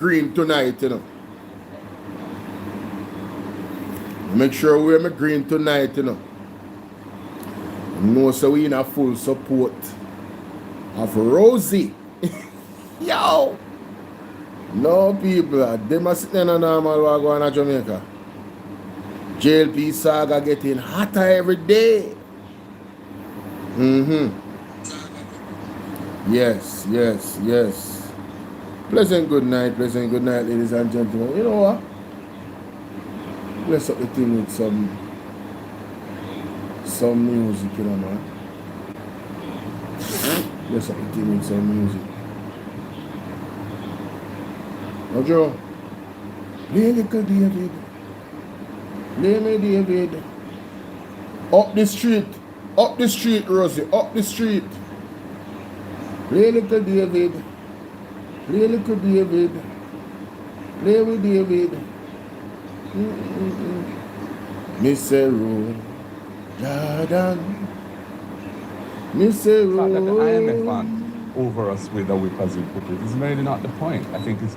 green tonight, you know. Make sure we wear my green tonight, you know. No, so we in a full support of Rosie. Yo! No people, they must sit in a normal walk going to Jamaica. JLP saga getting hotter every day. Yes, yes, yes. Pleasant good night, ladies and gentlemen. You know what? Bless up the thing with some music, you know, man. Bless up the thing with some music. Now, Joe, play little David. Play me David. Up the street, Rosie, up the street. Play little David. Play little David. Play with David. Mr. Jordan. Mr. The fact that the IMF aren't over us with a whip, as you put it, is really not the point. I think it's,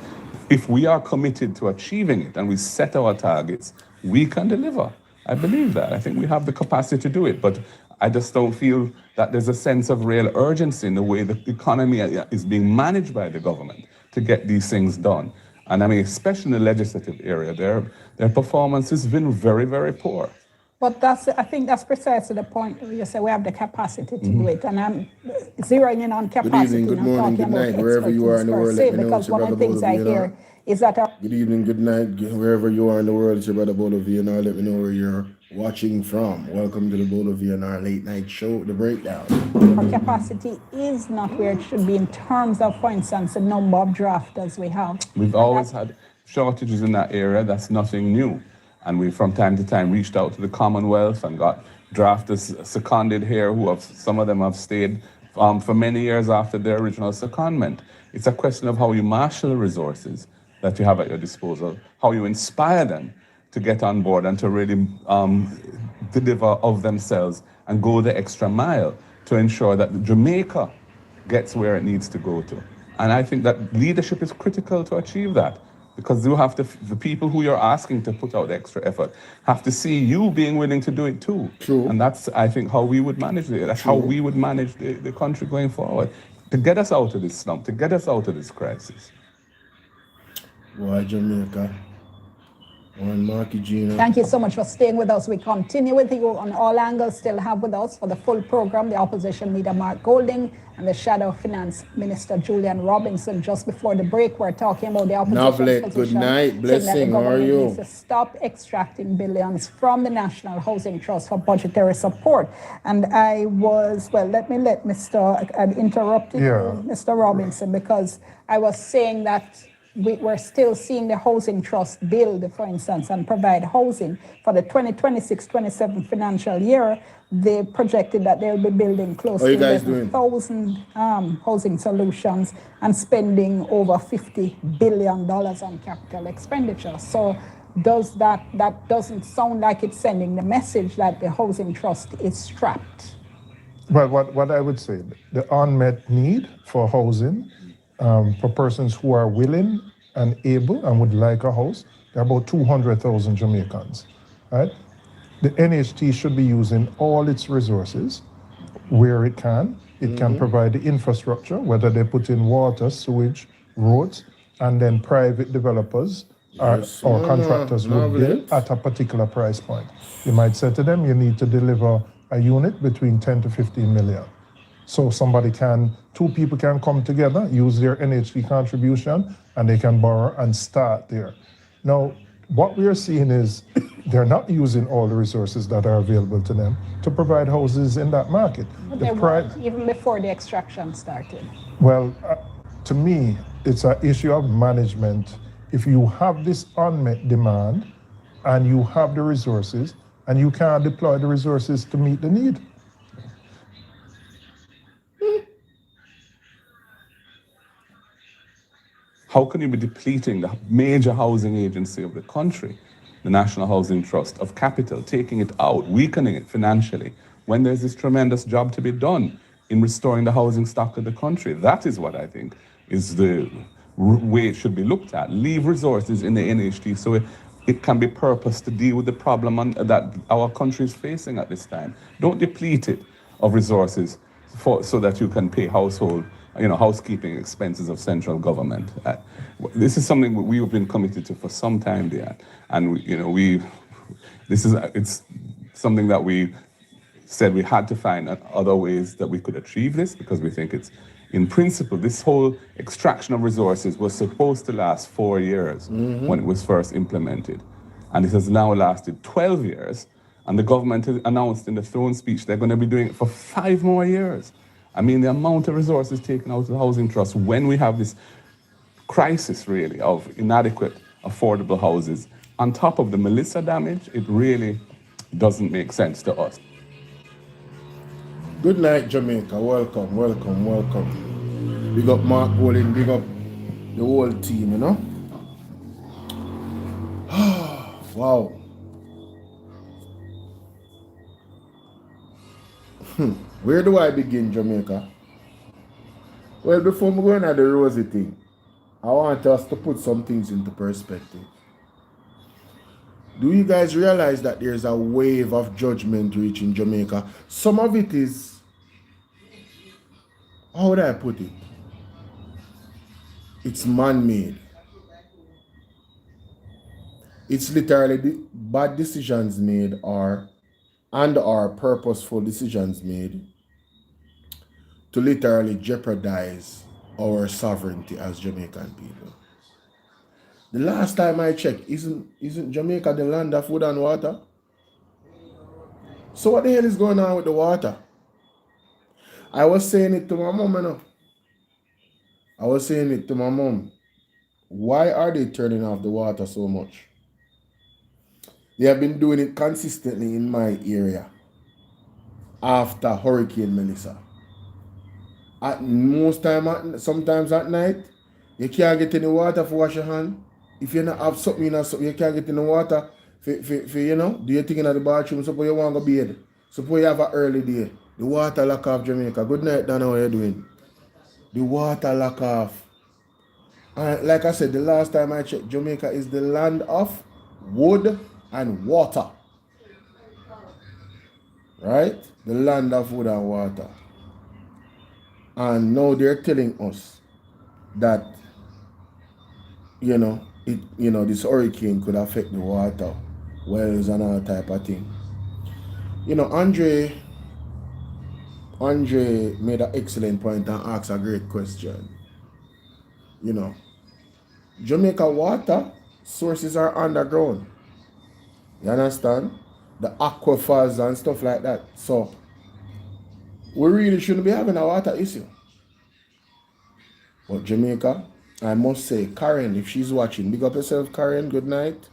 if we are committed to achieving it and we set our targets, we can deliver. I believe that. I think we have the capacity to do it, but I just don't feel that there's a sense of real urgency in the way the economy is being managed by the government to get these things done. And I mean, especially in the legislative area, their performance has been very, very poor. But I think that's precisely the point where you say we have the capacity to do it. And I'm zeroing in on capacity. Good evening, good morning, good night, wherever you are in the world. Because one of the things I hear is that... Good evening, good night, wherever you are in the world. It's your brother BOLO V&R. Let me know where you're watching from. Welcome to the BOLO V&R late night show, The Breakdown. Our capacity is not where it should be in terms of, for instance, the number of drafters we have. We've always had shortages in that area. That's nothing new. And we, from time to time, reached out to the Commonwealth and got drafters seconded here, who have, some of them have stayed for many years after their original secondment. It's a question of how you marshal the resources that you have at your disposal, how you inspire them to get on board and to really deliver of themselves and go the extra mile to ensure that Jamaica gets where it needs to go to. And I think that leadership is critical to achieve that, because you have to, the people who you're asking to put out the extra effort have to see you being willing to do it too. True. And that's, I think, how we would manage it. That's how we would manage the country going forward, to get us out of this slump, to get us out of this crisis. Why Jamaica? Thank you so much for staying with us. We continue with you on all angles. Still have with us for the full program the opposition leader Mark Golding and the shadow finance minister Julian Robinson. Just before the break, we're talking about the opposition position. Good night, blessing. How are you? Needs to stop extracting billions from the National Housing Trust for budgetary support. And I was, well, let Mr. I interrupted you, Mr. Robinson, because I was saying that we're still seeing the housing trust build, for instance, and provide housing for the 2026-27 financial year. They projected that they'll be building close to 11,000 housing solutions and spending over $50 billion on capital expenditure. So that doesn't sound like it's sending the message that the housing trust is strapped. Well, what I would say, the unmet need for housing for persons who are willing and able and would like a house, there are about 200,000 Jamaicans, right? The NHT should be using all its resources where it can. It can provide the infrastructure, whether they put in water, sewage, roads, and then private developers or contractors would build at a particular price point. You might say to them, you need to deliver a unit between 10 to 15 million. So two people can come together, use their NHT contribution, and they can borrow and start there. Now, what we are seeing is they're not using all the resources that are available to them to provide houses in that market. But they weren't even before the extraction started. Well, to me, it's an issue of management. If you have this unmet demand and you have the resources and you can't deploy the resources to meet the need. How can you be depleting the major housing agency of the country, the National Housing Trust, of capital, taking it out, weakening it financially, when there's this tremendous job to be done in restoring the housing stock of the country? That is what I think is the way it should be looked at. Leave resources in the NHT so it can be purposed to deal with the problem that our country is facing at this time. Don't deplete it of resources so that you can pay housekeeping expenses of central government. This is something we've been committed to for some time there, and it's something that we said we had to find other ways that we could achieve this, because we think it's, in principle, this whole extraction of resources was supposed to last 4 years when it was first implemented. And it has now lasted 12 years, and the government has announced in the throne speech they're going to be doing it for 5 more years. I mean, the amount of resources taken out of the housing trust when we have this crisis, really, of inadequate, affordable houses, on top of the Melissa damage, it really doesn't make sense to us. Good night, Jamaica. Welcome, welcome, welcome. Big up Mark Bolin, big up the whole team, you know? Wow. Where do I begin, Jamaica? Well, before we go into the Rosie thing, I want us to put some things into perspective. Do you guys realize that there's a wave of judgment reaching Jamaica? Some of it is, how would I put it? It's man-made. It's literally bad decisions made or purposeful decisions made to literally jeopardize our sovereignty as Jamaican people. The last time I checked, isn't Jamaica the land of food and water? So what the hell is going on with the water? I was saying it to my mom, you know. I was saying it to my mom. Why are they turning off the water so much? They have been doing it consistently in my area after Hurricane Melissa. Sometimes at night, you can't get any water for wash your hand. If you don't have something, you can't get any water for you know, do your thing in the bathroom. Suppose you want to go bed. Suppose you have an early day. The water lock off Jamaica. Good night, Dana, how you doing? The water lock off. And like I said, the last time I checked, Jamaica is the land of wood and water. Right? The land of wood and water. And now they're telling us that, this hurricane could affect the water, wells and all type of thing. Andre made an excellent point and asked a great question. Jamaica water sources are underground. You understand? The aquifers and stuff like that. So we really shouldn't be having a water issue. But Jamaica, I must say, Karen, if she's watching, big up yourself, Karen, good night.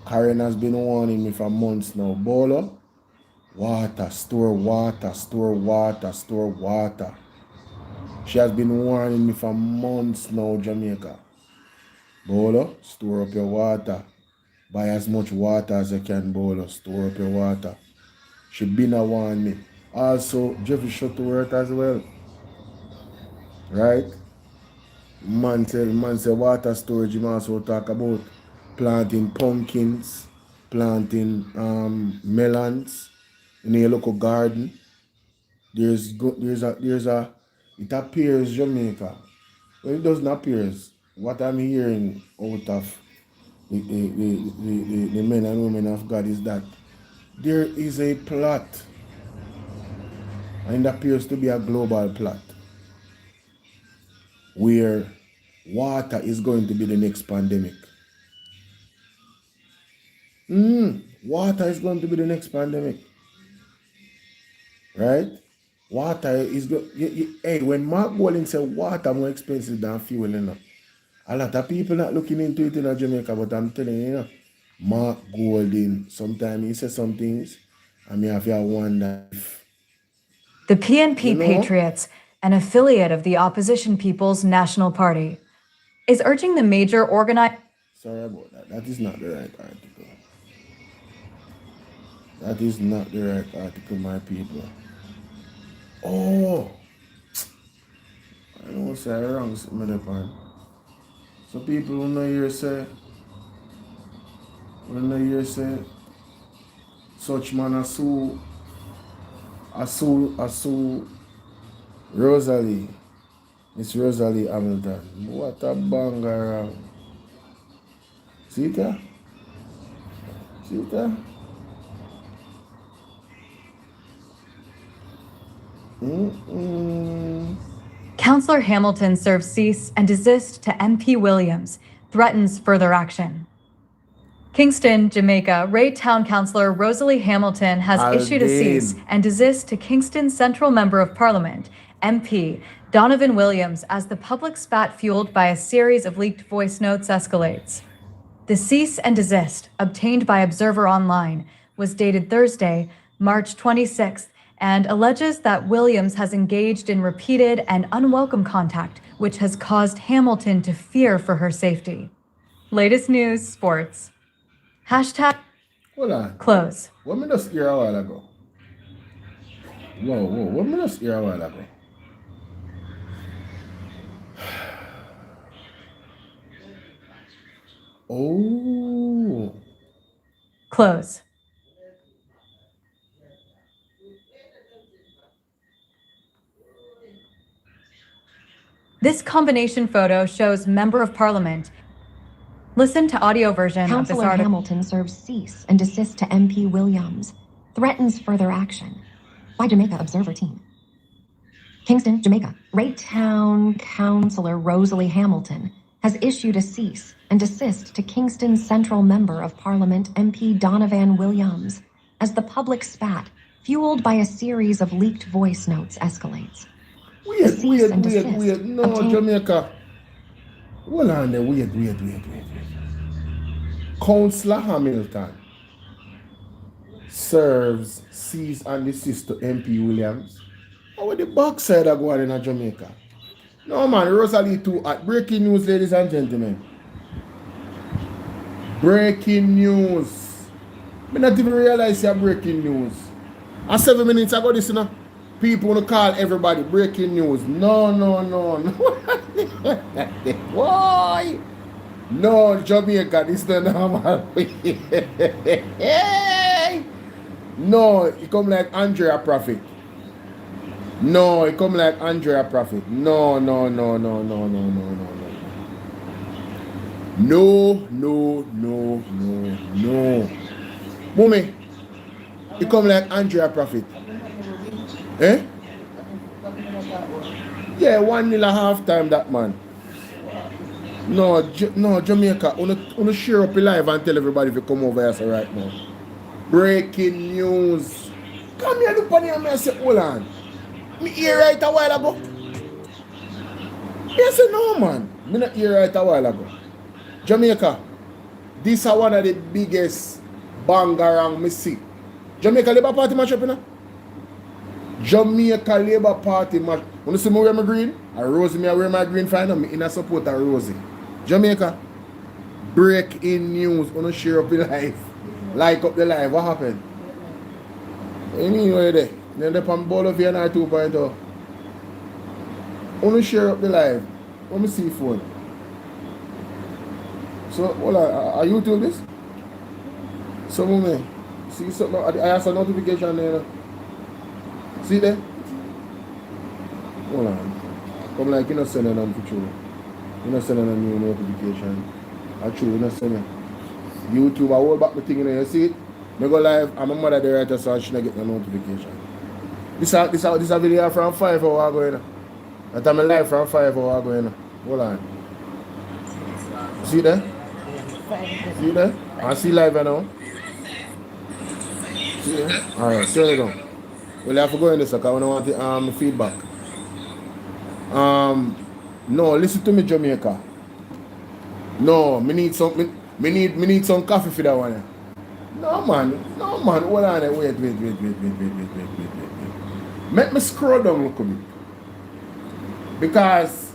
Karen has been warning me for months now. BOLO, water, store water, store water, store water. She has been warning me for months now, Jamaica. BOLO, store up your water. Buy as much water as you can, BOLO. Store up your water. She been a warn me. Also, Jeffrey Shuttleworth as well. Right? Man say water storage. You also talk about planting pumpkins, planting melons in your local garden. It appears Jamaica. Well, it doesn't appear. What I'm hearing out of the men and women of God is that there is a plot, and it appears to be a global plot, where water is going to be the next pandemic. Water is going to be the next pandemic. Right? Water is hey, when Mark Golding said water more expensive than fuel, a lot of people not looking into it in Jamaica, but I'm telling you, Mark Golding, sometimes he says some things, and me have to wonder if... The PNP Patriots, an affiliate of the opposition People's National Party, is urging the major organized... Sorry about that. That is not the right article. That is not the right article, my people. Oh! I don't say wrong, man. So people who know hear say, such man a sue Rosalie. Miss Rosalie Hamilton. What a banger. See that? See that? Councillor Hamilton serves cease and desist to MP Williams, threatens further action. Kingston, Jamaica, Ray Town Councillor Rosalie Hamilton has issued a cease and desist to Kingston Central Member of Parliament, MP, Donovan Williams, as the public spat fueled by a series of leaked voice notes escalates. The cease and desist, obtained by Observer Online, was dated Thursday, March 26th, and alleges that Williams has engaged in repeated and unwelcome contact, which has caused Hamilton to fear for her safety. Latest news, sports. Hashtag Hold on. close. What me just hear a while ago? Whoa. What me just hear a while ago? Oh. Close. This combination photo shows Member of Parliament. Listen to audio version of this Councillor article. Hamilton serves cease and desist to MP Williams, threatens further action. By Jamaica Observer Team. Kingston, Jamaica. Ray Town Councillor Rosalie Hamilton has issued a cease and desist to Kingston Central Member of Parliament MP Donovan Williams as the public spat, fueled by a series of leaked voice notes, escalates. Wait. No, Obtain- Jamaica. Hold on there. Wait. Councillor Hamilton serves cease and desist to MP Williams. How the backside are going in Jamaica? No man, Rosalie too at breaking news, ladies and gentlemen. Breaking news. I not even realize you're breaking news. And 7 minutes ago, this, people want to call everybody breaking news. No. Why? No, Jamaica, this is the normal way. No, it come like Andrea Prophet. No, it come like Andrea Prophet. No. No. Mummy, it come like Andrea Prophet. Eh? Yeah, 1-0 half time that man. No, Jamaica, wanna share up your live and tell everybody if you come over here so right now. Breaking news. Come here, look on here and say, hold on. Me hear right a while ago. Yes, no man. Me not hear right a while ago. Jamaica, this is one of the biggest bangarang me see. Jamaica Labour Party match up, you know? Jamaica Labour Party match. You see me wear my green? And Rosie, me wear my green fine. Me in a support of Rosie. Jamaica, breaking news. You know, share up the live. Like up the live. What happened? What you mean where there? Then they're on BOLO V&R 2.0. You know, share up the live. Let me see phone. So, hold on. Are you doing this? So, me see something. I have some notification there. See there? Hold on. Come like you're not sending them for true. You're not sending a new notification. Actually, you're not sending. YouTube, I hold back the thing in there. You see it? I go live. I'm a mother there right so I shouldn't get no notification. This a video from 5 hours ago. That I'm live from 5 hours ago. Hold on. See there? See there? I see live now. See there? Alright, turn it on. Well, I have to go in this because I don't want the feedback. No, listen to me, Jamaica. No, me need some coffee for that one. No man, hold on there. Wait. Make me scroll down look at me. Because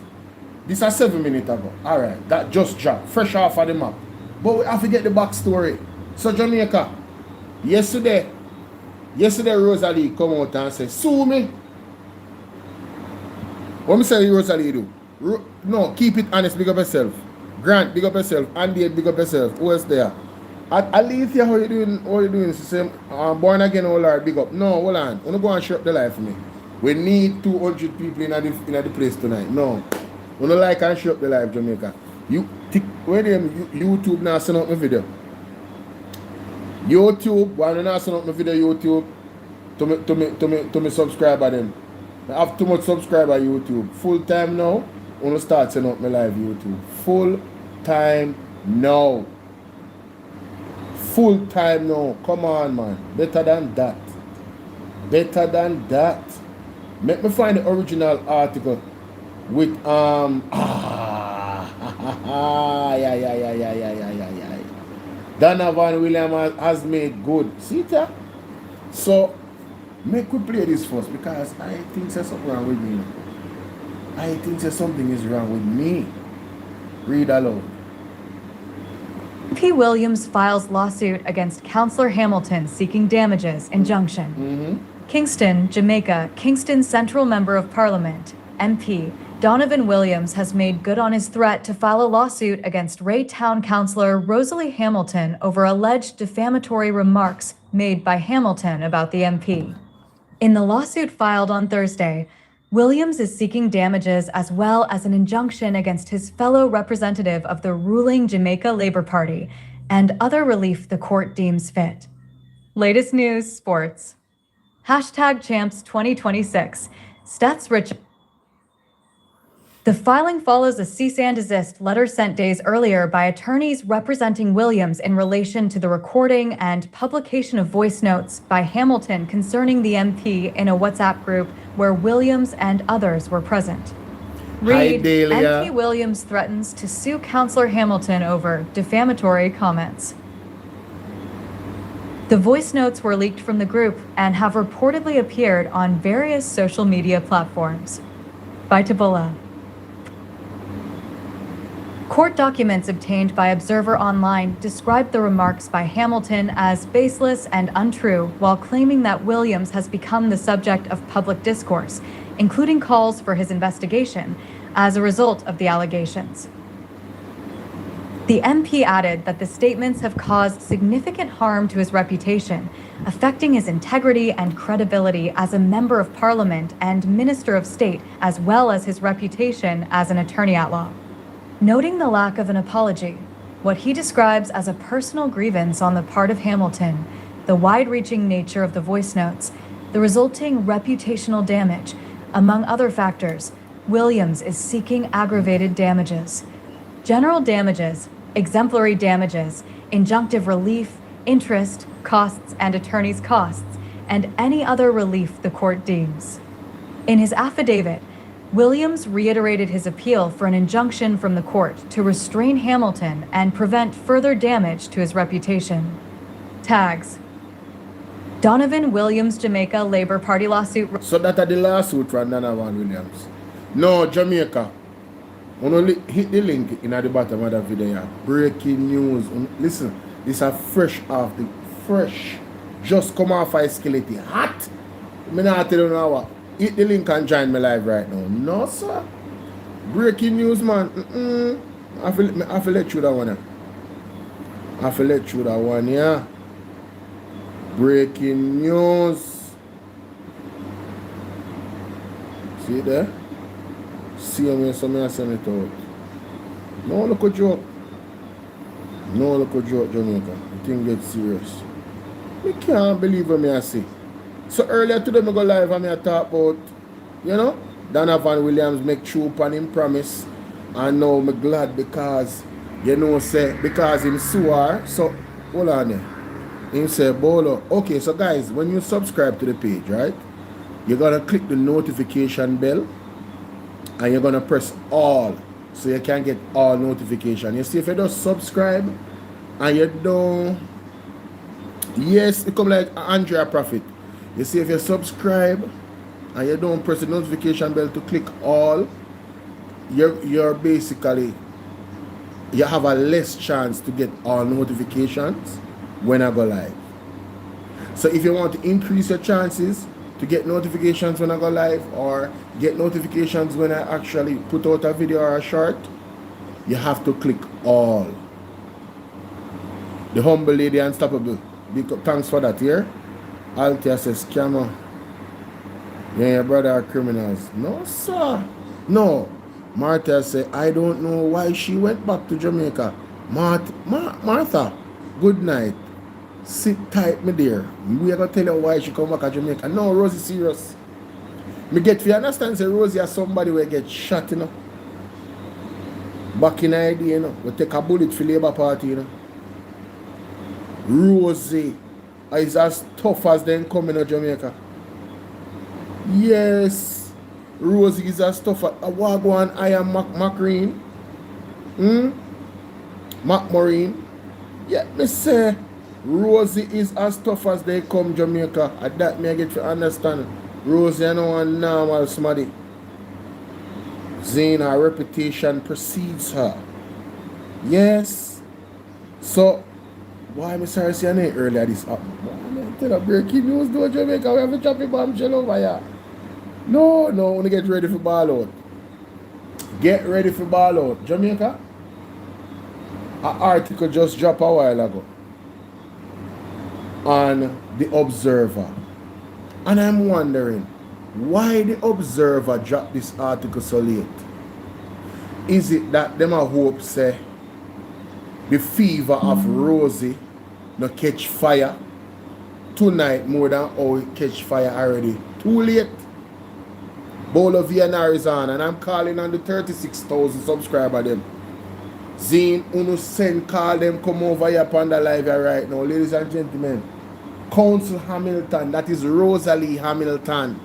this is 7 minutes ago. Alright, that just dropped. Fresh off of the map. But we have to get the backstory. So Jamaica, yesterday Rosalie come out and say, sue me. What me say Rosalie do? No, keep it honest, big up yourself. Grant, big up yourself. Andy, big up yourself. Who else there? Alethea, how you doing? How you doing? Same, born again, oh Lord, big up. No, hold on. Wanna go and shut the life for me. We need 200 people in the place tonight. No. Wanna like and shut the life, Jamaica. Where them YouTube now send out my video. YouTube, why not send out my video YouTube to me subscriber them. I have too much subscriber YouTube. Full time now. Wanna start sending out my live YouTube. Full time now. Full time now. Come on, man. Better than that. Better than that. Let me find the original article with yeah. Donovan Williams has made good. See that? So make we play this first because I think there's something wrong with me. I think there's something is wrong with me. Read aloud. MP Williams files lawsuit against Councillor Hamilton seeking damages injunction. Kingston, Jamaica. Kingston Central Member of Parliament, MP, Donovan Williams has made good on his threat to file a lawsuit against Ray Town Councillor Rosalie Hamilton over alleged defamatory remarks made by Hamilton about the MP. In the lawsuit filed on Thursday, Williams is seeking damages as well as an injunction against his fellow representative of the ruling Jamaica Labour Party and other relief the court deems fit. Latest news, sports. #Champs 2026. Stats Rich. The filing follows a cease and desist letter sent days earlier by attorneys representing Williams in relation to the recording and publication of voice notes by Hamilton concerning the MP in a WhatsApp group where Williams and others were present. Read, MP Williams threatens to sue Councillor Hamilton over defamatory comments. The voice notes were leaked from the group and have reportedly appeared on various social media platforms. By Tabula. Court documents obtained by Observer Online describe the remarks by Hamilton as baseless and untrue, while claiming that Williams has become the subject of public discourse, including calls for his investigation, as a result of the allegations. The MP added that the statements have caused significant harm to his reputation, affecting his integrity and credibility as a member of Parliament and Minister of State, as well as his reputation as an attorney at law. Noting the lack of an apology, what he describes as a personal grievance on the part of Hamilton, the wide-reaching nature of the voice notes, the resulting reputational damage, among other factors, Williams is seeking aggravated damages. General damages, exemplary damages, injunctive relief, interest, costs, and attorney's costs, and any other relief the court deems. In his affidavit, Williams reiterated his appeal for an injunction from the court to restrain Hamilton and prevent further damage to his reputation. Tags. Donovan Williams Jamaica Labour Party lawsuit. So that are the lawsuit from Donovan Williams. No, Jamaica. Only hit the link in at the bottom of the video. Breaking news. Listen, this is fresh off the fresh. Just come off escalating. Hot. I'm not telling you now what. Hit the link and join me live right now. No, sir. Breaking news, man. I feel let you that one. I feel let you that one, yeah. Breaking news. See there? See me, so I send it out. No look a joke. No look a joke, Jamaica. The thing gets serious. I can't believe what I see. So earlier today, I go live and I talk about, Donovan Williams make true upon him promise. And now I'm glad because, because him sue. So, hold on there. Him say, Bolo. Okay, so guys, when you subscribe to the page, right, you're going to click the notification bell and you're going to press all so you can get all notification. You see, if you just subscribe and you don't, yes, it come like Andrea Profit. You see, if you subscribe and you don't press the notification bell to click all, you're basically, you have a less chance to get all notifications when I go live. So if you want to increase your chances to get notifications when I go live or get notifications when I actually put out a video or a short, you have to click all. The humble lady unstoppable. Big up, thanks for that here. Altia says, scammer. Yeah, your brother are criminals. No, sir. No. Martha said, I don't know why she went back to Jamaica. Martha, good night. Sit tight, me dear. We are going to tell you why she come back to Jamaica. No, Rosie serious. Me get to understand, say Rosie is somebody who get shot, you know. Back in the day, you know. We take a bullet for Labour Party, you know. Rosie is as tough as them coming to Jamaica. Yes. Rosie is as tough as a Wagwan. I am Macreen. Marine. Yeah, me say Rosie is as tough as they come Jamaica. And that me I get to understand. Rosie I know one normal somebody. Zane, her reputation precedes her. Yes. So why me sorry see your name earlier this up? I tell you breaking news though Jamaica. We have a choppy bombshell over here. No, wanna get ready for ball out. Get ready for ball out. Jamaica. An article just dropped a while ago on the Observer. And I'm wondering why the Observer dropped this article so late. Is it that them a hope say the fever of Rosie no catch fire tonight more than how it catch fire already? Too late. BOLO V&R is on and I'm calling on the 36,000 subscriber them. Zine, Uno send call them come over here upon the live here right now. Ladies and gentlemen, Council Hamilton, that is Rosalie Hamilton,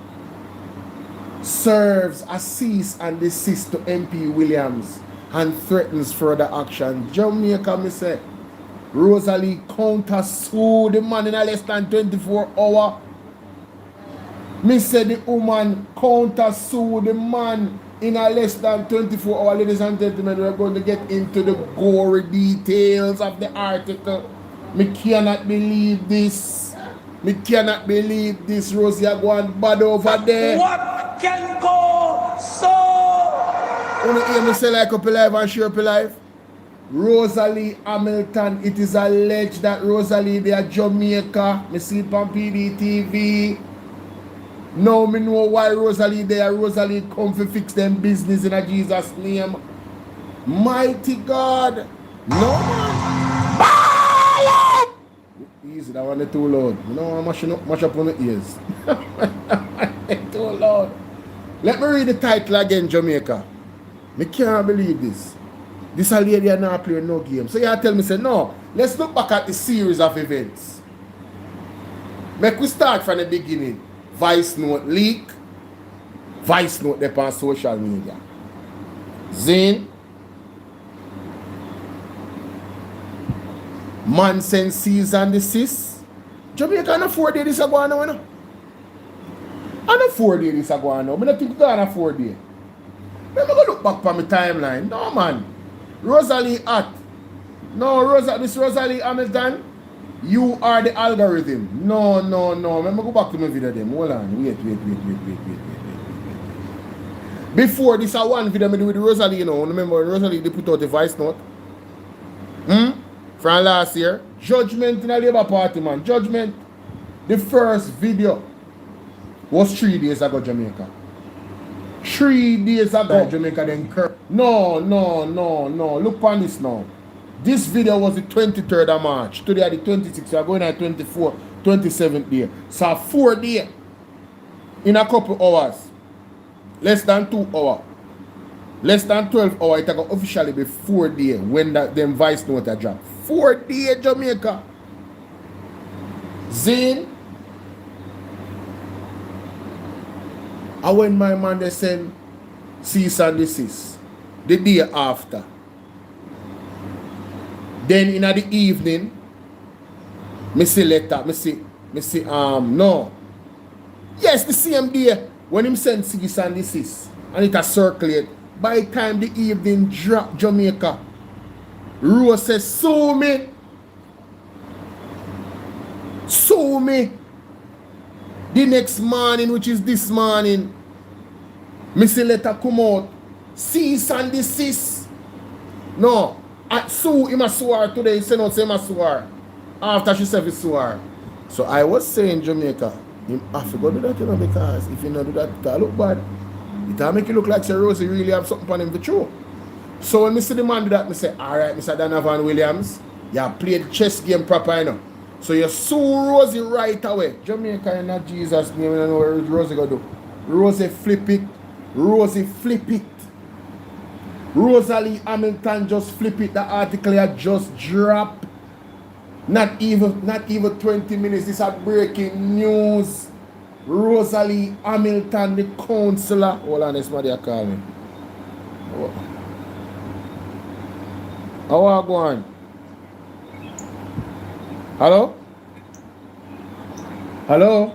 serves a cease and desist to MP Williams and threatens further action. Jamaica, me say, Rosalie counter sue the man in a less than 24 hours. Me say the woman counter sue the man in a less than 24 hours. Ladies and gentlemen, we're going to get into the gory details of the article. Me cannot believe this. Me cannot believe this. Rosie are going bad over there. What can go so? Wanna hear me say like up alive and share up alive? Rosalie Hamilton, it is alleged that Rosalie they are Jamaica. Me see it on PDTV. Now me know why Rosalie there. Rosalie come to fix them business in a Jesus name. Mighty God. No man. Easy, that one is too loud. You know I'm mash up on the ears. Too loud. Let me read the title again, Jamaica. Me can't believe this. This a lady are not playing no game. So you tell me say no. Let's look back at the series of events. Make we start from the beginning. Vice note leak. Vice note there on social media. Zane. Man send cease and desist. Jamaica on a 4 day this a go on now. On a 4 day this a go on now. I don't think go on a 4 day. Let me go look back on my timeline. No man. Rosalie at. No, this Rosalie Hamilton. You are the algorithm. No. Let me go back to my video then. Hold on. Wait. Before this a one video I do with Rosalie, you know. Remember Rosalie they put out a voice note. From last year. Judgment in a Labour Party, man. Judgment. The first video was 3 days ago, Jamaica. 3 days ago, Jamaica then curb. No. Look on this now. This video was the 23rd of March. Today at the 26th. We are going at 24th, 27th day. So 4 days. In a couple hours. Less than 2 hours. Less than 12 hours. It will officially be 4 days when them voice note a drop. 4 days, Jamaica. Zane. And when my man they send cease and desist. The day after. Then in the evening, me see letter, me see no. Yes, the same day when him send cease and desist and it a circulate. By the time the evening drop Jamaica, Rose says, sue me. Sue me. The next morning, which is this morning, me see letter come out. Cease and desist. No. Sue him a swear today. He said no, say him a swear. After she said he swear. So I was saying Jamaica, him have to go do that, you know, because if you not do that, it'll look bad. It'll make you look like Sir Rosie really have something on him for true. So when I see the man do that, I say, alright, Mr. Donovan Williams, you have played chess game proper, you know. So you sue Rosie right away. Jamaica in that Jesus name, you know what Rosie gonna do. Rosie flip it. Rosie flip it. Rosalie Hamilton just flip it. The article had just dropped. Not even 20 minutes. This is breaking news. Rosalie Hamilton, the counselor. Hold on, this man they call me. How are you going? Hello? Hello?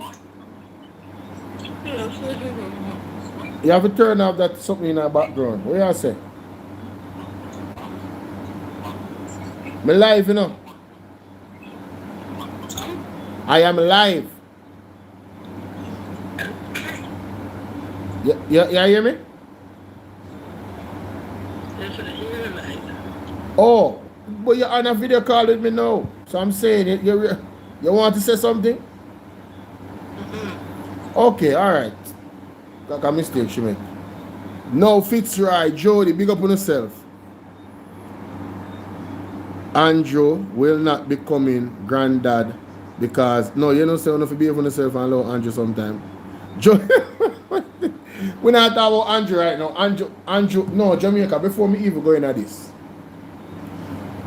You have to turn off that something in the background. What you say? Me live, you know. I am live. You hear me? Oh, but you're on a video call with me now. So I'm saying, you want to say something? Okay, all right. Got a mistake she made. No, Fitzroy, Jody, big up on yourself. Andrew will not be coming granddad because, no, you know, say you have to behave on yourself and allow Andrew sometime. We're not talking about Andrew right now. Andrew, no, Jamaica, before me even go into this.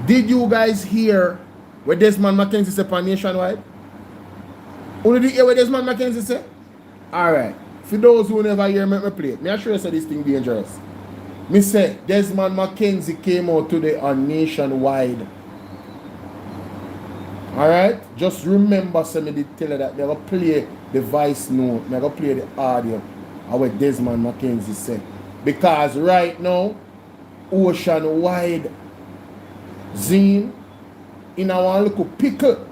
Did you guys hear what Desmond Mackenzie said on Nationwide? Who did you hear what Desmond Mackenzie said? Alright. For those who never hear me play it, me sure say this thing dangerous. Me say Desmond Mackenzie came out today on Nationwide. Alright? Just remember, say me did tell you that never play the voice note, never play the audio of what Desmond Mackenzie said. Because right now, Ocean Wide Zine in our little pickle.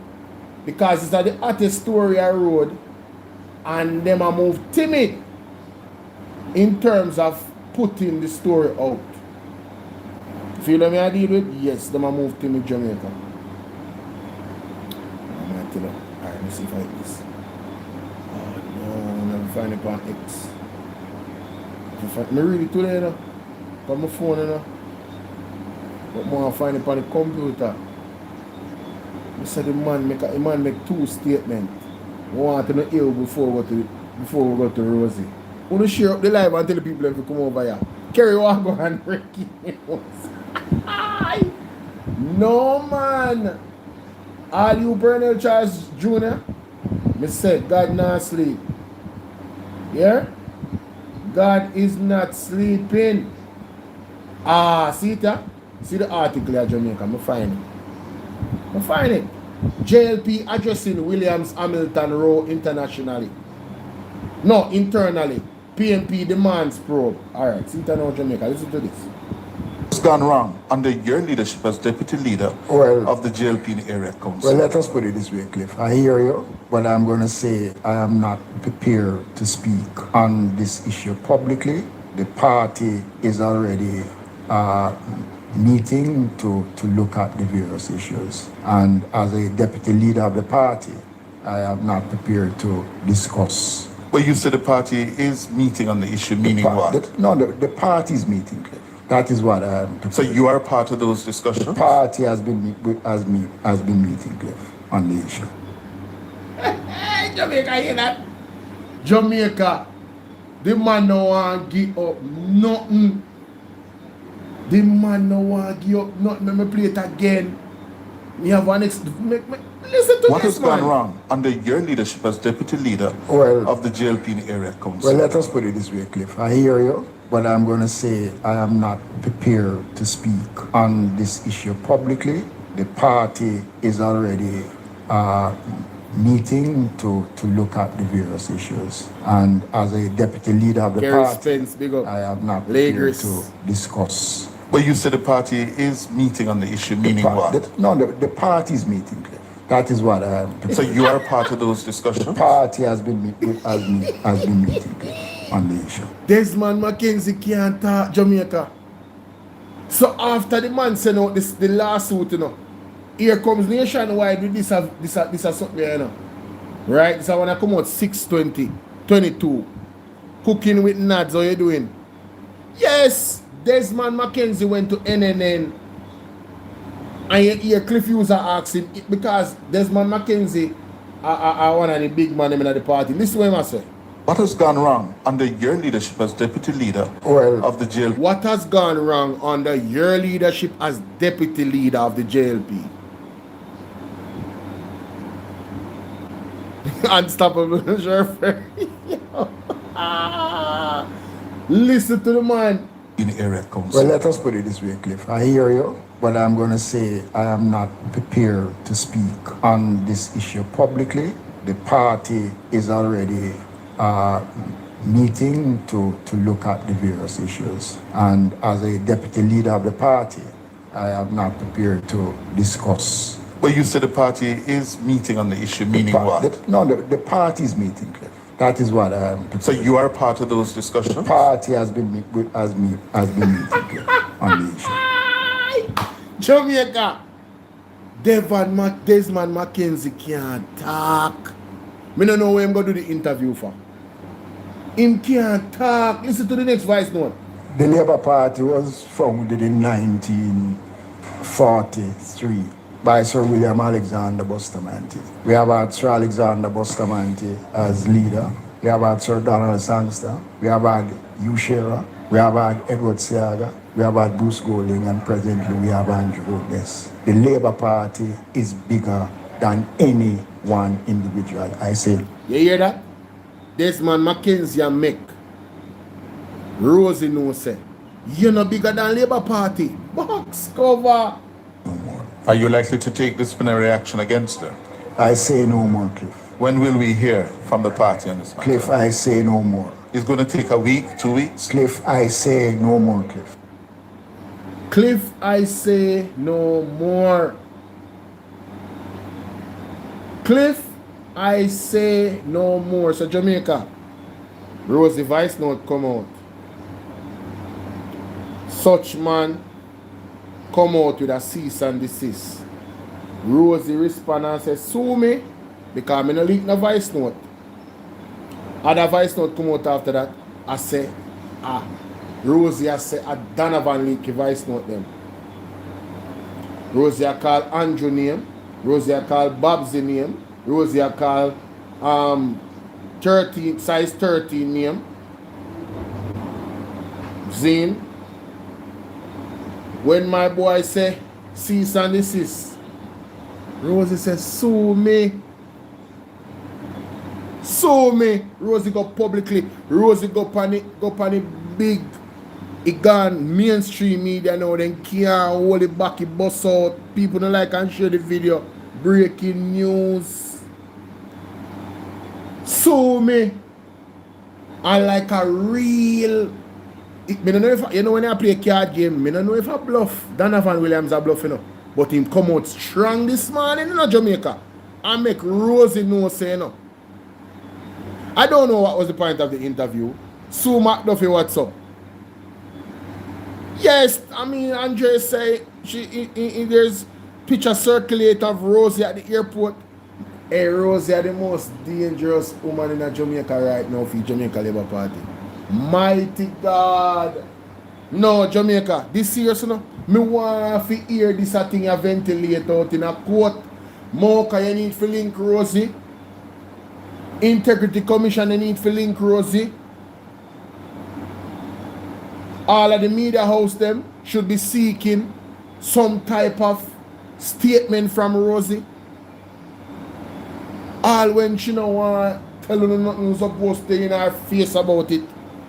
Because it's at the hottest story I road. And them a move timid in terms of putting the story out. Feel what I deal with? Yes, them a move timid Jamaica. I'm gonna tell you. Alright, let's see if I hit this. Oh no, I'm never find it on X. I read it today, you know, on my phone, you know. But I want to find it on the computer. I said the man make two statements. I want to know ill before we go to Rosie. I want to share up the live and tell the people to come over here. Kerry Wago and Ricky. No man. All you Bernal Charles Jr. Me said God not sleep. Yeah? God is not sleeping. See it? See the article at Jamaica. I find it. JLP addressing Williams Hamilton Row internationally. No, internally. PNP demands probe. Alright, see it now, Jamaica. Listen to this. What's gone wrong under your leadership as deputy leader of the JLP in the area council? Well, let us put it this way, Cliff. I hear you, but I'm going to say I am not prepared to speak on this issue publicly. The party is already meeting to look at the various issues. And as a deputy leader of the party, I am not prepared to discuss. Well, you said the party is meeting on the issue, meaning what? The party is meeting, Cliff. That is what I am prepared. So you are part of those discussions? The party has been meeting, Cliff, on the issue. Jamaica, hear that? Jamaica, the man no want to give up nothing. The man no want to give up nothing. Let me play it again. We have one listen to what this, has gone wrong under your leadership as deputy leader of the JLP in the area council? Well, let us put it this way, Cliff. I hear you, but I'm going to say I am not prepared to speak on this issue publicly. The party is already meeting to look at the various issues. And as a deputy leader of the party, I am not prepared to discuss. Well, you said the party is meeting on the issue, meaning what? The party is meeting, Cliff. That is what I am prepared. So you are part of those discussions? The party has been meeting, Cliff, on the issue. Desmond Mackenzie can't talk Jamaica. So after the man send out this the lawsuit, you know, here comes Nationwide with this something, you know. Right? So when I come out 6/20/22, cooking with Nads, how you doing? Yes, Desmond Mackenzie went to NNN and you hear Cliff User ask him because Desmond Mackenzie are one of the big men in the party. Listen to what I say. What has gone wrong under your leadership as deputy leader of the JLP? What has gone wrong under your leadership as deputy leader of the JLP? Unstoppable, Sheriff. Listen to the man. In the area council. Well, let us put it this way, Cliff. I hear you, but I'm going to say I am not prepared to speak on this issue publicly. The party is already meeting to look at the various issues. And as a deputy leader of the party, I am not prepared to discuss. But you said the party is meeting on the issue, meaning what? The party is meeting, Cliff. That is what I am. So you are part of those discussions? The party has been meeting, Cliff, on the issue. Jamaica, Desmond Mackenzie can't talk. I don't know where I'm going to do the interview for. Him can't talk. Listen to the next voice note. The Labour Party was founded in 1943 by Sir William Alexander Bustamante. We have had Sir Alexander Bustamante as leader. We have had Sir Donald Sangster. We have had Hugh Shearer. We have had Edward Seaga. We have had Bruce Golding, and presently we have Andrew Odes. The Labour Party is bigger than any one individual. I say. You hear that? Desmond Mackenzie and Mick. Rosie no say. You're not bigger than Labour Party. Box cover. No more. Are you likely to take disciplinary action against her? I say no more, Cliff. When will we hear from the party on this matter? Cliff, I say no more. It's going to take a week, 2 weeks? Cliff, I say no more, Cliff. Cliff, I say no more. Cliff, I say no more. So Jamaica, Rosie voice note come out. Such man come out with a cease and desist. Rosie respond and say, sue me because I no leak no voice note. Other voice note come out after that. I say, Rosie I say a Donovan leak voice note them. Rosie I call Andrew name. Rosie I call Babsy name. Rosie I call 13 size 13 name. Zine. When my boy say cease and desist, Rosie says sue me. Sue me. Rosie go publicly. Rosie go pan it big. It gone mainstream media now. Then can't hold it back. It bust out. People don't like and share the video. Breaking news. Sue me. I like a real. Me don't know if you know when I play a card game. Me don't know if I bluff. Donovan Williams a bluff, you know. But him come out strong this morning, you know, Jamaica. And make Rosie know, say, you know. I don't know what was the point of the interview. Sue McDuffie, what's up? Yes, I mean, Andre say there's picture circulate of Rosie at the airport. Hey, Rosie are the most dangerous woman in Jamaica right now for Jamaica Labour Party. Mighty God. No, Jamaica, this serious, you know. Me want to hear this thing you ventilate out in a court. Mocha, you need to link Rosie. Integrity Commission, you need to link Rosie. All of the media house them should be seeking some type of statement from Rosie. All when she don't want to tell you nothing supposed to in her face about it.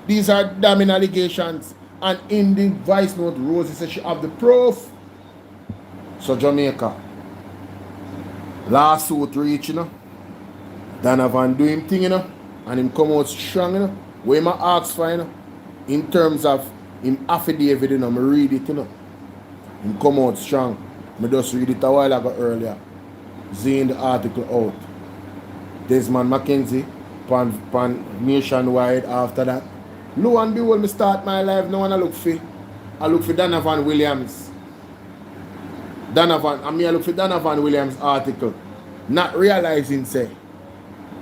These are damning allegations. And in the voice note, Rosie says she have the proof. So Jamaica, lawsuit reach, you know. Donovan do him thing, you know. And him come out strong, you know. What him ask for, you know. In terms of him affidavit, you know, I read it, you know. Him come out strong. I just read it a while ago earlier. Seeing the article out. Desmond Mackenzie, pan Nationwide after that. Lo and behold, me start my life, no one I look for. I look for Donovan Williams. I look for Donovan Williams article. Not realizing, say,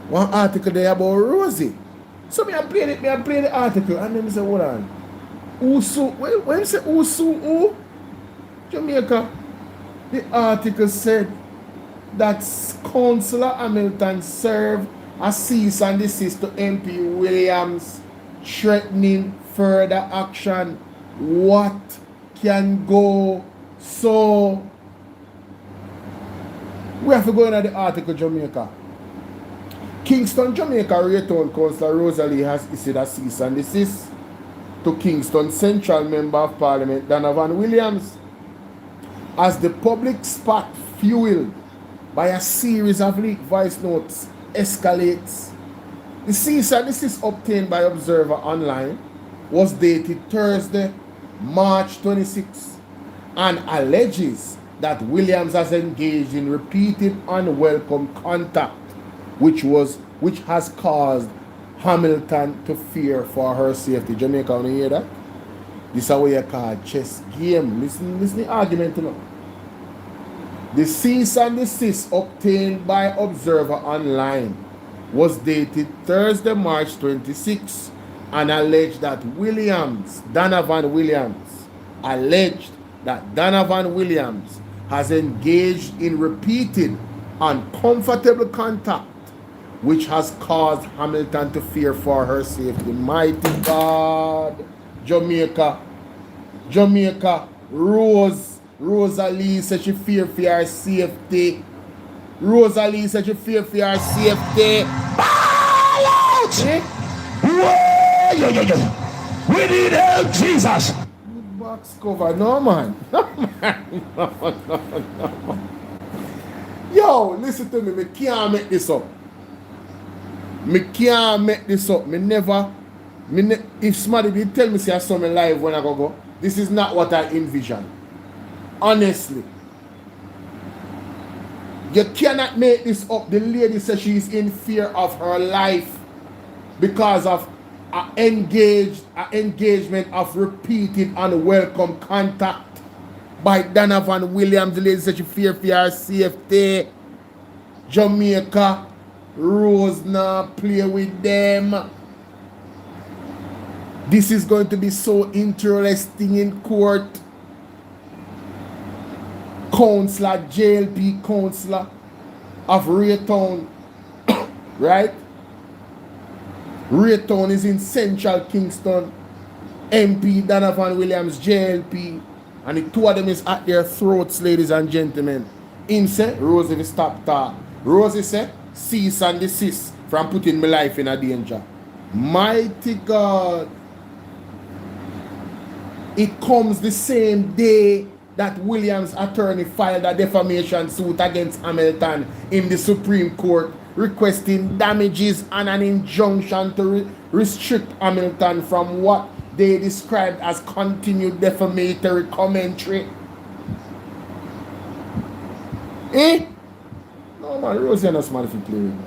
one article there about Rosie. So I play the article and then I say, hold on. When you say who? Jamaica. The article said that Councillor Hamilton served a cease and desist to MP Williams, threatening further action. What can go? So we have to go into the article, Jamaica. Kingston, Jamaica, Raytown Councillor Rosalie has issued a cease and desist to Kingston Central Member of Parliament Donovan Williams as the public spat fueled by a series of leaked voice notes escalates. The cease and desist obtained by Observer Online was dated Thursday, March 26, and alleges that Williams has engaged in repeated unwelcome contact which has caused Hamilton to fear for her safety. Jamaica, want to hear that? This is what you call chess game. Listen the argument, you know. The cease and desist obtained by Observer Online was dated Thursday, March 26, and alleged that Donovan Williams has engaged in repeated uncomfortable contact which has caused Hamilton to fear for her safety. Mighty God. Jamaica, Rosalie said she fear for her safety. Rosalie said she fear for her safety. Ball out! Eh? We need help, Jesus. Box cover, no man. No. Yo, listen to me. Me can't make this up. If somebody did tell me say I saw me live when I go, this is not what I envision. Honestly. You cannot make this up. The lady says she is in fear of her life because of an engagement of repeated unwelcome contact by Donovan Williams. The lady says she fear for her safety. Jamaica, Rose now play with them. This is going to be so interesting in court. Councillor, JLP councillor of Raytown, right? Raytown is in central Kingston. MP Donovan Williams, JLP, and the two of them is at their throats, ladies and gentlemen. Him say, Rosie will stop talk. Rosie say, cease and desist from putting my life in a danger. Mighty God. It comes the same day that Williams' attorney filed a defamation suit against Hamilton in the Supreme Court, requesting damages and an injunction to restrict Hamilton from what they described as continued defamatory commentary. No man, Rosie and us money for play with.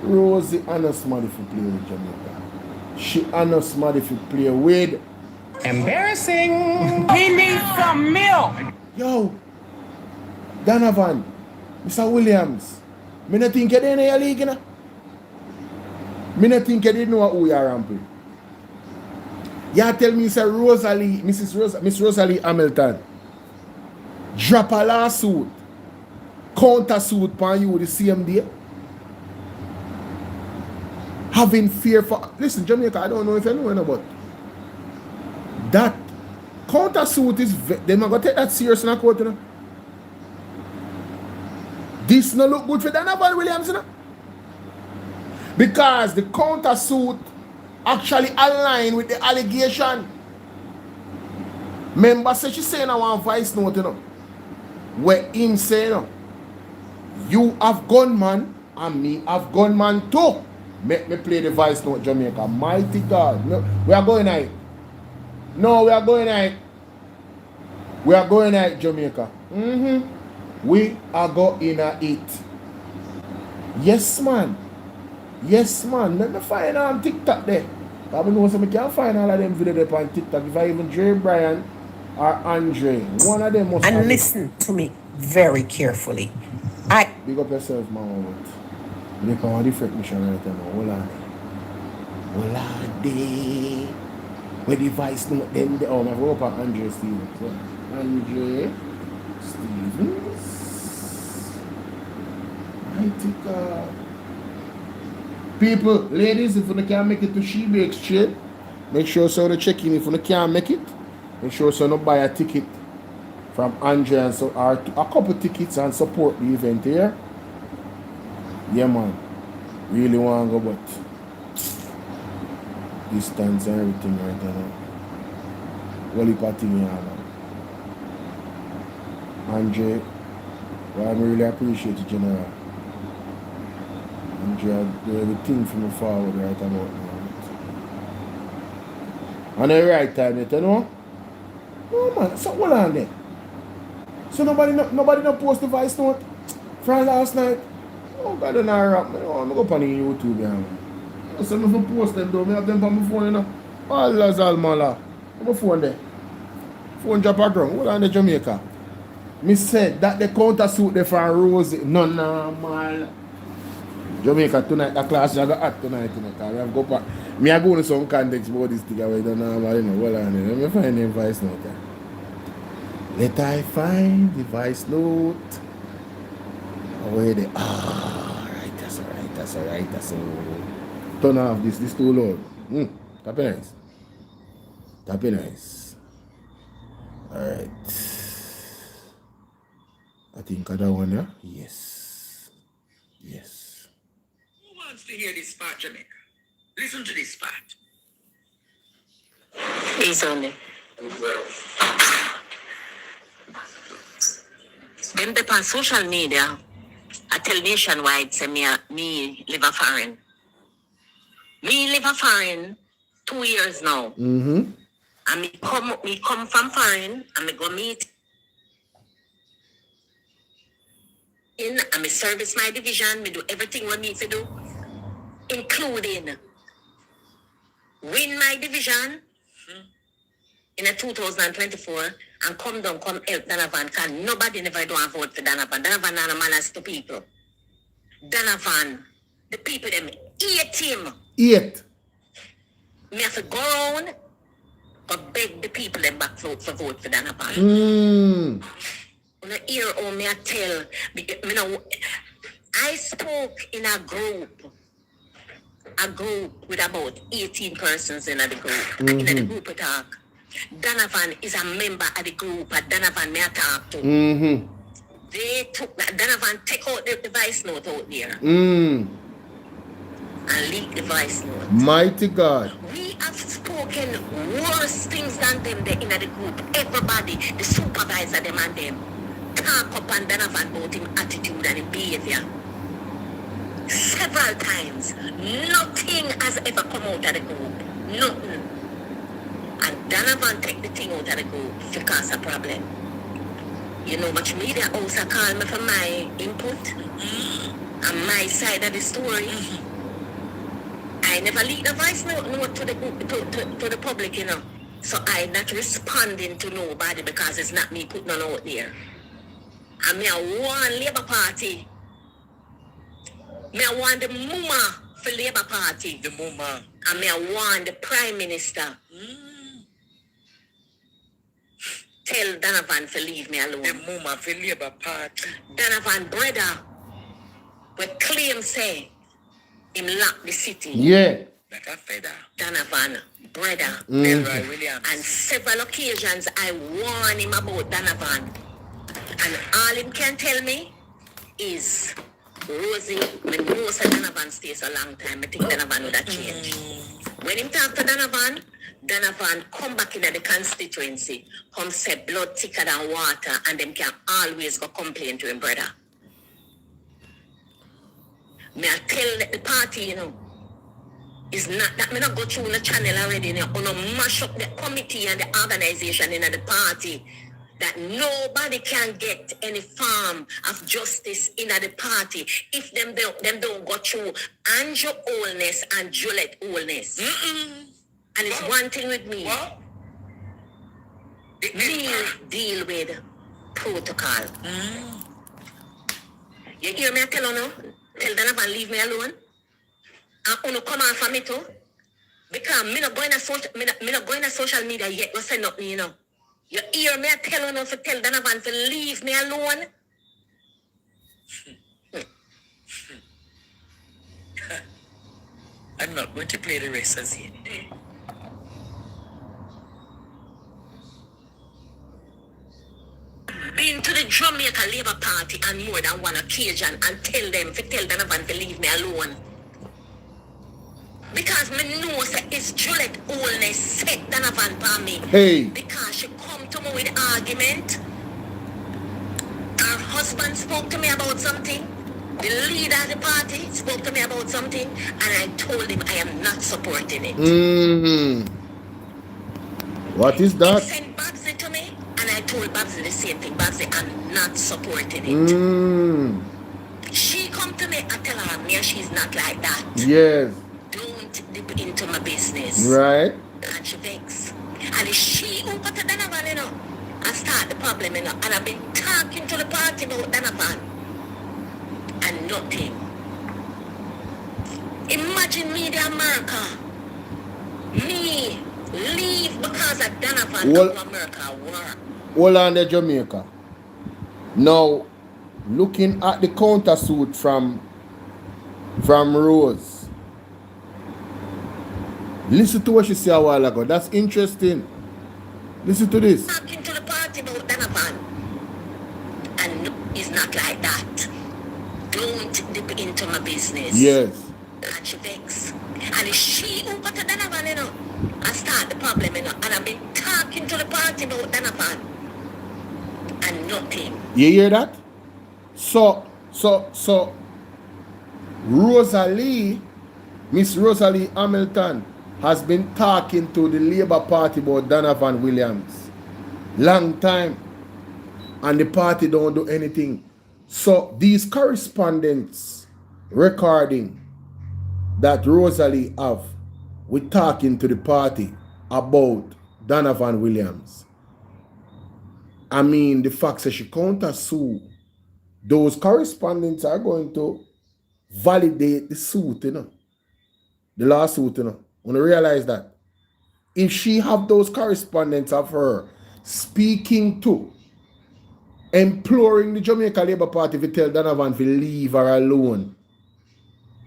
Rosie and us money for play with Jamaica. She and us money for play with. Embarrassing. He needs some milk. Yo, Donovan, Mr. Williams, me not think you in your league, you know? Me not think you didn't know who you are ramping. You tell me, sir, Miss Rosalie Hamilton, drop a lawsuit, counter suit upon you the same day. Having fear for, listen, Jamaica, I don't know if you know about that counter suit is, they're not going to take that serious in a court, you know? This no look good for Donovan Williams, you know? Because the counter suit actually aligned with the allegation. Member said she saying I want voice note, you know? Where him say, you know, you have gunman and me have gunman too. Make me play the voice note, Jamaica. Mighty God. No, we are going at it. No, we are going at it. We are going at it, Jamaica. We are going at it. Yes, man. Yes, man. Let me find on TikTok there. I know so I can't find all of them videos on TikTok. If I even Dre Bryan or Andre. One of them must And have listen to me very carefully. I big up yourself, man. You can have a different mission right now. Hold on. Hold on day. Where the vice note them oh my hope at Andre Stevens. Yeah. Andre Stevens. Mighty God. People, ladies, if you can't make it to Sheba Exchange, make sure so to check in. If you can't make it, make sure so to buy a ticket from Andre and so or a couple tickets and support the event here. Yeah man. Really want to go but distance and everything right now. Wally partying here man. Andre, well, I really appreciate it, General. Andre, do everything for me forward right about now. And the right time, you know? No man, so hold on there. So nobody no post the voice note from last night. Oh God, don't rap me. Oh, I'm go up on YouTube, yeah. So I'm going to post them though. I have them on my phone, you know. Allah's almala. My phone there. Phone drop a ground. Hold on the Jamaica. Me said that the counter suit there for Rosie. No normal. Jamaica tonight, the class I got hot tonight, you know. Cause I have go back. Me I go into some context about this thing. I don't normal, you know. Hold on. Let me find the voice note there. Let I find the voice note. Where they right, that's alright. Turn off this too loud. Tap nice. Alright. I think other one, yeah? Yes. Who wants to hear this part, Jamaica? Listen to this part. It's only. Them the on social media. I tell nationwide say me live a foreign. Me live a foreign 2 years now. Mm-hmm. And me come from foreign and me go meet in and me service my division, me do everything what me to do, including win my division in a 2024 and come down, come help Donovan, because nobody never do a vote for Donovan. Donovan and a manners to people. Donovan, the people them hate him. Me have to go around but beg the people them back for vote for Donovan. When I hear how me I tell, me know, I spoke in a group with about 18 persons in the group. In the group we talk. Donovan is a member of the group and Donovan me I talk to. They took that. Donovan take out the voice note out there. And leak the voice note. Mighty God. We have spoken worse things than them there in the group. Everybody, the supervisor, them and them, talk up and Donovan about him attitude and his behavior. Several times. Nothing has ever come out of the group. Nothing. And Donovan take the thing out of the group because of problem. You know much media also call me for my input and my side of the story. I never leak the voice note to the group, to the public, you know. So I'm not responding to nobody because it's not me putting on out there. And me I want Labour Party. Me I want the Muma for Labour Party. The Muma. And me I want the Prime Minister. Tell Donovan to leave me alone. The Muma for Labour Party. Donovan brother will claim say him lock the city. Yeah. Like a feather. Donovan brother. Williams. And several occasions I warn him about Donovan. And all him can tell me is Rosie, me know say Donovan stays a long time. I think Donovan would have changed. When him talk to Donovan come back into the constituency, come say blood thicker than water, and them can always go complain to him, brother. Me I tell the party, you know, is not that me not go through the channel already, you know, mash up the committee and the organization in the party, that nobody can get any form of justice in the party if them don't go through Andrew Holness and Juliet Holness. And it's one thing with me. What? Me deal with protocol. You hear me tell you, tell Donovan leave me alone. And you come on for me too. Because me not going to social media yet. You say nothing, you know. You hear me tell you to tell Donovan to leave me alone. I'm not going to play the rest as yet. Been to the Jamaica Labour Party on more than one occasion and tell Donovan to leave me alone. Because me know say it's Juliet Oldness set Donovan for me. Hey. Because she come to me with argument. Her husband spoke to me about something. The leader of the party spoke to me about something. And I told him I am not supporting it. What is that? He sent Babsy to me. And I told Babsy the same thing. Babsy, I'm not supporting it. She come to me and tell her, Mia, she's not like that. Yes. Don't dip into my business. Right. And she vexed. And it's she who got to Donovan, you know, and start the problem, you know. And I've been talking to the party about Donovan. And nothing. Imagine me, the America. Me leave because of Donovan Well, to America work. Hold on there, Jamaica. Now, looking at the countersuit from Rose. Listen to what she said a while ago. That's interesting. Listen to this. Talking to the party about Donovan. And no, it's not like that. Don't dip into my business. Yes. And she vexed. And it's she who got to Donovan, you know, and start the problem, you know. And I've been talking to the party about Donovan. And nothing. You hear that? So Rosalie, Miss Rosalie Hamilton, has been talking to the Labour Party about Donovan Williams. Long time. And the party don't do anything. So these correspondence recording that Rosalie have with talking to the party about Donovan Williams. I mean, the fact that she counter-sue, those correspondents are going to validate the suit, you know. The lawsuit, you know. Want to realize that. If she have those correspondents of her speaking to, imploring the Jamaica Labour Party to tell Donovan to leave her alone,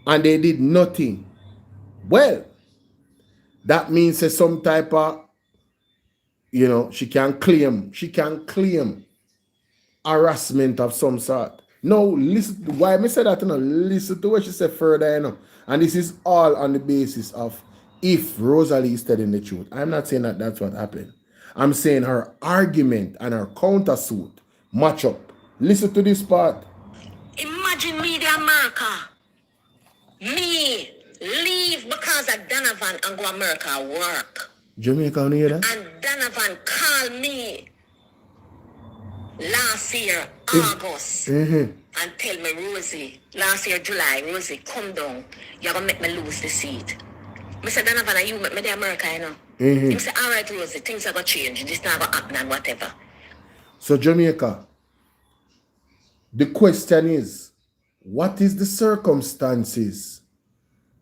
and they did nothing, well, that means that some type of, you know, she can claim harassment of some sort. No, listen, why I say that, you know, listen to what she said further, you know. And this is all on the basis of if Rosalie is telling the truth. I'm not saying that that's what happened. I'm saying her argument and her countersuit match up. Listen to this part. Imagine me, the America. Me leave because of Donovan and go America work. Jamaica, you hear that? And Donovan called me last year, August, and tell me, Rosie, last year, July, Rosie, come down. You're going to make me lose the seat. I said, Donovan, you make me the America, you know. He said, all right, Rosie, things are going to change. This not going to happen and whatever. So, Jamaica, the question is, what is the circumstances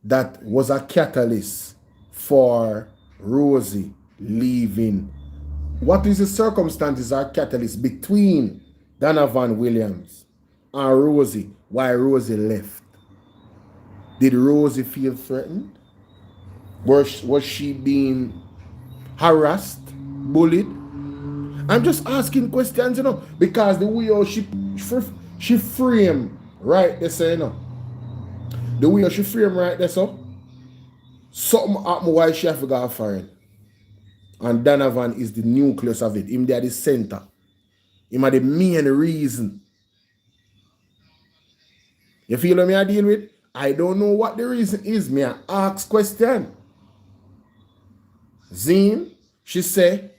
that was a catalyst for Rosie leaving? What is the circumstances or catalyst between Donovan Williams and Rosie? Why Rosie left? Did Rosie feel threatened? Was she being harassed, bullied? I'm just asking questions, you know, because the way how she frame right there, so, you know, the way how she frame right there, so something happened why she have to go foreign. And Donovan is the nucleus of it. Him there the center. Him are the main reason. You feel what I deal with? I don't know what the reason is. Me I ask question. Zine, she say,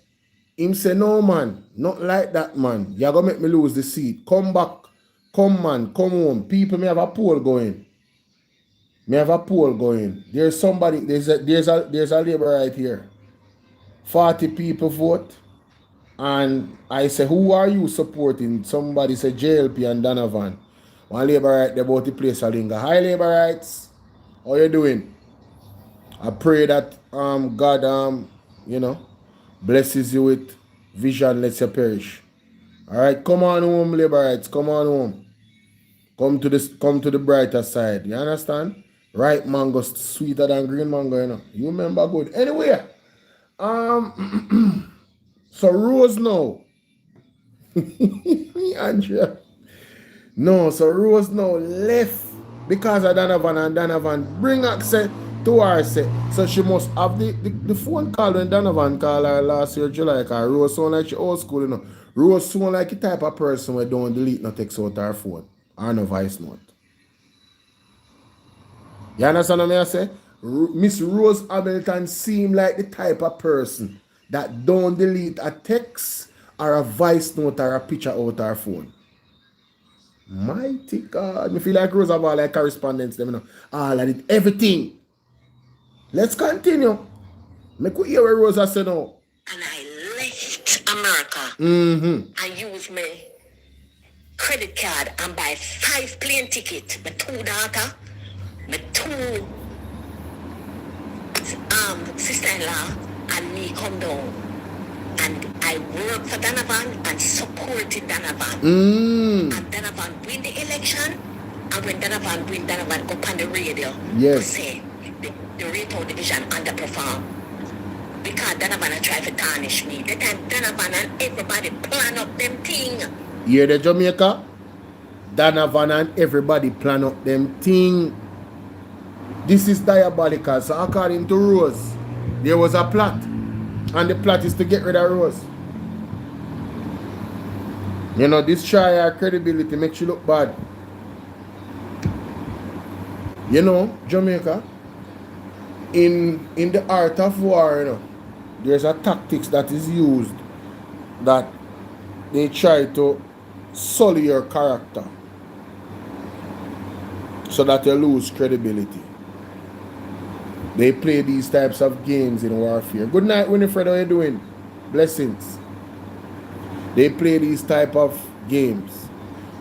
him say, no man, not like that man. You're gonna make me lose the seat. Come back. Come man, come home. People may have a poll going. There's somebody, there's a labor right here. 40 people vote And I say, who are you supporting? Somebody said JLP and Donovan. One labor right there about the place of Linga. Hi labor rights. How you doing? I pray that God you know blesses you with vision, lets you perish. Alright, come on home, labor rights. Come on home. Come to the brighter side. You understand? Ripe mango sweeter than green mango, you know. You remember good. Anyway, so Rose now. Andrea. No, so Rose now left because of Donovan, and Donovan bring access to her set. So she must have the phone call when Donovan called her last year July, because Rose sound like she old school, you know. Rose sound like the type of person who don't delete no text out her phone or no voice note. You understand what I say? Miss Rose Hamilton seem like the type of person that don't delete a text or a voice note or a picture out her phone. Mighty God. I feel like Rose have all like correspondence, them, you know. All of it, everything. Let's continue. Make we hear what Rosa said now. And I left America and used my credit card and buy 5 plane tickets. My 2 daughters, my 2 sister-in-law, and me come down. And I worked for Donovan and supported Donovan. And Donovan win the election. And when Donovan win, Donovan go on the radio. Yes. To say the Rito division underperform. Because Donovan try to tarnish me. The time Donovan and everybody plan up them thing. Hear the Jamaica? Donovan and everybody plan up them thing. This is diabolical. So according to Rose, there was a plot. And the plot is to get rid of Rose. You know, this try her credibility makes you look bad. You know, Jamaica, in the art of war, you know, there's a tactics that is used that they try to sully your character so that you lose credibility. They play these types of games in warfare. Good night, Winifred. How you doing? Blessings. They play these type of games.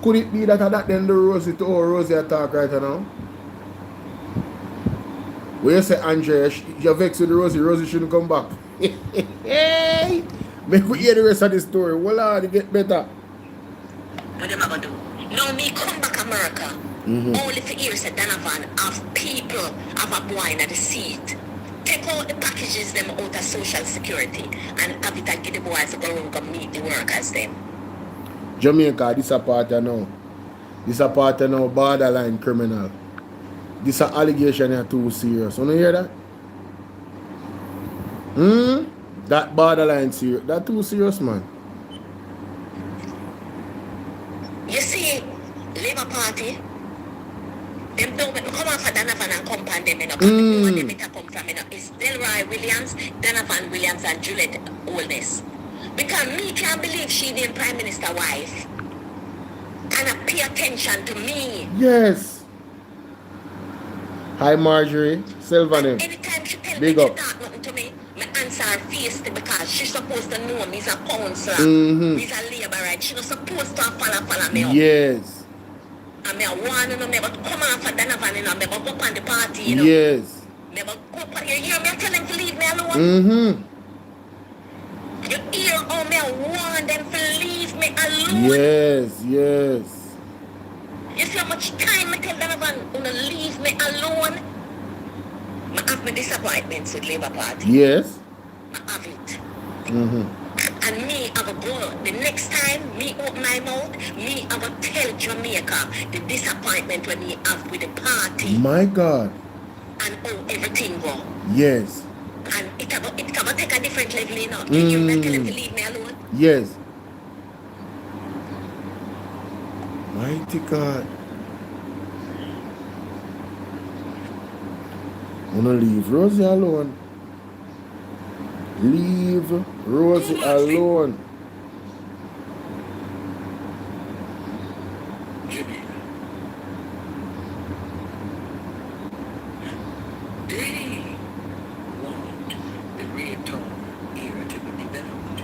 Could it be that then the Rosie to Rosie attack right now? When you say Andrea, you're vexed with Rosie, Rosie shouldn't come back. Hey! Make we hear the rest of the story. Well, on, it get better. What am I going to do? No, me come back America. Only for years that Donovan have people have a boy in the seat. Take out the packages them out of social security and have it and get the boys to go meet the workers them. Jamaica, this a part now. This a part now borderline criminal. This a allegation is too serious. You hear that? That borderline serious. That too serious, man. You see, Labour Party, them don't come off of Donovan and come on them, you know. Because them it come from, you know. It's Delroy Williams, Donovan Williams, and Juliet Oldness. Because me can't believe she named Prime Minister wife. And I pay attention to me. Yes. Hi Marjorie, Sylvania. Anytime she tell Big me up. to talk nothing to me, I answer her face because she's supposed to know me. He's a counselor. He's a labourite. She's not supposed to follow me up. Yes. And me want to know me about come on for Donovan, you know, me about go on the party, you know. Yes. Me about go on, you hear me? I tell them to leave me alone. You hear how me I want them to leave me alone. Yes, yes. You see how much time I tell Donovan to leave me alone? I have my disappointments with Labour Party. Yes. I have it. And me, I will go, the next time me open my mouth, me, I will tell Jamaica the disappointment when me have with the party. My God. And how everything go. Yes. And it will take a different level, you know. You hear me tell them to leave me alone? Yes. Mighty God. I'm gonna leave Rosie alone. Leave Rosie alone. They want the ringtone era to be developed.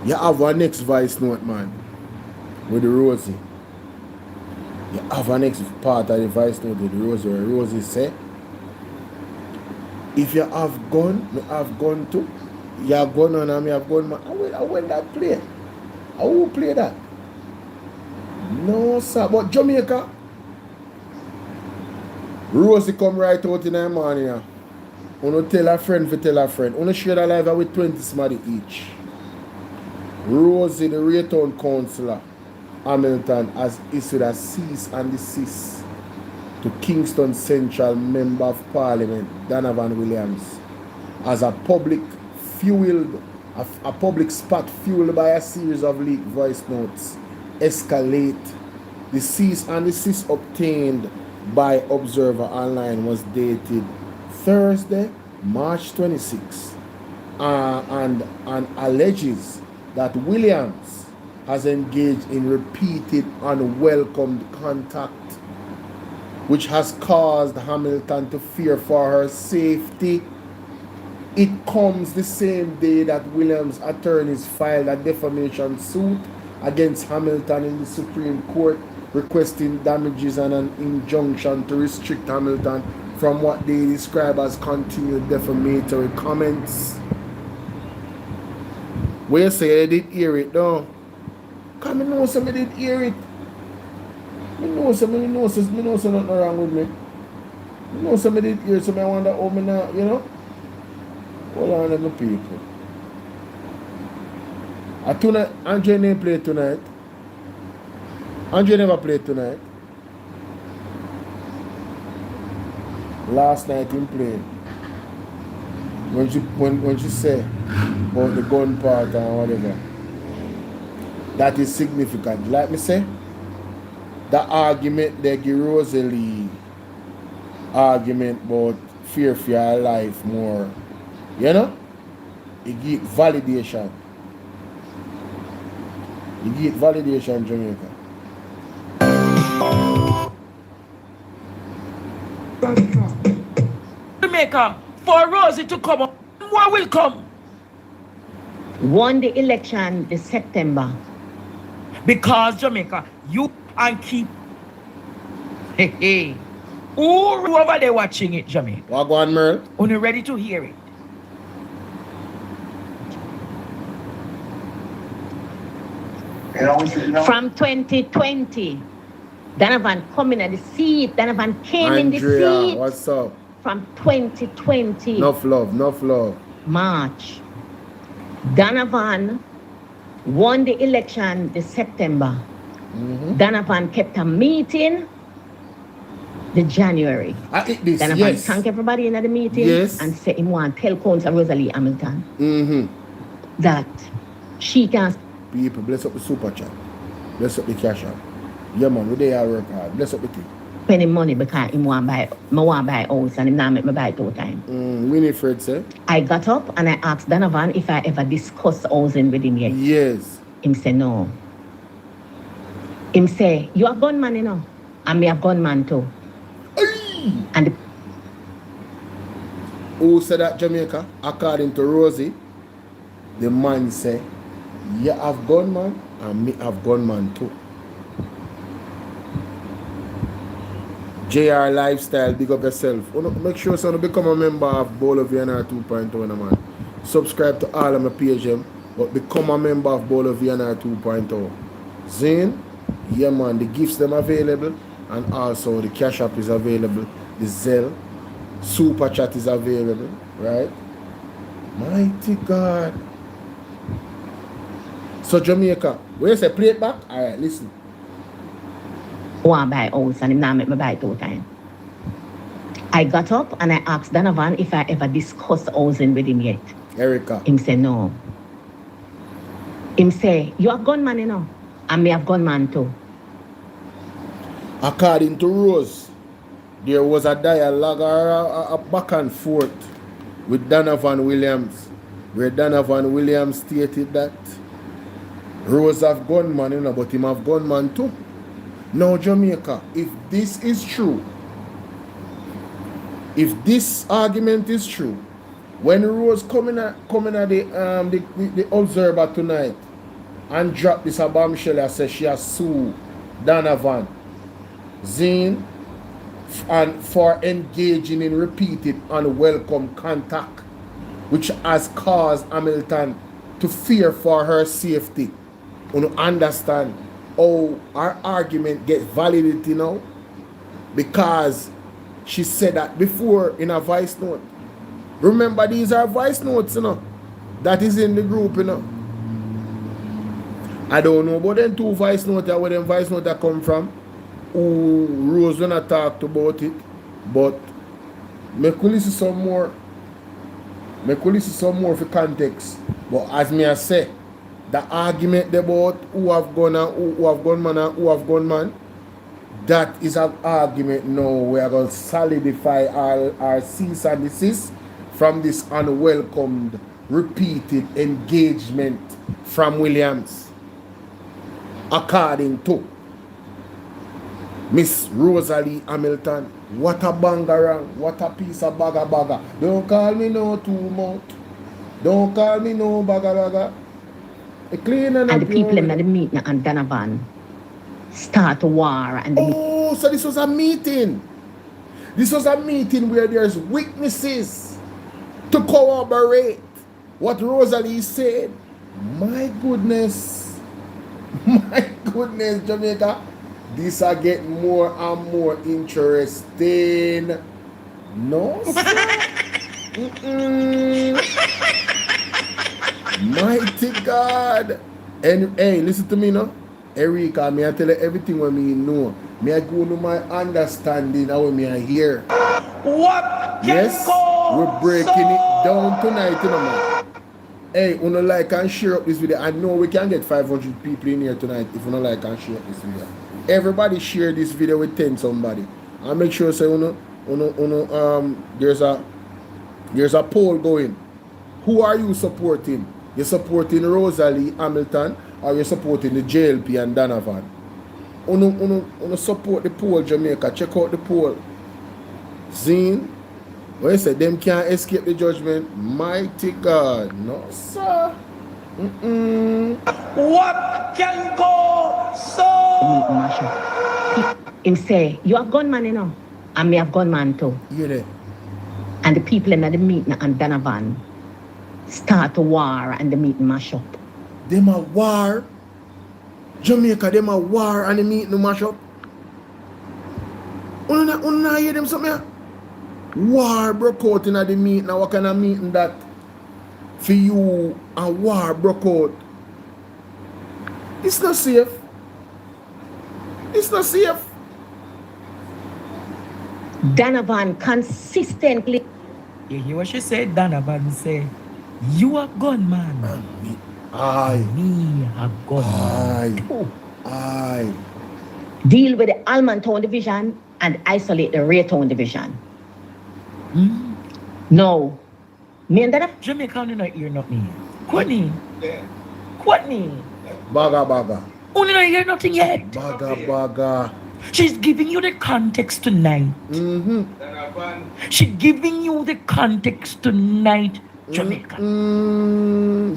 You have a next voice note, man, with the Rosie. You have a next part of the voice note with the Rosie, where Rosie say, if you have gun, me have gun too. You have gun on and me have gun, man. I will that play. I will play that. No, sir. But Jamaica, Rosie come right out in the morning. Uno tell a friend for tell a friend. Uno share the life with 20 somebody each. Rosie, the Raytown councillor, Hamilton, has issued a cease and desist to Kingston Central Member of Parliament, Donovan Williams, as a public spot fueled by a series of leaked voice notes escalate. The cease and desist obtained by Observer Online was dated Thursday, March 26, and alleges that Williams has engaged in repeated unwelcomed contact, which has caused Hamilton to fear for her safety. It comes the same day that Williams' attorneys filed a defamation suit against Hamilton in the Supreme Court, requesting damages and an injunction to restrict Hamilton from what they describe as continued defamatory comments. Where you say they did hear it, though? Come, I know somebody did hear it. I know something nothing wrong with me. I know somebody did hear it, so I wonder how me now, you know? Hold on, little people. Tonight, Andre didn't play tonight. Andre never played tonight. Last night he played. When she say about the gun part and whatever, that is significant. Like me say, the argument they give Rosalie argument about fear for your life more, you know, it give validation. You get validation, Jamaica. Jamaica, for Rosie to come up, more will come. Won the election this September. Because Jamaica, you and keep. Hey. Who over there watching it, Jamaica? Wagwan Merle. Only ready to hear it. From 2020, Donovan coming at the seat. Donovan came in the seat. What's up? From 2020. Enough love. March. Donovan won the election this September. Donovan kept a meeting the January. Donovan thank everybody in the meeting and say him want tell Councillor Rosalie Hamilton that she can. People, bless up the super chat. Bless up the cash app. Yeah, man, we there work hard. Bless up the thing. Spending money because him want buy house and him not make me buy 2 times. Winifred said. I got up and I asked Donovan if I ever discussed housing with him yet. Yes. Him say no. Him say, you a gunman, you know? And me a gunman too. And who said that, Jamaica? According to Rosie, the man say, you have gunman and me have gunman too. JR Lifestyle, big up yourself. Make sure you become a member of BOLO V&R 2.0, man. Subscribe to all of my page, but become a member of BOLO V&R 2.0. Zane, yeah, man, the gifts them available, and also the cash app is available, the Zelle, super chat is available, right? Mighty God. So Jamaica, where you say play it back? Alright, listen. Want buy house and him not make me buy 2 times. I got up and I asked Donovan if I ever discussed housing with him yet. Erica. Him say no. Him say, you have gunman, you know? And me have gunman too. According to Rose, there was a dialogue or a back and forth with Donovan Williams, where Donovan Williams stated that Rose have gunman, you know, but him have gunman too. Now, Jamaica, if this is true, if this argument is true, when Rose coming at the Observer tonight and drop this a bombshell and say she has sued Donovan Zine and for engaging in repeated unwelcome contact, which has caused Hamilton to fear for her safety. You understand how our argument gets validity now? Because she said that before in a voice note. Remember, these are voice notes, you know, that is in the group, you know. I don't know about them two voice notes, where them voice notes that come from, who Rose when I talked about it, but me could listen some more. Me could listen some more for context. But as me I say, the argument about who have gone and who have gone man and who have gone man, that is an argument now. We are going to solidify our cease and desist from this unwelcomed, repeated engagement from Williams. According to Miss Rosalie Hamilton, what a bangarang, what a piece of baga. Don't call me no too much. Don't call me no baga. And the people in the meeting and Donovan start a war. And oh, so this was a meeting. This was a meeting where there's witnesses to corroborate what Rosalie said. My goodness, Jamaica. This are getting more and more interesting. No, sir. Mighty God. And hey, listen to me now. Erika, me I tell you everything what me know. Me I go to my understanding how me I hear. What? Yes, we're breaking it down tonight, you know, man. Hey, you know, like and share up this video. I know we can get 500 people in here tonight if you don't like and share up this video. Everybody share this video with 10 somebody. And make sure say there's a poll going. Who are you supporting? You're supporting Rosalie Hamilton or you're supporting the JLP and Donovan? Uno support the poll, Jamaica. Check out the poll. Zine, when you say them can't escape the judgment, mighty God. No, sir. What can go so? Him say, you have gunman, you know, and me have gunman too. Yeah. And the people in the meeting and Donovan start a war and the meeting mash up. Them a war? Jamaica, them a war and the meeting mash up? Una hear them something? War broke out in the meeting. Now what kind of meeting that for you a war broke out? It's not safe. It's not safe. Donovan consistently. You hear what she said? Donovan say, you a gunman. Aye. Me a gunman. Aye. Deal with the Alman Town Division and isolate the Ray Town Division. No. Me and that Jamaica no hear nothing. Quatney. Quatney. Baga. Only not hear nothing yet. Baga. She's giving you the context tonight. She's giving you the context tonight, Jamaica.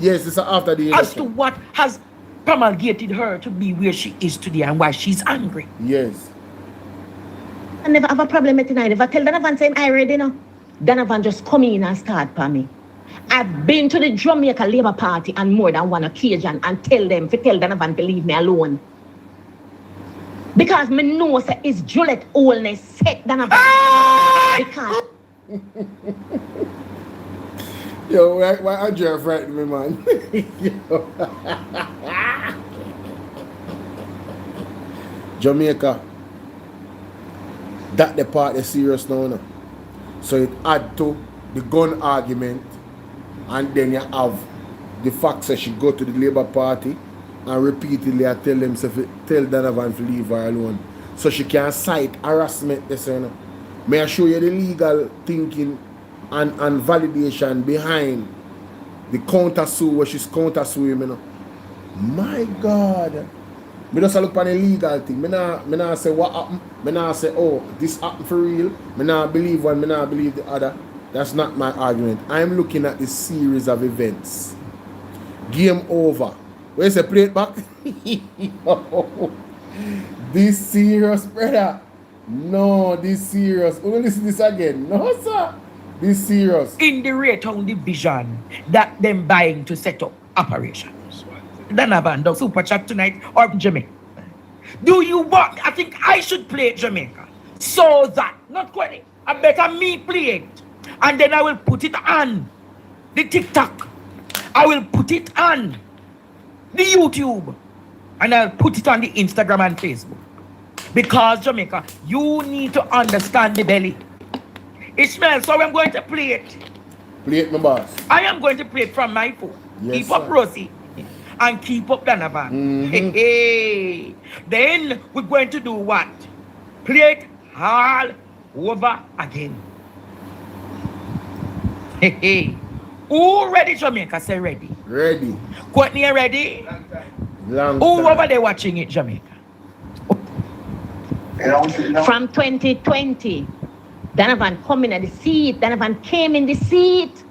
Yes, it's after the election. As to what has promulgated her to be where she is today and why she's angry. Yes. I never have a problem with tonight. If I tell Donovan saying I already know, Donovan just come in and start for me. I've been to the Jamaica Labour Party on more than one occasion and tell Donovan to leave me alone. Because me know say it's Juliet Oldness set Donovan. Because yo, why Andrea frightened me, man? Jamaica, that the part is serious now. So it add to the gun argument, and then you have the fact that she go to the Labour Party and repeatedly I tell them tell Donovan to leave her alone. So she can cite harassment, May I show you the legal thinking and validation behind the counter sue where she's counter suing, My God. Me just look on the legal thing. Me nah say what happened. Me nah say, oh, this happened for real. Me nah believe one, me nah believe the other. That's not my argument. I'm looking at this series of events. Game over. Where's the plate back? This serious, brother. No, this serious. We'll listen to this again. No, sir. This serious. In the Raytown division that them buying to set up operations. Donovan, the super chat tonight or Jamaica. Do you want? I think I should play Jamaica. So that, not quite. I better me play it. And then I will put it on the TikTok. I will put it on the YouTube. And I'll put it on the Instagram and Facebook. Because Jamaica, you need to understand the belly. Ishmael, so I'm going to play it. Play it, my boss. I am going to play it from my phone. Yes, keep up sir. Rosie and keep up Donovan. Hey. Then we're going to do what? Play it all over again. Hey. Who ready, Jamaica? Say ready. Ready. Courtney, ready? Long Who time. over there watching it, Jamaica? From 2020, Donovan come in at the seat. Donovan came in the seat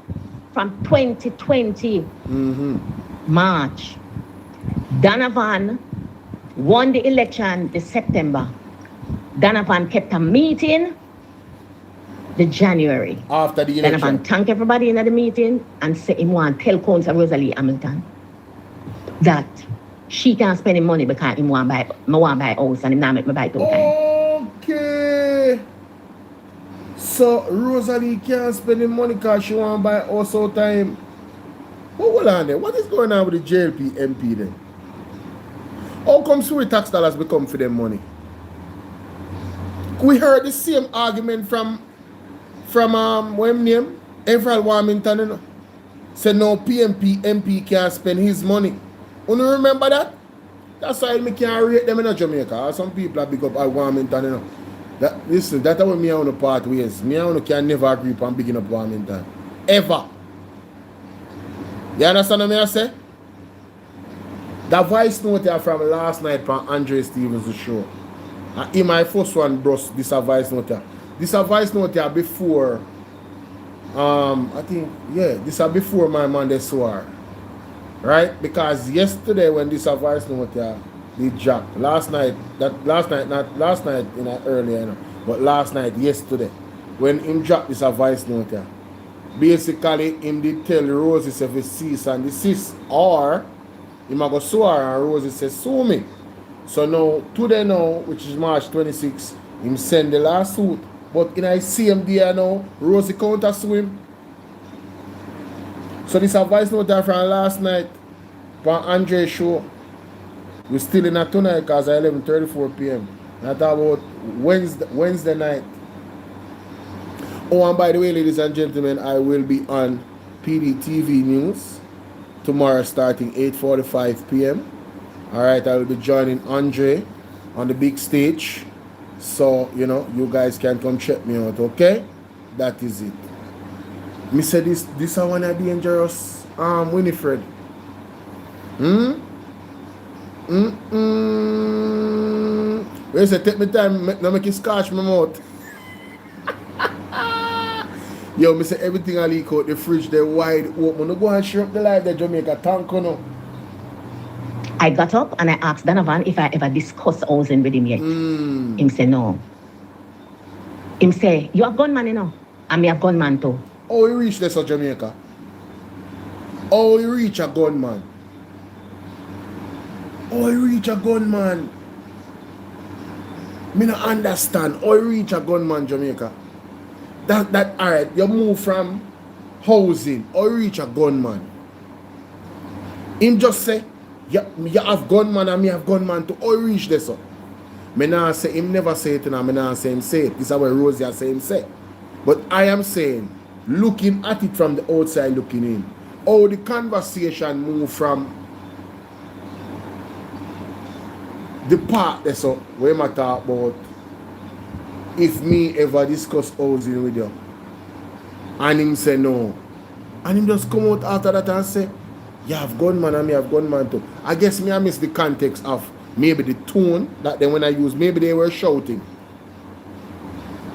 from 2020 March. Donovan won the election this September. Donovan kept a meeting the January. After the election. Donovan thank everybody in the meeting and say him want tell Council Rosalie Hamilton that she can't spend him money because him want buy house and him not make me buy two times. Okay. So Rosalie can't spend the money because she want to buy house all time. But hold on there. What is going on with the JLP MP then? How come sweet tax dollars become for them money? We heard the same argument from what name? Everal Warmington, you know? Said no PMP MP can't spend his money. You remember that? That's why me can't rate them in Jamaica. Some people are big up at Warmington, you know. Listen, that's what me and the part ways. Me and can never agree upon bigging up Warmington. Ever. You understand what I say? That voice note here from last night from Andre Stevens' show. In my first one, bros, this a voice note here. This a voice note here before, I think, yeah, this a before my man they swore. Right? Because yesterday when this a voice note here, they dropped. Last night, not last night, you know, earlier, you know, but last night, yesterday, when him dropped this a voice note here, basically, him did tell Rosie if he cease and desist, or him a go sue her and Rosie says, sue me. So now, today now, which is March 26, him send the lawsuit. But in I see him there now, Rosie counter sue him. So this advice note there from last night from Andre's show. We're still in a tonight because it's 11:34 p.m. That's about Wednesday night. Oh, and by the way, ladies and gentlemen, I will be on PDTV News tomorrow starting 8:45 p.m. Alright, I will be joining Andre on the big stage. So, you know, you guys can come check me out, okay? That is it. Me say this is one of dangerous Winifred. Where say take me time, now make it scotch my mouth. Yo, me say everything I leak out the fridge, they're wide open. No go and share up the light that Jamaica tank, you know. I got up and I asked Donovan if I ever discussed housing with him yet. Him say no. Him say, you have gunman, you know? And me have gunman too. Oh, he reached this of Jamaica. Oh, he reach a gunman. Oh, he reach a gunman. Me not understand. Oh, he reach a gunman, Jamaica. That alright, you move from housing. Oh, he reach a gunman. Him just say, you have gunman and me have gunman too. Oh, he reach this up. Me not say, him never say it and me not say him say it. This is what Rosie say him say. But I am saying, looking at it from the outside looking in, how the conversation move from the part that's up where I talk about if me ever discuss housing with you and him say no and him just come out after that and say you have gunman and me have gunman too. I guess me I miss the context of maybe the tone that then when I use, maybe they were shouting.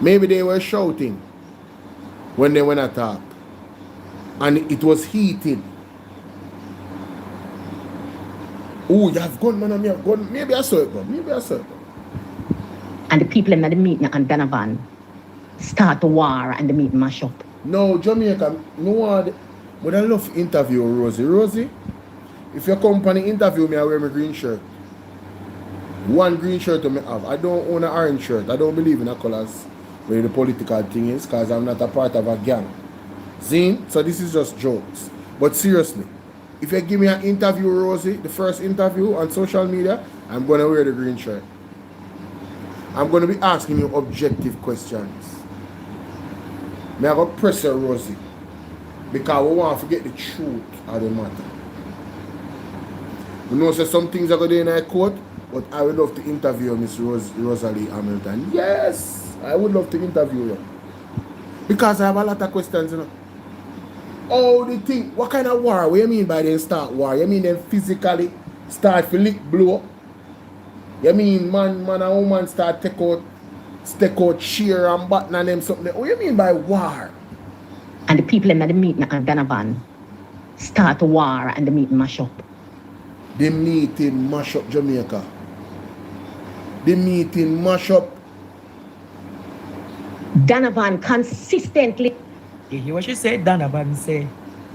Maybe they were shouting when they went attack. And it was heated. Oh, you have gun, man, and me have gun. Maybe I saw it, bro. Maybe I saw it. And the people in the meeting and Donovan start the war and the meeting mash up. No, Jamaica, no one. But I love to interview Rosie. Rosie, if your company interview me, I wear my green shirt. One green shirt I have. I don't own an orange shirt. I don't believe in the colors where the political thing is because I'm not a part of a gang. See? So this is just jokes. But seriously, if you give me an interview, Rosie, the first interview on social media, I'm going to wear the green shirt. I'm going to be asking you objective questions. I go press your Rosie because we want to get the truth of the matter. We know some things are going to be in our court, but I would love to interview Miss Rosalie Hamilton. Yes, I would love to interview you. Because I have a lot of questions, you know. Oh, the thing, what kind of war? What do you mean by them start war? You mean them physically start to lick blow up? You mean man and woman start take out cheer and button and them something? What do you mean by war? And the people in the meeting and Donovan start the war and the meeting mash up. The meeting mash up Jamaica. The meeting mash up. Donovan consistently. You hear what she said? Donovan say,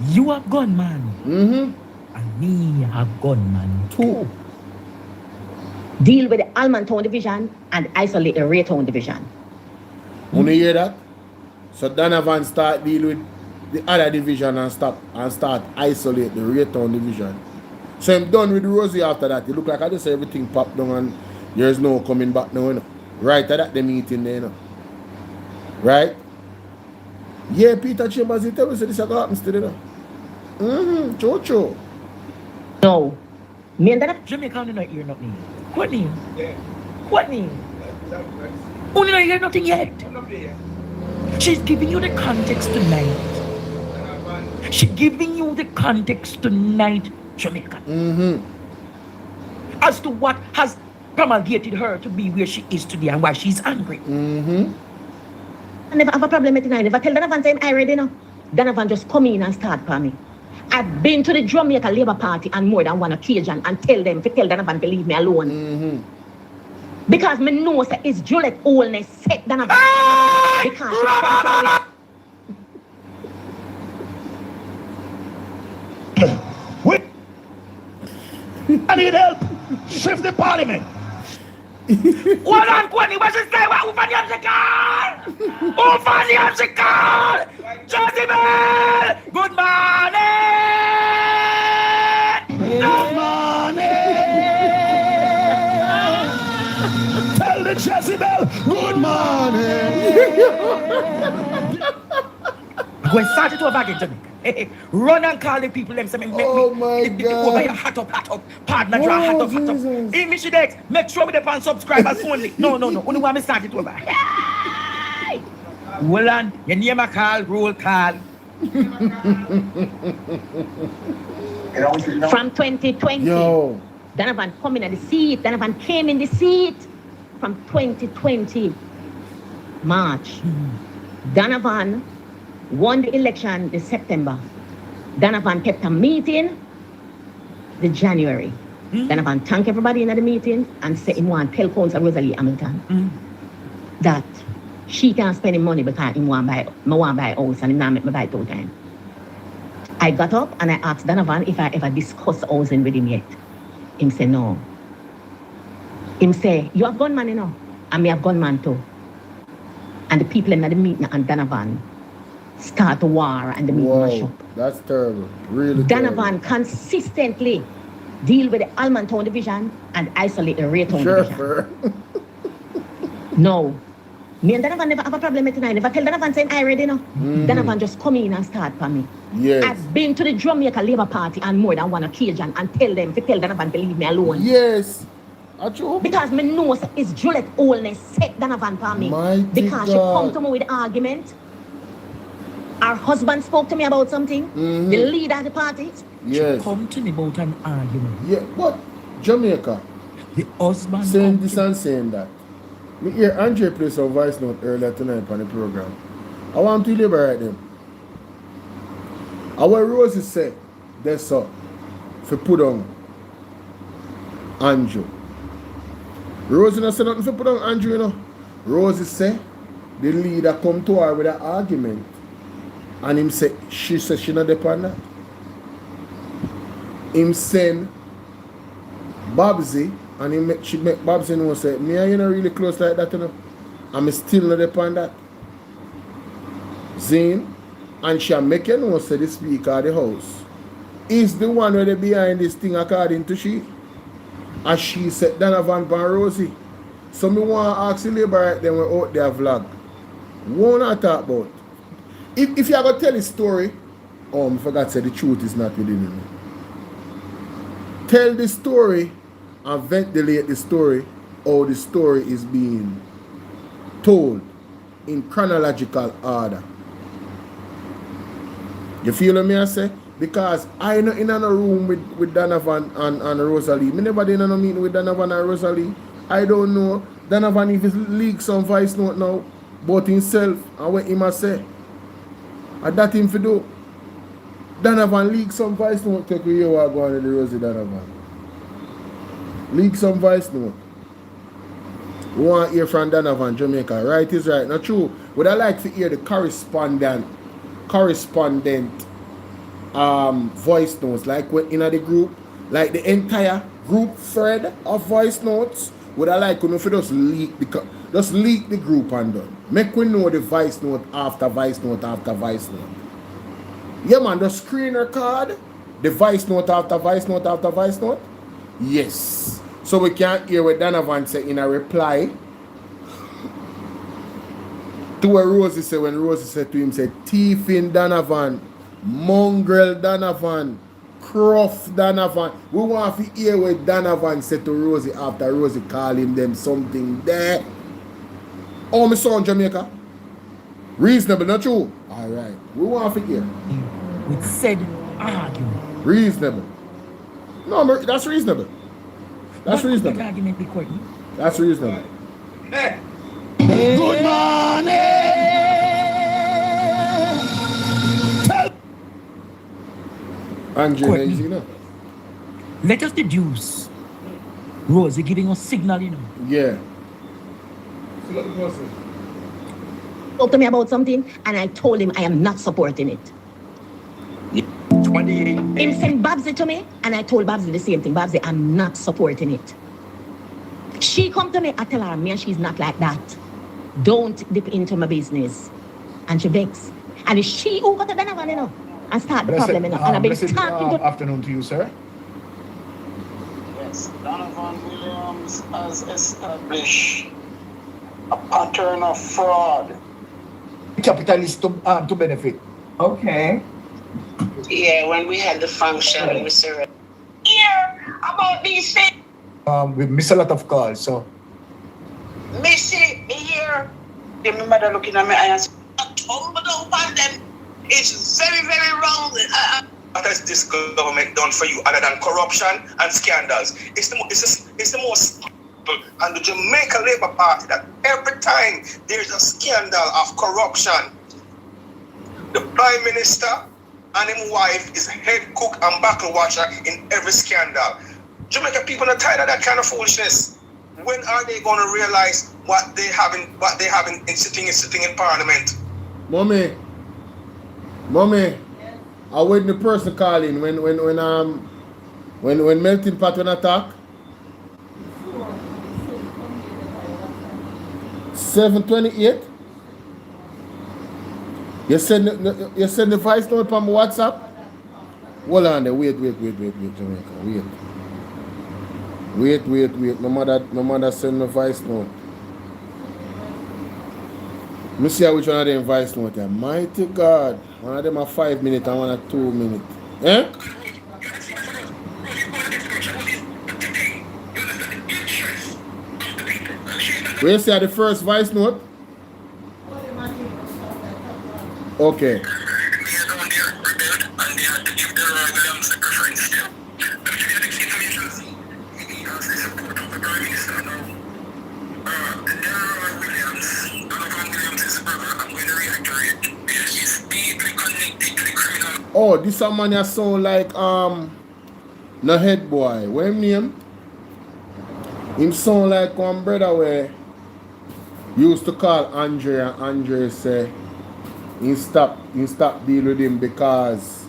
you have gunman. And me have gunman too. Deal with the Almontown division and isolate the Raytown division. You hear that? So Donovan start deal with the other division and start isolate the Raytown division. So I'm done with Rosie after that. It look like I just say everything popped down and there's no coming back now, you know. Right at that the meeting there, you know. Right? Yeah, Peter Chambers, he tell me so this is what happens to them. Chocho. No. Me and that Jamaica do not hear nothing. What name? What name? Only not hear nothing yet. She's giving you the context tonight. She's giving you the context tonight, Jamaica. As to what has promulgated her to be where she is today and why she's angry. I never have a problem with tonight. If I tell Donovan saying I already know, Donovan just come in and start for me. I've been to the Jamaica Labour Party on more than one occasion and tell Donovan to leave me alone. Because me know that it's Juliet Oldness set Donovan. Because she control Wait! I need help! Shift the parliament! Hold on, Kwani, what you say? Who for the car? Who for the car? Jezebel! Good morning! Good morning! Tell the Jezebel, good morning! Go start it over again, Jamaica. Run and call the people them say oh my God. Over here, hat up. Partner draw, hat up. In Michidex, make sure we depend subscribers only. No. Only want me start it over. Hold on, your name a call, roll call. From 2020, Donovan come in at the seat. Donovan came in the seat from 2020, March. Donovan won the election in September. Donovan kept a meeting in January. Donovan thanked everybody in the meeting and said he want to tell Council Rosalie Hamilton that she can't spend him money because he want to buy a house and he not make me buy it 2 times. I got up and I asked Donovan if I ever discussed housing with him yet. Him say no. Him say, you have gunman, you know? And me have gunman too. And the people in the meeting and Donovan start the war and the meeting mash up. That's terrible. Really Donovan consistently deal with the Almontown division and isolate the Raytown division. No. Me and Donovan never have a problem with tonight. If I tell Donovan saying I already know, Donovan just come in and start for me. Yes. I've been to the Jamaica Labour Party on more than one occasion and tell Donovan to leave me alone. Yes. Because me know it's Juliet Oldness set Donovan for me. Because she come to me with argument. Her husband spoke to me about something. The leader of the party. Yes. She come to me about an argument. Yeah, what? Jamaica. The husband saying this and saying that. Me hear Andre play some voice note earlier tonight on the program. I want to liberate them. Our Rosie said, that's all. For put on Andrew. Rosie not say nothing to put on Andrew, you know. Rosie say the leader come to her with an argument. And him say, she said she not depend that. Him send Babsy, and she make Babsy know say, me and you not really close like that, you know. And me still not depend that. Zane, and she make you know say the speaker of the house is the one where they behind this thing according to she. And she said Donovan and Rosie. So me want to ask the labor right then we out there vlog. What I talk about? If you are going to tell a story, I forgot to say the truth is not within you. Tell the story and ventilate the story how the story is being told in chronological order. You feel what I say? Because I know in a room with Donovan and Rosalie. Me never did in a meeting with Donovan and Rosalie. I don't know. Donovan if he leak some voice note now about himself and what he must say. And that him for do. Donovan leak some voice note take you what going to the Rosie Donovan. Leak some voice note. We want to hear from Donovan, Jamaica. Right is right. Not true. Would I like to hear the correspondent voice notes, like when in the group, like the entire group thread of voice notes. Would I like to just leak the group and done. Make we know the voice note after voice note after voice note. Yeah man, the screen record, the voice note after voice note after voice note. Yes. So we can hear what Donovan say in a reply to what Rosie said when Rosie said to him, said, thief in Donovan, mongrel Donovan, Croft Donovan. We want to hear what Donovan said to Rosie after Rosie calling them something there. Oh, my son, Jamaica. Reasonable, not true? Alright. We want to hear. With said argument. Reasonable. No, that's reasonable. That's reasonable. The argument be quite. That's reasonable. Good morning. Andrew, you know. Let us deduce. Rosie giving us signal, you know. Yeah. Talk to me about something, and I told him I am not supporting it. 28. Him sent Babsy to me, and I told Babsy the same thing. Babsy, I'm not supporting it. She come to me, I tell her, me and she's not like that. Don't dip into my business. And she begs. And it's she who got the Donovan, you know, and start the problem, you know. And I've been talking to... Afternoon to you, sir. Yes, Donovan Williams has established a pattern of fraud. Capitalist to benefit. Okay. Yeah, when we had the function, we said, hear about these things. We miss a lot of calls, so. Missy, here. My mother looking at me and said, tumble down on them. It's very, very wrong. What has this government done for you other than corruption and scandals? It's the most and the Jamaica Labour Party that every time there's a scandal of corruption, the Prime Minister and his wife is head cook and buckle washer in every scandal. Jamaica people are tired of that kind of foolishness. When are they going to realize what they having in sitting in Parliament? Mommy, I wait the person calling when melting pot when attack. 7:28. You send the voice note on my WhatsApp. Hold on there. Wait, Jamaica. Wait. My mother send the voice note. Let me see which one of them voice note. Mighty God. One of them are 5 minutes and one are 2 minutes. Eh? Where you see the first voice note? Okay. Oh, this a man that sound like no head boy. What him name? Him sound like one brother where used to call Andre, and Andre say he stop deal with him because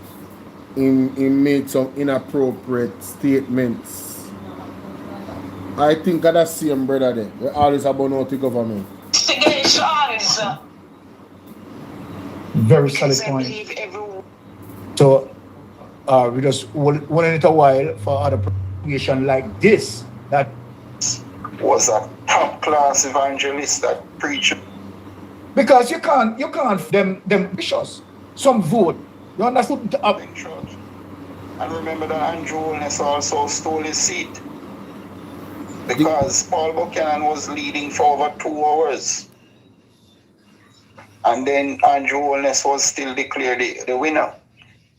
he made some inappropriate statements. I think of that same brother there. We always about now the government. Very solid point. So we just one in a while for other situation like this that was a top class evangelist that preached. Because you can't them bishops. Some vote. You understood up in church. And remember that Andrew Holness also stole his seat. Because Paul Buchanan was leading for over 2 hours. And then Andrew Holness was still declared the winner.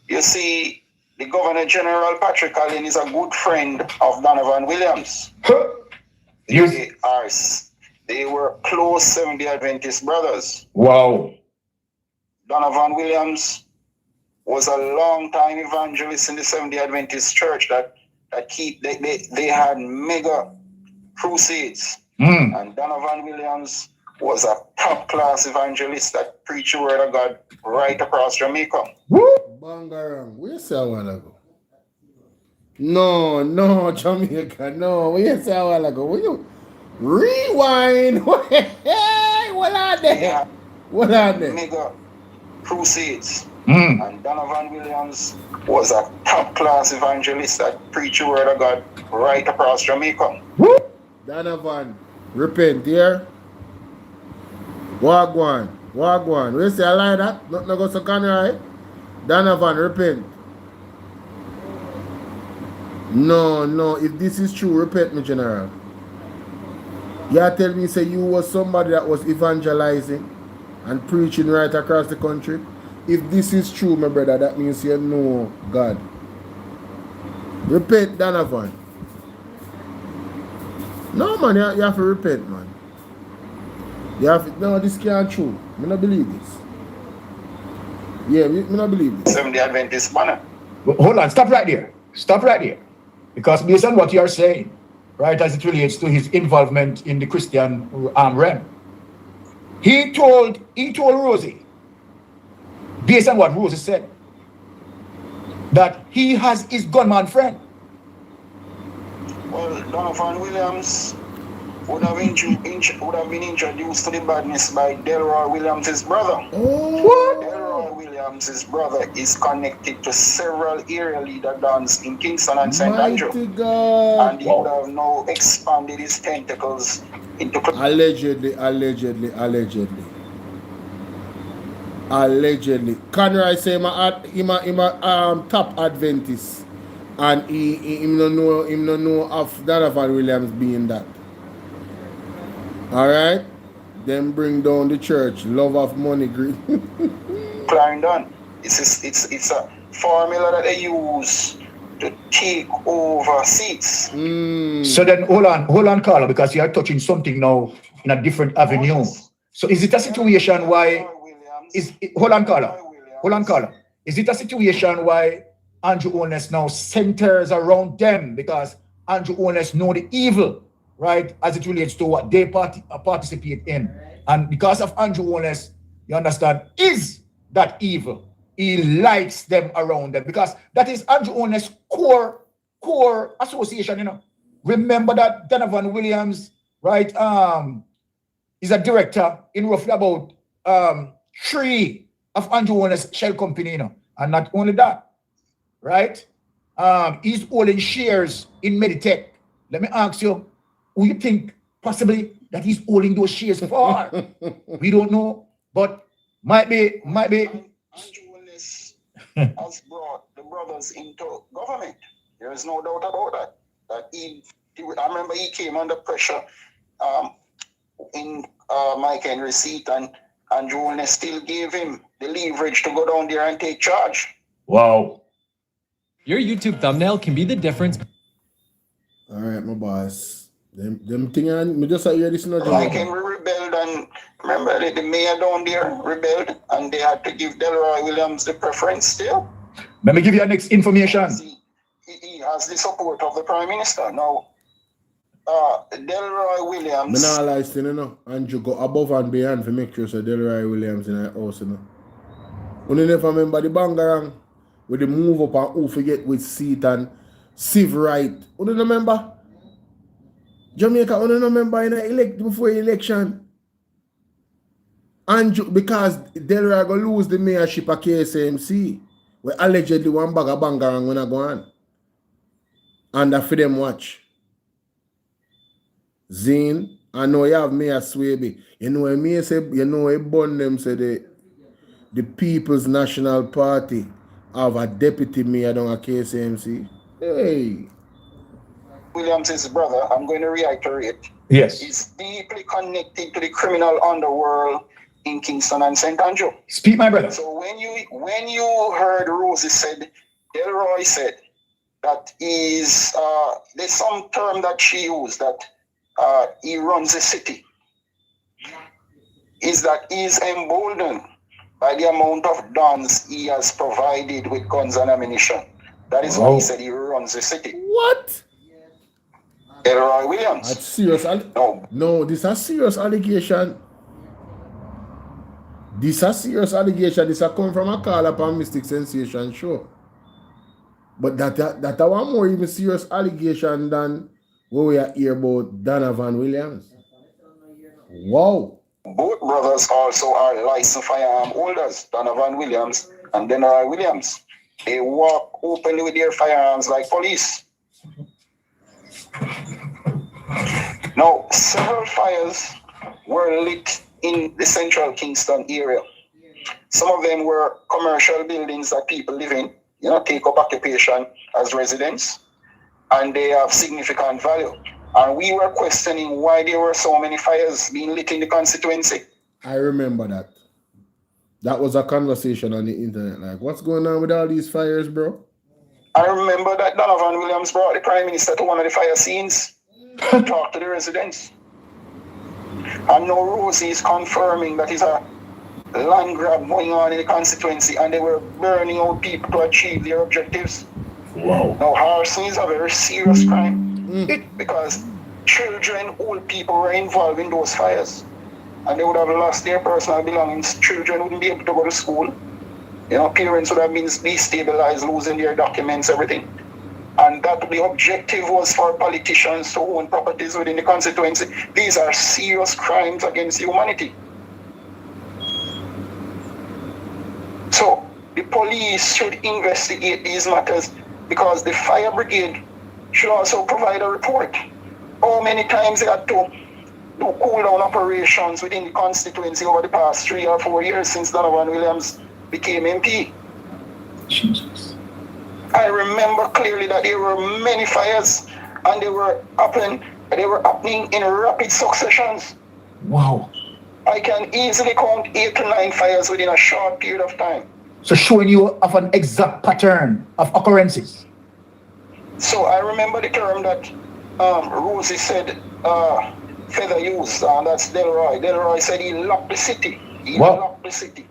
You see, the Governor General Patrick Allen is a good friend of Donovan Williams. They were close Seventh-day Adventist brothers. Wow. Donovan Williams was a long-time evangelist in the Seventh-day Adventist church they had mega crusades. And Donovan Williams was a top-class evangelist that preached the word of God right across Jamaica. Bangarang, where you say a while ago? No, Jamaica, no. Where you say a while ago? Will you rewind? Hey, what are they? Yeah. What are they? Mega crusades. And Donovan Williams was a top-class evangelist that preached the word of God right across Jamaica. Donovan, repent here. Wagwan. We say I like that. Not go so can right. Donovan, repent. No. If this is true, repent, my general. You tell me say you was somebody that was evangelizing and preaching right across the country. If this is true, my brother, that means you know God. Repent, Donovan. No, man, you have to repent, man. No, this can't true. I don't believe this. Yeah, I don't believe this. Seventh-day Adventist manner. Hold on, stop right there. Because based on what you are saying, right, as it relates to his involvement in the Christian realm, he told Rosie, based on what Rosie said, that he has his gunman friend. Well, Donovan Williams would have been introduced to the badness by Delroy Williams' brother. What? Delroy Williams' brother is connected to several area leader dons in Kingston and St. Andrew. And he would have now expanded his tentacles into... Allegedly. Conroy say him a top Adventist. And him no know of Donovan Williams being that. Alright? Then bring down the church. Love of money, greed. Clarendon. It's a formula that they use to take over seats. So then hold on, Carlo, because you are touching something now in a different avenue. So is it a situation why hold on, Carlo. Is it a situation why Andrew Holness now centers around them because Andrew Holness know the evil, right, as it relates to what they participate in. And because of Andrew Holness, you understand, is that evil. He likes them around them because that is Andrew Holness' core association, you know. Remember that Donovan Williams, right, is a director in roughly about 3 of Andrew Holness' shell company, you know. And not only that, right, he's holding shares in Meditech. Let me ask you, who you think possibly that he's holding those shares for? We don't know, but might be. Andrew Holness has brought the brothers into government. There is no doubt about that. I remember he came under pressure in Mike Henry's seat, and Andrew Holness still gave him the leverage to go down there and take charge. Wow. Your YouTube thumbnail can be the difference. All right, my boss. Them thing and me just hear this. Mike Henry rebelled, and remember the mayor down there rebelled, and they had to give Delroy Williams the preference still. Let me give you next information. He has the support of the Prime Minister now. Delroy Williams. Me not lie, still, you know. Andrew go above and beyond to make sure so Delroy Williams in the house, you know. You never remember the bangarang with the move up and who forget with seat and Civ right. You don't remember? Jamaica, you don't remember in the before the election? Andrew, because Delroy go lose the mayorship of KSMC. We allegedly one bag of bangarang when I go on. And that for them watch. Zine, I know you have Mayor Swaby. You know when me say, you know when born them say the People's National Party have a deputy mayor down at KSMC. Hey. Williams' brother, I'm going to reiterate. Yes. Is deeply connected to the criminal underworld in Kingston and St. Andrew. Speak, my brother. So when you heard Rosie said, Delroy said that is there's some term that she used that he runs the city. Is that he's emboldened by the amount of guns he has provided with guns and ammunition. That is why he said he runs the city. What? Delroy Williams. That's serious. No, this is a serious allegation. This is a serious allegation. This is come from a call upon Mystic Sensation show. But that one more even serious allegation than what we are here about Donovan Williams. Wow. Both brothers also are licensed firearm holders, Donovan Williams and Delroy Williams. They walk openly with their firearms like police. Now, several fires were lit in the central Kingston area. Some of them were commercial buildings that people live in, you know, take up occupation as residents, and they have significant value. And we were questioning why there were so many fires being lit in the constituency. I remember that. That was a conversation on the internet. Like, what's going on with all these fires, bro? I remember that Donovan Williams brought the Prime Minister to one of the fire scenes to talk to the residents. And now Rosie is confirming that it's a land grab going on in the constituency and they were burning out people to achieve their objectives. Wow. Now, arson is a very serious crime because children, old people were involved in those fires and they would have lost their personal belongings. Children wouldn't be able to go to school. You know, parents would have been destabilized, losing their documents, everything. And that the objective was for politicians to own properties within the constituency. These are serious crimes against humanity. So the police should investigate these matters because the fire brigade should also provide a report. How many times they had to do cool-down operations within the constituency over the past 3 or 4 years since Donovan Williams became MP. Jesus. I remember clearly that there were many fires and they were happening in rapid successions. Wow. I can easily count 8 to 9 fires within a short period of time. So showing you of an exact pattern of occurrences. So I remember the term that Rosie said feather use, and that's Delroy. Delroy said he locked the city. He locked the city.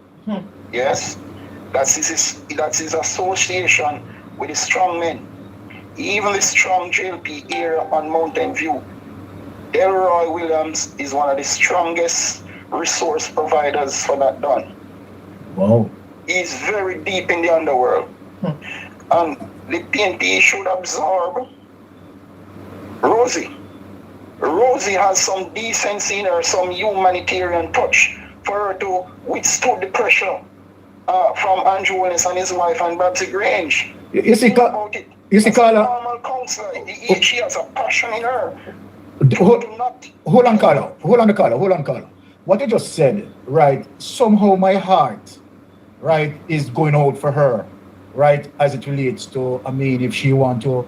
Yes. That's his association with the strong men. Even the strong JLP era on Mountain View. Delroy Williams is one of the strongest resource providers for that done. Wow. He's very deep in the underworld. And the PNP should absorb Rosie. Rosie has some decency in her, some humanitarian touch for her to withstand the pressure from Andrew Willis and his wife and Babsy Grange. You see, Carla. Normal counselor. She has a passion in her. Hold on, Carla. What you just said, right? Somehow my heart, right, is going out for her, right, as it relates to, I mean, if she want to,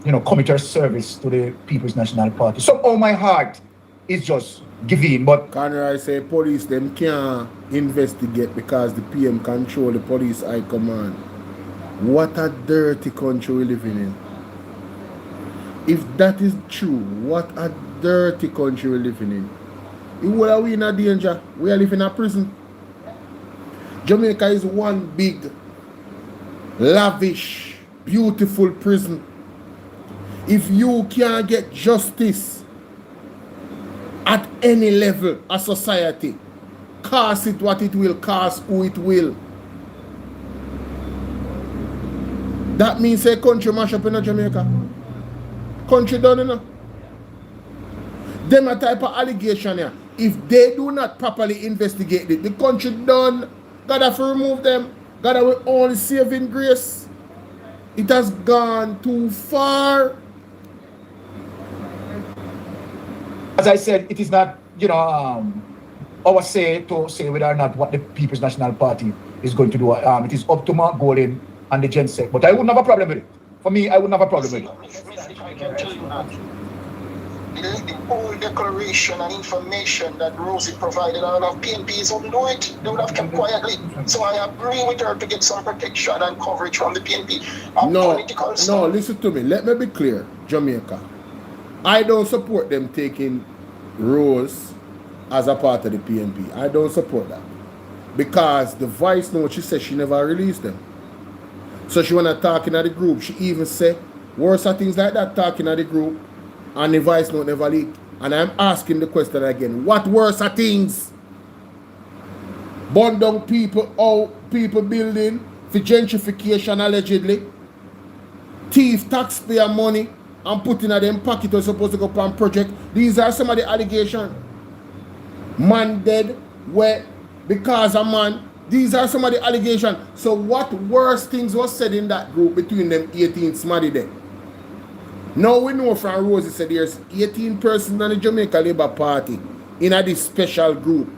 you know, commit her service to the People's National Party. Somehow my heart is just giving, but... Connor, I say police, them can't investigate because the PM control the police high command. What a dirty country we living in. If that is true, what a dirty country we living in. Where are we in a danger? We are living in a prison. Jamaica is one big, lavish, beautiful prison. If you can't get justice at any level of society, cost it what it will, cost who it will. That means a country mash up in Jamaica. Country done, you know. Them a type of allegation here. If they do not properly investigate it, the country done. God have to remove them. God will only save in grace. It has gone too far. As I said, it is not, you know, our say to say whether or not what the People's National Party is going to do. It is up to Mark Golden and the Gen Sec. But I wouldn't have a problem with it. For me, I wouldn't have a problem with it. The whole declaration and information that Rosie provided, a lot of PNPs wouldn't do it. They would have kept quietly. So I agree with her to get some protection and coverage from the PNP. No, listen to me. Let me be clear, Jamaica. I don't support them taking Rose as a part of the PNP. I don't support that. Because the vice note, she said she never released them. So she wanna talk in the group. She even said worse things like that talking at the group. And the vice note never leaked. And I'm asking the question again. What worse things? Burn down people, people building for gentrification allegedly. Thief taxpayer money and put in them pocket was supposed to go on project. These are some of the allegations. Man dead, where because of man. These are some of the allegations. So what worse things was said in that group between them 18 smarty there? Now we know from Rosie said there's 18 persons in the Jamaica Labour Party in this special group.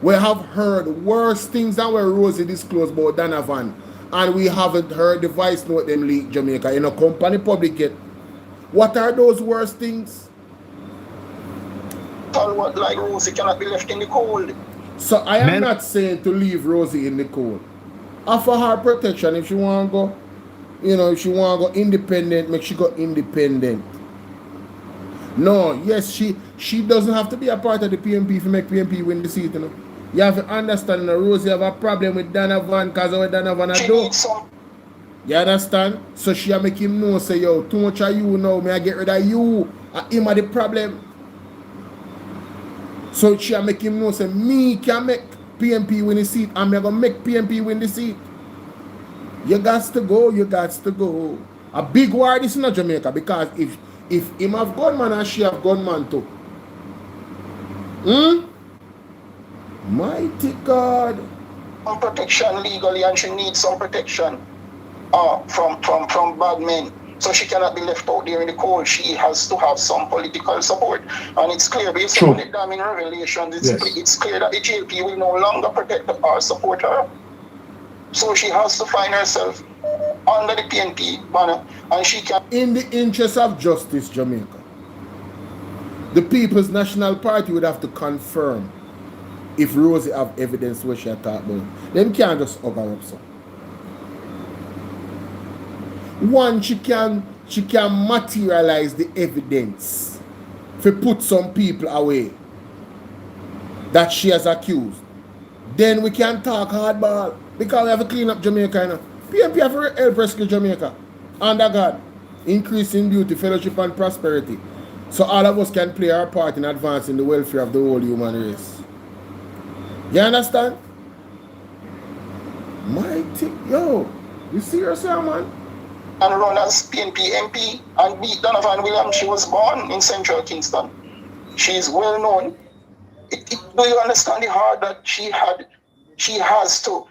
We have heard worse things than what Rosie disclosed about Donovan. And we haven't heard the vice note them leak Jamaica in a company public yet. What are those worst things? What like Rosie cannot be left in the cold. So I am not saying to leave Rosie in the cold. Offer her protection if she want to go. You know, if she want to go independent, make she go independent. No, yes, she doesn't have to be a part of the PNP to make PNP win the seat, you know. You have to understand, you know, Rosie have a problem with Donovan because of what Donovan do. You understand? So she make him know, say, yo, too much of you now, may I get rid of you. And him are the problem. So she make him know, say, me can make PNP win the seat, and I'm going to make PNP win the seat. You got to go, you got to go. A big war this in Jamaica, because if him have gunman and she have gunman too. Mighty God. Some protection legally, and she needs some protection from bad men. So she cannot be left out there in the cold. She has to have some political support. And it's clear, based on the damning revelations, it's clear that the JLP will no longer protect or support her. So she has to find herself under the PNP banner, and she can... In the interest of justice, Jamaica, the People's National Party would have to confirm if Rosie have evidence where she talk about. Them can't just hug her up so. One, she can materialize the evidence to put some people away that she has accused. Then we can talk hardball. Because we have to clean up Jamaica, you know. PNP have to help rescue Jamaica. Under God. Increase in beauty, fellowship, and prosperity. So all of us can play our part in advancing the welfare of the whole human race. You understand? Mighty, yo. You see yourself, man? And run as PNP MP and beat Donovan Williams. She was born in Central Kingston. She is well known. Do you understand the heart that she has to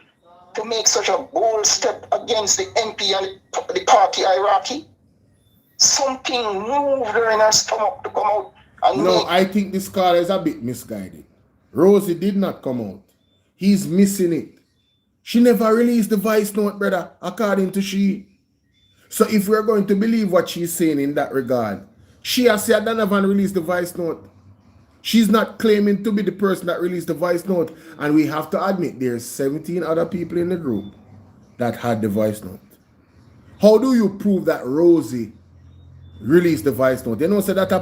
make such a bold step against the MP and the party hierarchy? Something moved her in her stomach to come out. And I think this call is a bit misguided. Rosie did not come out. He's missing it. She never released the vice note, brother, according to she. So if we're going to believe what she's saying in that regard, she has said Donovan released the vice note. She's not claiming to be the person that released the voice note. And we have to admit there's 17 other people in the group that had the voice note. How do you prove that Rosie released the voice note? You know, so that a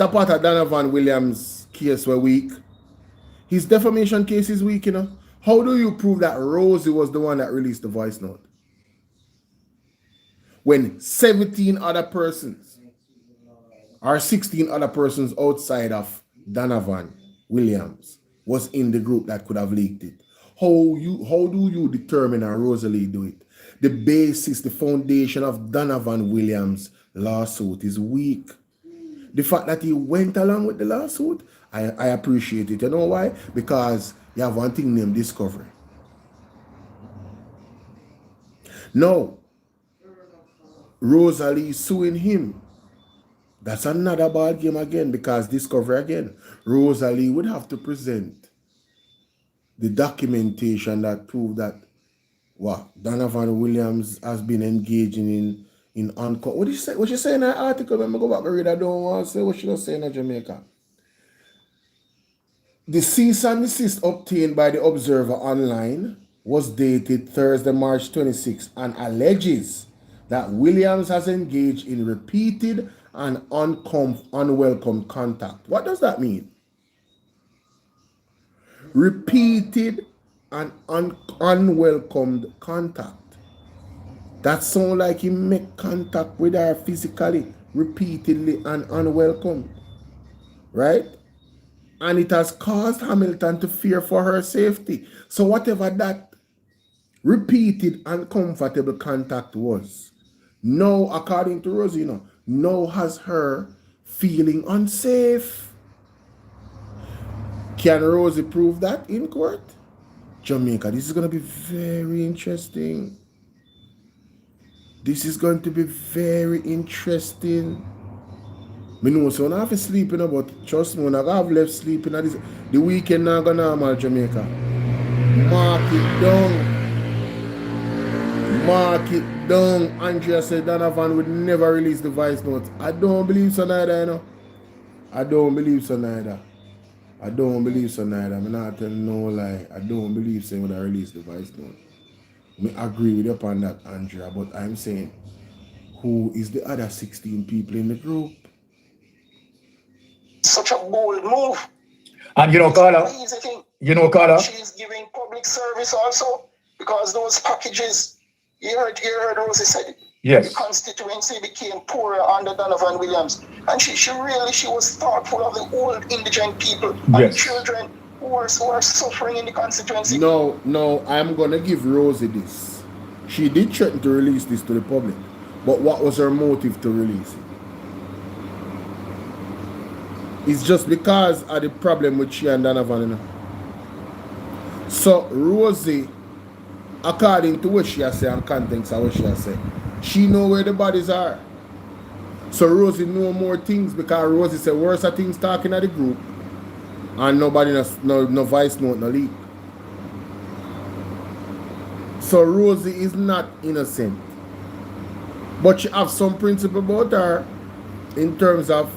part of Donovan Williams' case were weak. His defamation case is weak, you know. How do you prove that Rosie was the one that released the voice note? when 17 other persons or 16 other persons outside of Donovan Williams was in the group that could have leaked it? How do you determine, and Rosalie do it? The basis, the foundation of Donovan Williams' lawsuit is weak. The fact that he went along with the lawsuit, I appreciate it. You know why? Because you have one thing named discovery. No, Rosalie suing him. That's another ball game again, because discovery again. Rosalie would have to present the documentation that proved that Donovan Williams has been engaging in what did she say? What she say in that article? When I go back and read, I don't want to say what she was saying in Jamaica. The cease and desist obtained by the Observer Online was dated Thursday, March 26, and alleges that Williams has engaged in repeated and unwelcome contact. What does that mean? Repeated and unwelcomed contact. That sounds like he make contact with her physically, repeatedly and unwelcome. Right? And it has caused Hamilton to fear for her safety. So whatever that repeated uncomfortable contact was, now, according to Rosie, now has her feeling unsafe. Can Rosie prove that in court? Jamaica, this is going to be very interesting. This is going to be very interesting. I know so I have to sleep, but trust me, when I have left sleeping, the weekend not going to normal Jamaica. Mark it down. Mark it down. Andrea said Donovan would never release the voice note. I don't believe so neither, I don't believe so neither. I'm not telling no lie. I don't believe so when I release the voice note. I agree with you upon that, Andrea, but I'm saying, who is the other 16 people in the group? Such a bold move. And Carla, she's giving public service also, because those packages, you heard Rosie said it. Yes. The constituency became poorer under Donovan Williams. And she was thoughtful of the old indigent people and children who are suffering in the constituency. No, I'm going to give Rosie this. She did threaten to release this to the public. But what was her motive to release it? It's just because of the problem with she and Donovan. So Rosie, according to what she has said and context of what she has said, she know where the bodies are. So Rosie know more things, because Rosie said worse things talking at the group, and nobody no voice note, no leak. So Rosie is not innocent, but she have some principle about her in terms of,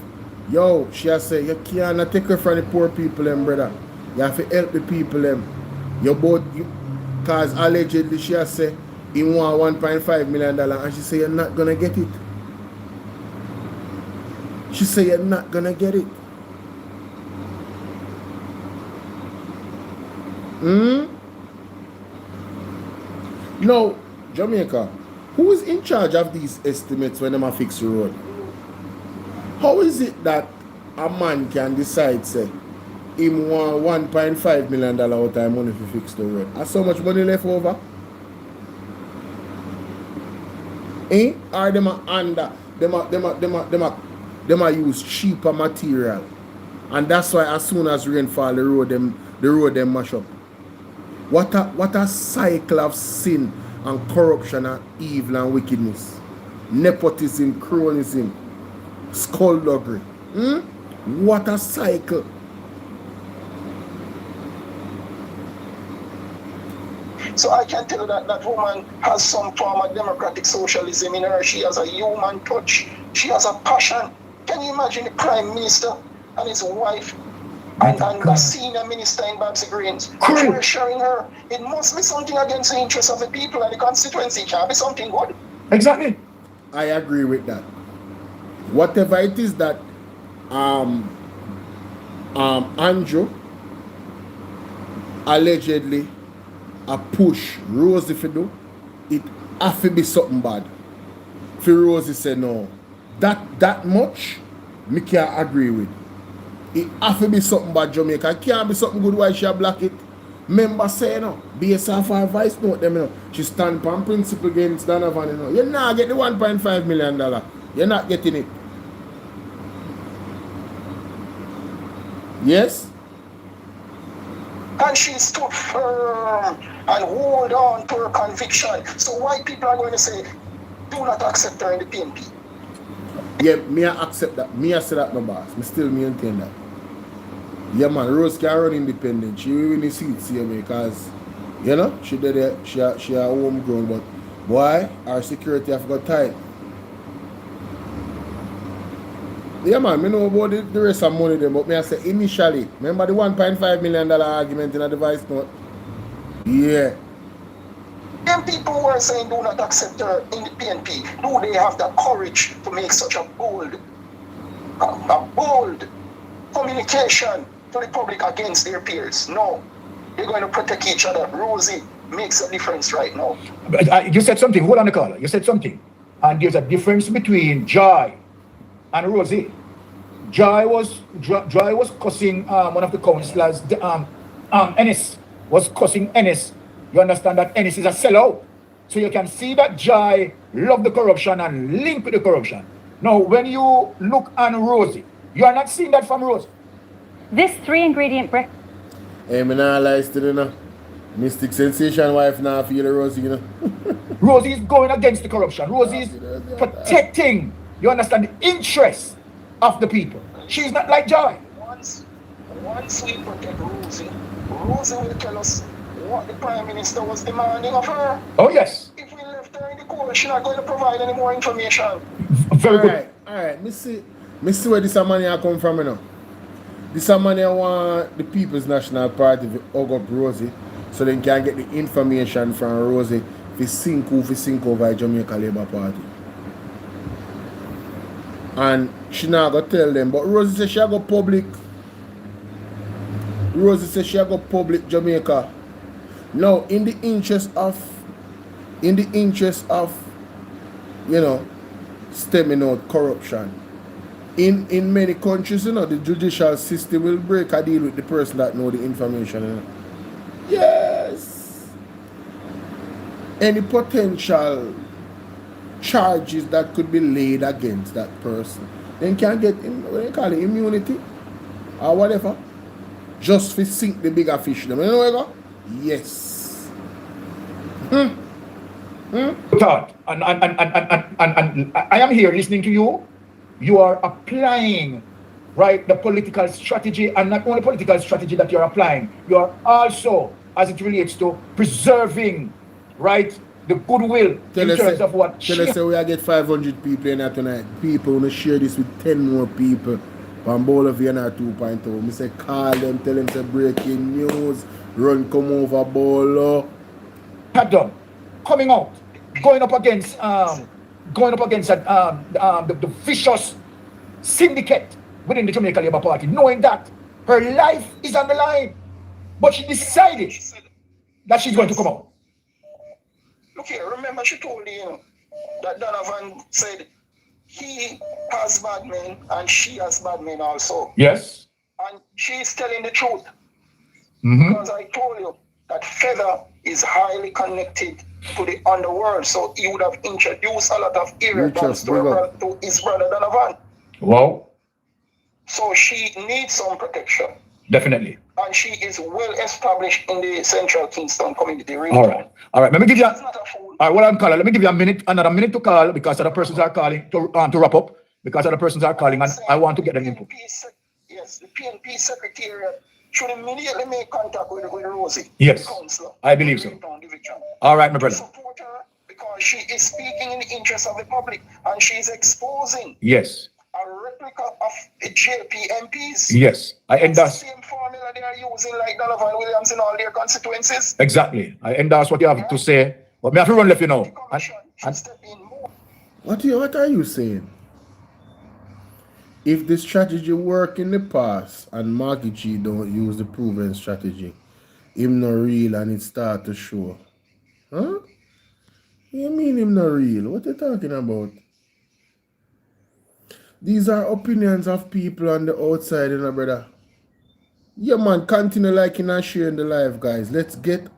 she has said, you can't take her from the poor people, them, brother. You have to help the people, them. Because allegedly she has said, he want $1.5 million, and she said, you're not going to get it. She said, you're not going to get it. No, Jamaica, who is in charge of these estimates when they fix the road? How is it that a man can decide, say, him want $1.5 million out of money to fix the road? Has so much money left over? Or them a use cheaper material, and that's why as soon as rain fall, the road them mash up. What a cycle of sin and corruption and evil and wickedness, nepotism, cronyism, skullduggery. What a cycle. So I can tell you that woman has some form of democratic socialism in her. She has a human touch. She has a passion. Can you imagine the Prime Minister and his wife and the senior minister in Babsy Greens pressuring her? It must be something against the interests of the people and the constituency. It can't be something good. Exactly. I agree with that. Whatever it is that Andrew allegedly a push Rosie to do, it have to be something bad Rosie said no. That much, me can't agree with. It have to be something bad Jamaica. It can't be something good why she block it. Member say no. Based off her vice note them, you know. She stand on principle against Donovan, you know. You're not getting the $1.5 million. You're not getting it. Yes? And she stood firm and hold on to her conviction. So why people are going to say, do not accept her in the PNP? Yeah, me I accept that. Me I say that, my boss. Me still maintain that. Yeah, man, Rose can run independent. She will win the seats here because, you know, she did it. She a homegrown, but why? Our security have got tight. Yeah, man, me know about the rest of money them, but me I say initially, remember the $1.5 million argument in a device note? Yeah. Them people who are saying do not accept her in the PNP, do they have the courage to make such a bold communication to the public against their peers? No. They're going to protect each other. Rosie makes a difference right now. You said something. Hold on, Nicola. You said something. And there's a difference between Joy and Rosie. Joy was cussing one of the councillors. Ennis was cussing Ennis. You understand that Ennis is a sellout. So you can see that Joy love the corruption and link with the corruption. Now, when you look on Rosie, you are not seeing that from Rosie. This 3-ingredient breakfast. Hey, me nah lie still, you know. Mystic Sensation wife now feel the Rosie, you know. Rosie is going against the corruption. Rosie is protecting, you understand, the interests of the people. She's not like Joy. Once we protect Rosie, Rosie will tell us what the Prime Minister was demanding of her. Oh, yes. If we left her in the court, she's not going to provide any more information. Very good. All right. Me see where this money come from, you know. This money I want the People's National Party to hug up Rosie so they can get the information from Rosie to sink over Jamaica Labour Party. And she not go tell them, but Rosie says she go public. Rosie says she go public Jamaica. Now, in the interest of, you know, stemming out corruption. In many countries, you know, the judicial system will break a deal with the person that know the information. You know? Yes. Any potential charges that could be laid against that person, then can get what they call it, immunity or whatever. Just to sink the bigger fish. Them. You know where I go? Yes. Thought. And I am here listening to you. You are applying, right, the political strategy, and not only political strategy that you're applying, you are also, as it relates to preserving, right, the goodwill in terms of what Tell us we get 500 people in here tonight. People want to share this with 10 more people. From BOLO V&R 2.0. I say call them, tell them to breaking news, run come over BOLO. Had done. Coming out, going up against the vicious syndicate within the Jamaica Labour Party, knowing that her life is on the line. But she decided that she's going to come out. Look here, remember she told you that Donovan said he has bad men and she has bad men also. Yes. And she's telling the truth. Because I told you that Feather is highly connected to the underworld. So he would have introduced a lot of irritants to his brother Donovan. Wow. So she needs some protection. Definitely. And she is well established in the Central Kingston community region. All right. Let me give you let me give you another minute to call because other persons are calling to wrap up. Because other persons are calling and I want to get them input. Yes, the PNP Secretariat should immediately make contact with Rosie. Yes, I believe so. All right, my brother. Support her because she is speaking in the interest of the public and she is exposing a replica of the JLP MPs. Yes, I endorse. The same formula they are using like Donovan Williams in all their constituencies. Exactly. I endorse what you have to say. But me have to run left, you know. What are you saying? If the strategy worked in the past and Maggie G don't use the proven strategy, him not real and it start to show. Huh? You mean him not real? What you talking about? These are opinions of people on the outside, you know, brother. Yeah, man, continue liking and sharing the live, guys. Let's get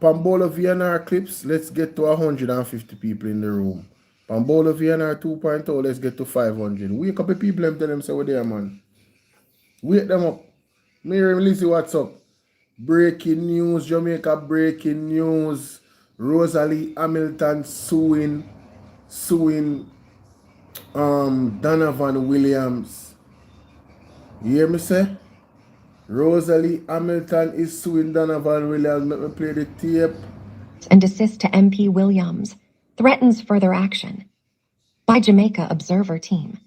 BOLO V&R clips. Let's get to 150 people in the room. BOLO V&R 2.0, let's get to 500. Wake up the people and tell them, say, we're there, man. Wake them up. Miriam Lizzie, what's up? Breaking news, Jamaica breaking news. Rosalie Hamilton suing Donovan Williams. You hear me say? Rosalie Hamilton is suing Donovan Williams. Let me play the tape. And desist to MP Williams. Threatens further action. By Jamaica Observer Team.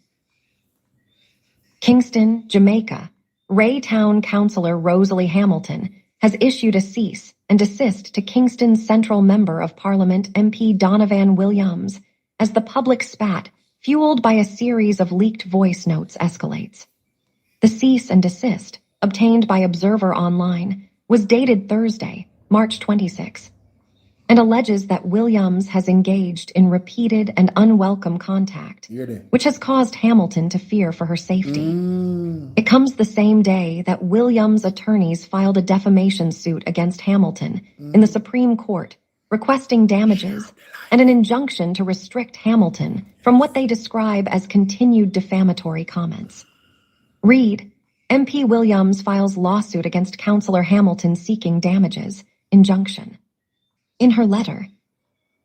Kingston, Jamaica. Raytown Councillor Rosalie Hamilton has issued a cease and desist to Kingston's Central Member of Parliament MP Donovan Williams as the public spat, fueled by a series of leaked voice notes, escalates. The cease and desist, obtained by Observer Online, was dated Thursday, March 26, and alleges that Williams has engaged in repeated and unwelcome contact, which has caused Hamilton to fear for her safety. It comes the same day that Williams' attorneys filed a defamation suit against Hamilton in the Supreme Court, requesting damages and an injunction to restrict Hamilton from what they describe as continued defamatory comments. Read, MP Williams files lawsuit against Councillor Hamilton seeking damages, injunction. In her letter,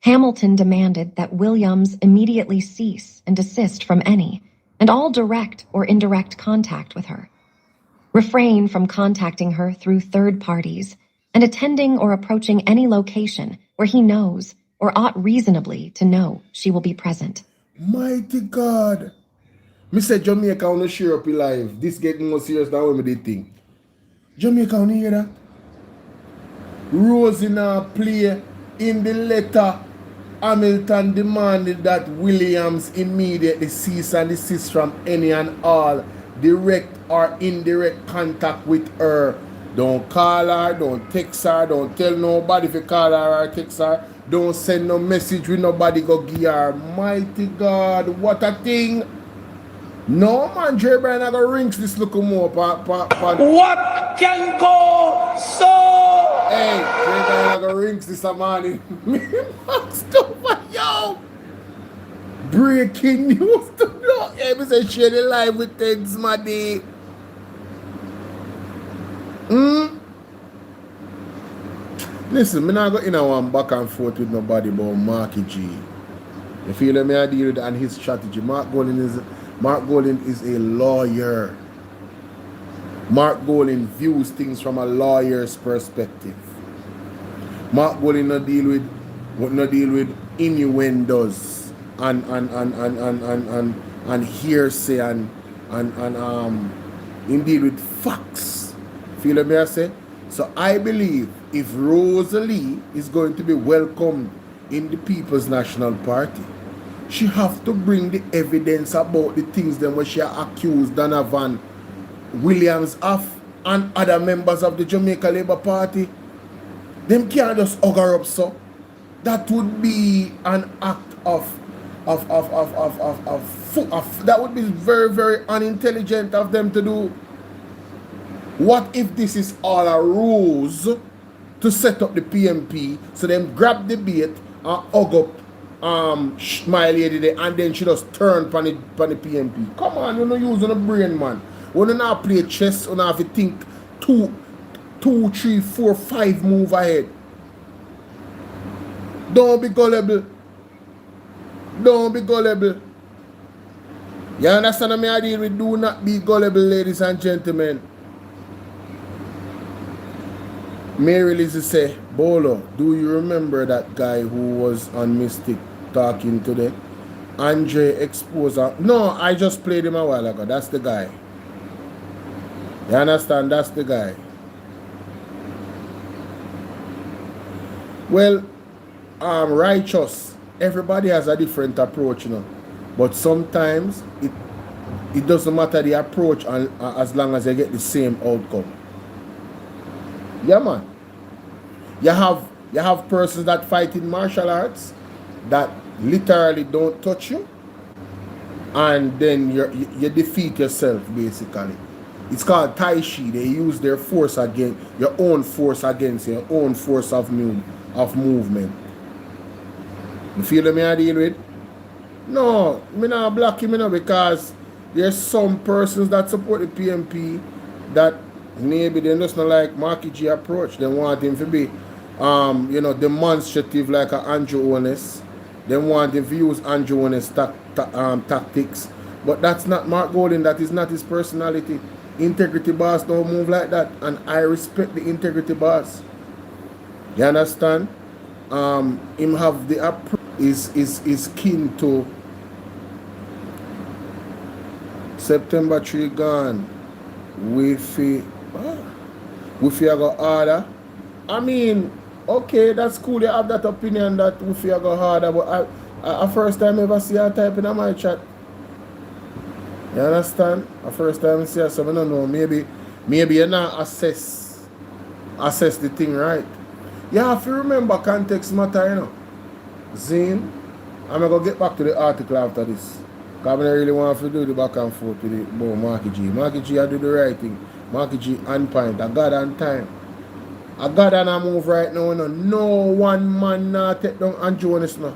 Hamilton demanded that Williams immediately cease and desist from any and all direct or indirect contact with her, refrain from contacting her through third parties, and attending or approaching any location where he knows or ought reasonably to know she will be present. Mighty God. Me say Jamaica on the share up live. This getting more serious than what me did think. Jamaica on hear that? Rosie now play in the letter. Hamilton demanded that Williams immediately cease and desist from any and all direct or indirect contact with her. Don't call her, don't text her, don't tell nobody if you call her or text her. Don't send no message with nobody go give her. Mighty God, what a thing. No man, J. Brian, I go rinse this look more. What can go so? Hey, J. Brian, I go rinse this a morning. Yo! Breaking news to know. Hey, me say share the live with things, my day. Listen, me not go in a one back and forth with nobody about Marky G. You feel me? I deal with and his strategy. Mark Golden is a lawyer. Mark Golden views things from a lawyer's perspective. Mark Golden not deal with innuendos and hearsay and he deal with facts. Feel me I say? So I believe if Rosalie is going to be welcomed in the People's National Party, she have to bring the evidence about the things that she accused Donovan Williams of and other members of the Jamaica Labour Party. Them can't just hug her up so. That would be an act of that would be very, very unintelligent of them to do. What if this is all a ruse to set up the PMP so them grab the bait and hug up my lady there and then she just turn on the PMP? Come on, you're not using a brain, man. When you not play chess, you have to think 2, 3, 4, 5 move ahead. Don't be gullible. Don't be gullible. You understand what I deal with? Do not be gullible, ladies and gentlemen. Mary Lizzie say, Bolo, do you remember that guy who was on Mystic talking today? Andre Exposer. No, I just played him a while ago. That's the guy. You understand? That's the guy. Well, righteous. Everybody has a different approach, you know. But sometimes it doesn't matter the approach as long as they get the same outcome. Yeah, man. You have persons that fight in martial arts that literally don't touch you. and then you defeat yourself basically. It's called Tai Chi. They use their force against your own force against your own force of movement. You feel me I deal with? No, me not block him, because there's some persons that support the PMP that maybe they just not like Marky G approach. They want him to be demonstrative like a Andrew Honest. They want him to use Andrew Honest tactics. But that's not Mark Golden, that is not his personality. Integrity boss don't move like that, and I respect the integrity boss. You understand? Him have the approach is keen to September 3 gone. If we go harder. I mean, okay, that's cool. You have that opinion that if we go harder, but I first time ever see her type in my chat. You understand? The first time I see her, so I don't know. Maybe you not assess the thing right. You have to remember context matter, you know. Zane, I'm going to get back to the article after this. Because I don't really want to do the back and forth with it about Marky G. Marky G, I do the right thing. Marky G on point. I got on time. I got on a move right now. No one man not take down and Jonas now.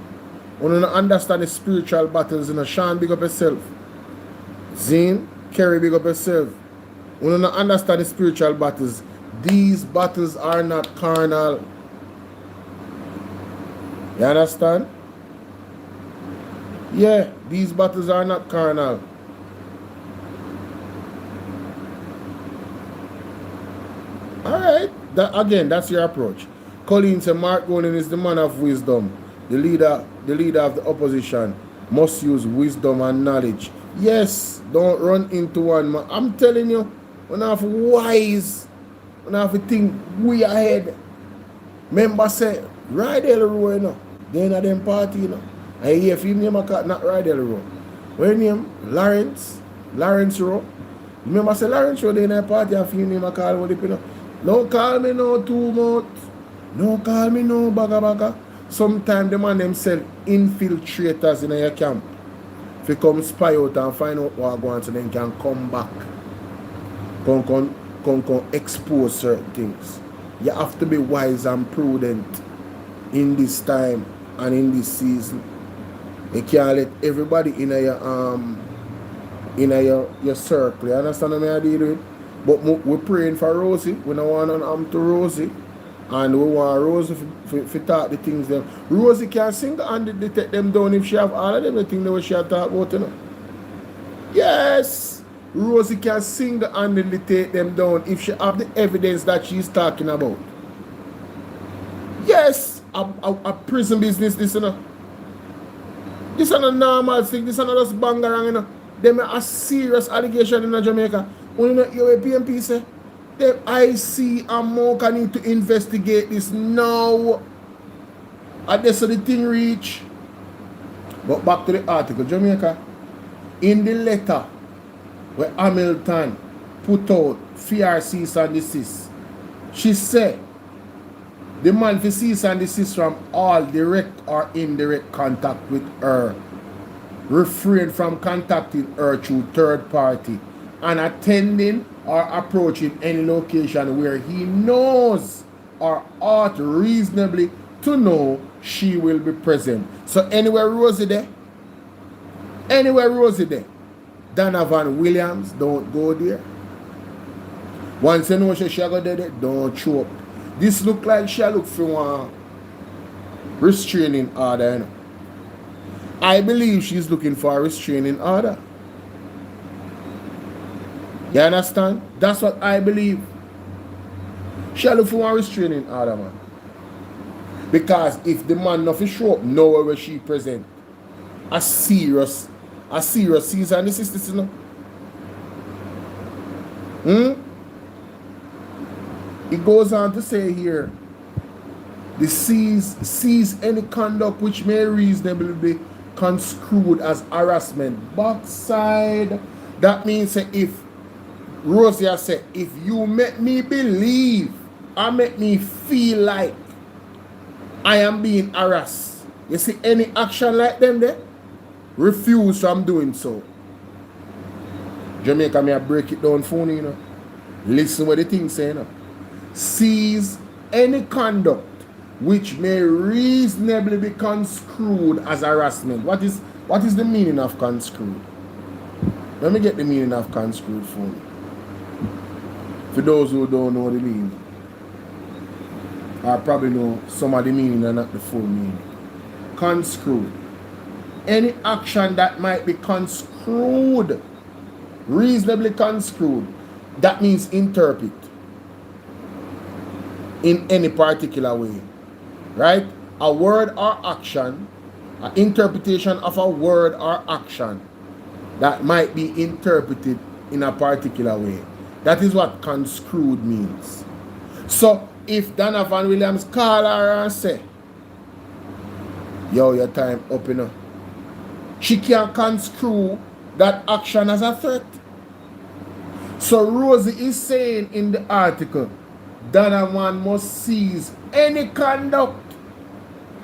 You don't understand the spiritual battles. Sean, big up yourself. Zane, Kerry, big up yourself. You don't understand the spiritual battles. These battles are not carnal. You understand? Yeah, these battles are not carnal. Alright, that's your approach. Colleen said Mark Golden is the man of wisdom. The leader of the opposition must use wisdom and knowledge. Yes, don't run into one man. I'm telling you, when I have wise, when I have to think way ahead. Remember say, ride the road, you know. They in a them party, you know. I hear if you name a cat, not ride the road. When name Lawrence Rowe. Remember say Lawrence Rowe, they in a party and you name a call with it, you know. Don't call me no too much. Don't call me no baga. Sometimes the man themselves infiltrators in your camp. If you come spy out and find out what going on, so then can come back. Come expose certain things. You have to be wise and prudent in this time and in this season. You can't let everybody in your circle. You understand what I deal with? But we're praying for Rosie. We don't want to harm to Rosie. And we want Rosie to talk the things them. Rosie can sing and take them down if she have all of them the things that she have talk about, you know. Yes. Rosie can sing and take them down if she have the evidence that she's talking about. Yes. A prison business, this, you know. This is not a normal thing. This is not just bangarang, you know. Them are a serious allegation in Jamaica. When you know your PMP say, the IC and Mocha need to investigate this now. And that's the thing reach. But back to the article, Jamaica. In the letter where Hamilton put out fear cease and desist, she said the man for cease and desist from all direct or indirect contact with her, refrain from contacting her through third party, and attending or approaching any location where he knows or ought reasonably to know she will be present. So anywhere Rosie there, Donovan Williams, don't go there. Once you know she go there, don't show up. This look like she look for one restraining order, you know. I believe she's looking for a restraining order. You understand? That's what I believe. She look for a restraining order, man. Because if the man not show up nowhere where she present, a serious cease and desist, you know. It goes on to say here, the seize any conduct which may reasonably be construed as harassment. Backside, that means if Rosie said, if you make me believe or make me feel like I am being harassed, you see any action like them there, refuse from doing so. Jamaica, may I break it down for you know. Listen what the thing say, you know. Seize any conduct which may reasonably be construed as harassment. What is the meaning of construed? Let me get the meaning of construed for you. For those who don't know the meaning. I probably know some of the meaning and not the full meaning. Construed. Any action that might be construed, reasonably construed, that means interpret in any particular way, right? A word or action, an interpretation of a word or action that might be interpreted in a particular way. That is what construed means. So if Donovan Williams call her and say, yo, your time up, you know, she can construe that action as a threat. So Rosie is saying in the article, Donovan must seize any conduct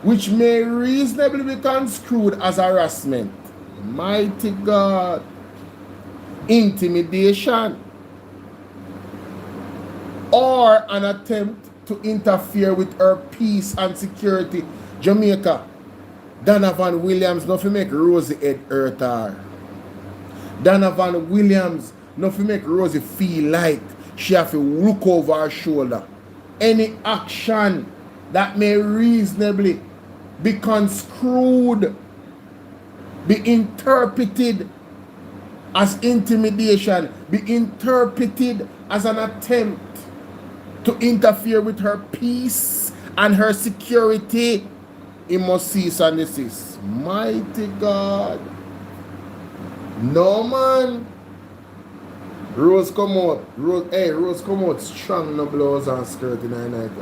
which may reasonably be construed as harassment. Mighty God. Intimidation. Or an attempt to interfere with her peace and security. Jamaica. Donovan Williams not to make Rosie head hurt her. Donovan Williams not to make Rosie feel like she have to look over her shoulder. Any action that may reasonably be construed, be interpreted as intimidation, be interpreted as an attempt to interfere with her peace and her security, it must cease and desist. Mighty God. No, man. Rose come out. Rose come out strong, no blouse and skirt in the night.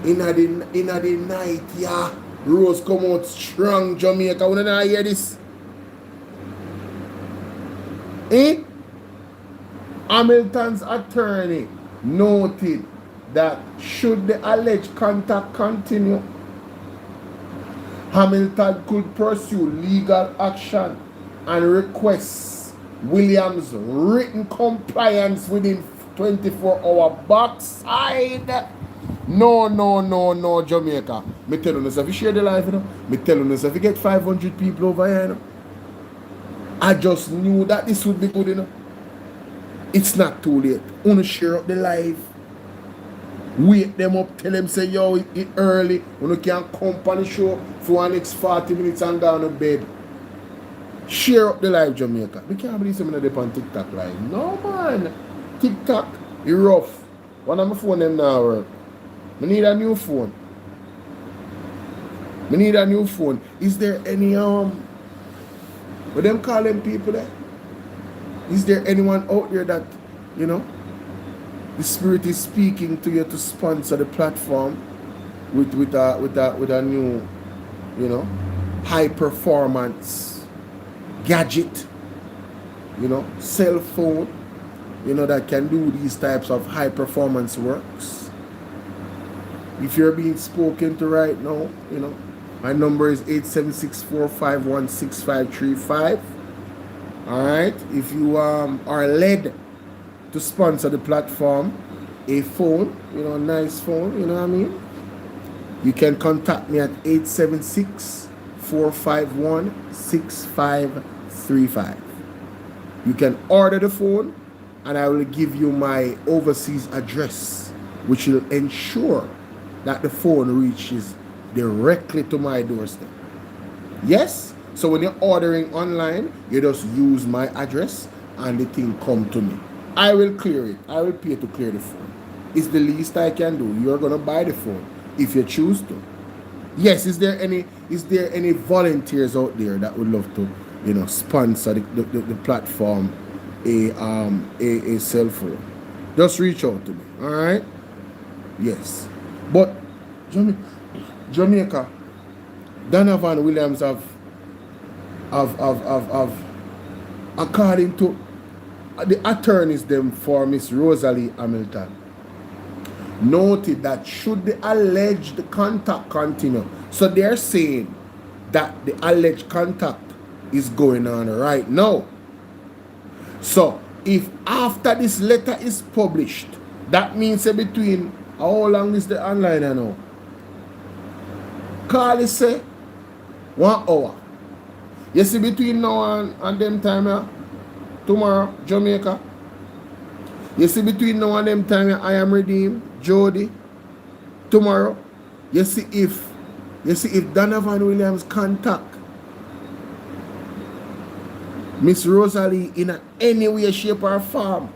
In the night, yeah. Rose come out strong, Jamaica. When I hear this? Hamilton's attorney noted that should the alleged contact continue, Hamilton could pursue legal action and request Williams' written compliance within 24-hour backside. No, Jamaica. Me tell you, if you share the life, you know, me tell you, if you get 500 people over here, you know, I just knew that this would be good, you know. It's not too late. Wanna share up the live. Wake them up, tell them, say, yo, it early. When you can come on the show for the next 40 minutes and go to bed. Share up the live, Jamaica. We can't believe someone up on TikTok live. No, man. TikTok is rough. One of my phone them now work. I need a new phone. Is there any, what them call them people there? Is there anyone out there that, you know, the Spirit is speaking to you to sponsor the platform with a new, you know, high performance gadget, you know, cell phone, you know, that can do these types of high performance works? If you're being spoken to right now, you know, my number is 876-451-6535. All right. If you are led to sponsor the platform, a phone, you know, a nice phone, you know what I mean? You can contact me at 876-451-6535. You can order the phone and I will give you my overseas address, which will ensure that the phone reaches directly to my doorstep. Yes? So when you're ordering online, you just use my address and the thing come to me. I will clear it. I will pay to clear the phone. It's the least I can do. You're gonna buy the phone if you choose to. Yes, is there any volunteers out there that would love to, you know, sponsor the platform a cell phone? Just reach out to me. Alright? Yes. But Jamaica, Donovan Williams have according to the attorneys them for Miss Rosalie Hamilton, noted that should the alleged contact continue, so they're saying that the alleged contact is going on right now. So, if after this letter is published, that means between, how long is the online now? Call it say 1 hour. You see between now and them time, tomorrow, Jamaica. You see between now and them time, I am redeemed, Jody. Tomorrow, you see if Donovan Williams contact Miss Rosalie in any way, shape, or form,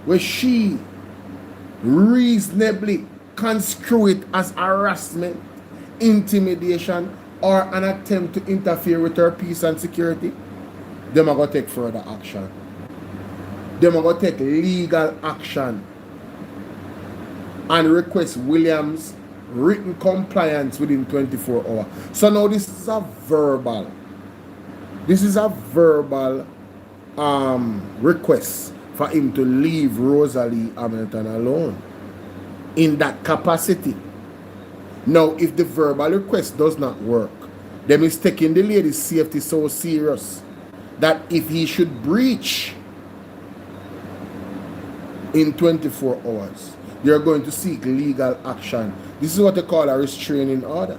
where she reasonably construe it as harassment, intimidation, or an attempt to interfere with her peace and security, them are going to take further action. Them are going to take legal action and request Williams written compliance within 24 hours. So now this is a verbal. This is a verbal request for him to leave Rosalie Hamilton alone in that capacity. Now, if the verbal request does not work, then he's taking the lady's safety so serious that if he should breach in 24 hours, they're going to seek legal action. This is what they call a restraining order.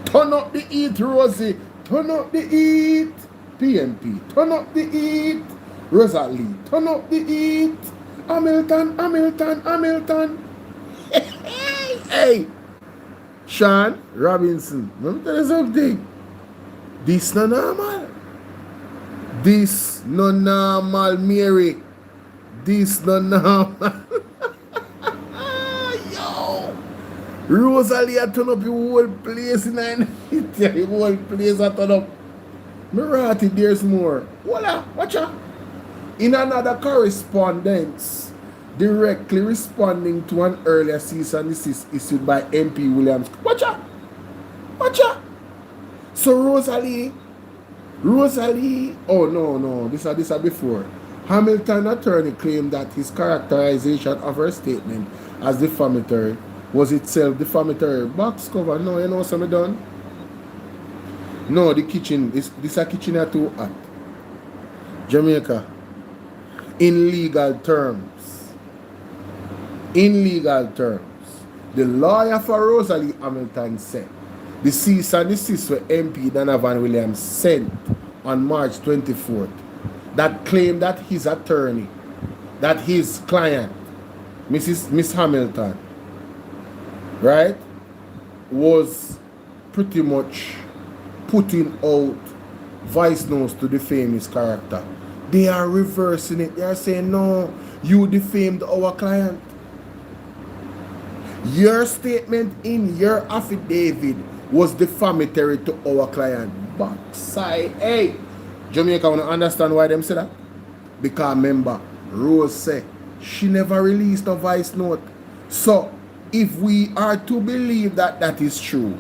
Turn up the heat, Rosie. Turn up the heat. PMP. Turn up the heat. Rosalie. Turn up the heat. Hamilton. Hey. Sean Robinson. Let me tell you something. This no normal. This no normal, Mary. This no normal. Yo. Rosalie a turn up the whole place in the whole place a turn up. Mirati, there's more. Voila, watch out. In another correspondence, directly responding to an earlier cease and desist issued by MP Williams. Watch out. So Rosalie, oh no, this is before. Hamilton attorney claimed that his characterization of her statement as defamatory was itself defamatory. Box cover, no, you know something done? No, the kitchen, this a kitchen are too hot. Jamaica. In legal terms, the lawyer for Rosalie Hamilton said the cease and desist where MP Donovan Williams sent on March 24th that claimed that his attorney, that his client, Miss Hamilton, right, was pretty much putting out voice notes to defame his character. They are reversing it. They are saying, no, you defamed our client. Your statement in your affidavit was defamatory to our client. Backside. Hey, Jamaica, want to understand why them say that? Because remember, Rose said she never released a voice note. So, if we are to believe that that is true,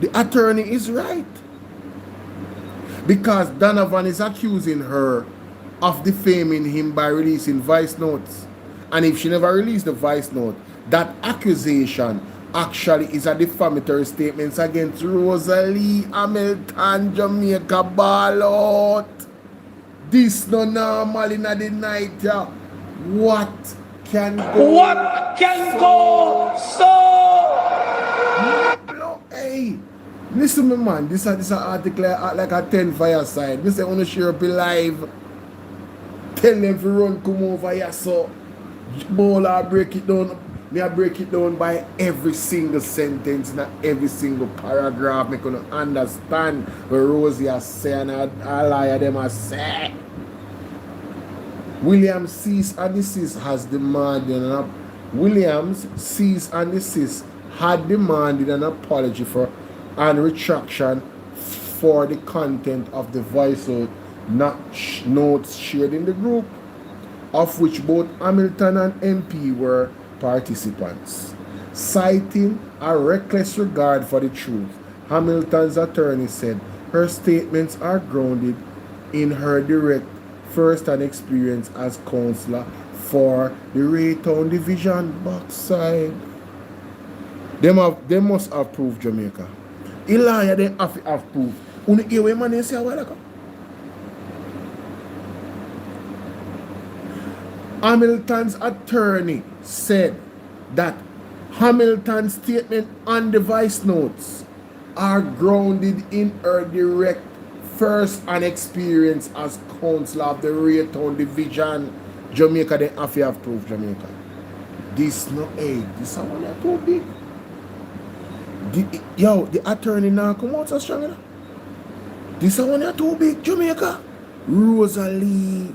the attorney is right. Because Donovan is accusing her of defaming him by releasing voice notes. And if she never released the voice note, that accusation actually is a defamatory statement against Rosalie Hamilton, Jamaica. Ball out. This no normal in the night. Yeah. What can go so? Hey, listen me man, this is an article like a 10 fireside. This is want to share up live. Tell them to run, come over here, so Bola break it down. Me I break it down by every single sentence and every single paragraph. Me can understand what Rosie has said and a liar them has said. Williams cease and desist has demanded Williams cease and desist had demanded an apology for and retraction for the content of the voice notes shared in the group, of which both Hamilton and MP were participants. Citing a reckless regard for the truth, Hamilton's attorney said her statements are grounded in her direct first-hand experience as counselor for the Raytown Division. Backside. They must have proved Jamaica. Elijah, they have proof. Uni hear what man say a while ago? Hamilton's attorney said that Hamilton's statement on the vice notes are grounded in her direct first-hand experience as counsel of the Raytown Division, Jamaica. They have proof, Jamaica. This no aid. This one is too big. The attorney now come out so strong. This one is too big, Jamaica. Rosalie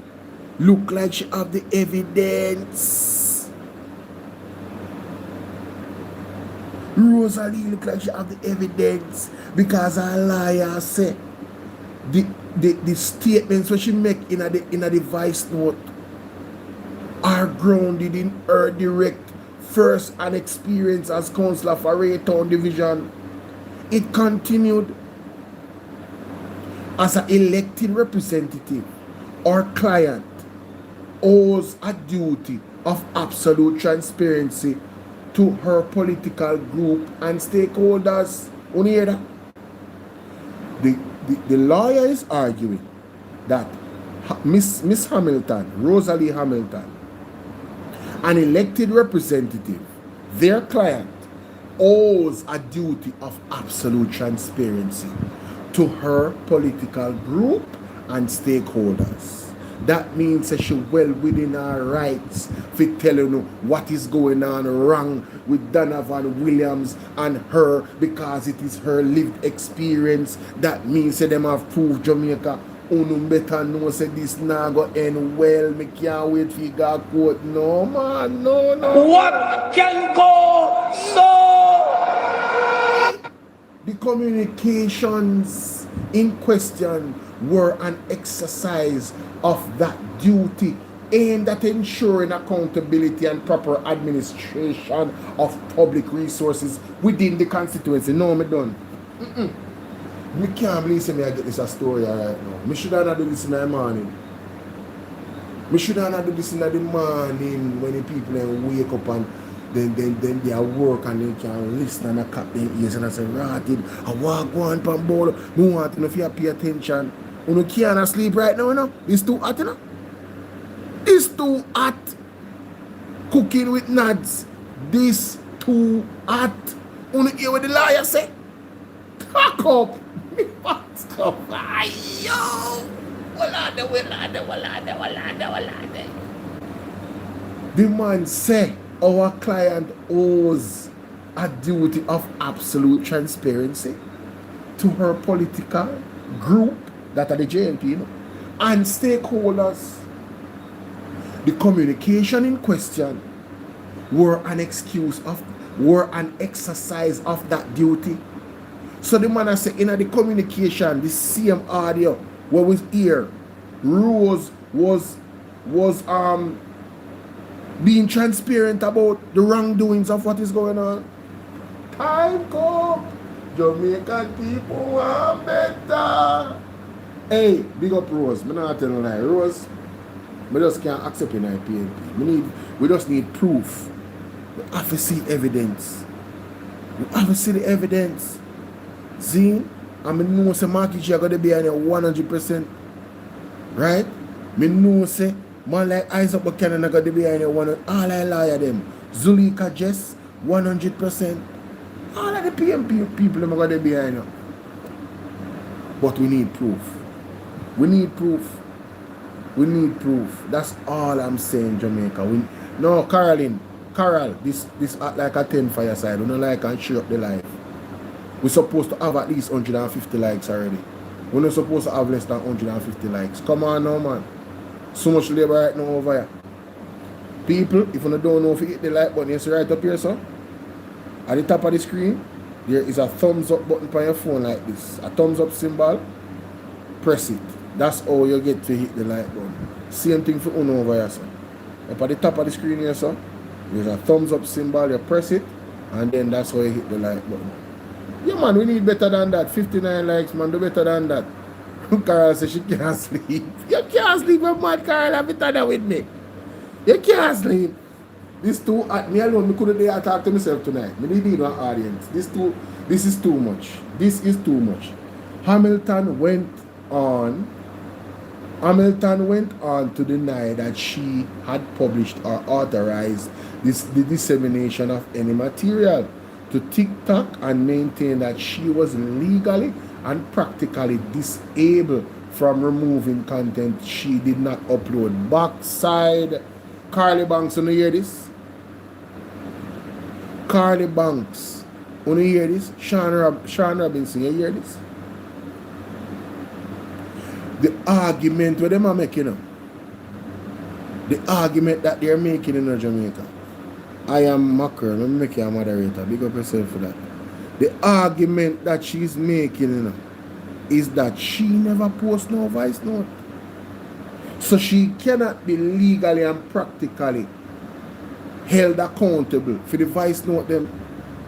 look like she have the evidence. Rosalie look like she have the evidence because her liar say the statements what she make in the vice note are grounded in her direct first-hand experience as counsellor for Raytown Division. It continued, as an elected representative or client owes a duty of absolute transparency to her political group and stakeholders. You hear that? The lawyer is arguing that Miss Hamilton, Rosalie Hamilton, an elected representative, their client, owes a duty of absolute transparency to her political group and stakeholders. That means that she well within her rights for telling you what is going on wrong with Donovan Williams and her, because it is her lived experience. That means that them have proved Jamaica. Unu better know say this now go end well. Me can't wait for you go court. No man, no. What can go so? The communications in question were an exercise of that duty aimed at ensuring accountability and proper administration of public resources within the constituency. No, me done. Me can't believe me I get this a story right now. Me should have done this in the morning. Me should have done this in the morning when the people then wake up and then they are work and they can listen and I cut their ears and I say, Rotted, I walk one pan ball. Me want to know if you pay attention. You can't sleep right now, you know? It's too hot, you know? It's too hot. Cooking with nuts. This too hot. You hear what the liar say? Talk up. Me fucked up. Yo. Walade. The man say our client owes a duty of absolute transparency to her political group, that are the JLP, you know, and stakeholders. The communication in question were an exercise of that duty. So the man I say in the communication, the same audio what was here, Rose was being transparent about the wrongdoings of what is going on. Time come, Jamaican people are better. Hey, big up Rose. I'm not telling you lie. Rose, we just can't accept in our PNP. We just need proof. We have to see evidence. We have to see the evidence. See? I know say Marky G are going to be on 100%. Right? I know say man like Isaac Buchanan are going to be on 100%. All I lie at them. Zulika Jess, 100%. All of the PNP people are going to be on it. But we need proof. We need proof. We need proof. That's all I'm saying, Jamaica. No, Carol, this act like a 10 for your side. We don't like and share up the life. We're supposed to have at least 150 likes already. We're not supposed to have less than 150 likes. Come on now, man. So much labor right now over here. People, if you don't know if you hit the like button, you see right up here, sir. At the top of the screen, there is a thumbs up button on your phone like this. A thumbs up symbol. Press it. That's how you get to hit the like button. Same thing for Uno over here, sir. Up at the top of the screen here, sir, there's a thumbs up symbol. You press it, and then that's how you hit the like button. Yeah, man, we need better than that. 59 likes, man. Do better than that. Carol says she can't sleep. You can't sleep, you're mad, Carol. Have you done that with me? You can't sleep. This too, me alone, me couldn't dare talk to myself tonight. Me need an audience. This is too much. This is too much. Hamilton went on Hamilton went on to deny that she had published or authorized the dissemination of any material to TikTok and maintain that she was legally and practically disabled from removing content she did not upload. Backside, Carly Banks, you hear this? Carly Banks, you hear this? Sean Robinson, you hear this? The argument where them are making, the argument that they're making in Jamaica. I am Macron, I'm making a moderator, big up yourself for that. The argument that she's making is that she never posts no voice note. So she cannot be legally and practically held accountable for the voice note them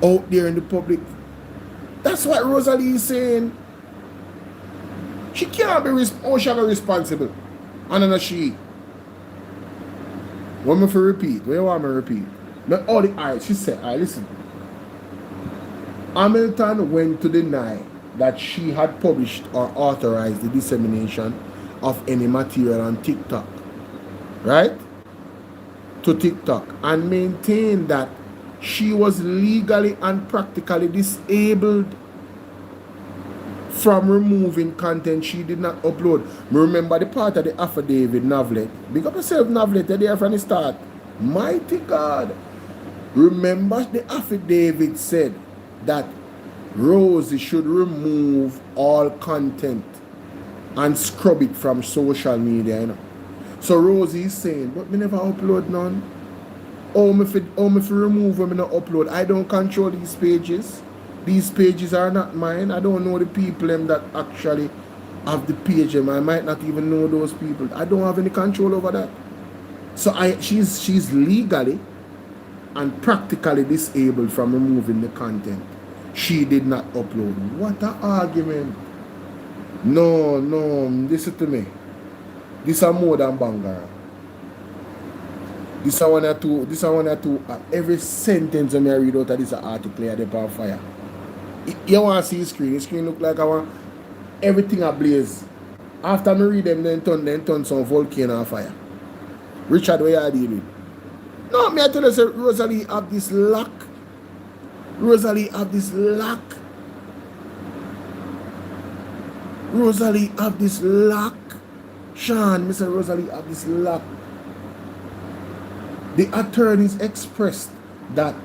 out there in the public. That's what Rosalie is saying. She can't be responsible. And then she. Want me to repeat? What you want me to repeat? Not all the alright, she said, alright, listen. Hamilton went to deny that she had published or authorized the dissemination of any material on TikTok. Right? To TikTok. And maintained that she was legally and practically disabled from removing content she did not upload. Remember the part of the affidavit, Navlet. Big up yourself, Navlet, you're there from the start. Mighty God. Remember the affidavit said that Rosie should remove all content and scrub it from social media, you know. So Rosie is saying, but me never upload none. Oh, me fi remove when me not upload. I don't control these pages. These pages are not mine. I don't know the people that actually have the page. I might not even know those people. I don't have any control over that. So she's legally and practically disabled from removing the content she did not upload. What an argument. No, listen to me. This is more than banger. This is one or two. Every sentence I read out of this article is on fire. You want to see the screen? The screen look like I want everything ablaze. After me read them, then turn some volcano on fire. Richard, where you dealing? No, me I tell you, say, Rosalie have this luck. Rosalie have this luck. Rosalie have this luck. Sean, Mr. Rosalie have this luck. The attorneys expressed that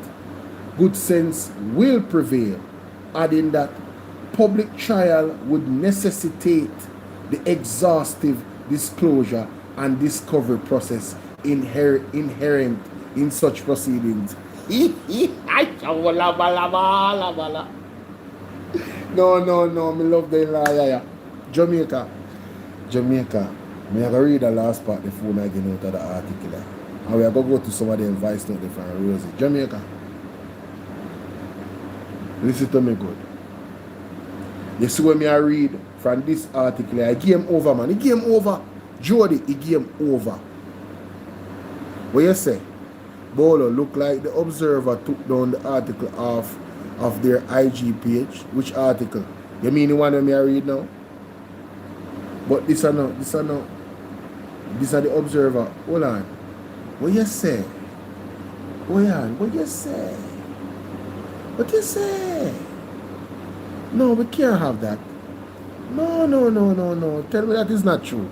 good sense will prevail, adding that public trial would necessitate the exhaustive disclosure and discovery process inherent in such proceedings. No, me love the lie. Jamaica. Me have to read the last part before I get out of the article. And we are going to go to some of the advice note from Rosie. Jamaica. Listen to me good. You see when I read from this article, I game over, man. It game over. Jody, it game over. What you say? Bolo look like the Observer took down the article of their IG page. Which article? You mean the one that I read now? But this are not. These are the Observer. Hold on. What you say? Hold on. What you say? What you say? No, we can't have that. No. Tell me that is not true.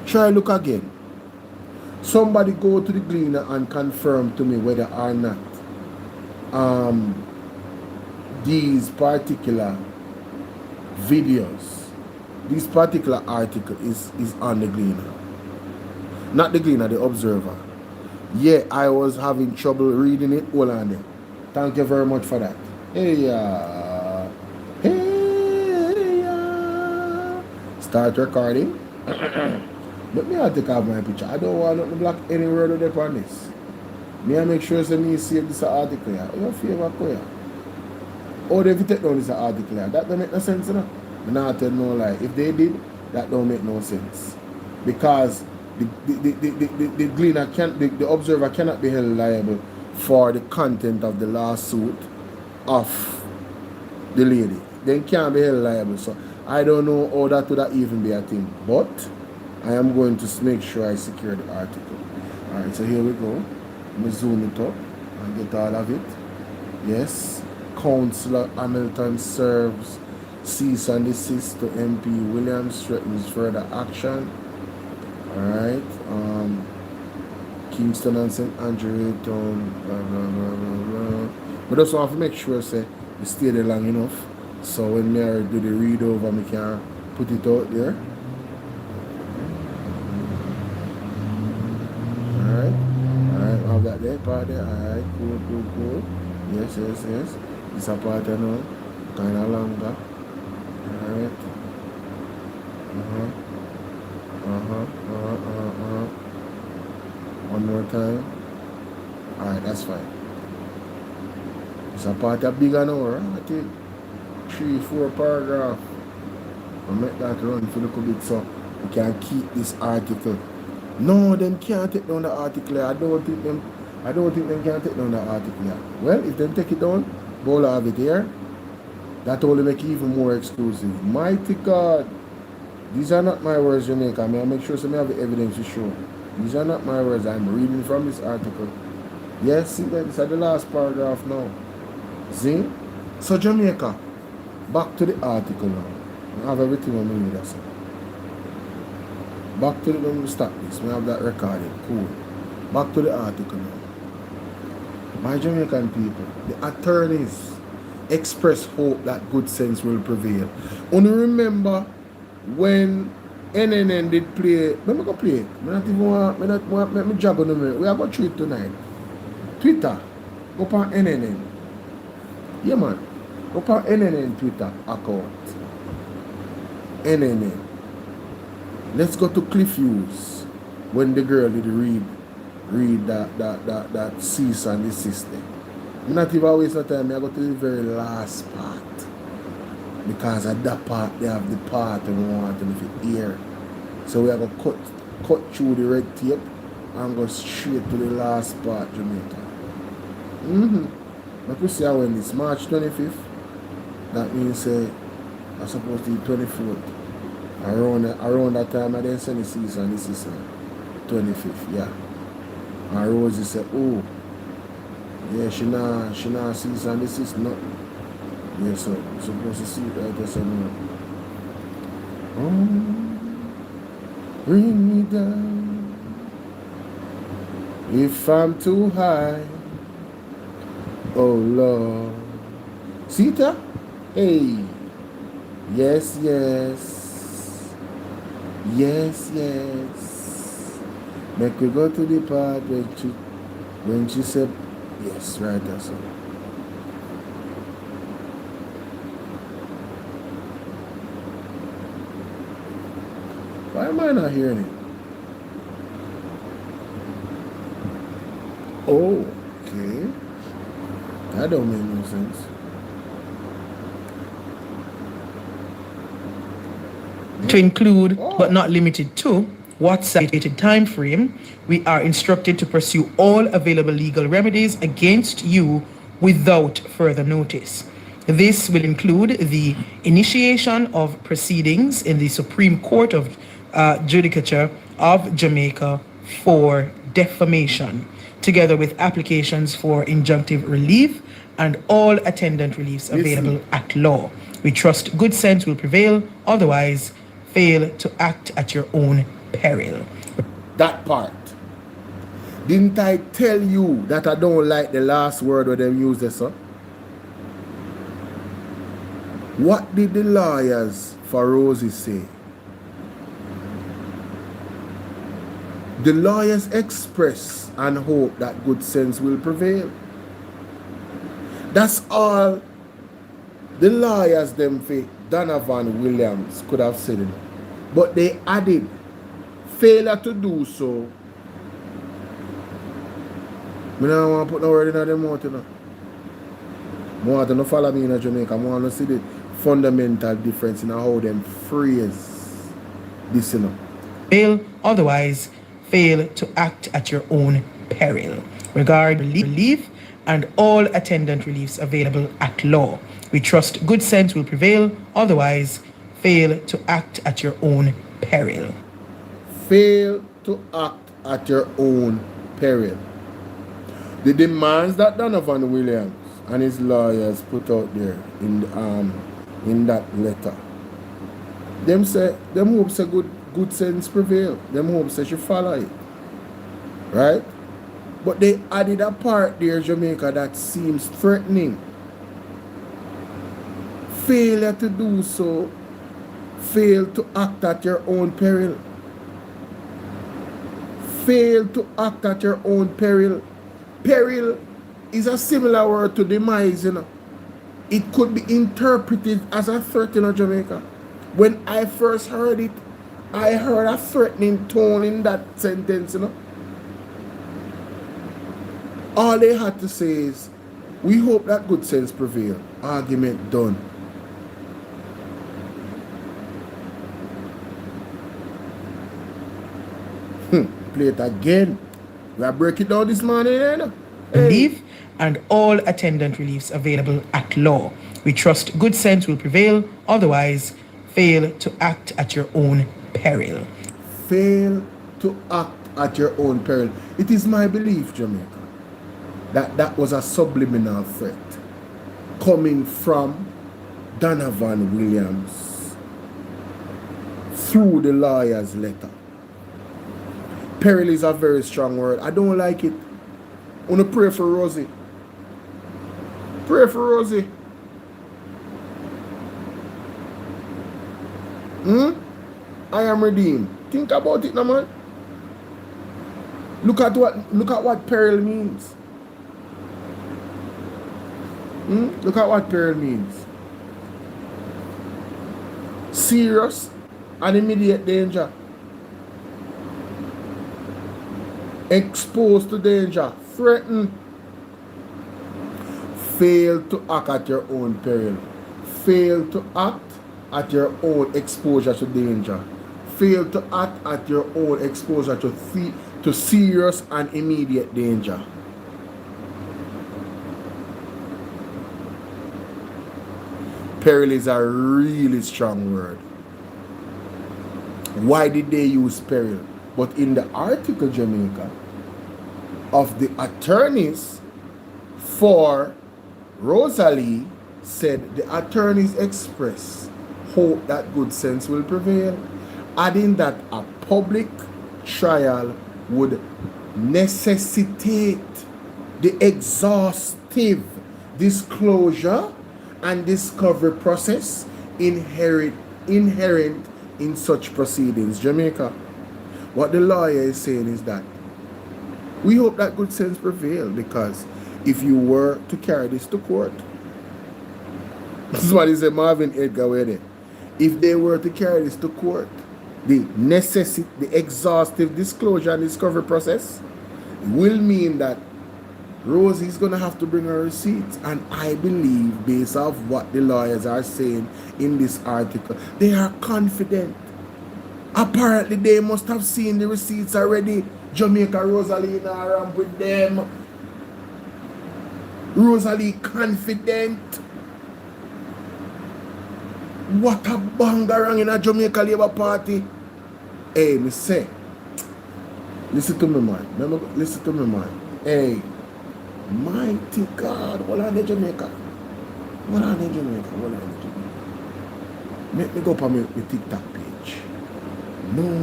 Try look again. Somebody go to the Gleaner and confirm to me whether or not these particular videos, this particular article is on the Gleaner. Not the Gleaner, the Observer. Yeah, I was having trouble reading it. Hold on there. Thank you very much for that. Hey, start recording. But me I take off my picture. I don't want to block any word of them on this. Me I make sure that me save this article here. Your favor here. Or if you take down this article here, that don't make no sense, you know. I not tell no lie. If they did, that don't make no sense. Because the Gleaner can't, the Observer cannot be held liable for the content of the lawsuit of the lady. They can't be held liable. So I don't know how that would even be a thing. But I am going to make sure I secure the article. Alright, so here we go. Let me zoom it up and get all of it. Yes. Councillor Hamilton serves cease and desist to MP Williams, threatens further action. Alright. Kingston and St. Andrew Town, blah, blah, blah, blah, blah. But just want to make sure say we stay there long enough. So when me do the read over, me can put it out there. Alright, I've got that part there. Alright, cool. Yes. This a part I know, kind of longer. Alright. One more time. Alright, that's fine. It's a part of bigger now, right? I think 3-4 paragraph. I'll make that run for a little bit so we can keep this article. No, them can't take down the article. I don't think them can take down the article. Well, if they take it down, BOLO have it here. That only make it even more exclusive. Mighty God. These are not my words, Jamaica. I make sure some have the evidence to show. These are not my words. I'm reading from this article. Yes, see that? It's at the last paragraph now. See? So Jamaica, back to the article now. I have everything on me that's it. Back to the, let me stop this. We have that recorded. Cool. Back to the article now. My Jamaican people, the attorneys express hope that good sense will prevail. Only remember when NNN did play, let me go play it. I not even want, let me jog on the minute. We are going to treat tonight. Twitter, go on NNN. Yeah man, go on NNN Twitter account. NNN. Let's go to Cliff Hughes when the girl did read that cease and desist. I'm not even waste no time. I go to the very last part. Because at that part they have the part and we want them to hear. So we are going to cut through the red tape and go straight to the last part, Jamaica. Like we see when it's March 25th. That means I'm supposed to be 24th. Around that time I then send the cease and desist 25th, yeah. And Rosie said, oh, yeah, she not cease and desist, no. Yeah, so I'm supposed to see it right there, so no. Oh, bring me down. If I'm too high, oh Lord. See that? Hey, yes. Make we go to the part when she said, yes, right, that's all. Why am I not hearing it? Oh, okay. That don't make no sense. To include, but not limited to, what's stated time frame, we are instructed to pursue all available legal remedies against you without further notice. This will include the initiation of proceedings in the Supreme Court of Judicature of Jamaica for defamation, together with applications for injunctive relief and all attendant reliefs available at law. We trust good sense will prevail, otherwise fail to act at your own peril. That part. Didn't I tell you that I don't like the last word where they use this, sir? What did the lawyers for Rosie say? The lawyers express and hope that good sense will prevail. That's all the lawyers them for Donovan Williams could have said it. But they added failure to do so. I don't want to put no word in their mouth, you know. I want to follow me in Jamaica. I want to see the fundamental difference in how them phrase this, you know. Fail, otherwise fail to act at your own peril. Regard relief and all attendant reliefs available at law. We trust good sense will prevail, otherwise fail to act at your own peril. Fail to act at your own peril. The demands that Donovan Williams and his lawyers put out there in that letter, them hope say good sense prevail. Them hope say she follow it. Right? But they added a part there, Jamaica, that seems threatening. Failure to do so, fail to act at your own peril. Fail to act at your own peril. Peril is a similar word to demise, you know. It could be interpreted as a threat in Jamaica. When I first heard it, I heard a threatening tone in that sentence, you know. All they had to say is, we hope that good sense prevail. Argument done. Play it again. We are breaking down this morning, you know. Relief and all attendant reliefs available at law. We trust good sense will prevail, otherwise fail to act at your own peril. Fail to act at your own peril. It is my belief, Jamaica, that was a subliminal threat coming from Donovan Williams through the lawyer's letter. Peril is a very strong word. I don't like it. I want to pray for Rosie. Pray for Rosie. I am redeemed. Think about it now, man. Look at what peril means. Look at what peril means. Serious and immediate danger. Exposed to danger. Threatened. Fail to act at your own peril. Fail to act at your own exposure to danger. Fail to act at your own exposure to serious and immediate danger. Peril is a really strong word. Why did they use peril? But in the article, Jamaica, of the attorneys for Rosalie, said the attorneys express hope that good sense will prevail, adding that a public trial would necessitate the exhaustive disclosure and discovery process inherent in such proceedings. Jamaica, what the lawyer is saying is that we hope that good sense prevail, because if you were to carry this to court, this is what he said, Marvin Edgar Wede. If they were to carry this to court, the exhaustive disclosure and discovery process will mean that Rosie is going to have to bring her receipts. And I believe, based off what the lawyers are saying in this article, they are confident. Apparently, they must have seen the receipts already. Jamaica, Rosalie in a ramp with them. Rosalie confident. What a bangarang in a Jamaica Labour Party. Hey, me say, listen to me, man. Listen to me, man. Hey, mighty God, what are they Jamaica? What are they Jamaica? What are they Jamaica? Make me go up on my TikTok page. No.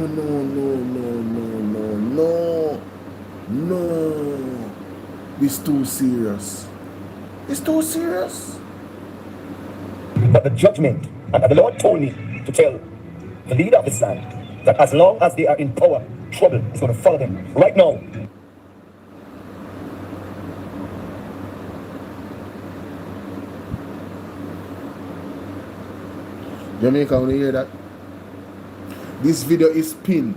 It's too serious. It's too serious. But the judgment, and the Lord told me to tell the leader of this land that as long as they are in power, trouble is going to follow them. Right now, Jamaica, when you hear that? This video is pinned.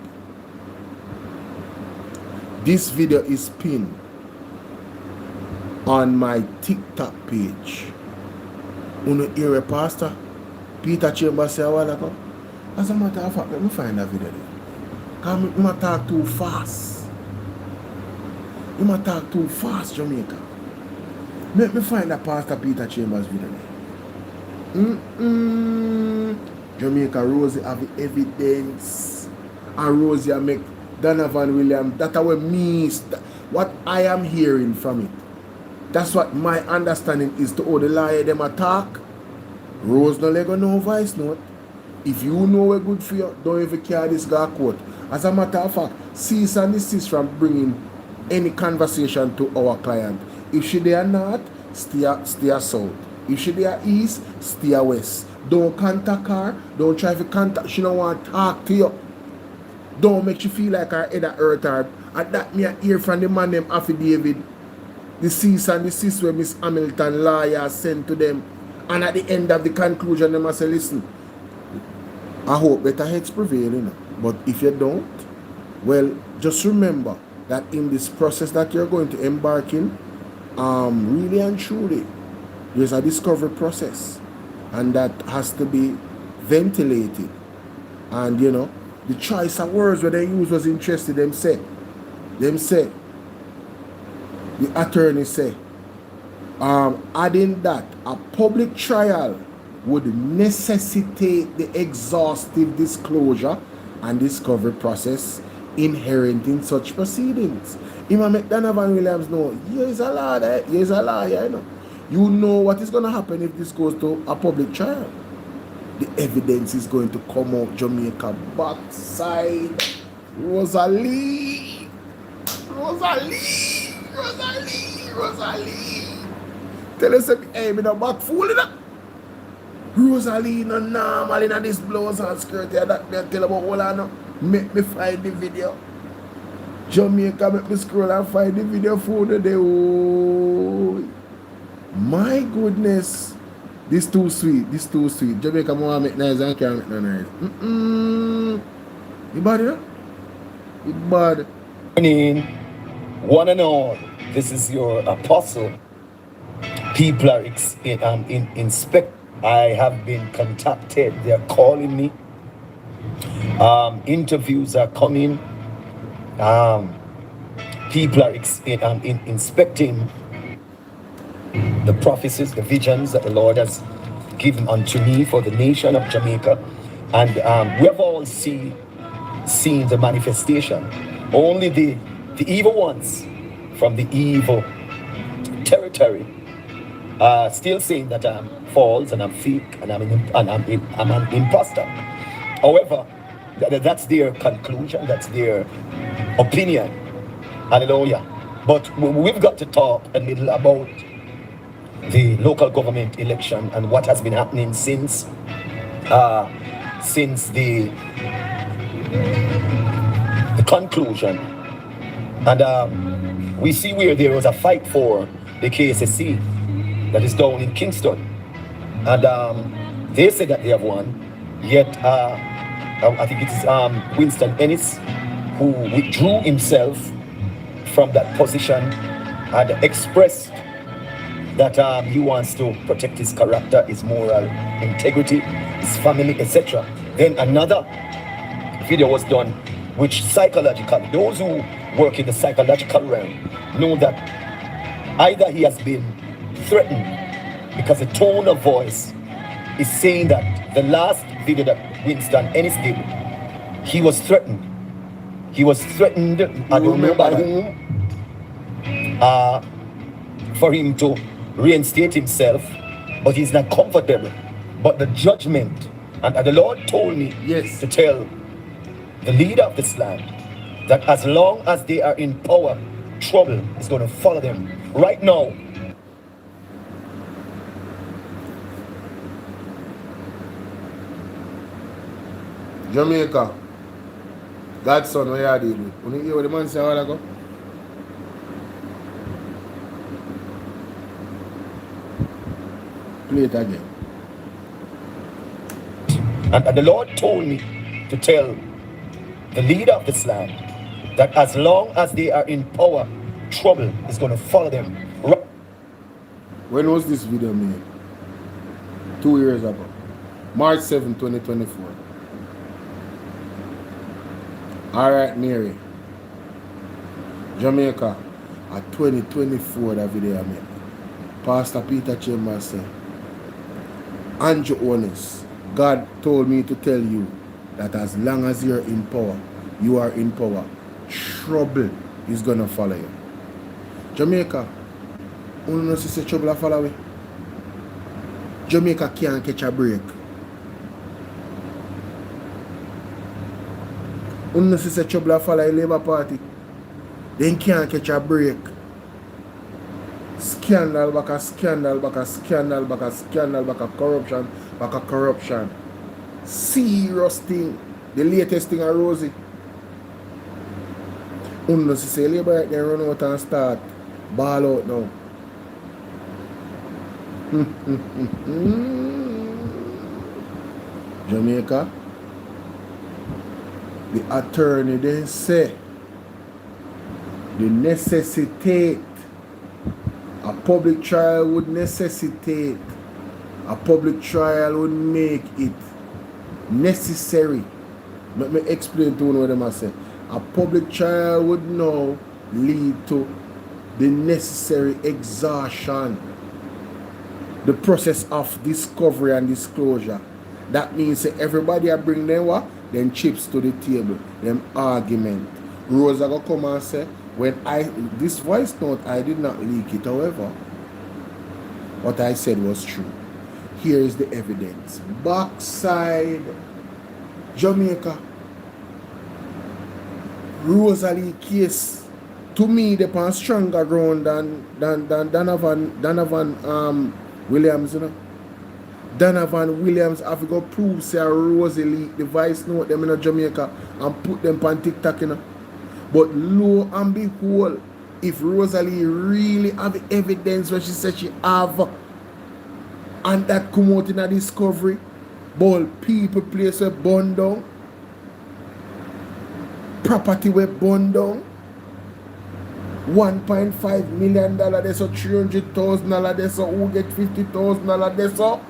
This video is pinned on my TikTok page. You hear a pastor, Peter Chambers, say a while ago. As a matter of fact, let me find that video there. Because you might talk too fast. You might talk too fast, Jamaica. Let me find that Pastor Peter Chambers video there. Jamaica, Rosie have evidence. and Rosie make Donovan Williams. That's what I am hearing from it. That's what my understanding is to all the lawyer them attack. Rose no lego no voice note. If you know we're good for you, don't even care this guy court. As a matter of fact, cease and desist from bringing any conversation to our client. If she there not, stay south. If she there east, stay west. Don't contact her. Don't try to contact. She don't want to talk to you. Don't make you feel like her head hurt her. And that me I hear from the man named affidavit. The cease and desist where Miss Hamilton lawyer sent to them. And at the end of the conclusion, they must say, listen, I hope better heads prevail, you know. But if you don't, well, just remember that in this process that you're going to embark in, really and truly, there's a discovery process. And that has to be ventilated. And, you know, the choice of words where they use was interesting. Them say, the attorney say, adding that a public trial would necessitate the exhaustive disclosure and discovery process inherent in such proceedings. Ima make Donovan Williams know, here's a lawyer, you know. You know what is going to happen if this goes to a public trial. The evidence is going to come out Jamaica backside. Rosalie. Tell us, hey, me no back fool in that. Rosalie no normal in this blouse and skirt here that me tell about all I know. Make me find the video. Jamaica make me scroll and find the video for the day. Oh, my goodness. This too sweet. Jamaica more make nice and can't make no nice. You bad, you know? You bad. Morning, one and all. This is your apostle. People are inspect. I have been contacted. They are calling me. Interviews are coming. People are inspecting the prophecies, the visions that the Lord has given unto me for the nation of Jamaica. And we have all seen the manifestation. Only the evil ones from the evil territory are still saying that I'm false and I'm fake and I'm an imposter. However, that's their conclusion, that's their opinion. Hallelujah. But we've got to talk a little about the local government election and what has been happening since the conclusion. And we see where there was a fight for the KSSC that is down in Kingston. And they said that they have won, yet I think it's Winston Ennis who withdrew himself from that position and expressed that he wants to protect his character, his moral integrity, his family, etc. Then another video was done, which psychologically, those who work in the psychological realm know that either he has been threatened, because the tone of voice is saying that the last video that Winston Ennis did, he was threatened. He was threatened, I don't know by whom, for him to reinstate himself, but he's not comfortable. But the judgment, and the Lord told me to tell the leader of this land that as long as they are in power, trouble is going to follow them. Right now, Jamaica, Godson, what you doing? You hear what the man say a while ago? Play it again. And the Lord told me to tell the leader of this land that as long as they are in power, trouble is going to follow them. When was this video made? 2 years ago. March 7, 2024. Alright, Mary. Jamaica. At 2024, that video I made. Pastor Peter Chambers said, Andrew Honest, God told me to tell you that as long as you're in power, you are in power, trouble is gonna follow you. Jamaica, you know see trouble a follow you. Jamaica can't catch a break. You know see trouble a follow the Labour Party. They can't catch a break. Scandal back a scandal, back a scandal, back a scandal, back a corruption, back a corruption. Serious thing. The latest thing at Rosie. You see Labour right there run out and start ball out now. Jamaica, the attorney then say the necessitate a public trial would necessitate, a public trial would make it necessary. Let me explain to you what I say. A public trial would now lead to the necessary exhaustion, the process of discovery and disclosure. That means that everybody I bring them what? Them chips to the table, them argument. Rosa go come and say, when this voice note, I did not leak it. However, what I said was true. Here is the evidence. Backside, Jamaica, Rosalie case, to me, they're on stronger ground than Donovan Williams, you know. Donovan Williams have to go prove say Rosie leak the voice note them in Jamaica and put them on TikTok, you know. But lo and behold, if Rosalie really have evidence what she said she have, and that come out in a discovery, but people place a burn down, property we burn down, $1.5 million there's so $300,000 there's so who get $50,000 there's so.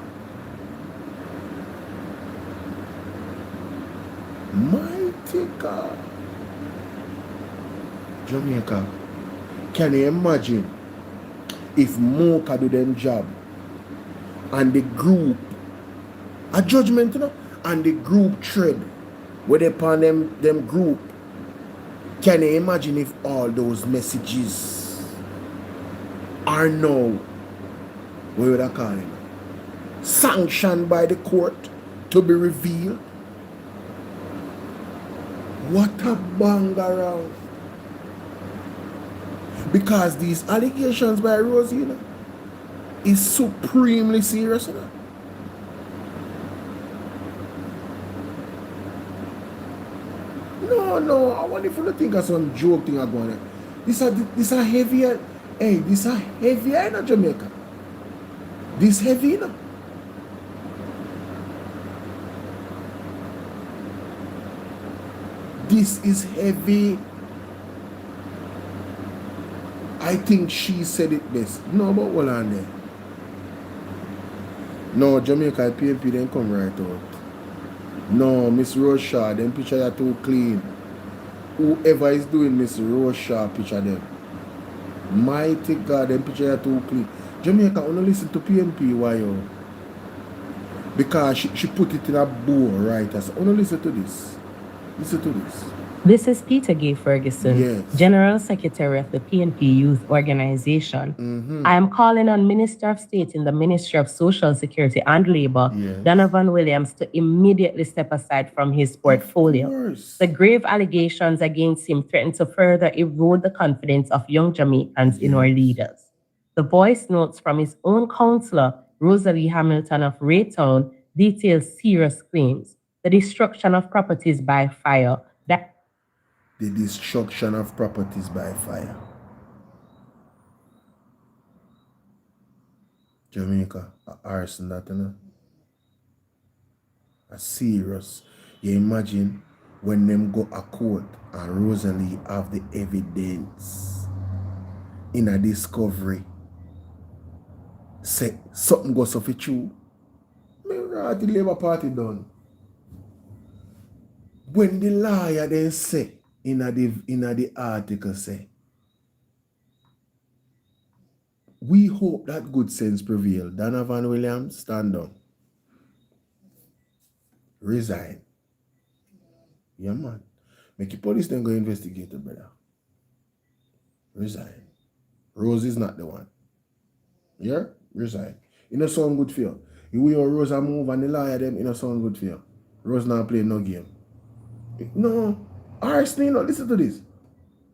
Mighty God. Jamaica, can you imagine if Mocha do them job and the group, a judgment, you know, and the group thread where they upon them group, can you imagine if all those messages are now, what would I call it, sanctioned by the court to be revealed? What a bang around. Because these allegations by Rosie, you know, is supremely serious, you know. No, I wonder if you think of some joke thing going on. This a heavier, hey, this a heavier in Jamaica. This heavy, you know. This is heavy. I think she said it best. No, but hold on there. No, Jamaica PMP then come right out. No, Miss Rosa, them picture are too clean. Whoever is doing Miss Rosa picture them. Mighty God, them picture are too clean. Jamaica, I want to listen to PMP, why yo? Because she put it in a bow, right? I want to listen to this. Listen to this. This is Peter Gay Ferguson, yes, General Secretary of the PNP Youth Organization. I am calling on Minister of State in the Ministry of Social Security and Labor, Donovan Williams, to immediately step aside from his portfolio. The grave allegations against him threaten to further erode the confidence of young Jamaicans in our leaders. The voice notes from his own counselor, Rosalie Hamilton of Raytown, detail serious claims. The destruction of properties by fire. The destruction of properties by fire. Jamaica, a arson that, you know. A serious. You imagine when them go a court and Rosalie have the evidence in a discovery. Say something goes off with you. The Labour Party done. When the lawyer then say in the article say, we hope that good sense prevail. Donovan Williams, stand down. Resign. Yeah, man. Make the police then go investigate the brother. Resign. Rose is not the one. Yeah? Resign. It don't sound good for you. You will Rose a move and the lawyer them, it don't sound good for you. Rose not playing no game. No. RSP, no, listen to this.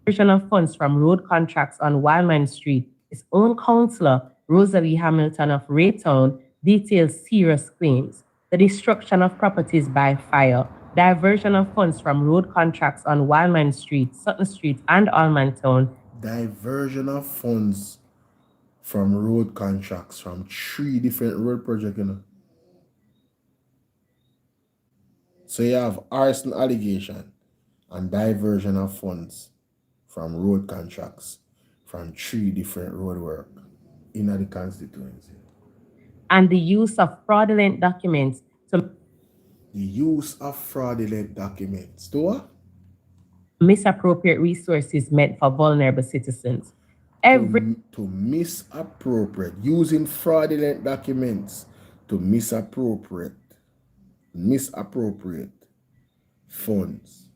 Of funds from road contracts on Wildman Street. His own councillor, Rosalie Hamilton of Raytown, details serious claims. The destruction of properties by fire, diversion of funds from road contracts on Wildman Street, Sutton Street, and Almantown. Diversion of funds from road contracts from 3 different road projects, you know. So you have arson allegation and diversion of funds from road contracts from 3 different road work in the constituency. And the use of fraudulent documents to misappropriate resources meant for vulnerable citizens. To misappropriate, using fraudulent documents to misappropriate funds,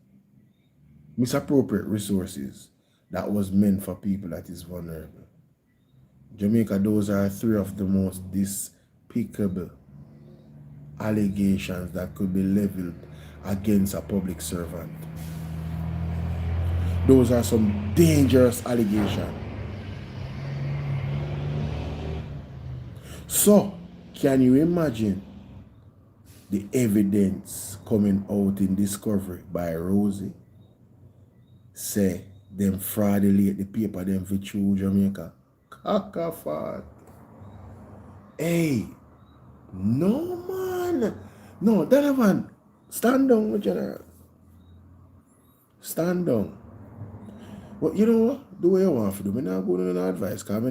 misappropriate resources that was meant for people that is vulnerable. Jamaica, those are 3 of the most despicable allegations that could be leveled against a public servant. Those are some dangerous allegations. So, can you imagine the evidence coming out in discovery by Rosie? Say, them fraudulate the paper them for true Jamaica. Kakafat. Hey, no man. No, Donovan, stand down, my general. Stand down. But you know what? Do what you want to do. I'm not going to no advice because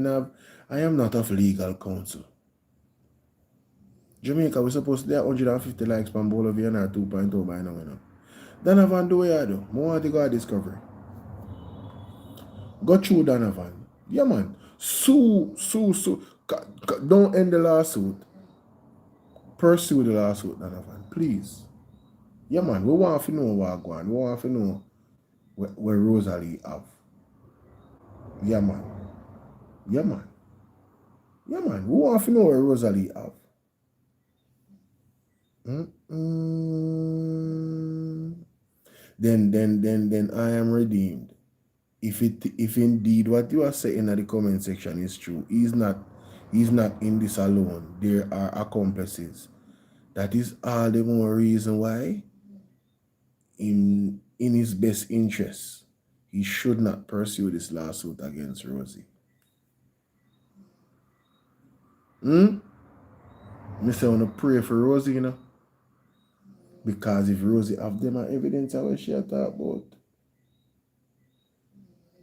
I am not of legal counsel. Jamaica, we're supposed to get 150 likes on BOLO V&R 2.0 by now, you know. Donovan, do what you do. I want to go to discovery. Go through Donovan. Yeah, man. Sue. Don't end the lawsuit. Pursue the lawsuit, Donovan. Please. Yeah, man. We want to know what's going on. We want to know where Rosalie have. Yeah, man. Yeah, man. Yeah, man. We want to know where Rosalie have. Then I am redeemed. If indeed what you are saying in the comment section is true, he's not in this alone. There are accomplices. That is all the more reason why in his best interest he should not pursue this lawsuit against Rosie. Me say I want to pray for Rosie, you know. Because if Rosie have them evidence of what she talk about,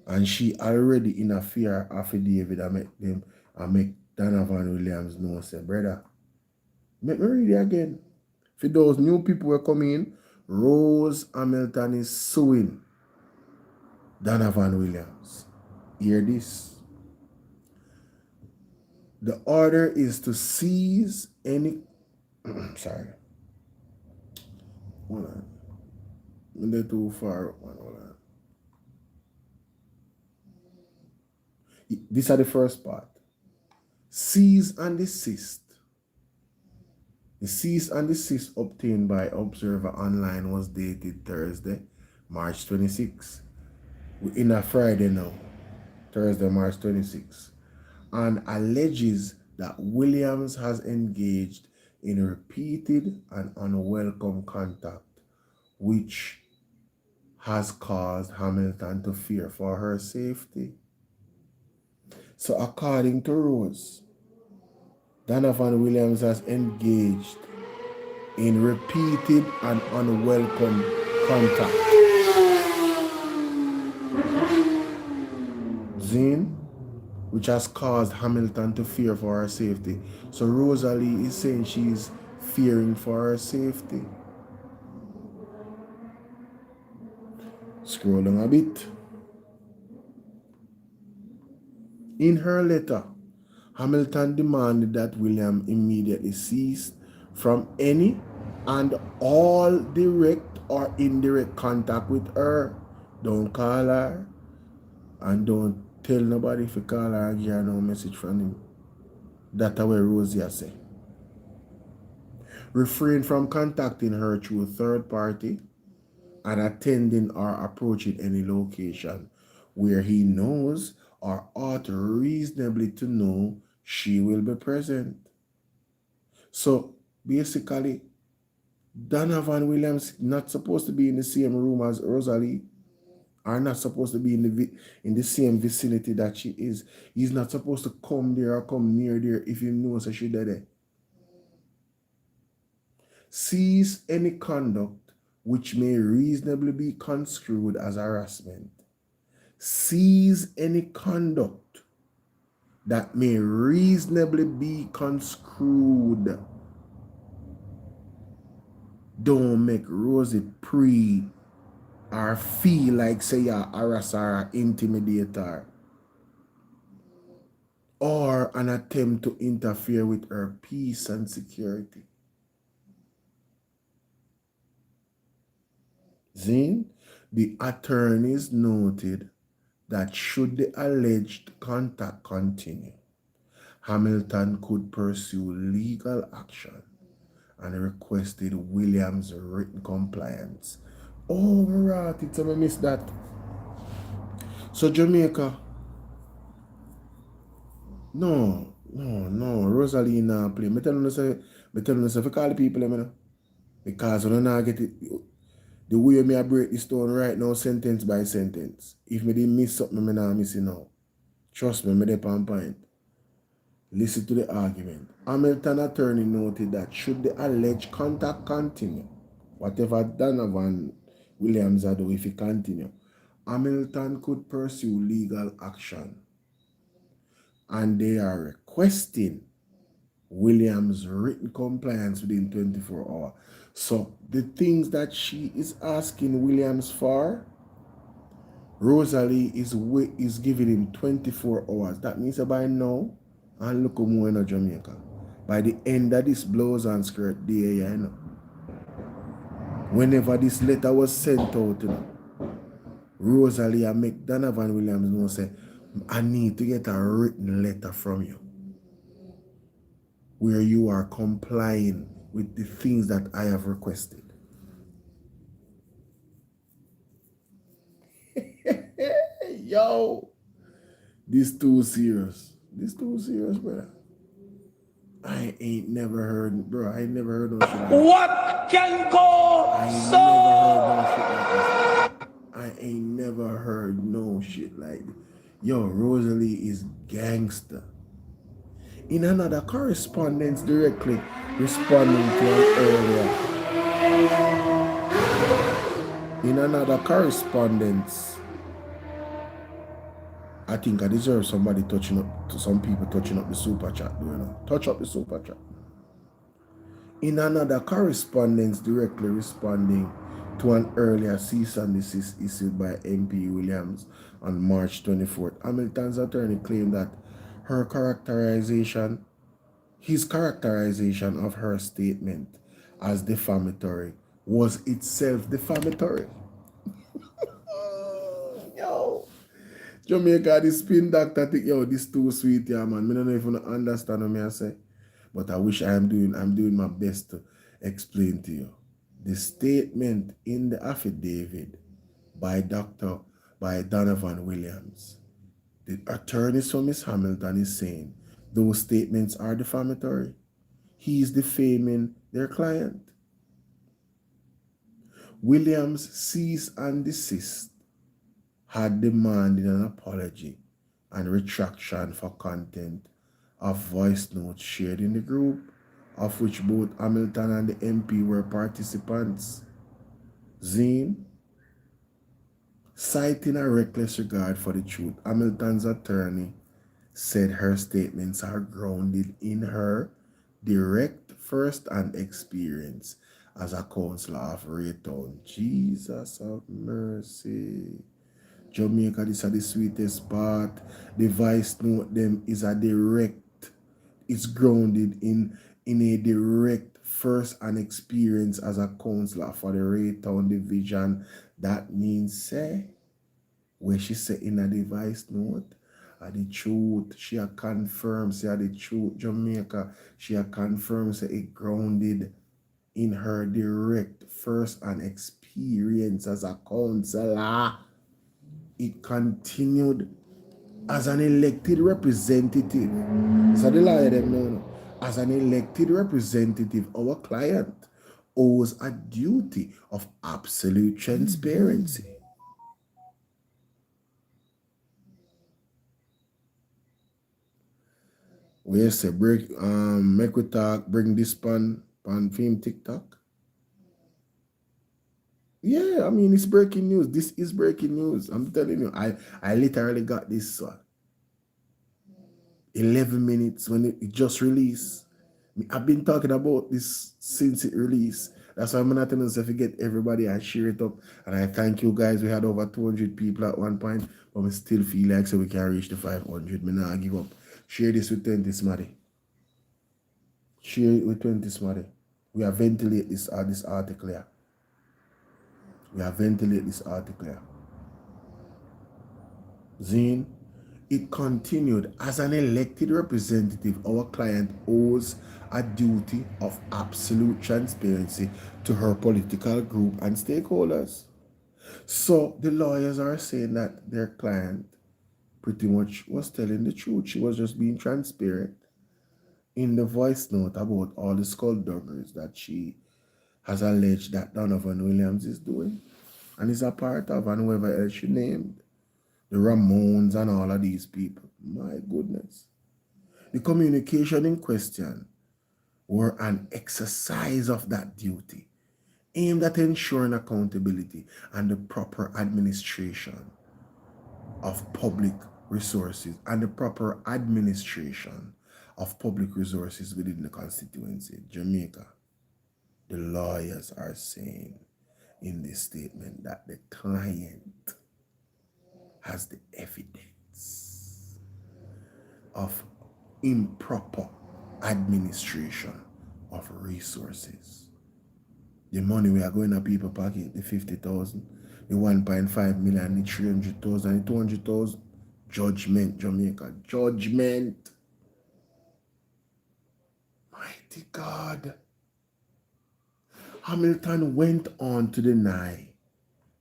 and she already in a fear affidavit and make Donovan Williams know, say, brother, make me read it again. For those new people who are coming in, Rose Hamilton is suing Donovan Williams. Hear this. The order is to seize any... sorry. Hold on. They're too far. Hold on. These are the first part. Cease and desist. The cease and desist obtained by Observer Online was dated Thursday, March 26. We're in a Friday now. Thursday, March 26. And alleges that Williams has engaged in repeated and unwelcome contact, which has caused Hamilton to fear for her safety. So according to Rose, Donovan Williams has engaged in repeated and unwelcome contact. Zine, which has caused Hamilton to fear for her safety. So Rosalie is saying she's fearing for her safety. Scroll down a bit. In her letter, Hamilton demanded that William immediately cease from any and all direct or indirect contact with her, don't call her and don't tell nobody if you call her and give her no message from him. That's what Rosie say. Refrain from contacting her through a third party and attending or approaching any location where he knows or ought reasonably to know she will be present. So basically, Donovan Williams not supposed to be in the same room as Rosalie, are not supposed to be in the same vicinity that she is. He's not supposed to come there or come near there if he knows that she's there. Cease any conduct which may reasonably be construed as harassment. Cease any conduct that may reasonably be construed. Don't make Rosie pre or feel like say you're a harasser or intimidator or an attempt to interfere with her peace and security. Then, the attorneys noted that should the alleged contact continue, Hamilton could pursue legal action and requested Williams' written compliance. Oh, right, it's I missed that. So Jamaica, no, Rosalie not play. Me tell you, if you call the people, because when I get it, the way me I break the stone right now, sentence by sentence. If me didn't miss something, me not miss it now. Trust me, me dey on point. Listen to the argument. Hamilton attorney noted that should the alleged contact continue, whatever Donovan Williams do, if he continue, Hamilton could pursue legal action. And they are requesting Williams' written compliance within 24 hours. So the things that she is asking Williams for, Rosalie is giving him 24 hours. That means by now, and look more in Jamaica. By the end of this blouse and skirt day, you know. Whenever this letter was sent out, you know, Rosalie and make Donovan Williams know say, I need to get a written letter from you where you are complying with the things that I have requested. Yo, this too serious. This too serious, brother. I ain't never heard, bro. I ain't never heard no shit like that. What can go so? I ain't never heard no shit like that. Yo, Rosalie is gangster. In another correspondence directly responding to an earlier. In another correspondence, I think I deserve somebody touching up, to some people touching up the super chat, you know. Touch up the super chat. In another correspondence directly responding to an earlier cease and desist issued by MP Williams on March 24th, Hamilton's attorney claimed that his characterization of her statement as defamatory was itself defamatory. Yo. Jamaica, the spin doctor think, yo, this too sweet, yeah, man. I don't know if you understand what I say. But I wish I'm doing my best to explain to you. The statement in the affidavit by Donovan Williams, the attorneys for Miss Hamilton is saying those statements are defamatory. He is defaming their client. Williams cease and desist had demanded an apology and retraction for content of voice notes shared in the group, of which both Hamilton and the MP were participants. Zine, citing a reckless regard for the truth, Hamilton's attorney said her statements are grounded in her direct first-hand experience as a councillor of Raytown. Jesus of mercy. Jamaica, this is the sweetest part. The voice note them is a direct, it's grounded in a direct first-hand experience as a counselor for the Raytown division. That means, say, where she said in a device note, the truth, she a confirmed, say the truth, Jamaica, she a confirmed, say it grounded in her direct first-hand experience as a counselor. It continued as an elected representative. So the lawyer them know. As an elected representative, our client owes a duty of absolute transparency. We say break make we talk, bring this pan film TikTok. Yeah, I mean it's breaking news. This is breaking news. I'm telling you, I literally got this 11 minutes when it just released. I've been talking about this since it released. That's why I'm not telling us to forget everybody and share it up. And I thank you guys. We had over 200 people at one point, but we still feel like so we can reach the 500. Me not give up. Share this with 20 Smarty. Share it with 20 Smarty. We have ventilate this article here. We have ventilate this article here. Zine, it continued, as an elected representative, our client owes a duty of absolute transparency to her political group and stakeholders. So the lawyers are saying that their client pretty much was telling the truth. She was just being transparent in the voice note about all the skullduggeries that she has alleged that Donovan Williams is doing and is a part of, and whoever else she named. The Ramones and all of these people. My goodness. The communication in question were an exercise of that duty aimed at ensuring accountability and the proper administration of public resources within the constituency. Jamaica, the lawyers are saying in this statement that the client has the evidence of improper administration of resources. The money we are going to people pocket, the 50,000, the 1.5 million, the 300,000, the 200,000. Judgment, Jamaica. Judgment. Mighty God. Hamilton went on to deny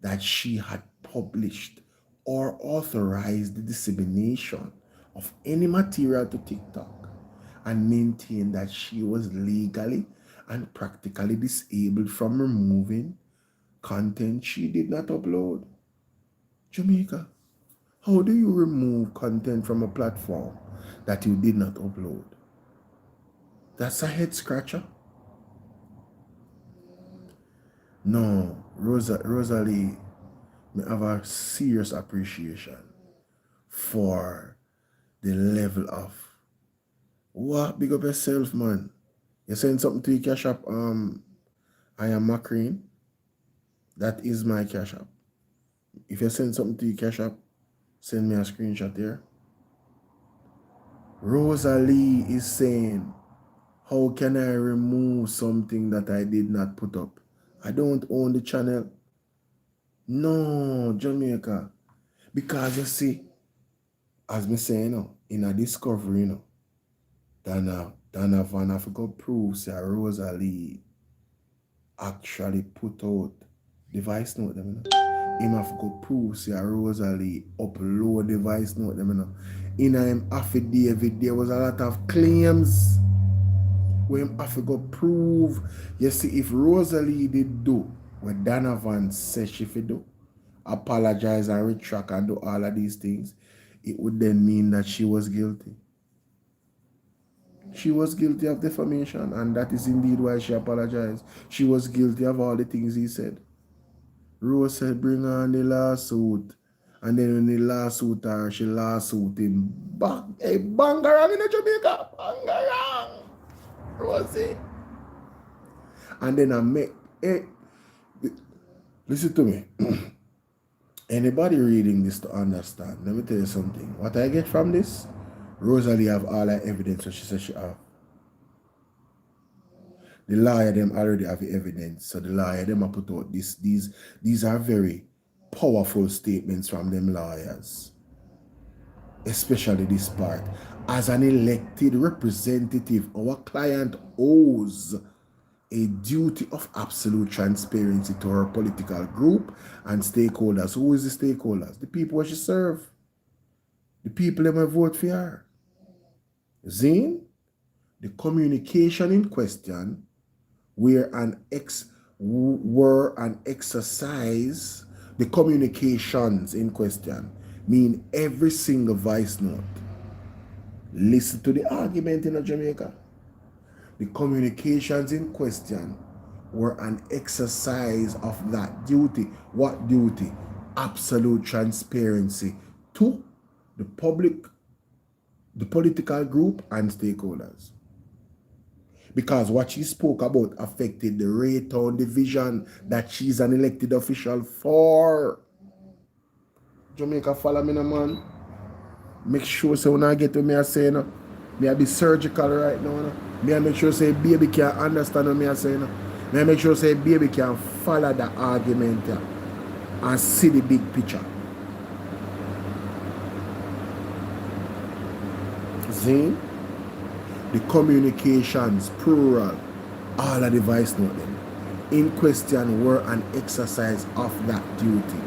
that she had published or authorized the dissemination of any material to TikTok and maintained that she was legally and practically disabled from removing content she did not upload. Jamaica, how do you remove content from a platform that you did not upload? That's a head scratcher. No, Rosalie, I have a serious appreciation for the level of what? Big up yourself, man. You send something to your cash app. I am Macreen. That is my cash app. If you send something to your cash app, send me a screenshot there. Rosalie is saying, how can I remove something that I did not put up? I don't own the channel. No, Jamaica. Because you see, as me say, in a discovery, Donovan have got proofs that Rosalie actually put out the voice note them, Him have got proofs that Rosalie upload the voice note them, In him affidavit, there was a lot of claims where him have got prove. You see, if Rosalie did do what Donovan says she should do, apologize and retract and do all of these things, it would then mean that she was guilty. She was guilty of defamation, and that is indeed why she apologized. She was guilty of all the things he said. Rose said, bring on the lawsuit. And then when the lawsuit her, she lawsuit him back. Hey, bangarang in Jamaica. Bangarang. Rosie. And then I make, hey, listen to me. Anybody reading this to understand, let me tell you something. What I get from this, Rosalie have all her evidence, so she said she have. The lawyer them already have the evidence. So the lawyer them have put out these are very powerful statements from them lawyers. Especially this part. As an elected representative, our client owes a duty of absolute transparency to her political group and stakeholders. Who is the stakeholders? The people who she serve. The people that may vote for her. Zine, the communication in question were an exercise, the communications in question mean every single voice note. Listen to the argument in Jamaica. The communications in question were an exercise of that duty. What duty? Absolute transparency to the public, the political group, and stakeholders. Because what she spoke about affected the Raytown division that she's an elected official for. Jamaica, follow me, no, man. Make sure so when I get to me, I say, no, me I be surgical right now. No? Me I make sure say baby can understand what me I say. No? Me I make sure say baby can follow the argument and see the big picture. See? The communications, plural, all of the voice note them in question were an exercise of that duty.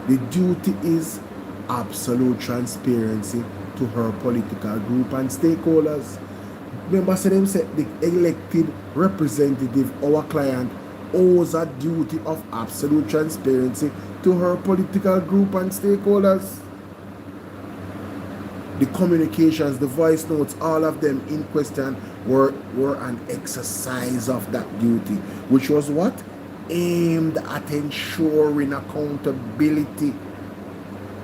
The duty is absolute transparency to her political group and stakeholders. Remember, so them said the elected representative, our client, owes a duty of absolute transparency to her political group and stakeholders. The communications, the voice notes, all of them in question were an exercise of that duty, which was what? Aimed at ensuring accountability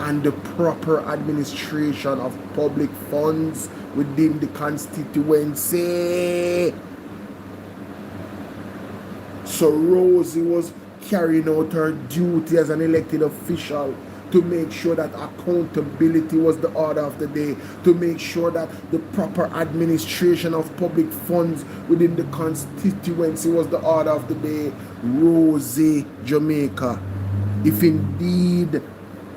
and the proper administration of public funds within the constituency. So Rosie was carrying out her duty as an elected official to make sure that accountability was the order of the day, to make sure that the proper administration of public funds within the constituency was the order of the day. Rosie, Jamaica, if indeed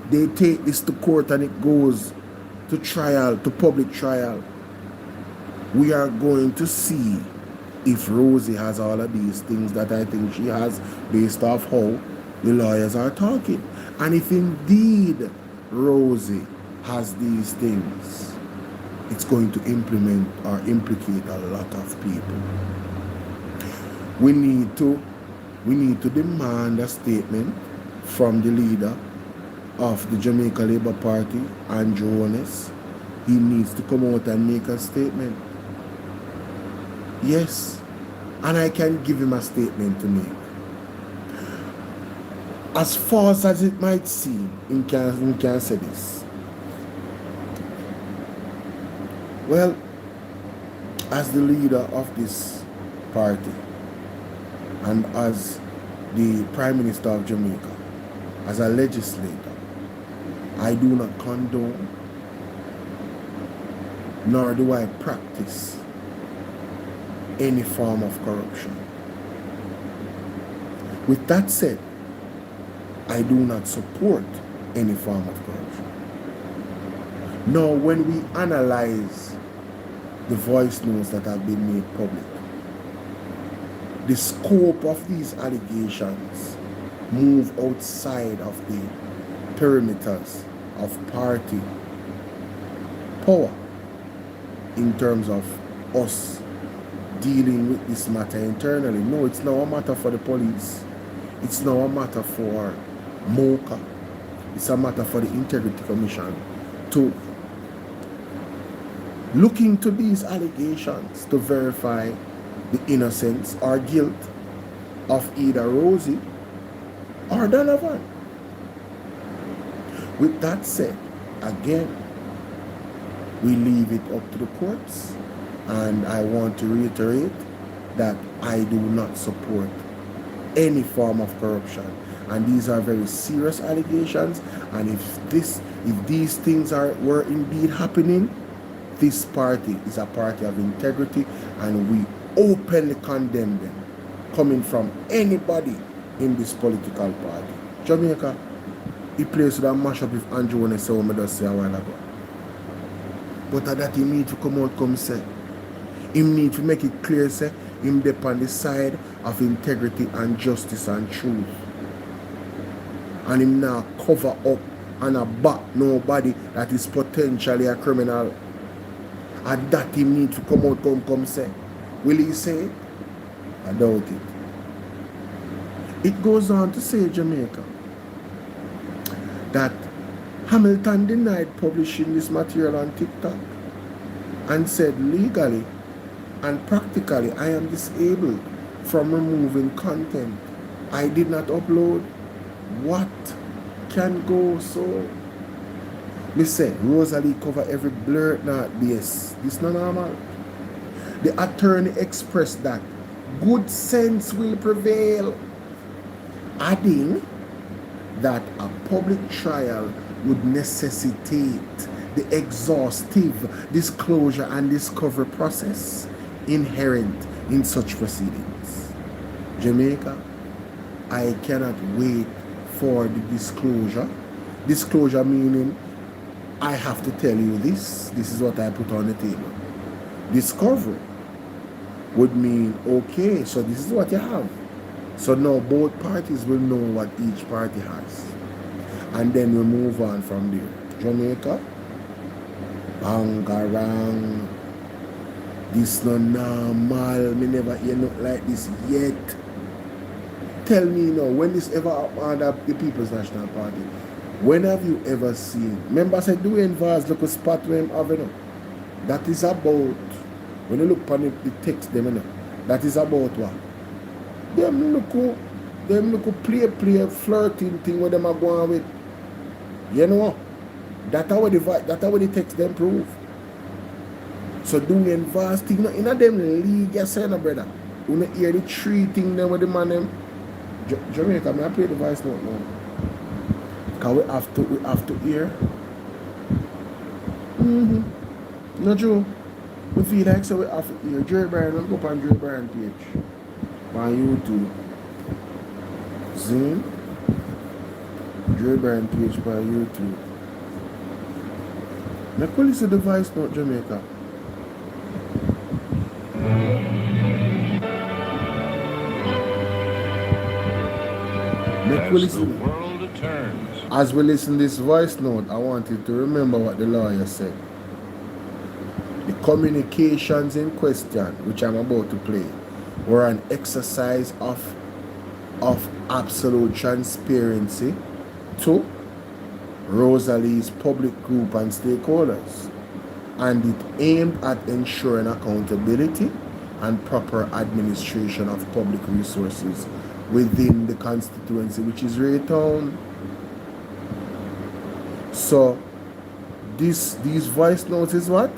they take this to court and it goes to trial, to public trial, we are going to see if Rosie has all of these things that I think she has based off how the lawyers are talking. And if indeed Rosie has these things, it's going to implement or implicate a lot of people. We need to demand a statement from the leader of the Jamaica Labour Party, Andrew Honest. He needs to come out and make a statement. Yes, and I can give him a statement to make. As false as it might seem, we can say this. Well, as the leader of this party and as the Prime Minister of Jamaica, as a legislator, I do not condone nor do I practice any form of corruption. With that said, I do not support any form of corruption. Now, when we analyze the voice notes that have been made public, the scope of these allegations move outside of the perimeters of party power in terms of us dealing with this matter internally. No, it's now a matter for the police. It's now a matter for MOCA. It's a matter for the Integrity Commission to look into these allegations to verify the innocence or guilt of either Rosie or Donovan. With that said, again, we leave it up to the courts, and I want to reiterate that I do not support any form of corruption, and these are very serious allegations. And if these things were indeed happening, this party is a party of integrity, and we openly condemn them. coming from anybody in this political party. Jamaica, he plays with a mash up if Andrew wanna say what I just say a while ago. But that he need to come out come say. He need to make it clear say him dep on the side of integrity and justice and truth. And him now cover up and a back nobody that is potentially a criminal. And that he need to come out come say. Will he say it? I doubt it. It goes on to say, Jamaica, that Hamilton denied publishing this material on TikTok and said legally and practically I am disabled from removing content I did not upload. What can go so? Me say Rosalie cover every blurred not base. This not normal. The attorney expressed that good sense will prevail, adding that a public trial would necessitate the exhaustive disclosure and discovery process inherent in such proceedings. Jamaica, I cannot wait for the disclosure. Disclosure meaning I have to tell you this. This is what I put on the table. Discovery would mean, okay, so this is what you have. So now both parties will know what each party has. And then we move on from there. Jamaica, bangarang. This no normal. Me never hear nothing like this yet. Tell me now, when this ever happened at the People's National Party? When have you ever seen? Remember I said doing Vaz look a spot where I'm having. That is about, when you look on the text them, you know, that is about what? Them look play flirting thing where them are going with. You know, that's how the text them prove. So doing vast thing, in a them league, you say, no, brother. You hear the three thing them with the man them. Jamaica, I play the voice note now. Because we have to hear. No Joe. We feel like so we have to hear. Jerry Bryan, let's go up on Jerry Bryan page. On YouTube. Zoom. Jerry Bryan page on YouTube. Make we listen to the voice note, Jamaica. Make we listen. As we listen to this voice note, I want you to remember what the lawyer said. The communications in question, which I'm about to play, were an exercise of absolute transparency to Rosalie's public group and stakeholders, and it aimed at ensuring accountability and proper administration of public resources within the constituency, which is Raytown. So these voice notes is what?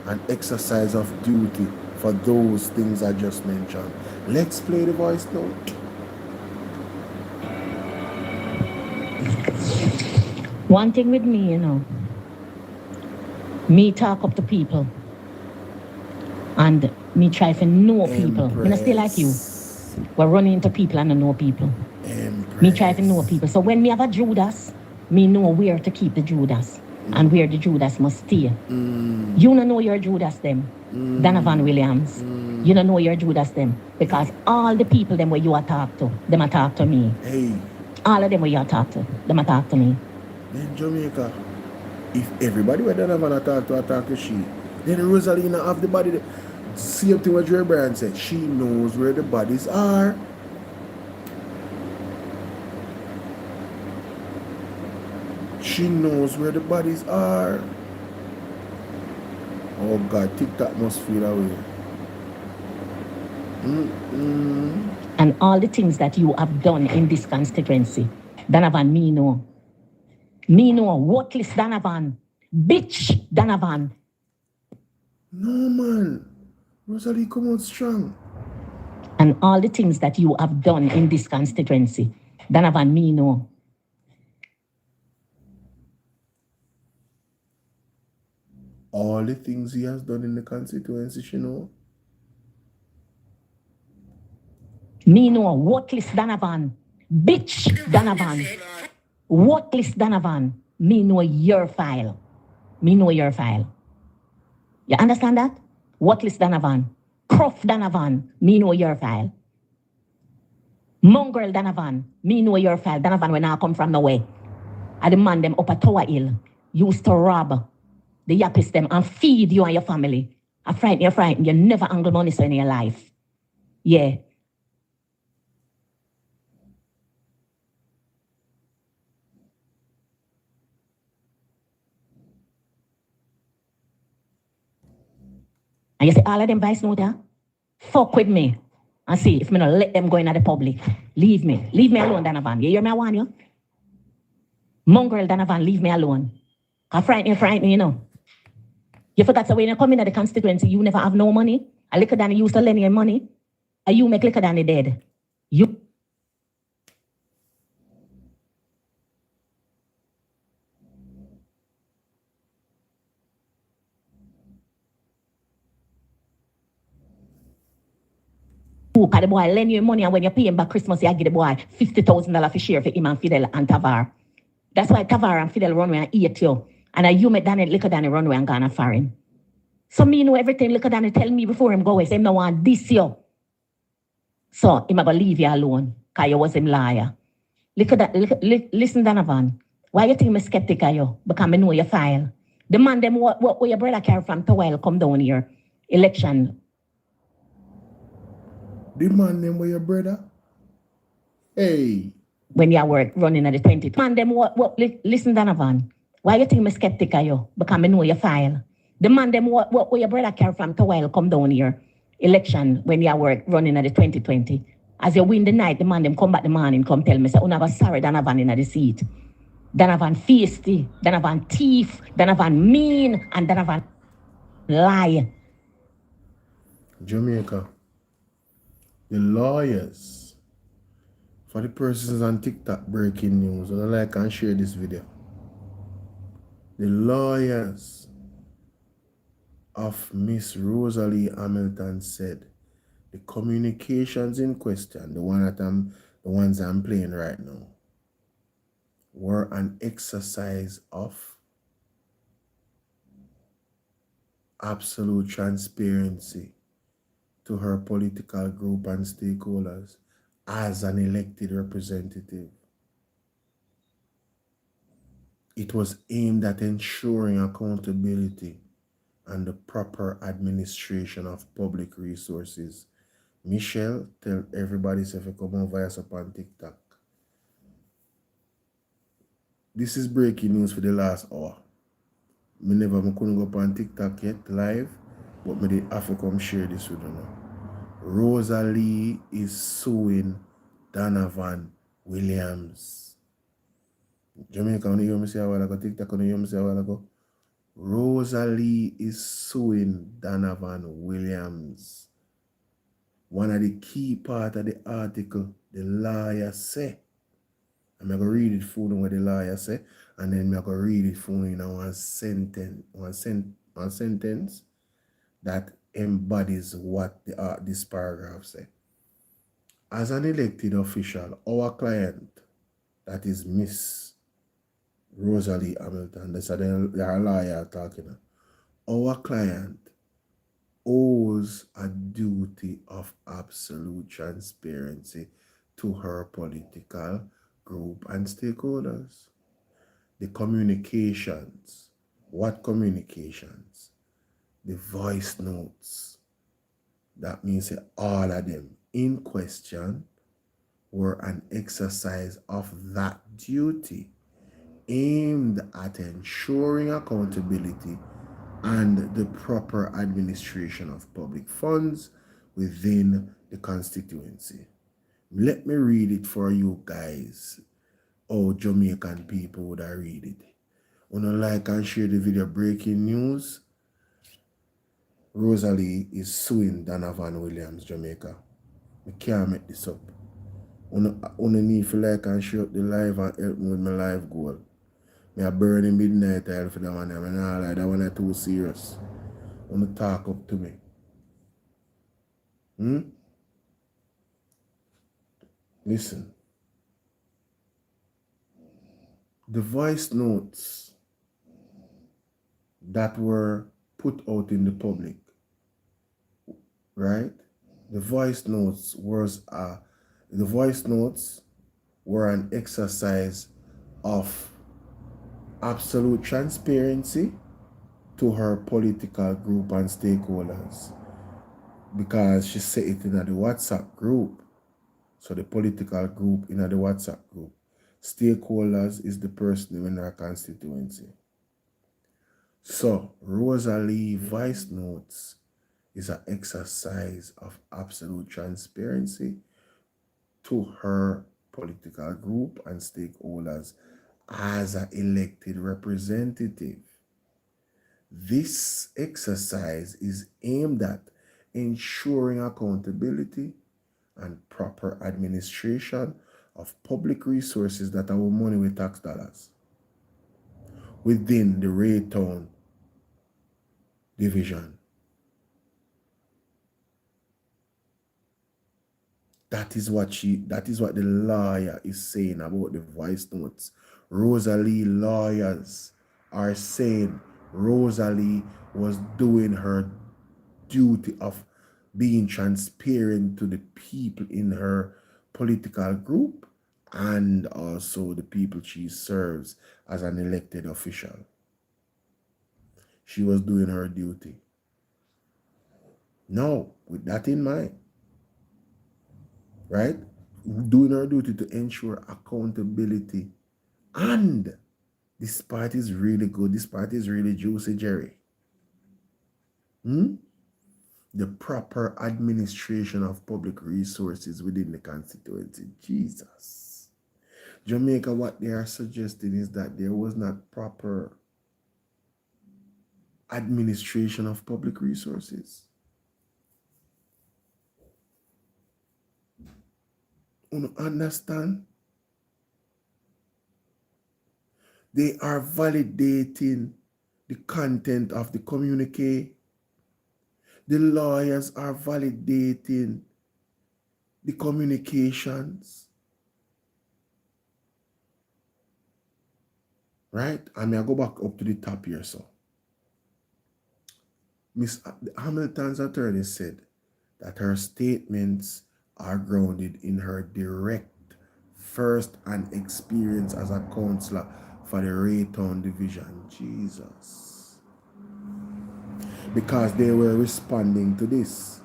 An exercise of duty for those things I just mentioned. Let's play the voice note. One thing with me, you know, me talk up to people and me try to know people. Me not stay like you. We're running into people and I know people. Me try to know people. So when me have a Judas, me know where to keep the Judas and where the Judas must stay. You don't know your Judas them. Donovan Williams. You don't know your Judas them. Because all the people them where you are talk to, them are talk to me. Hey. All of them where you are talk to, them are talk to me. Then Jamaica, if everybody were Donovan talk to she, then Rosalie have the body. Same thing what Jerry Bryan said. She knows where the bodies are. She knows where the bodies are. Oh God, TikTok must feel away. And all the things that you have done in this constituency, Donovan, me know. Me know, worthless Donovan. Bitch Donovan. No man. Rosalie come out strong. And all the things that you have done in this constituency, Donovan, me know. All the things he has done in the constituency, she know. Me know worthless Donovan. Bitch Donovan. Worthless Donovan. Me know your file. Me know your file. You understand that? Worthless Donovan. Croft Donovan. Me know your file. Mongrel Donovan. Me know your file. Donovan when I come from nowhere. I demand them up a Tower Hill. Used to rob the yappies them and feed you and your family. I frighten. You never angle money so in your life. Yeah. And you say, all of them vice note, fuck with me. And see if me not let them go into the public. Leave me. Leave me alone, Donovan. You hear me? I want you. Mongrel Donovan, leave me alone. I frighten, you know. You forgot, so when you come into the constituency, you never have no money. A liquor than you used to lend your money. And you make liquor than the dead. You. Because the boy lend you money and when you pay him back Christmas, you give the boy $50,000 for share for him and Fidel and Tavar. That's why Tavar and Fidel run away and eat you. And you make Danny liquor than run away and gone foreign. So me know everything liquor than tell me before him go away. Say him no want this you. So him gonna leave you alone. Cause you was him liar. Listen, Donovan. Why you think me skeptic of you? Because I know your file. The man them what your brother carry from Towel come down here. Election. The man them where your brother? Hey. When you were running at the 20. Man them listen, Donovan. Why you think me skeptic of you? Because I know your file. The man them what your brother carry from Towel come down here. Election when you were running at the 2020. As you win the night, the man them come back the morning, come tell me, say, never sorry, Donovan in the seat. Donovan feisty, Donovan thief, Donovan mean, and Donovan lie. Jamaica, the lawyers, for the persons on TikTok breaking news, and I like and share this video. The lawyers of Miss Rosalie Hamilton said the communications in question, the ones I'm playing right now, were an exercise of absolute transparency to her political group and stakeholders as an elected representative. It was aimed at ensuring accountability and the proper administration of public resources. Michelle, tell everybody if you come over us up on TikTok. This is breaking news for the last hour. I couldn't go up on TikTok yet live, but I did have to come share this with you now. Rosalie is suing Donovan Williams. Jamaica, when you hear me say a while ago, TikTok, when you hear me say a while ago, Rosalie is suing Donovan Williams. One of the key part of the article, the lawyer say, I'm going to read it for what the lawyer say, and then I'm going to read it for in one sentence that embodies what this paragraph say. As an elected official, our client, that is Miss Rosalie Hamilton, that's the lawyer talking, our client owes a duty of absolute transparency to her political group and stakeholders. The communications, what communications? The voice notes, that means all of them in question were an exercise of that duty aimed at ensuring accountability and the proper administration of public funds within the constituency. Let me read it for you guys. Oh, Jamaican people would I read it. Wanna like and share the video. Breaking news. Rosalie is suing Donovan Williams, Jamaica. I can't make this up. Wanna need to like and share up the live and help me with my live goal. I burn in midnight oil for that one. I'm not like that one is too serious. Wanna talk up to me. Listen. The voice notes that were put out in the public, right? The voice notes were an exercise of absolute transparency to her political group and stakeholders, because she said it in the WhatsApp group. So the political group in the WhatsApp group. Stakeholders is the person in her constituency. So Rosalie voice notes is an exercise of absolute transparency to her political group and stakeholders as an elected representative. This exercise is aimed at ensuring accountability and proper administration of public resources that are money with tax dollars within the Raytown division. That is what the lawyer is saying about the voice notes. Rosalie lawyers are saying Rosalie was doing her duty of being transparent to the people in her political group and also the people she serves as an elected official. She was doing her duty. Now, with that in mind, right? Doing her duty to ensure accountability. And this part is really good. This part is really juicy, Jerry. The proper administration of public resources within the constituency. Jesus. Jamaica, what they are suggesting is that there was not proper administration of public resources. You understand? They are validating the content of the communique. The lawyers are validating the communications. Right? And I go back up to the top here, so. Miss Hamilton's attorney said that her statements are grounded in her direct first-hand experience as a counselor for the Raytown division. Jesus. Because they were responding to this.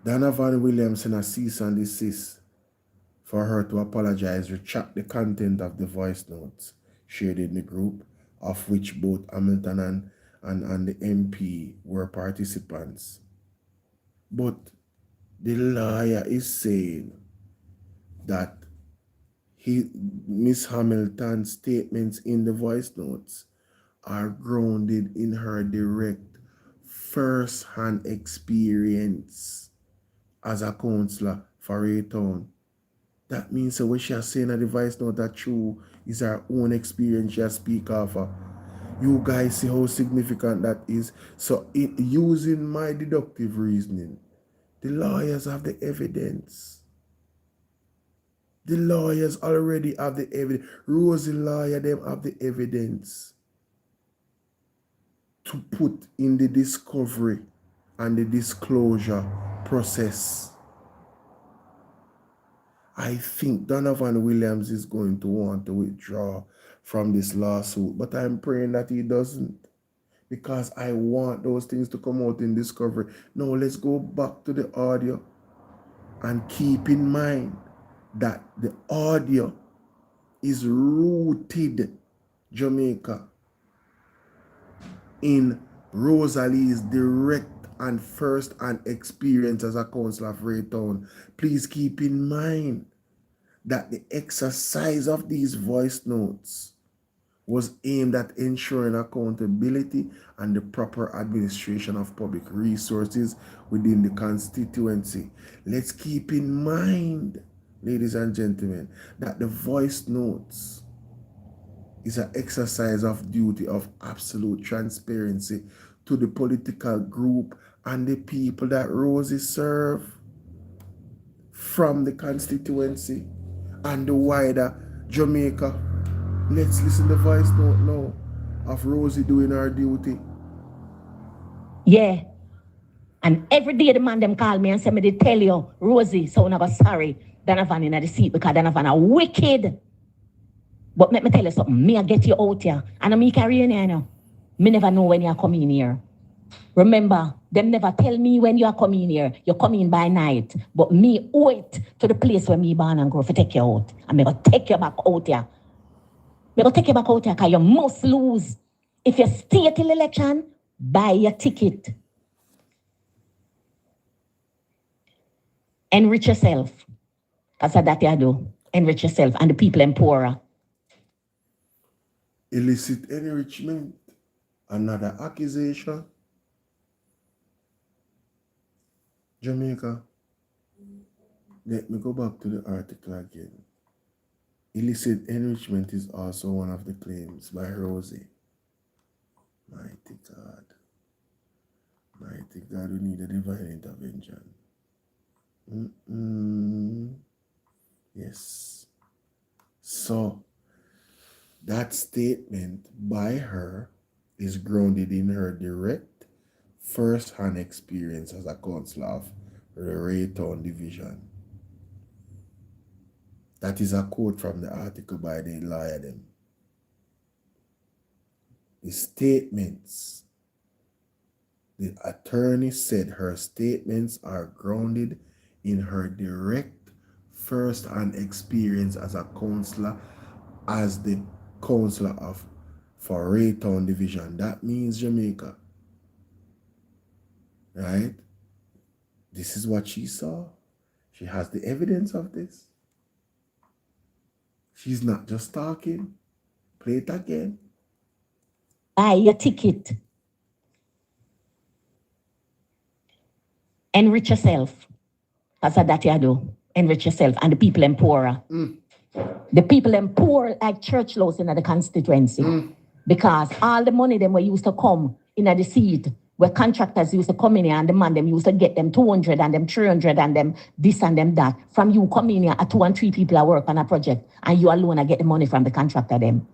Donovan Williams in a cease and desist for her to apologize, retract the content of the voice notes shared in the group, of which both Hamilton and the MP were participants. But the lawyer is saying that Miss Hamilton's statements in the voice notes are grounded in her direct first-hand experience as a counselor for Raytown. That means what she is saying in the voice note that true is her own experience she speak of. You guys see how significant that is. So using my deductive reasoning, the lawyers have the evidence. The lawyers already have the evidence. Rosie lawyer, them have the evidence to put in the discovery and the disclosure process. I think Donovan Williams is going to want to withdraw from this lawsuit, but I'm praying that he doesn't, because I want those things to come out in discovery. Now let's go back to the audio and keep in mind that the audio is rooted, Jamaica, in Rosalie's direct and first-hand experience as a counselor of Raytown. Please keep in mind that the exercise of these voice notes was aimed at ensuring accountability and the proper administration of public resources within the constituency. Let's keep in mind, ladies and gentlemen, that the voice notes is an exercise of duty of absolute transparency to the political group and the people that Rosie serve. from the constituency and the wider Jamaica. Let's listen to the voice note now of Rosie doing her duty. Yeah. And every day the man them call me and say me they tell you, Rosie, so never sorry, Donovan in the seat because Donovan are wicked. But let me tell you something, me I get you out here. And me carry you here now. Me never know when you're coming here. Remember, them never tell me when you are coming here. You're coming by night. But me wait to the place where me born and grow to take you out. And me gonna take you back out here. Me gonna take you back out here because you must lose. If you stay till election, buy your ticket. Enrich yourself. That's that you do. Enrich yourself and the people empower. Illicit enrichment. Another accusation. Jamaica. Let me go back to the article again. Illicit enrichment is also one of the claims by Rosie. Mighty God. Mighty God, we need a divine intervention. Yes. So, that statement by her is grounded in her direct first-hand experience as a councillor of the Raytown Division. That is a quote from the article by the lawyer them. The statements, the attorney said her statements are grounded in her direct first-hand experience as a councillor, as the councillor of for Raytown Division. That means Jamaica. Right? This is what she saw. She has the evidence of this. She's not just talking. Play it again. Buy your ticket. Enrich yourself. That's what that you do. Enrich yourself and the people empower. The people empower like church laws in the constituency. Because all the money them were used to come in the seat, where contractors used to come in here and the man them used to get them 200 and them 300 and them this and them that. From you come in here, 2 and 3 people are work on a project and you alone are get the money from the contractor them.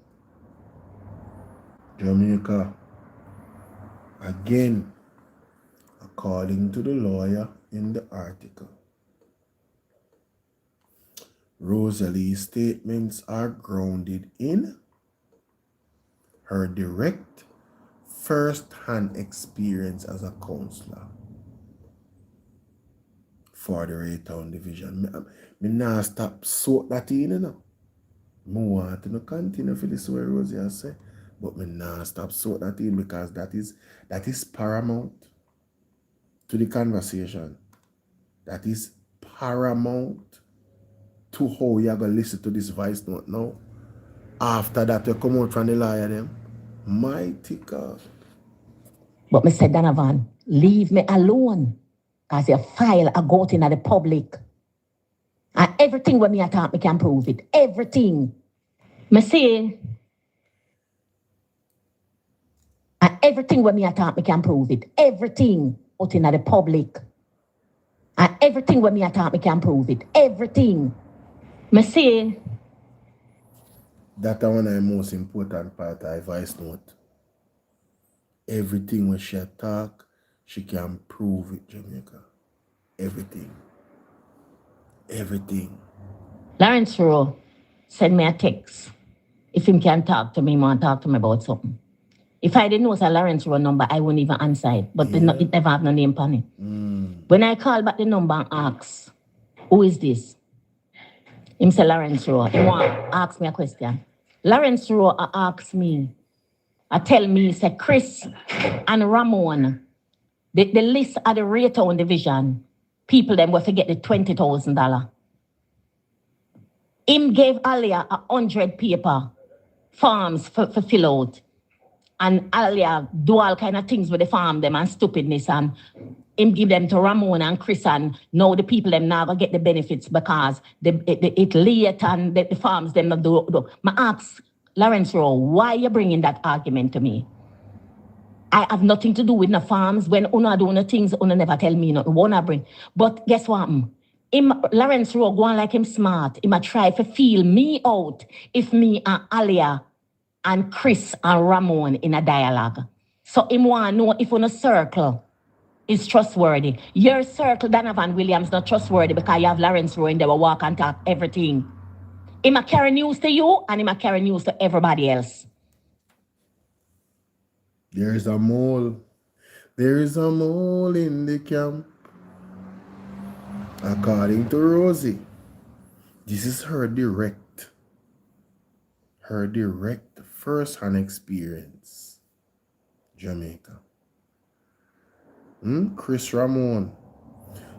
Jamaica, again, according to the lawyer in the article, Rosalie's statements are grounded in her direct first-hand experience as a councillor for the Raytown Division. Me nah stop soak that in, you know. I want to continue for this way Rosie has said, but me nah stop soak that in because that is paramount to the conversation. That is paramount to how you are going to listen to this voice note now. After that, you come out from the lawyer them. Mighty God. But me said, Donovan, leave me alone. Because your file are go out in the public. And everything when me attack, me can prove it. Everything. Me say, and everything when me attack, me can prove it. Everything out in the public. And everything when me attack, me can prove it. Everything. Me say, that's one of the most important part of voice note. Everything when she talk, she can prove it, Jamaica. Everything. Everything. Lawrence Rowe send me a text. If him can talk to me, he want to talk to me about something. If I didn't know it's a Lawrence Rowe number, I wouldn't even answer it. But it never have no name on it. When I call back the number and ask, who is this? Him say Lawrence Rowe. He want to ask me a question. Lawrence Rowe asked me, tell me, say Chris and Ramon, the list of the Raytown Division, people them will forget the $20,000. Him gave Alia 100 paper forms for fill out. And Alia do all kind of things with the farm them and stupidness and him give them to Ramon and Chris and now the people them now get the benefits because it late and the farms them not do. I ask Lawrence Rowe, why you bringing that argument to me? I have nothing to do with the farms. When una do no things, una never tell me nothing. Wanna bring. But guess what? Lawrence Rowe go on like him smart. Him a try to feel me out if me and Alia and Chris and Ramon in a dialogue. So him want know if on a circle is trustworthy. Your circle, Donovan Williams, not trustworthy because you have Lawrence Rowe and they will walk and talk everything. Him a carry news to you and him a carry news to everybody else. There is a mole. There is a mole in the camp. According to Rosie, this is her direct first-hand experience. Jamaica. Chris Ramon.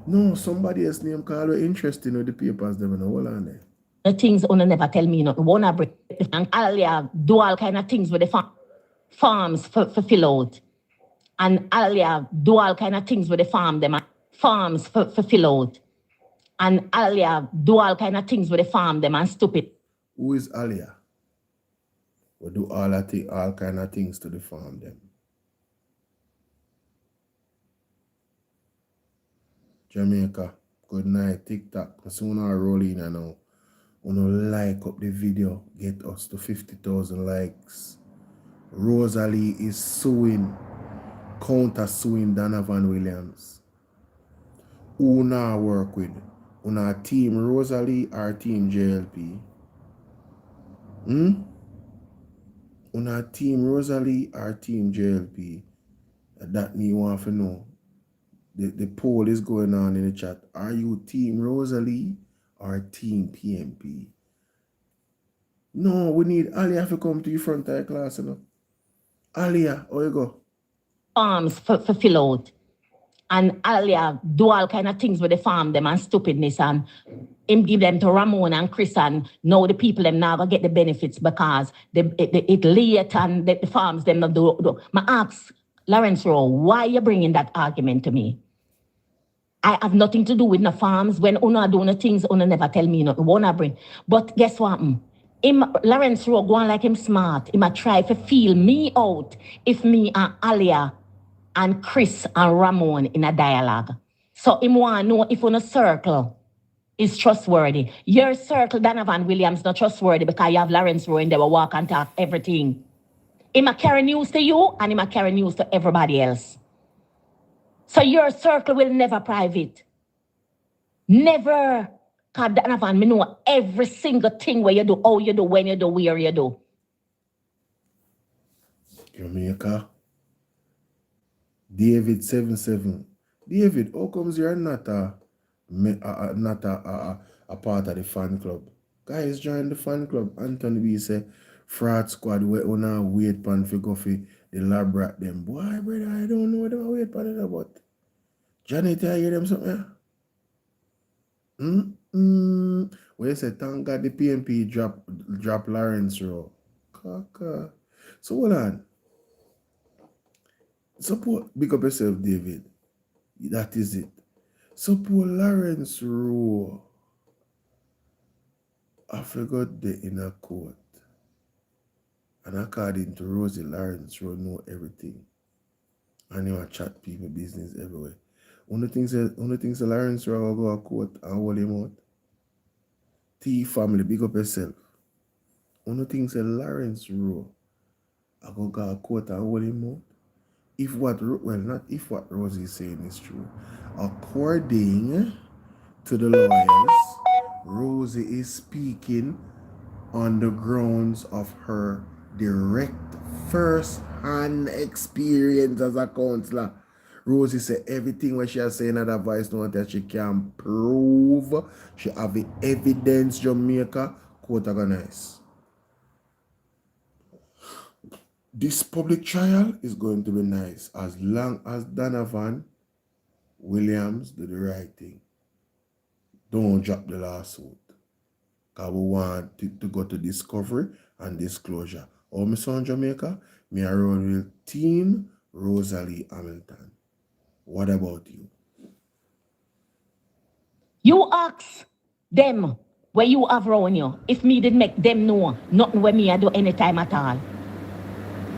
No, somebody else name called her interesting with the papers them and hold on there. The things on never tell me nothing. Wanna break and Alia do all kind of things with the farms for fill out. And Alia do all kind of things with the farms for fill out. And Alia do all kind of things with the farm them and stupid. Who is Alia? We do all kind of things to the farm them. Jamaica, good night, TikTok. Soon I'll roll in and now. Wanna like up the video, get us to 50,000 likes. Rosalie is suing, counter suing Donovan Williams. Who now work with? Una team Rosalie or team JLP? Una team Rosalie or team JLP? That me want to know. The poll is going on in the chat. Are you team Rosalie or team PMP? No, we need Alia to come to your front of the class. You know? Alia, how you go? Farms for fill out. And Alia do all kind of things with the farm them and stupidness and him give them to Ramon and Chris and now the people them now gonna get the benefits because it late and the farms them not do. My ask Lawrence Rowe, why you bringing that argument to me? I have nothing to do with the farms. When Una do the things, Una never tell me nothing. Wanna bring. But guess what? Lawrence Rowe go on like him smart. Him a try to feel me out if me and Alia and Chris and Ramon in a dialogue. So him want know if on a circle is trustworthy. Your circle, Donovan Williams, not trustworthy because you have Lawrence Rowe and they will walk and talk everything. Him a carry news to you and him a carry news to everybody else. So your circle will never private. Never. Because Donovan, me know every single thing where you do, how you do, when you do, where you do. Jamaica. David 77. David, how comes you're not a part of the fan club? Guys, join the fan club. Anthony B say, fraud squad, we wanna wait pan for go for the lab rat them. Boy, brother, I don't know what they wait pan it about. Janet, I hear them something? Where you say, thank God the PMP drop Lawrence Rowe. Kaka. So hold on. Support, big up yourself, David. That is it. Support Lawrence Rowe. I forgot the inner court. And according to Rosie, Lawrence Rowe know everything. And you chat people business everywhere. One of the things Lawrence Rowe will go to court and hold him out. T family, big up yourself. One of the things Lawrence Rowe I go to court and hold him out. Not if what Rosie is saying is true. According to the lawyers, Rosie is speaking on the grounds of her direct first-hand experience as a counselor. Rosie said everything what she has said in that voice note that she can prove. She have the evidence, Jamaica, court organized. This public trial is going to be nice as long as Donovan Williams do the right thing. Don't drop the lawsuit. Because we want to go to discovery and disclosure. Oh, my son Jamaica, me I run with Team Rosalie Hamilton. What about you? You ask them where you have around you. If me did make them know nothing where me I do anytime at all.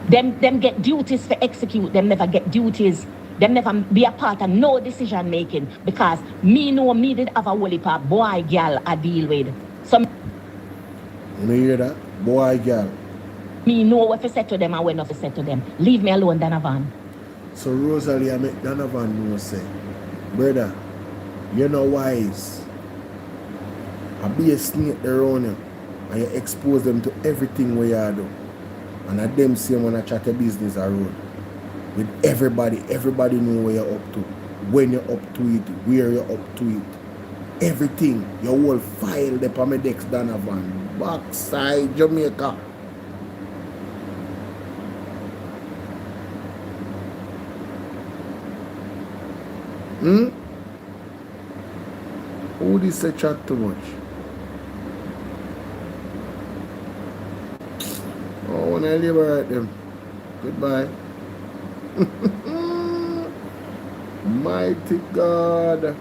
Them get duties for execute, them never get duties Them never be a part of no decision making because me know me did have a whole heap of boy girl I deal with. So you hear that? Boy girl. Me know what to say to them and when not to say to them. Leave me alone, Donovan. So Rosalie, I make Donovan know say, brother, you're not wise. I be a snake around you and you expose them to everything where you do. And at them same when I chat your business around. With everybody know where you're up to, when you're up to it, where you're up to it. Everything, your whole file, the Pamedex Donovan, backside Jamaica. Who this say chat too much? Oh, when I liberate them. Goodbye. Mighty God.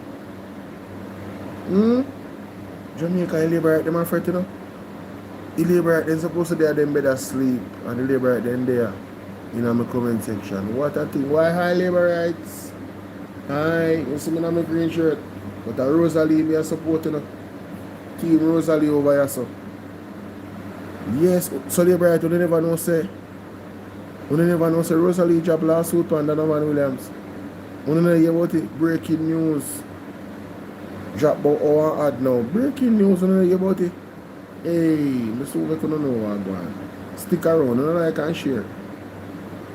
Jamaica, you liberate them afraid to know? You liberate them supposed to be at them bed asleep and you liberate them there in my comment section. What a thing. Why high labor rights? Hi, you see me in my green shirt. But a Rosalie be a support, you know. Team Rosalie over here, so. Yes, so liberate, you never know say. You never know say Rosalie job lawsuit on Donovan Williams. You never hear about it. Breaking news. Drop about our ad now. Breaking news, you never hear about it. Hey, Mr. Uwe, you don't know what going on. Stick around, you know like and share.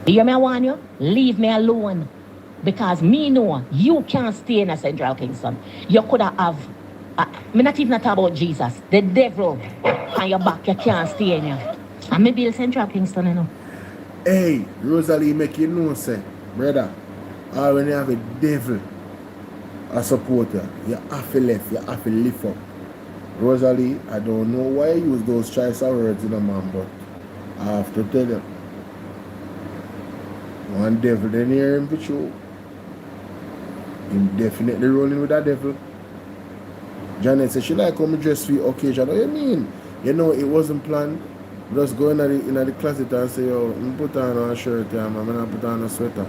You hear me, I want you? Leave me alone. Because me know you can't stay in a Central Kingston. You could have, me not even talk about Jesus, the devil on your back, you can't stay in here. And me build Central Kingston, you know. Hey, Rosalie, make you know, say, brother, when you have a devil a supporter, you have to left, you have to lift up. Rosalie, I don't know why you use those choice of words in a man, but I have to tell you. One devil then hear him for sure. Him definitely rolling with that devil. Janet said she like how me dress for your occasion. What do you mean? You know it wasn't planned. Just go in the closet and say, yo, I put on a shirt and I'm gonna put on a sweater.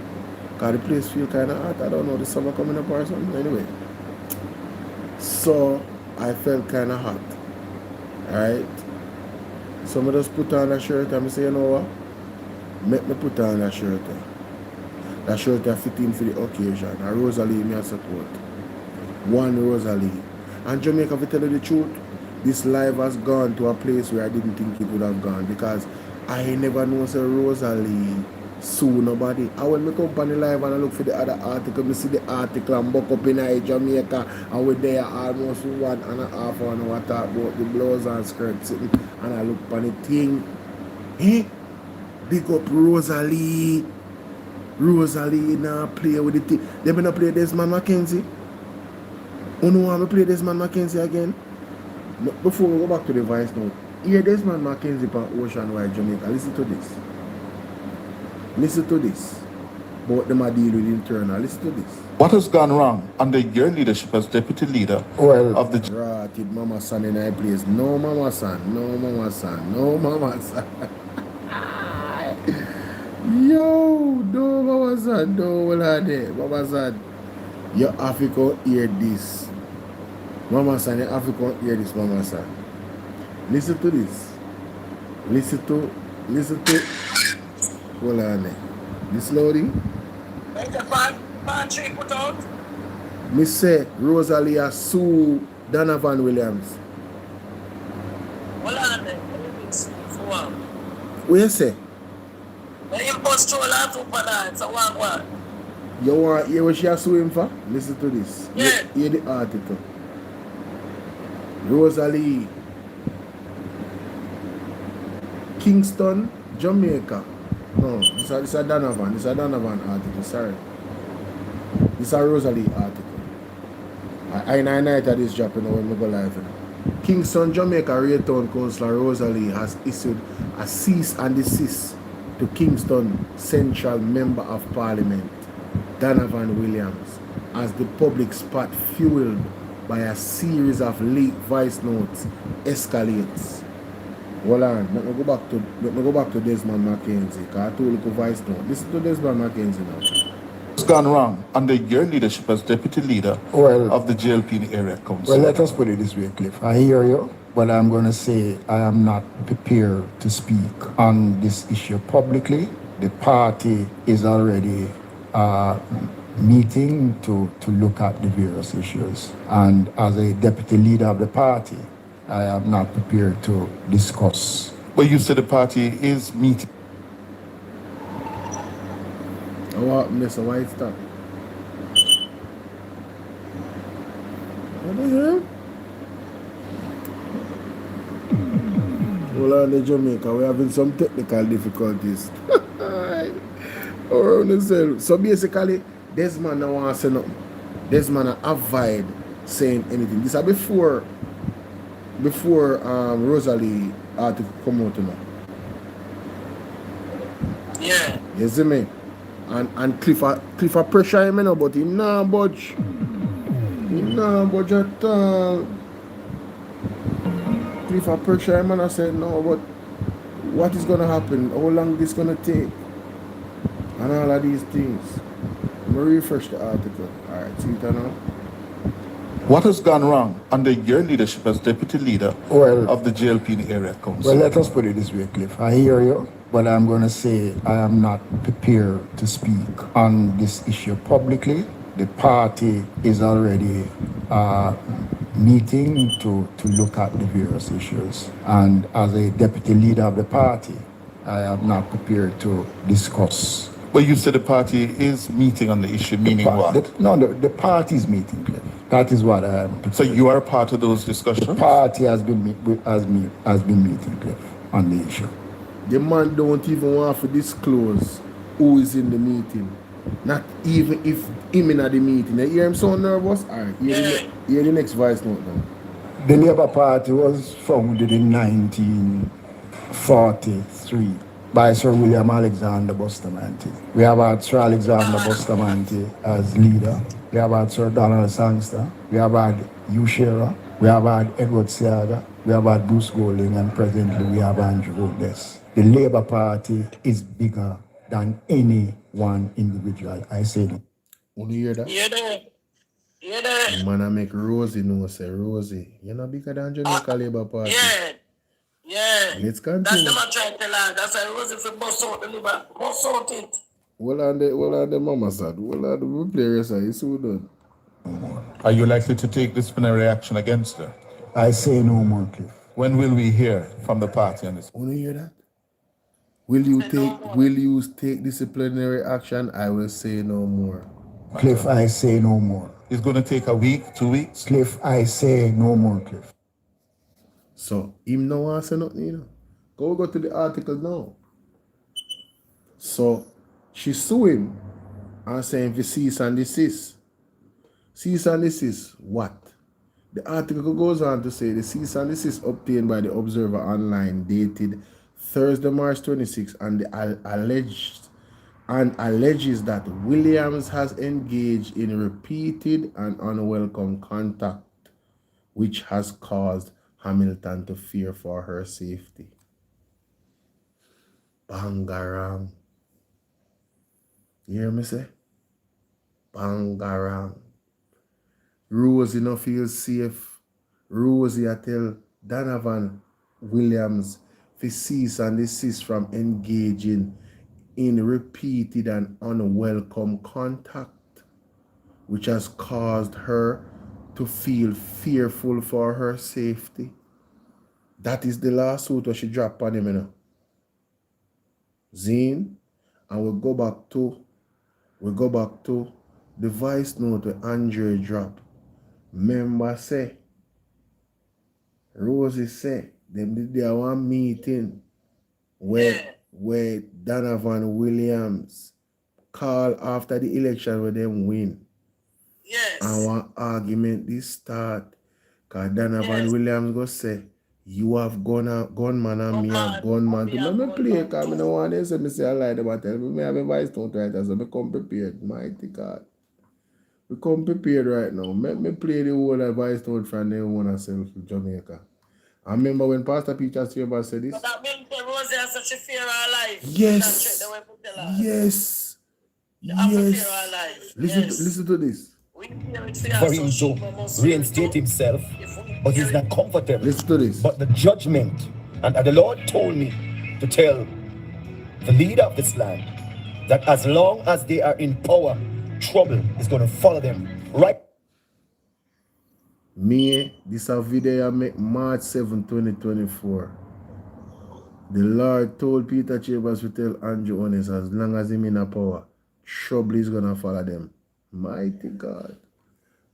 Cause the place feel kinda hot. I don't know, the summer coming up or something. Anyway. So I felt kinda hot. Alright? So I just put on a shirt and I say, you know what? Make me put on a shirt. That shirt I fit in for the occasion. And Rosalie me a support. One Rosalie. And Jamaica, if I tell you the truth, this life has gone to a place where I didn't think it would have gone. Because I never know say Rosalie sue nobody. I when I come on the live and I look for the other article, I see the article and buck up in Jamaica and we're there almost 1.5 hours talk about the blouse and skirts sitting and I look on the thing. Eh? Big up Rosalie. Rosalie now play with the thing. They gonna play Desmond Mackenzie. You know want to play Desmond Mackenzie again? Before we go back to the voice note, hear Desmond Mackenzie from Ocean Wide Jamaica. Listen to this. Listen to this. But them are deal with internal. Listen to this. What has gone wrong under your leadership as deputy leader of the... Rotted mama son in my place. No mama son. No mama son. No mama son. Yo, no mama son. No one there. Mama son. You have to hear this. Mama son, you have to hear this, mama son. Listen to this. Listen to. Hold on there. This loading. Me say Rosalie a sue Donovan Williams. Hold on there. What you say? You want to hear what she has sued him for? Listen to this. Yeah. Hear the article. Rosalie, Kingston, Jamaica. No, this is a Donovan. This is a Donovan article. Sorry. This is a Rosalie article. I night at this job when we go live. Kingston, Jamaica, Raytown Councillor Rosalie has issued a cease and desist to Kingston Central Member of Parliament, Donovan Williams, as the public spot fueled by a series of leaked voice notes escalates. Hold on, let me go back to Desmond Mackenzie, because I told you voice note. Listen to Desmond Mackenzie now. What's gone wrong under your leadership as deputy leader of the JLP in the area council? Well, let us put it this way, Cliff. I hear you, but I'm going to say I am not prepared to speak on this issue publicly. The party is already meeting to look at the various issues. And as a deputy leader of the party, I am not prepared to discuss. But you said the party is meeting. What, Mr. White Star? What the hell? Well, on the Jamaica, we're having some technical difficulties. So basically, this man don't want to say nothing. This man avoid saying anything. This is before Rosalie article come out now. Yeah. You see me? And Cliff pressure him, but he nah budge. He nah budge at all. Cliff pressure him and I said, no, but what is gonna happen? How long this gonna take? And all of these things. I'm gonna refresh the article. Alright, see it now. What has gone wrong under your leadership as deputy leader of the JLP in the area council? Well, let us put it this way, Cliff. I hear you, but I'm going to say I am not prepared to speak on this issue publicly. The party is already meeting to look at the various issues. And as a deputy leader of the party, I am not prepared to discuss. But you said the party is meeting on the issue, meaning what? The party is meeting, Cliff. That is what I am. So you are part of those discussions? The party has been meeting, Cliff, on the issue. The man don't even want to disclose who is in the meeting. Not even if him in the meeting. You hear him so nervous? Alright, hear the next voice note now. The Labour Party was founded in 1943 by Sir William Alexander Bustamante. We have had Sir Alexander Bustamante as leader. We have had Sir Donald Sangster. We have had Hugh Shearer. We have had Edward Seaga. We have had Bruce Golding, and presently we have Andrew Odes. The Labour Party is bigger than any one individual. I say that. Want to hear that? Yeah, there. Yeah, there. The man I make Rosie know, say, Rosie, you're not bigger than Jamaica Labour Party. Yeah. Yeah. Let's continue. That's them I try to tell her. That's why Rosie for bust out the liver. Bust out it. Well on the mama side. Well on the player side. It's so done. Are you likely to take disciplinary action against her? I say no more, Cliff. When will we hear from the party on this? Want to hear that? Will you take disciplinary action? I will say no more. Cliff, I say no more. It's going to take a week, 2 weeks? Cliff, I say no more, Cliff. So, him no want to say nothing, you know. Go to the article now. So, she sue him and saying for cease and desist. Cease and desist, what? The article goes on to say the cease and desist obtained by the Observer Online dated Thursday, March 26, and alleges that Williams has engaged in repeated and unwelcome contact, which has caused Hamilton to fear for her safety. Bangarang. You hear me say? Bangarang. Rosie no feel safe. Rosie I tell Donovan Williams to cease and desist from engaging in repeated and unwelcome contact, which has caused her to feel fearful for her safety. That is the lawsuit that she dropped on him, you know. Zine, and we'll go back to the voice note that Andre dropped. Member say, Rosie say, them did their one meeting where Donovan Williams call after the election where them win. Yes. And one argument this start. Cause Donovan Williams go say, you have gunman and me have gunman. To me play, cause I don't want to say me say I lie them and tell me I have a voice note writer, so I come prepared. Mighty God. We come prepared right now. Me play the whole advice note from them one self to Jamaica. I remember when Pastor Peter Silver said this. But that means Rosie has such a fear of her life. Yes. Yes. Yes. Listen to this. For him to reinstate himself, but he's not comfortable. Listen to this. But the judgment, and the Lord told me to tell the leader of this land that as long as they are in power, trouble is going to follow them. Right? This a video I make March 7, 2024. The Lord told Peter Chambers to tell Andrew Honest, as long as him in a power, trouble is gonna follow them. Mighty God.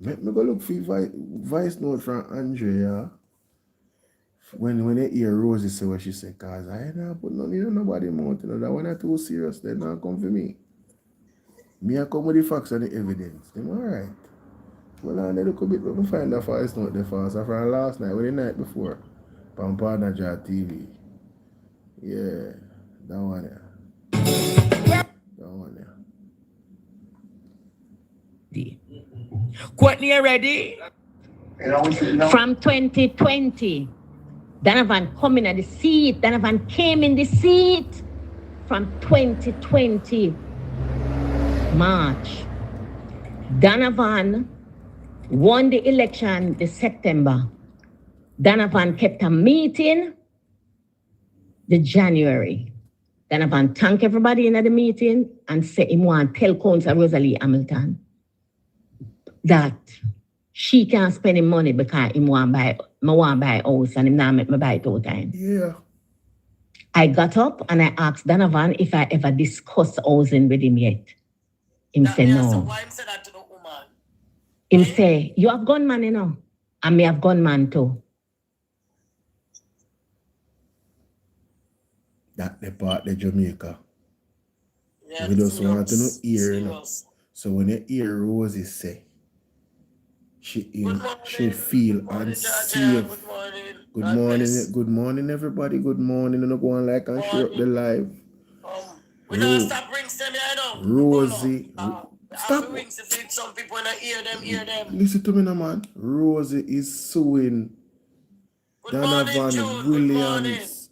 Let me go look for voice note from Andrea. When they hear Rosie say what she said, cause I ain't not put nobody mouth, you know, that when I too serious, they not come for me. Me I come with the facts and the evidence. Them alright. Well, I need a bit, but we find the voice note the fast. From last night, or the night before, from Partner Jar TV. Yeah, that one there. That one there. Courtney, you ready? From 2020, Donovan come in at the seat. Donovan came in the seat from 2020 March. Donovan won the election this September. Donovan kept a meeting the January. Donovan thanked everybody in the meeting and said he want to tell Councillor Rosalie Hamilton that she can't spend him money because he want to buy a house and him not make me buy it 2 times. Yeah. I got up and I asked Donovan if I ever discussed housing with him yet. Him said no. Why him say that to the woman? Him say, you have gunman, you know, and me have gunman too. That the part of Jamaica. Yeah, We just want to know hear, you know. So when you hear Rosie say, she feel unsafe. Good morning, everybody. Good morning. And go on like and share up the live. We don't stop rings them, you know. Rosie. Stop. Rings to feed some people and hear them. Listen to me now, man. Rosie is suing Donovan Williams.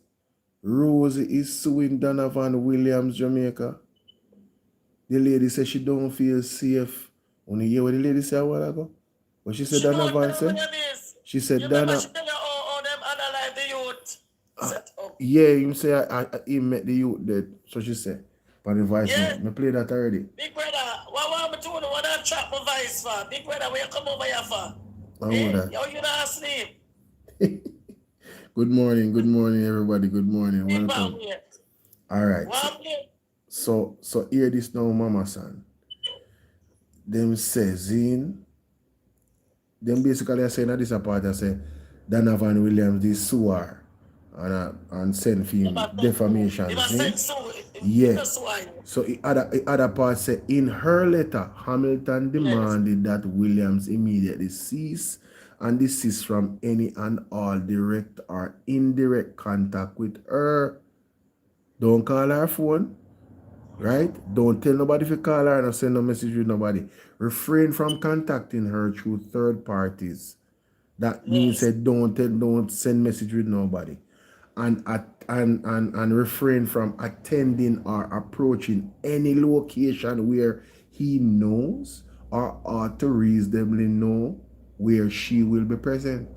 Rosie is suing Donovan Williams, Jamaica. The lady said she don't feel safe. Only hear what the lady said a while ago? What she said Donovan said? She said Donovan. Yeah, him say he met the youth dead. So she said. But the voice note. Me play that already. Big brother, what want me to do? What I trap my voice for? Big brother, where you come over here for? Yo, you not asleep. Good morning, everybody. Good morning. Welcome. All right. So hear this now, Mama Son. Them say Zine. Them basically are saying that this part I say Donovan Williams this suer and send for him defamation. Yeah. So the other part say in her letter, Hamilton demanded that Williams immediately cease and desist from any and all direct or indirect contact with her. Don't call her phone, right? Don't tell nobody if you call her and send no message with nobody. Refrain from contacting her through third parties. That means that don't send message with nobody. And refrain from attending or approaching any location where he knows or ought to reasonably know where she will be present.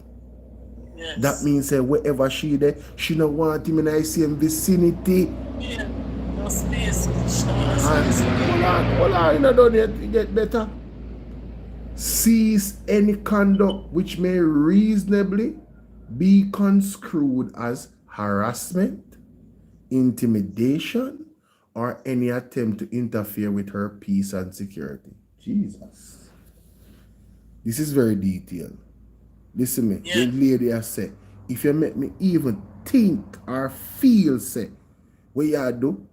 Yes. That means that wherever she there, she don't want him in the same vicinity. Yeah, no space. Hold on, you don't need to get better. Cease any conduct which may reasonably be construed as harassment, intimidation, or any attempt to interfere with her peace and security. Jesus. This is very detailed. Listen me. The lady has said, if you make me even think or feel, say, what you do,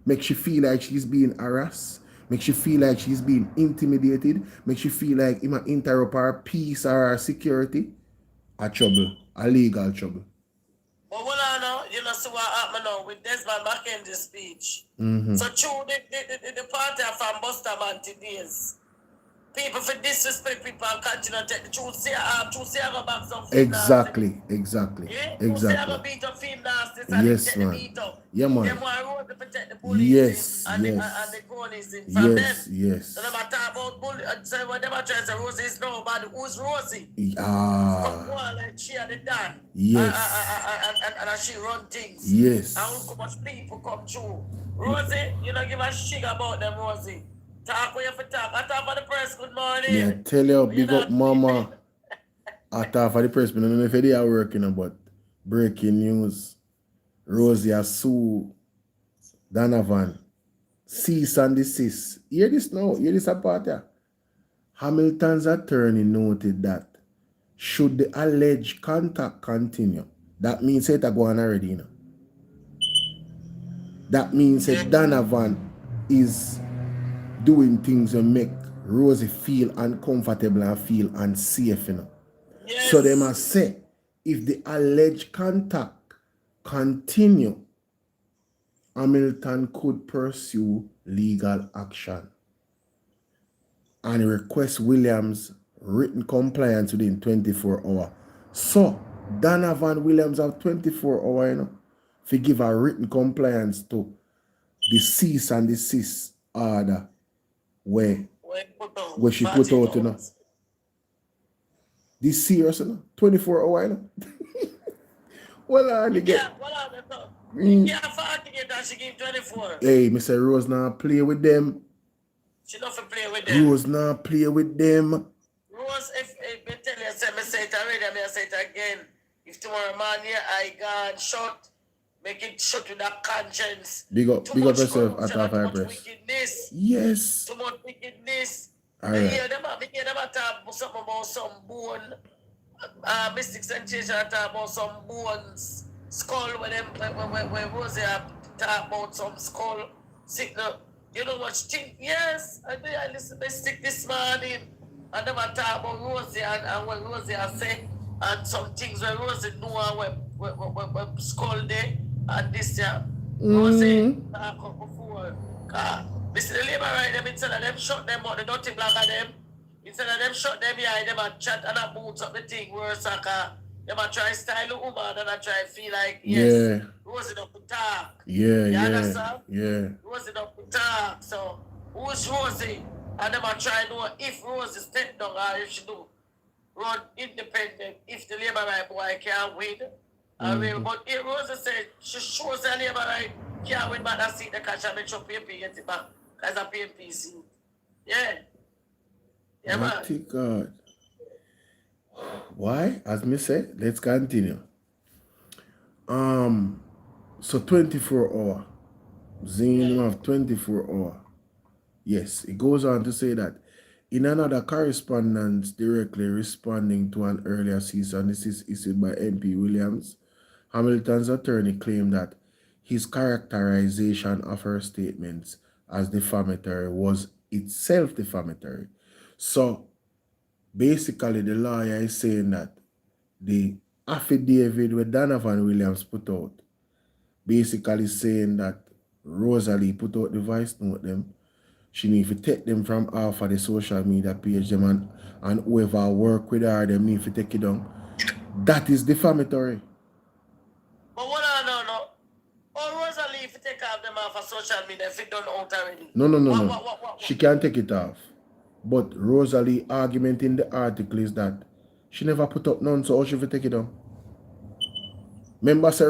makes you feel like she's being harassed, makes you feel like she's being intimidated, makes you feel like it might interrupt her peace or her security, a trouble, a legal trouble. But what I know, you know, see what happened now with Desmond McKenzie's speech. So true, the party from Buster Man days. People for disrespect people and continue to take the truth. Say I go back some Exactly. Yeah? Truth say I go beat up film nasty and Yes, take man. the beat up. Yeah, man. Them want road to protect the police Yes, and yes. the police from them. Yes. So them a talk about bully. So when them a try to say Rosie is nobody, who's Rosie? Ah. Come on, like she had it done. Yes. And she run things. Yes. And look how much people come through. Rosie, you don't give a shit about them, Rosie. Talk where you for talk. I talk for the press. Good morning. Yeah, tell you, big up mama. I talk for the press, but I don't know if they are working, but breaking news. Rosie has sued Donovan. Cease and desist. Hear this now. Hear this apart here. Hamilton's attorney noted that should the alleged contact continue, that means it go on already, you know. That means that Donovan is doing things that make Rosie feel uncomfortable and feel unsafe, you know. Yes. So they must say, if the alleged contact continue, Hamilton could pursue legal action and request Williams written compliance within 24 hours. So Donovan Williams have 24 hours, you know, to give a written compliance to the cease and desist order where she put out, you know. This serious, you know, 24 hours, you know. Well, they get. She give 24. Hey, Mr. Rose now play with them. She not play with them. Rose now play with them. Rose, if I tell you, I say it already, I say it again. If tomorrow morning I go shot, make it shut with that conscience. Big up yourself at our press. Wickedness. Yes. Too much wickedness. All right. Yeah, them talk something about some bone. Mystic Sensation talk about some bones. Skull when Rosie talk about some skull signal. You know what thing? Yes, I listen to Mystic this morning. And them talk about Rosie and what Rosie say. And some things where Rosie know when skull there. And this year, Rosie talk up before. Listen, the labor right them instead of them shut them out, they don't think like them. Instead of them shut them behind them and chat and boots up the thing worse like them a try style a woman and I try feel like yes, Rosie don't talk. Yeah, you understand? Yeah. Rosie don't talk. So who's Rosie? And them a try to know if Rosie step down or if she do run independent, if the labor right boy can't win. But if Rosie said she shows the labor right can't win back that seat the cash and make sure PMP get it back. Because a PMP seat. Yeah. Yeah, man. God. Why? As me say, let's continue. So 24 hours. Zine have 24 hours. Yes, it goes on to say that in another correspondence directly responding to an earlier cease and desist issued by MP Williams, Hamilton's attorney claimed that his characterization of her statements as defamatory was itself defamatory. So basically the lawyer is saying that the affidavit with Donovan Williams put out, basically saying that Rosalie put out the voice note them, she need to take them from off of the social media page them and whoever work with her, them need to take it down. That is defamatory. But what I don't know, or Rosalie if you take off them off of social media if it done out already. No. What? She can't take it off. But Rosalie argument in the article is that she never put up none, so how she will take it down? Remember say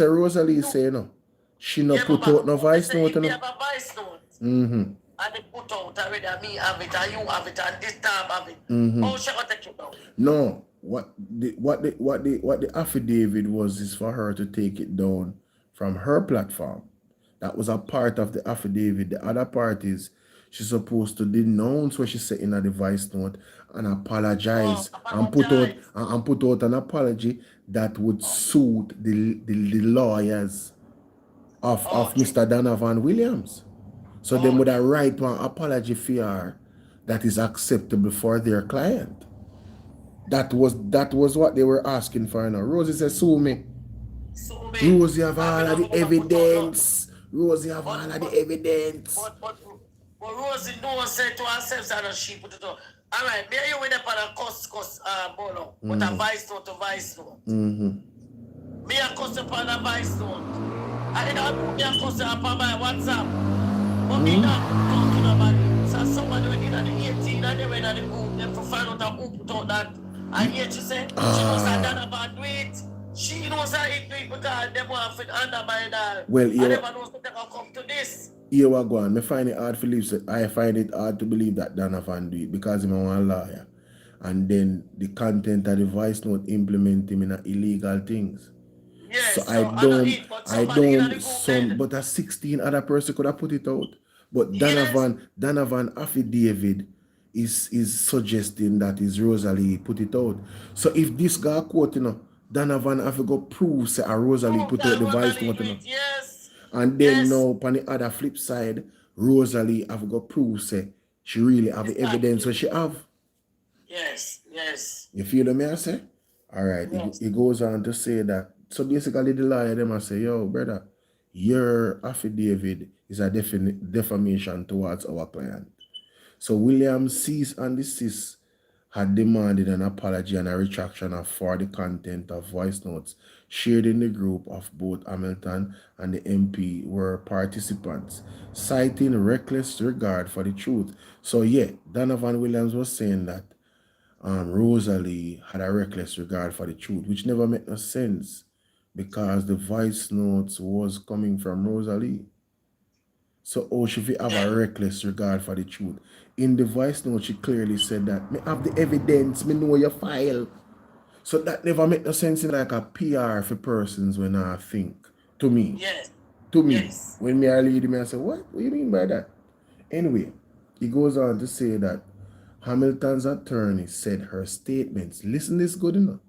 Rosalie say no. She not put out no voice note. If you have a voice note, and they put out already, and me have it, and you have it, and this time have it. How she gonna take it down? No. What the affidavit was is for her to take it down from her platform. That was a part of the affidavit. The other part is she's supposed to denounce what she said in a voice note and apologize and put out an apology that would suit the lawyers of Mr. Donovan Williams. So they would have write one apology for her that is acceptable for their client. That was what they were asking for. Now Rosie says, sue me. Rosie have all of the evidence. Rosie have all of the evidence. But Rosie knows said to herself that she put it on. All right, me and you with up on a cuss Bolo, but a vice note to vice note. Me a cuss upon a vice note. I don't know me a cuss up on my WhatsApp. But me not talking about it. So somebody went in at the 18 and they went at the group, them to find out who put out that. And yet she said, she must have done about do it. She knows how it do it because they want to undermine her. Well, I never know they can come to this. Here we go on. I find it hard to believe. I find it hard to believe that Donovan do it because I'm a lawyer. And then the content of the voice note implement him in illegal things. Yes, so I don't, but a 16 other person could have put it out. But Donovan affidavit is suggesting that is Rosalie put it out. So if this guy quote, Donovan have to go prove say Rosalie put out the voice note. Yes. And then now on the other flip side, Rosalie have to go prove say she really have the evidence what she have. Yes, yes. You feel me I say? Alright, yes. It goes on to say that. So basically the lawyer them I say, yo, brother, your affidavit is a defamation towards our client. So William cease and desist had demanded an apology and a retraction for the content of voice notes shared in the group of both Hamilton and the MP were participants, citing reckless regard for the truth. So yeah, Donovan Williams was saying that Rosalie had a reckless regard for the truth, which never made no sense because the voice notes was coming from Rosalie. So how should we have a reckless regard for the truth? In the voice note, she clearly said that, me have the evidence, me know your file. So that never make no sense in like a PR for persons when I think. To me. Yes. To me. Yes. When me I lead me, I say, what do you mean by that? Anyway, he goes on to say that Hamilton's attorney said her statements, listen this good enough.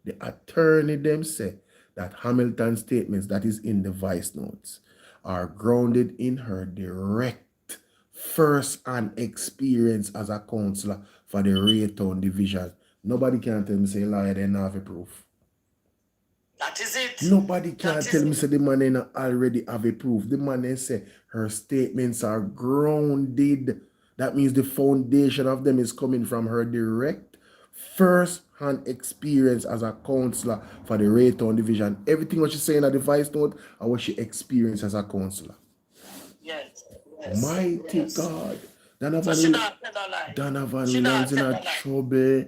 The attorney them said that Hamilton's statements that is in the voice notes are grounded in her direct first-hand experience as a counselor for the Raytown division. Nobody can tell me say lawyer they not have a proof. That is it. Nobody can tell me say the man they not already have a proof. The man they say her statements are grounded. That means the foundation of them is coming from her direct first-hand experience as a counselor for the Raytown division. Everything what she's saying at the voice note are what she experienced as a counselor. Yes. Mighty God. Donovan Williams in a trouble.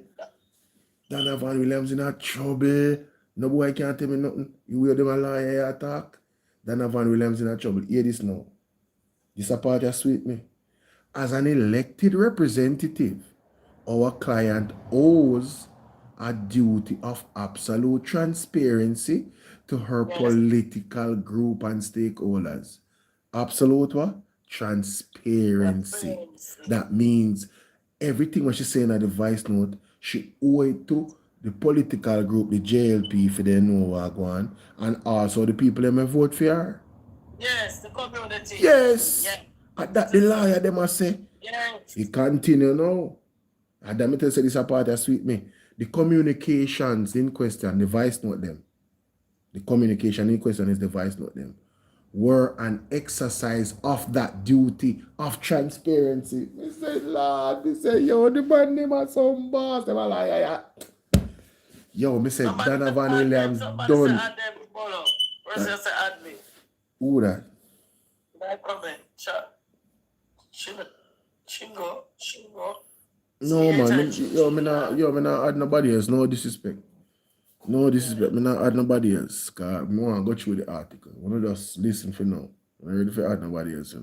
Donovan Williams in a trouble. No boy can't tell me nothing. You hear them a liar attack. Donovan Williams in a trouble. Hear this now. This a part that sweet me. As an elected representative, our client owes a duty of absolute transparency to her political group and stakeholders. Absolute what? Transparency. That means everything what she's saying at the voice note, she owe it to the political group, the JLP, for they know what going, and also the people that may vote for her. Yes, the community. Yes. Yeah. And that the lawyer them must say. Yes. He continue now. And let me tell you this apart that sweet me. The communications in question, the voice note them. The communication in question is the voice note them. Were an exercise of that duty of transparency. Me say, Lord, me say, yo, the man name are some boss. Them a liar. Yo, me say, Donovan Williams done. Who that? No man, me not add nobody else. No disrespect. No disrespect. Me not add nobody else. Cause me want to go through the article. I want to just listen for now. I'm ready for add nobody else,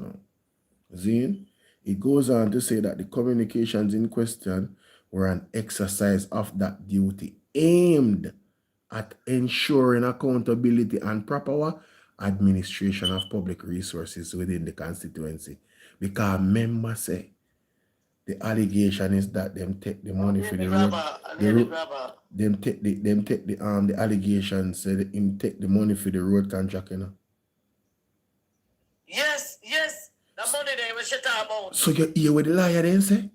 Zine, it goes on to say that the communications in question were an exercise of that duty aimed at ensuring accountability and proper administration of public resources within the constituency. Because members say the allegation is that them take the money for the road. Them take the allegation say him take the money for the road contract, Yes. The money they will shut about. So you hear what the liar then say?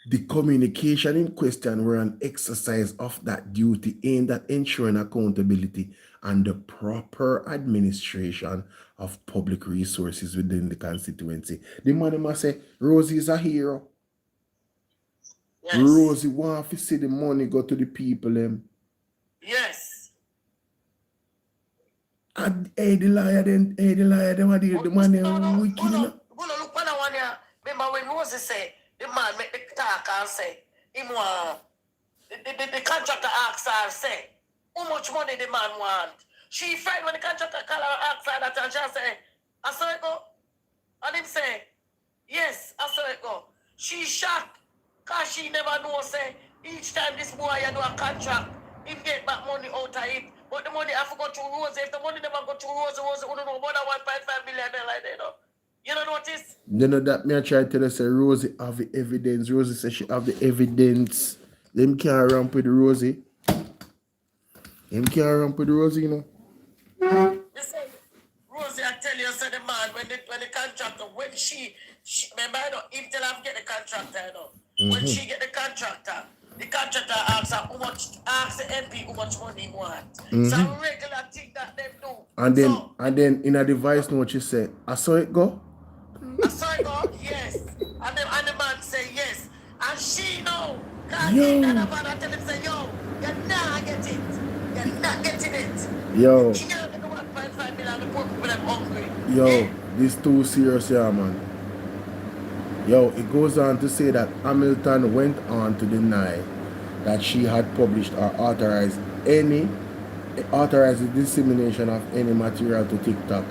The communication in question were an exercise of that duty aimed at ensuring accountability and the proper administration of public resources within the constituency. The man must say, Rosie is a hero. Yes. Rosie want to see the money go to the people. Yes. And the liar, them are the money wicked. Look at one here. Remember when Rosie say, the man make the talk and say, him want, the contractor asks her, say, how much money the man want? She frightened when the contractor call her and ask her that, and she say, I saw it go. And him say, yes, I saw it go. She shocked, because she never know, say, each time this boy do a contract, him get back money out of it. But the money have to go through Rosie. If the money never go through Rosie, we don't know more than 1.5 million like that, you know. You don't notice? You know that me I try to tell her, say, Rosie have the evidence. Rosie says she have the evidence. Them can't ramp with Rosie. Them can't ramp with Rosie, you know. Listen, Rosie, I tell you, say the man, when the contractor, when she remember, I know, him tell her get the contractor, you know. When she get the contractor asks her how much, asks the MP how much money he want. So a regular thing that them do. And then in a device note, she said, I saw it go. I saw it go, yes. And the man say yes. And she know. Because Donovan, I tell him, say, yo, you're not getting it. You're not getting it. Yo. She can't get the 1.5 million, the poor people, them hungry. Yo, this too serious here, man. Yo, it goes on to say that Hamilton went on to deny that she had published or authorized the dissemination of any material to TikTok,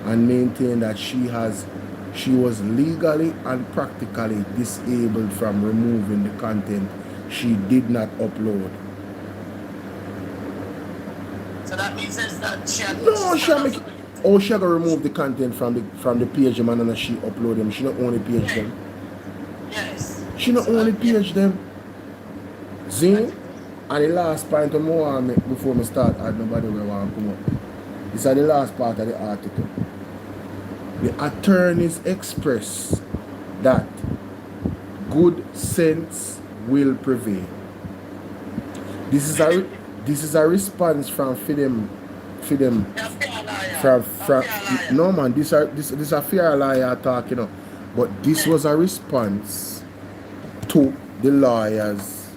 and maintained that she was legally and practically disabled from removing the content she did not upload. So that means that she had she got remove the content from the page man, and she upload them. She not only page them. Yes. She not only page them. See? And the last point of more before me start, I nobody will want to come up. This is the last part of the article. The attorneys express that good sense will prevail. This is a response from no man, this is a fair liar talk, you know. But this was a response to the lawyers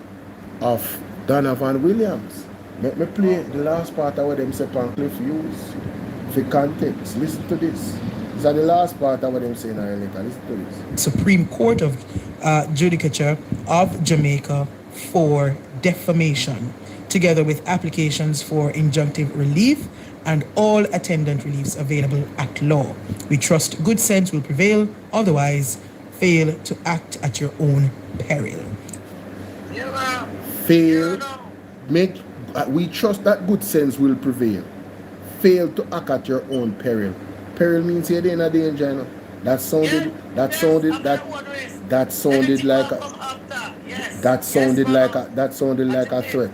of Donovan Williams. Let me play the last part of what them say on Cliff use for context. Listen to this. These are the last part of what them saying later. Listen to this. Supreme Court of Judicature of Jamaica for defamation, together with applications for injunctive relief and all attendant reliefs available at law. We trust good sense will prevail, otherwise fail to act at your own peril. We trust that good sense will prevail. Fail to act at your own peril. Peril means you're in a danger, you know. That sounded like a threat.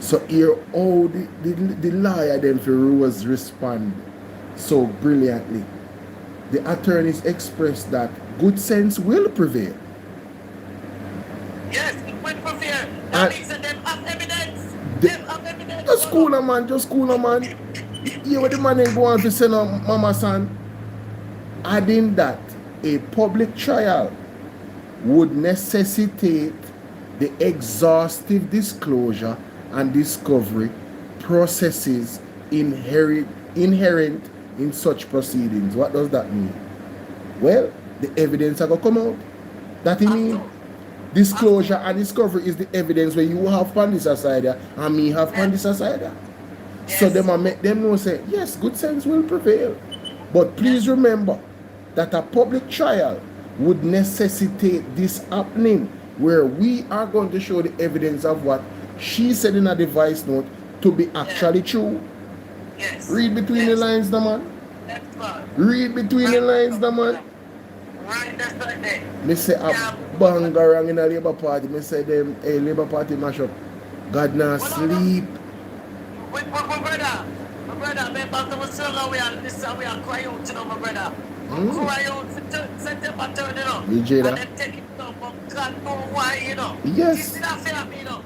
So here how the liar them for Rose respond so brilliantly. The attorneys express that good sense will prevail. Yes, it will prevail. That means that them have evidence. Just cool man. Yeah, what the man ain't going to send on Mama Son. Adding that a public trial would necessitate the exhaustive disclosure and discovery processes inherent in such proceedings. What does that mean? Well, the evidence are going to come out. That it mean disclosure and discovery is the evidence where you have on this side and me have on this side. Yes. So them make them know say, yes, good sense will prevail. But please remember that a public trial would necessitate this happening, where we are going to show the evidence of what she said in a device note to be actually true. Yes. Read between the lines, the man. Read between the lines, the man. Right, that's right there. Me say a bangarang in a Labour Party. Me say them, hey, Labour Party mash up. God not sleep. My brother, me back to my song, we are crying out, you know, my brother. Cry out for September 3rd, you know. You and then take it down, but God know why, you know. Yes. It's not fair, you know.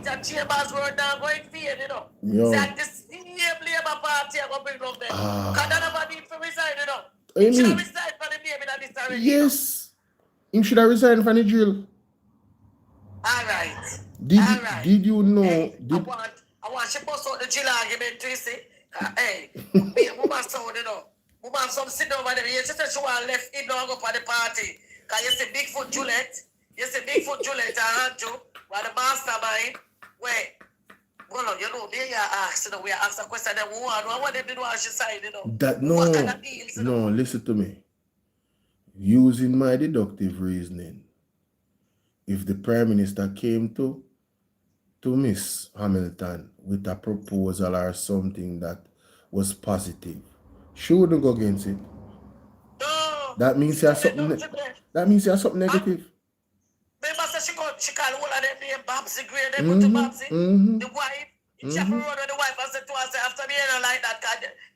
that Chambers were now going to fade, you know. Yo. That the same Labour Party are going to bring up there. Because Donovan need to resign, you know. What you He should mean? have resigned for the baby that this already. Yes. Him should have resigned from the jail. All right. Did you know? Hey, I want she bust out the jail argument to you, see. Hey, woman sound, you know. Woman some sit over there. She said she want left in now go for the party. Because you see Bigfoot Juliet. You see Bigfoot Juliet and Andrew. While the mastermind. Wait. Well, you know, they are asked, you know, we are asked a question that we want. What they did was she side, you know. What kind of deals, you know? No, listen to me. Using my deductive reasoning, if the Prime Minister came to Miss Hamilton with a proposal or something that was positive, she wouldn't go against it. No. That means you have something. That means you have something negative. Remember, she called all of them name Babsy Gray. They put to Babsy, the wife. She have to run with the wife and said to her, after me, I don't like that.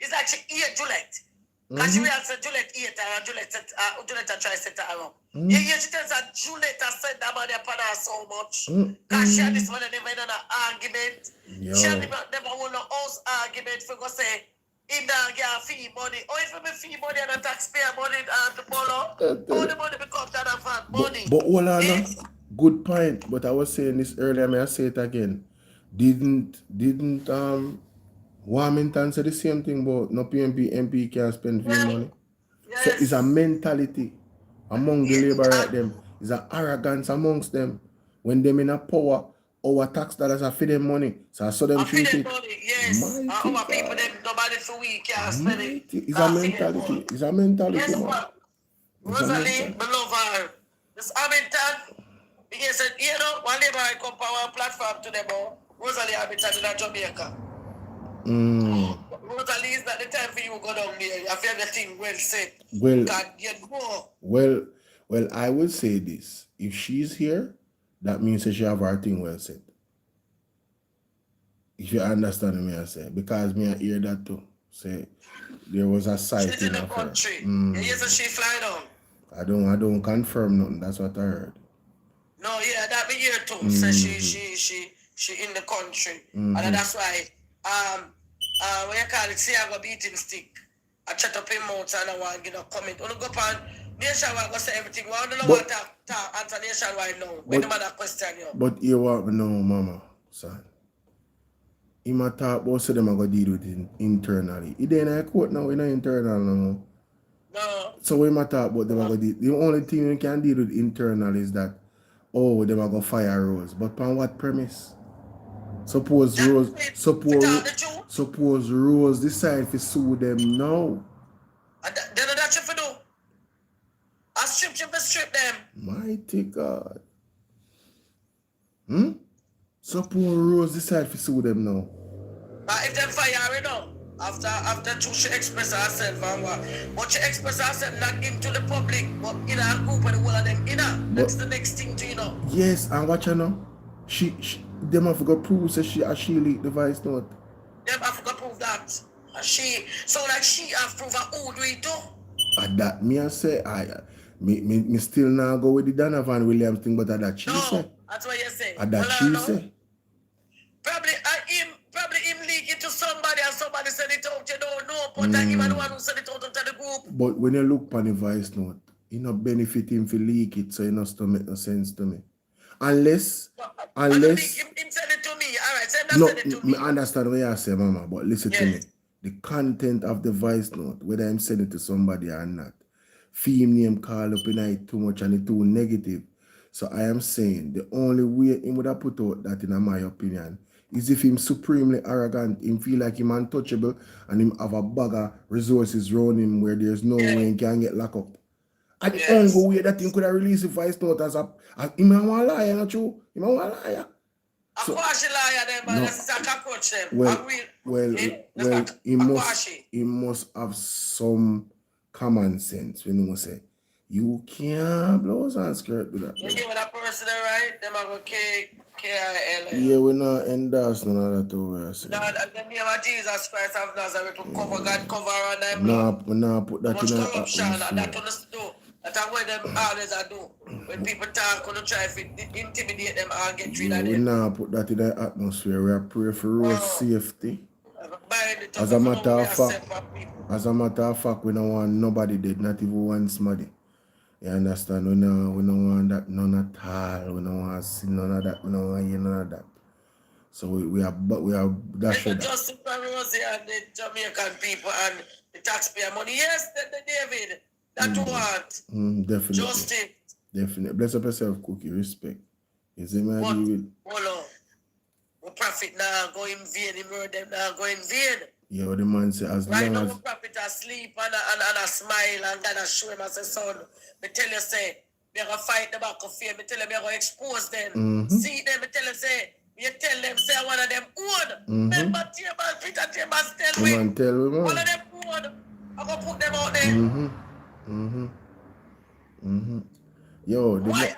It's like she ate Juliet. Because she realized that Juliet ate her and Juliet tried to set her around. Yeah, she tells her Juliet has said that about upon her so much. Because she had this one and never had an argument. She had never won a house argument for go say, him now get fee money. Or if me fee money and a taxpayer money and the BOLO, all the money becomes Donovan money. But hold on, good point. But I was saying this earlier, may I say it again? Didn't Warmington say the same thing about no PNP MP can't spend fee money? Yes. So it's a mentality among the labor right them. It's an arrogance amongst them. When them in a power, our tax dollars are for them money. So I saw them treat it. Yes. Our people, them, nobody for we can't spend it. It's a mentality. It's a mentality. Yes, man. Rosalie, I love her. This Hamilton, because, you know, one labor I come power platform to them all. Rosalie Hamilton in Jamaica. Rosalie, is not the time for you to go down there. You have everything well said. Well, I will say this. If she's here, that means that she have her thing well said. If you understand me, I say. Because me I hear that too. Say there was a sighting she's in the of her. country. Yes, so she fly down. I don't confirm nothing. That's what I heard. No, yeah, that be here too. So she in the country. And that's why when you call it, say I go beat him stick. I chat up him out and I want to get a comment. When you go on nationwide, go say everything. Well, I don't know what to answer nationwide now. When the man question you. But you want to know, mama, son. He might talk about so them are going to deal with it internally. He ain't in a court now, he's not internal no. No. So we might talk about them are going to deal. The only thing you can deal with internal is that, oh, them are going to fire Rose. But on what premise? Suppose Rose decide to sue them now. Then that's what you do. I strip them. Mighty God. Suppose Rose decide to sue them now. If them fire, you know, after she express herself and what. But she express herself not into the public, but in a group and the whole of them that's the next thing to, you know. Yes, and watch her now. Them have to prove that she leaked the voice note. Them have to prove that. She have proof who do it too. And that me I say me still now go with the Donovan Williams thing, but that she say. That's what you say. And that she say. Probably him leak it to somebody and somebody send it out. You don't know, but him and the one who send it out to the group. But when you look on the voice note, it not benefit him to leak it, so it not to make no sense to me. Unless him send it to me. All right, send it to me. I understand what you say, mama, but listen to me. The content of the voice note, whether I'm sending it to somebody or not, fee name call up in it too much and it too negative. So I am saying the only way he would have put out that, in my opinion, is if him supremely arrogant, him feel like him untouchable, and him have a bag of resources around him where there's no way he can get locked up. And the only way that he could have released a voice note as him a liar, not true? Him a liar. So, he must have some common sense when he say, you can't blow and skirt with that. You give that person right, them are going to K-I-L. Yeah, we're not endorse none of that over. No, the name of Jesus Christ of Nazareth to cover God, cover on them. No, put that in corruption, that to do. That's what them always do. When people talk, we don't try to intimidate them or get rid of We them. now put that in the atmosphere. We are pray for road safety. As a matter of fact, we don't want nobody dead, not even one somebody. You understand? We don't want that none at all. We don't want to see none of that. We don't want to hear none of that. So we are that's It's justice for Rosie and the Jamaican people and the taxpayer money. Yes, the David, that want. Definitely. Justice. Definitely. Bless up yourself, Cookie. Respect. Is it my deal? Hold on. Prophet now go invade him, them now go invade. Yeah, the man say as right long now, as prophet asleep and a smile and God a show him as a son. Me tell you say, me gonna fight the back of fear. Me tell you me gonna expose them. See them. Me tell you say, you tell them say one of them own. Remember Chambers, Peter Chambers tell me. Man, tell me, man. One of them own. I'm gonna put them out there. Yo, why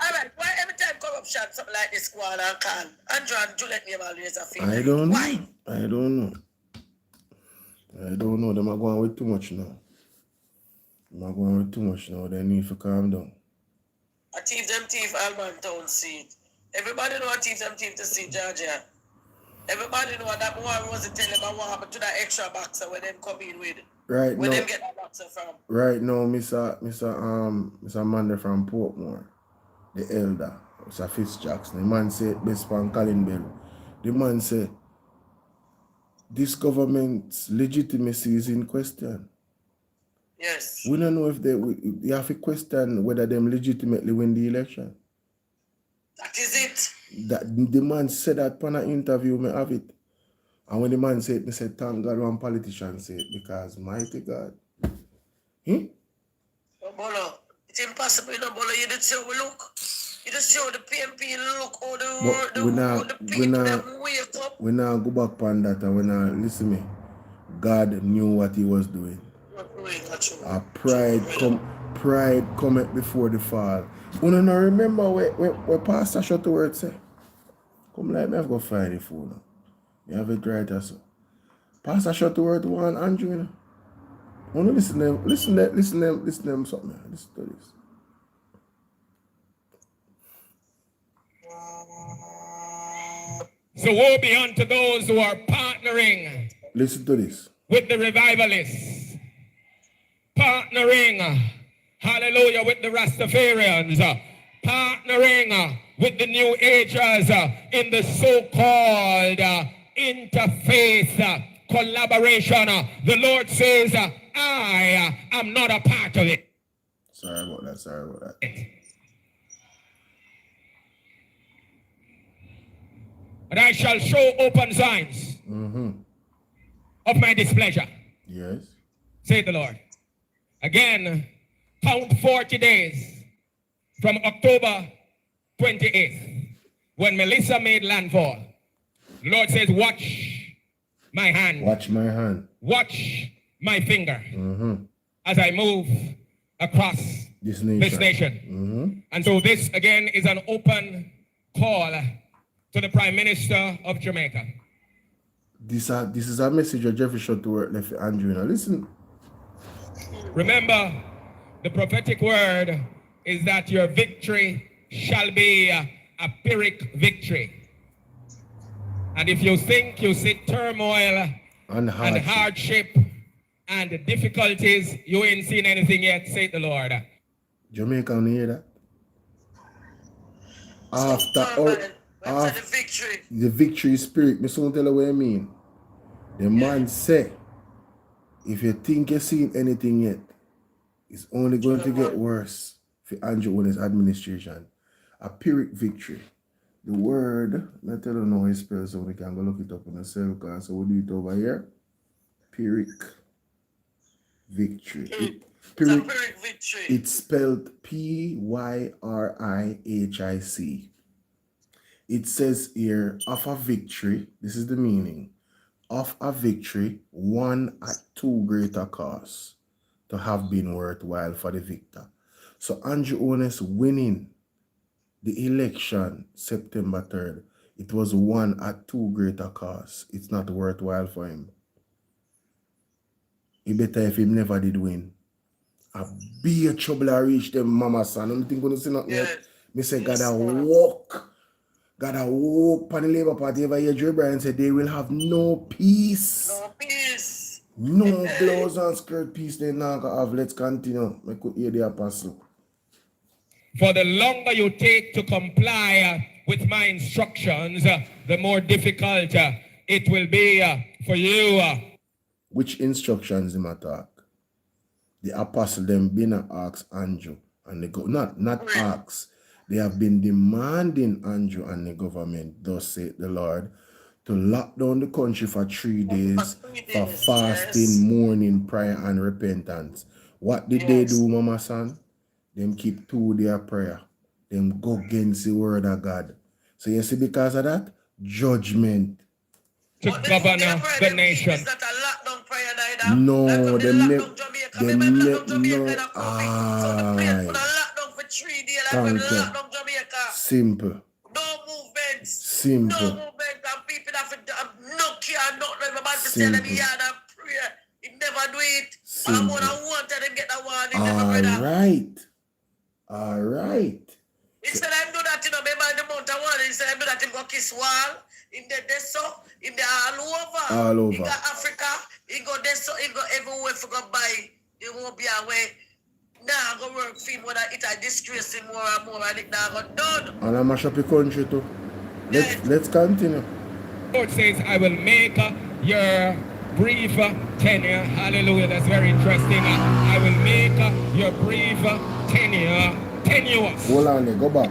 every time corruption something like this go on and call Andrew and Juliet name always a favorite? I don't know. Why? I don't know. Them are going with too much now. They need to calm down. A thief Alman Town seat. Everybody know a thief to see Georgia. Everybody know that one was tell them what happened to that extra boxer where them come in with. Right where now, them get that boxer from. Right now, Mr. Amanda from Portmore, the elder, Mr. Fitzjackson, the man said best pan calling bell. The man said this government's legitimacy is in question. Yes. We don't know if you have to question whether them legitimately win the election. That is it. That the man said that on an interview, me have it. And when the man said it, me said, thank God one politician said it, because mighty God. Bolo, it's impossible, Bolo. You didn't see how we look. You just see how the PMP look, how the people them wake up. We now go back on that and we now listen me. God knew what he was doing. Pride cometh before the fall. You don't remember where Pastor Shuttleworth said? Come like me, I've got to find the phone. You have it right as well. Pastor Shuttleworth one Andrew, you know. I want to listen to them something. Listen to this. So woe be unto those who are partnering. Listen to this. With the revivalists. Partnering, hallelujah, with the Rastafarians. Partnering with the New Agers in the so-called interfaith collaboration. The Lord says, I am not a part of it. Sorry about that. But I shall show open signs of my displeasure. Yes. Say the Lord. Again, count 40 days from October 28th, when Melissa made landfall. The Lord says, watch my hand. Watch my hand. Watch my finger as I move across this nation. And so this, again, is an open call to the Prime Minister of Jamaica. This is a message of Jeffrey Shuttleworth left for Andrew. Now listen. Remember, the prophetic word is that your victory shall be a Pyrrhic victory. And if you think you see turmoil and hardship and difficulties, you ain't seen anything yet, say the Lord. Jamaica, you hear that? After the victory spirit, me soon tell you what I mean. The man say, if you think you've seen anything yet, it's only going to get worse for Andrew Owen's administration. A Pyrrhic victory. The word, I tell you now how it spells, so we can go look it up on the cell card. So we'll do it over here. Pyrrhic victory. Pyrrhic victory. It's spelled P-Y-R-I-H-I-C. It says here, of a victory, this is the meaning, of a victory won at too great a cost to have been worthwhile for the victor. So Andrew Owen's winning the election September 3rd, it was won at too great a cost. It's not worthwhile for him. It better if he never did win. A big trouble I reached them, mama son. I don't think gonna see nothing yet. Me say, gotta walk on the Labour Party. Ever hear Joe Bryan say they will have no peace? No peace. No blouse and skirt peace they not gonna have. Let's continue. I could hear the apostle. For the longer you take to comply with my instructions, the more difficult it will be for you. Which instructions him attack? The apostle them been ask Andrew and they go not ask. They have been demanding Andrew and the government, thus saith the Lord, to lock down the country for 3 days for fasting, mourning, prayer, and repentance. What did they do, Mama Son? Them keep to their prayer. Them go against the word of God. So you see, because of that, judgment. To govern the nation. No, them no. Simple. No movements. Simple. No movement, and people have to knock you and not let everybody tell them here and pray. He never do it. I'm gonna want them get that one. All right. Instead of do that, remember the amount of one, instead of do that, him go kiss wall, in the deso, in the all over. He go Africa, he go deso, he go everywhere for go buy. He won't be away. Now go work for him when it I disgrace him more and more and it now go done. And I mash up the country too. Let's continue. The Lord says, I will make your brief tenure. Hallelujah. That's very interesting. I will make your brief tenure tenuous. Hold on, go back.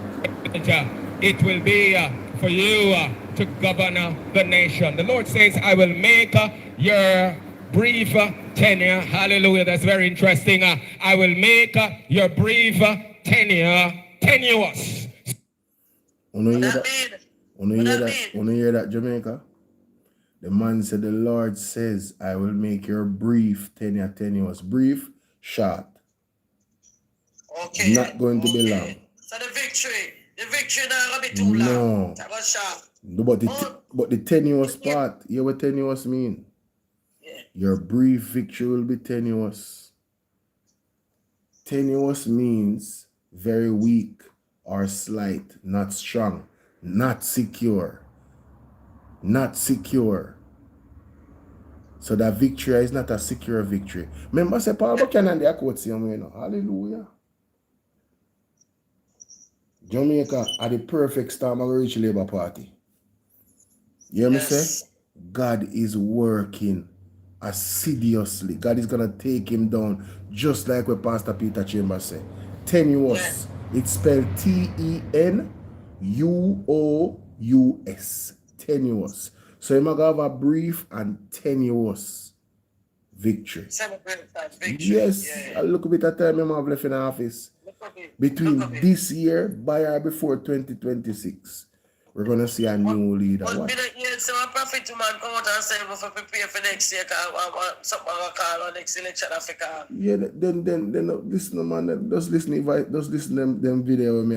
It will be for you to govern the nation. The Lord says, I will make your brief tenure. Hallelujah. That's very interesting. I will make your brief tenure tenuous. Wanna hear that, Jamaica? The man said, the Lord says, I will make your brief tenure tenuous. Brief, short. Okay. Not going to be long. So the victory not gonna be too long. That was short. No, but the tenuous part, you know what tenuous mean? Yeah. Your brief victory will be tenuous. Tenuous means very weak or slight, not strong, not secure. Not secure. So that victory is not a secure victory. Remember, say Paul Buchanan, they are quotes him, you know. Hallelujah. Jamaica are the perfect storm of a rich Labour Party. You hear me say? God is working assiduously. God is going to take him down, just like what Pastor Peter Chambers said. Tenuous. It's spelled Tenuous. Tenuous. So you might have a brief and tenuous victory. Yes, a little bit of time you might have left in the office. Between this year, by or before 2026, we're going to see a new leader. So a prophet man come out and say we prepare for next year, something I call on next election Africa. Yeah, then listen, man, just listen them video when me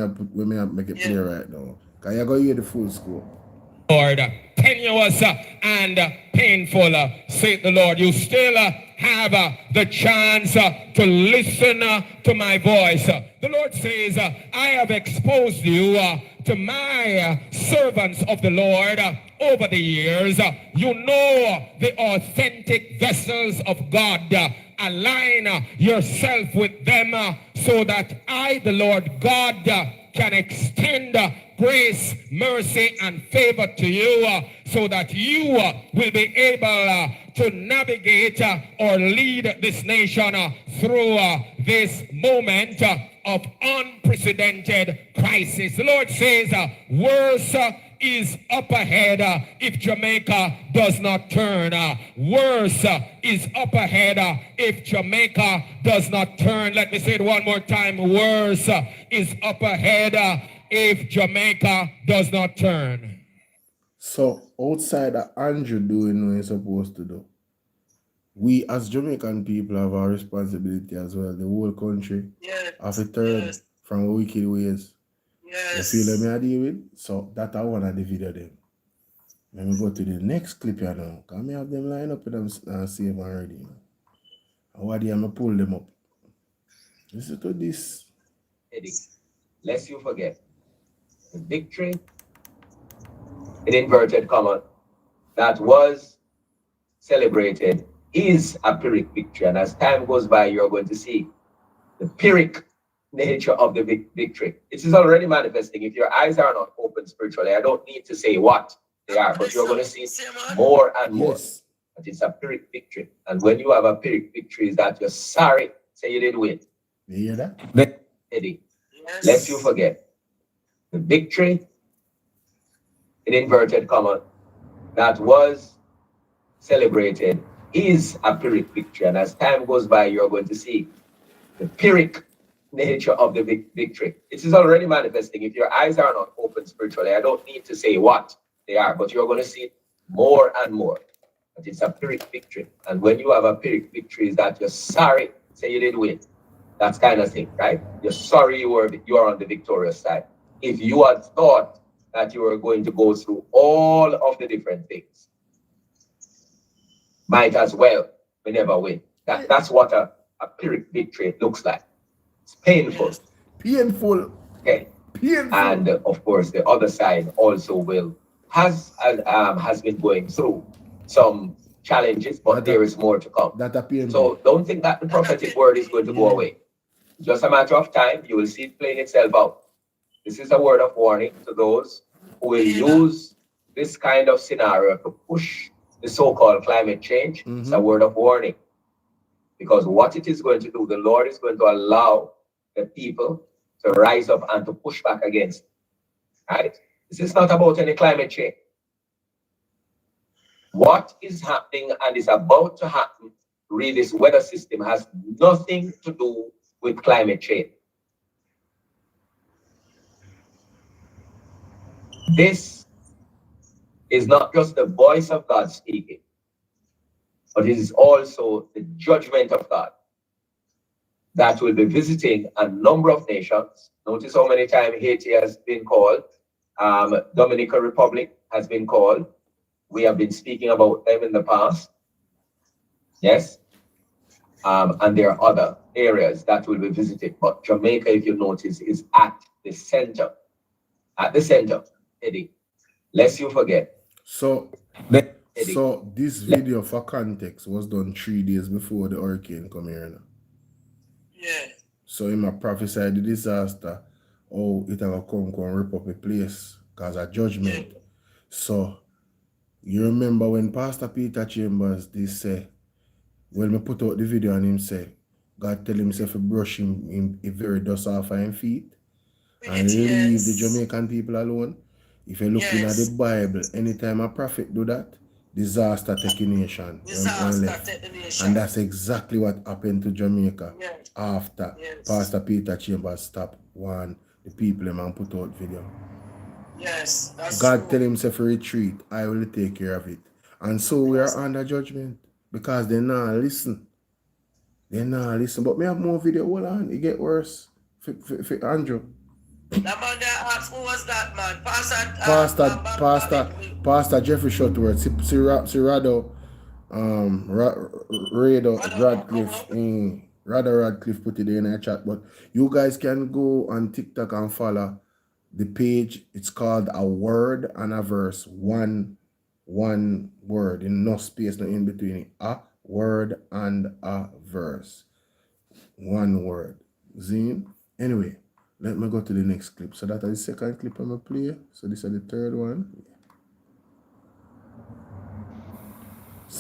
make it play right now. Because you're going to hear the full score. Lord, tenuous and painful, saith the Lord. You still have the chance to listen to my voice. The Lord says, I have exposed you to my servants of the Lord over the years. You know the authentic vessels of God. Align yourself with them so that I, the Lord God, can extend grace, mercy, and favor to you so that you will be able to navigate or lead this nation through this moment of unprecedented crisis. The Lord says, worse is up ahead if Jamaica does not turn. Worse is up ahead if Jamaica does not turn. Let me say it one more time. Worse is up ahead if Jamaica does not turn. So outside of Andrew doing what he's supposed to do, we as Jamaican people have our responsibility as well. The whole country have to turn from wicked ways. Yes. You feel me I deal with? So that I want to video them. Let me go to the next clip here now. Because I have them line up with them save already. You know. And what do I pull them up? Listen to this. Eddie, lest you forget, The victory, in inverted comma, that was celebrated is a Pyrrhic victory. And as time goes by, you're going to see the Pyrrhic nature of the victory. It is already manifesting. If your eyes are not open spiritually, I don't need to say what they are, but you're going to see more and more. Yes. But it's a Pyrrhic victory. And when you have a Pyrrhic victory, is that you're sorry, say you didn't win. You hear that? Eddie, lest you forget, the victory, in inverted comma, that was celebrated is a Pyrrhic victory. And as time goes by, you're going to see the Pyrrhic nature of the victory. It is already manifesting. If your eyes are not open spiritually, I don't need to say what they are, but you're going to see more and more. But it's a Pyrrhic victory. And when you have a Pyrrhic victory, is that you're sorry, say you didn't win. That's kind of thing, right? You're sorry you are on the victorious side. If you had thought that you were going to go through all of the different things, might as well we never win. That's what a Pyrrhic victory looks like. It's painful. Painful. Okay. Painful. And of course, the other side also has been going through some challenges, but there is more to come. So don't think that the prophetic word is going to go away. It's just a matter of time. You will see it playing itself out. This is a word of warning to those who will use this kind of scenario to push the so-called climate change. It's a word of warning. Because what it is going to do, the Lord is going to allow the people to rise up and to push back against it. Right? This is not about any climate change. What is happening and is about to happen, really, this weather system has nothing to do with climate change. This is not just the voice of God speaking, but it is also the judgment of God that will be visiting a number of nations. Notice how many times Haiti has been called, Dominican Republic has been called. We have been speaking about them in the past. Yes. And there are other areas that will be visited. But Jamaica, if you notice, is at the center. At the center, Eddie. Lest you forget. So this video, for context, was done 3 days before the hurricane come here now. Yeah. So in my prophesied the disaster, oh, it will come rip up a place because of judgment. So you remember when Pastor Peter Chambers, they say, when me put out the video and him say, God tell himself to brush him very dust off of him feet and leave the Jamaican people alone. If you look in at the Bible, anytime a prophet do that, disaster take a nation. And that's exactly what happened to Jamaica after Pastor Peter Chambers stopped the people and put out video. Yes, that's God true. tell himself to retreat, I will take care of it. And so we are under judgment because they not listen. They not listen. But me have more video. Hold on, it get worse. For Andrew. That man there asked, who was that man? Pastor Jeffrey Shutworth, Rado Radcliffe. Radcliffe put it in the chat. But you guys can go on TikTok and follow the page. It's called A Word and a Verse. One word, in no space, no in between it. A word and a verse. One word. Zine. Anyway, let me go to the next clip. So that is the second clip I'm going to play. So this is the third one.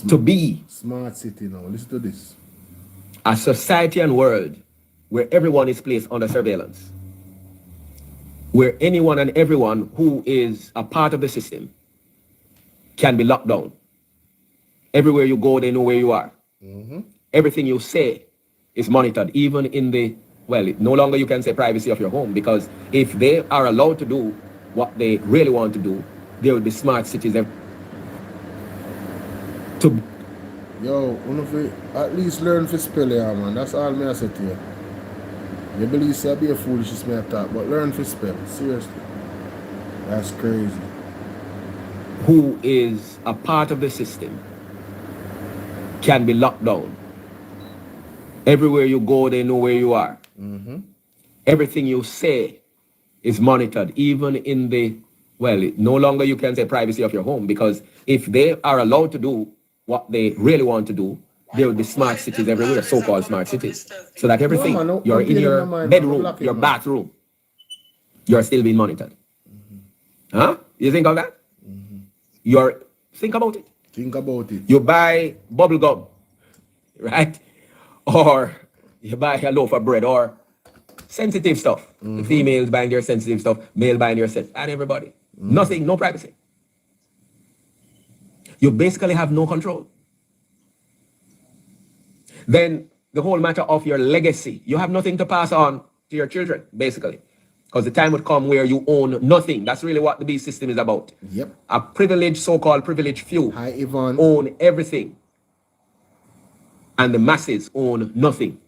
To be smart city now. Listen to this. A society and world where everyone is placed under surveillance. Where anyone and everyone who is a part of the system can be locked down. Everywhere you go, they know where you are. Everything you say is monitored, even in the, well, no longer you can say privacy of your home, because if they are allowed to do what they really want to do, there will be smart cities. Yo, at least learn to spell it, man. That's all me I say to you. You believe say be a foolishness me talk, but learn to spell. Seriously. That's crazy. Who is a part of the system can be locked down. Everywhere you go, they know where you are. Everything you say is monitored, even in the, well, no longer you can say privacy of your home, because if they are allowed to do what they really want to do, there will be smart cities everywhere, so-called smart cities. So that everything, you're in your bedroom, your bathroom, you're still being monitored. Huh? You think of that? Think about it. Think about it. You buy bubble gum, right? Or you buy a loaf of bread, or sensitive stuff. The females buying their sensitive stuff, male buying their sensitive, and everybody. Nothing, no privacy. You basically have no control. Then the whole matter of your legacy, you have nothing to pass on to your children, basically. Because the time would come where you own nothing. That's really what the beast system is about. Yep. A privileged, so-called privileged few own everything. And the masses own nothing.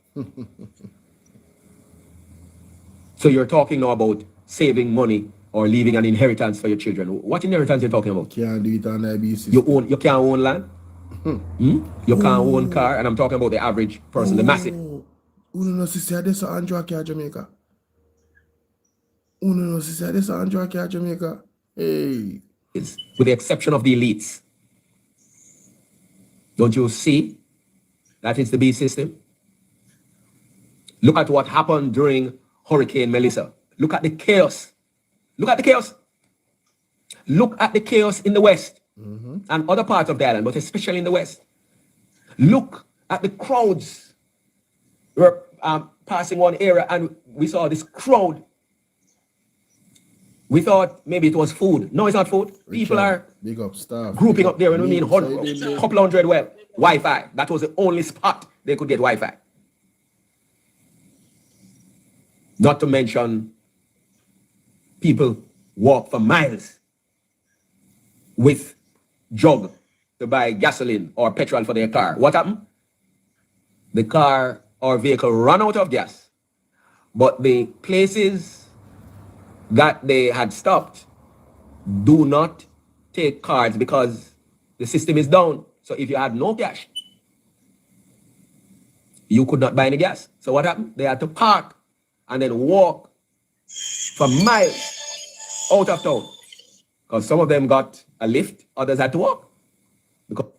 So you're talking now about saving money or leaving an inheritance for your children. What inheritance you're talking about? Can't do it on the beast system. You can't own land. You can't own car. And I'm talking about the average person, the massive. Uno sister, this is Andrew Jamaica. Uno sister, this is Andrew Jamaica. Hey. With the exception of the elites. Don't you see that is the beast system? Look at what happened during Hurricane Melissa. Look at the chaos. Look at the chaos. Look at the chaos in the West and other parts of the island, but especially in the West. Look at the crowds. We were passing one area and we saw this crowd. We thought maybe it was food. No, it's not food. People are big up stuff. Grouping up there. When we mean couple hundred well, Wi-Fi. That was the only spot they could get Wi-Fi. Not to mention people walk for miles with jug to buy gasoline or petrol for their car. What happened? The car or vehicle ran out of gas. But the places that they had stopped do not take cards because the system is down. So if you had no cash, you could not buy any gas. So what happened? They had to park and then walk for miles out of town. Because some of them got a lift, others had to walk. Because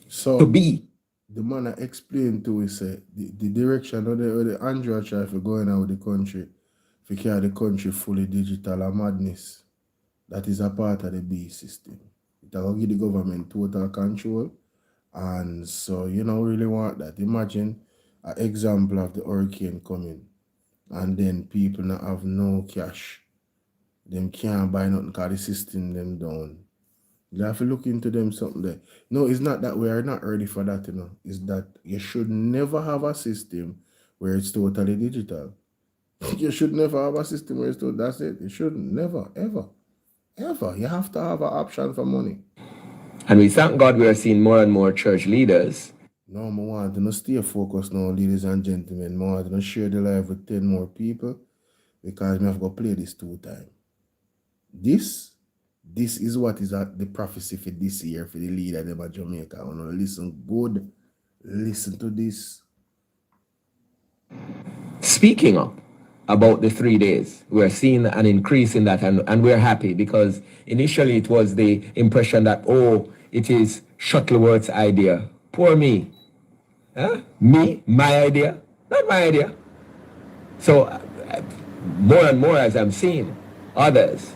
so to be. The man I explained to is the direction of the Android try for going out of the country, if you carry the country fully digital and madness. That is a part of the B system. It will give the government total control. And so you don't really want that. Imagine an example of the hurricane coming. And then people not have no cash. Them can't buy nothing because the system them down. You have to look into them something there. No, it's not that we are not ready for that, you know. It's that you should never have a system where it's totally digital. You should never have a system where it's totally, that's it. You shouldn't, never, ever, ever. You have to have an option for money. And we thank God we are seeing more and more church leaders. No, I want to stay focused now, ladies and gentlemen. I want to share the live with 10 more people because I have to play this 2 times. This is what is the prophecy for this year for the leader of Jamaica. I want to listen good. Listen to this. Speaking of about the 3 days, we're seeing an increase in that, and we're happy because initially it was the impression that, oh, it is Shuttleworth's idea. Poor me. Huh? Me? My idea? Not my idea. So more and more as I'm seeing others,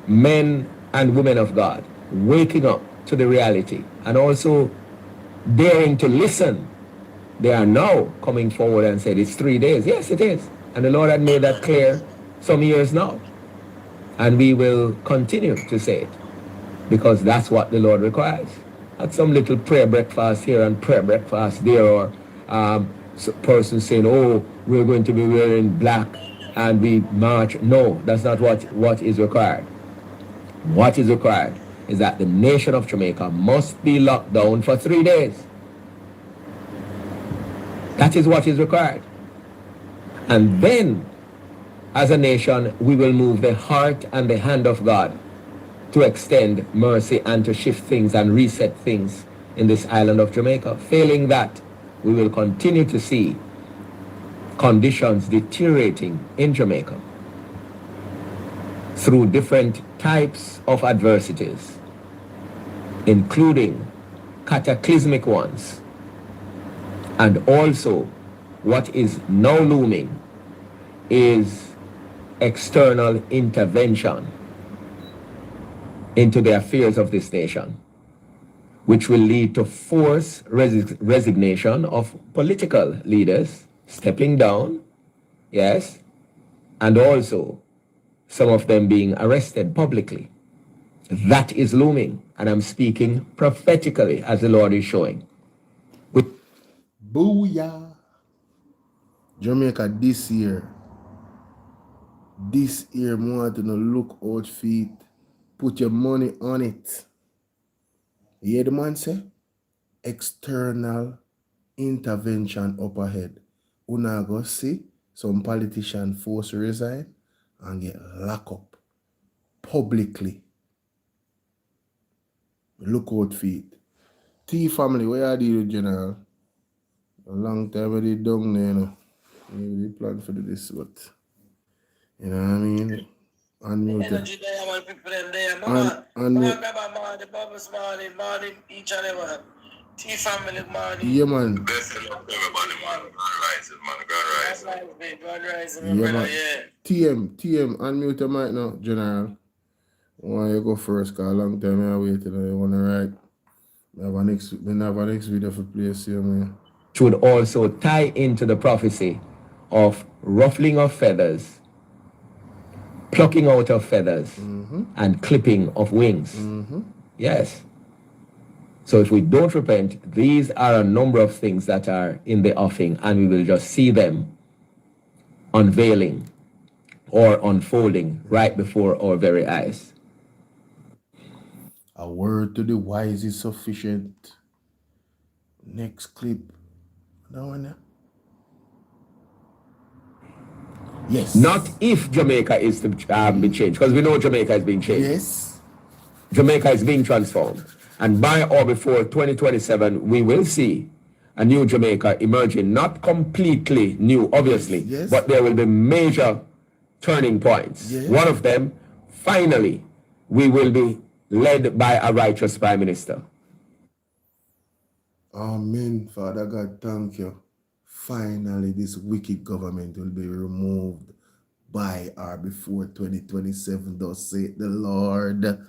men and women of God, waking up to the reality and also daring to listen. They are now coming forward and said, it's 3 days. Yes, it is. And the Lord had made that clear some years now. And we will continue to say it because that's what the Lord requires. Not some little prayer breakfast here and prayer breakfast there, or person saying, oh, we're going to be wearing black and we march. No, that's not what is required. What is required is that the nation of Jamaica must be locked down for 3 days. That is what is required. And then, as a nation, we will move the heart and the hand of God to extend mercy and to shift things and reset things in this island of Jamaica. Failing that, we will continue to see conditions deteriorating in Jamaica. through different types of adversities, including cataclysmic ones, and also what is now looming is external intervention into the affairs of this nation, which will lead to forced resignation of political leaders stepping down, yes, and also some of them being arrested publicly. That is looming, and I'm speaking prophetically as the Lord is showing. Booyah. Jamaica this year, more to look out feet, put your money on it. You hear the man say? External intervention up ahead. Una go see some politician force resign and get locked up publicly. Look out feet. T family, where are you, General? A long time I did down there, you know. Maybe plan for this, but you know what I mean? Unmute. Energy there, man, people them there. Mama, the bubbles morning, each and every T family morning. Yeah, man. Best of luck to everybody, man. God rising, Yeah, man. TM, unmute your mic now, General. Why you go first? Cause a long time I waited and you wanna write. We have a next video for place here, man. Should also tie into the prophecy of ruffling of feathers, plucking out of feathers, and clipping of wings. Yes. So if we don't repent, these are a number of things that are in the offing, and we will just see them unveiling or unfolding right before our very eyes. A word to the wise is sufficient. Next clip. That one there. Yes. Not if Jamaica is to be changed, because we know Jamaica is being changed. Yes. Jamaica is being transformed. And by or before 2027, we will see a new Jamaica emerging. Not completely new, obviously, yes. But there will be major turning points. Yes. One of them, finally, we will be led by a righteous Prime Minister. Amen, Father God, thank you. Finally, this wicked government will be removed by or before 2027, thus saith the Lord.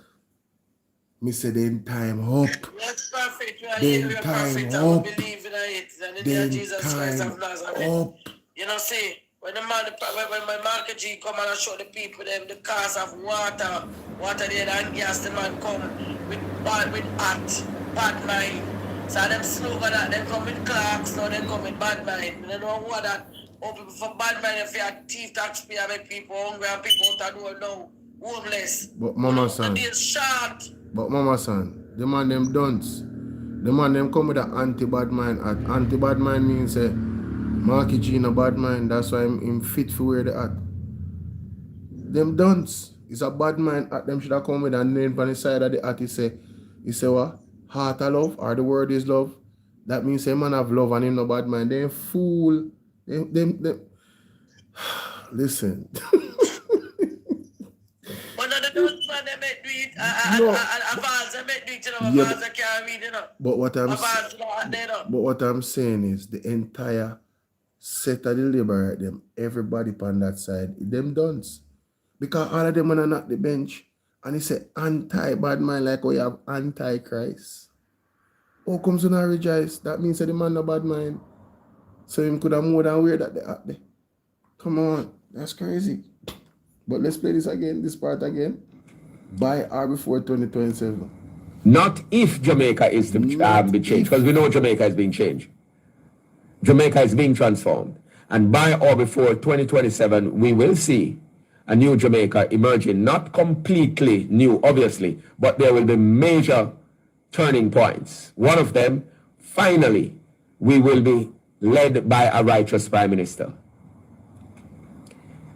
Me say then time up. Yes, prophet, you are then here, time prophet, up. and we believe in it. And in the Then Jesus Christ time of Nazareth. up. You know, see, when my market G come and show the people them the cost of water there and gas, the man come with bad mind. So them slogan that them come with clocks, now them come with bad mind. You know what that open for bad mind if you are thief taxpayer make people hungry and people out do now homeless. But mama son. But mama son, the man them dunce. The man them come with an anti-bad mind. Anti-bad mind means Marky G no bad mind. That's why I'm fit for where they at. Them dunce. It's a bad mind at them should have come with a name on the side of the hat. He say what? Heart of love, or the word is love. That means a man have love and him no bad mind. They fool. Them. Listen. But what I'm saying is the entire set of the labor right them, everybody on that side, them dunce. Because all of them are not the bench. And he said anti-bad mind like we have anti-Christ. How comes you not rejoice? That means that the man no bad mind. So him could have more than wear that they at there. Come on, that's crazy. But let's play this part again. By or before 2027. Not if Jamaica is to be changed, because we know Jamaica is being changed. Jamaica is being transformed. And by or before 2027, we will see a new Jamaica emerging. Not completely new, obviously, but there will be major turning points. One of them, finally, we will be led by a righteous Prime Minister.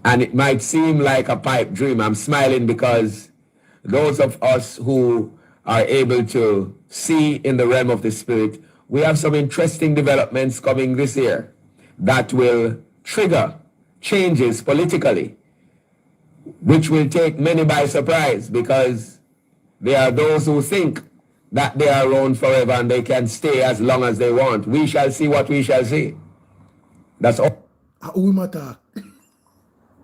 And it might seem like a pipe dream. I'm smiling because those of us who are able to see in the realm of the Spirit, we have some interesting developments coming this year that will trigger changes politically. which will take many by surprise, because there are those who think that they are around forever and they can stay as long as they want. We shall see what we shall see. That's all. All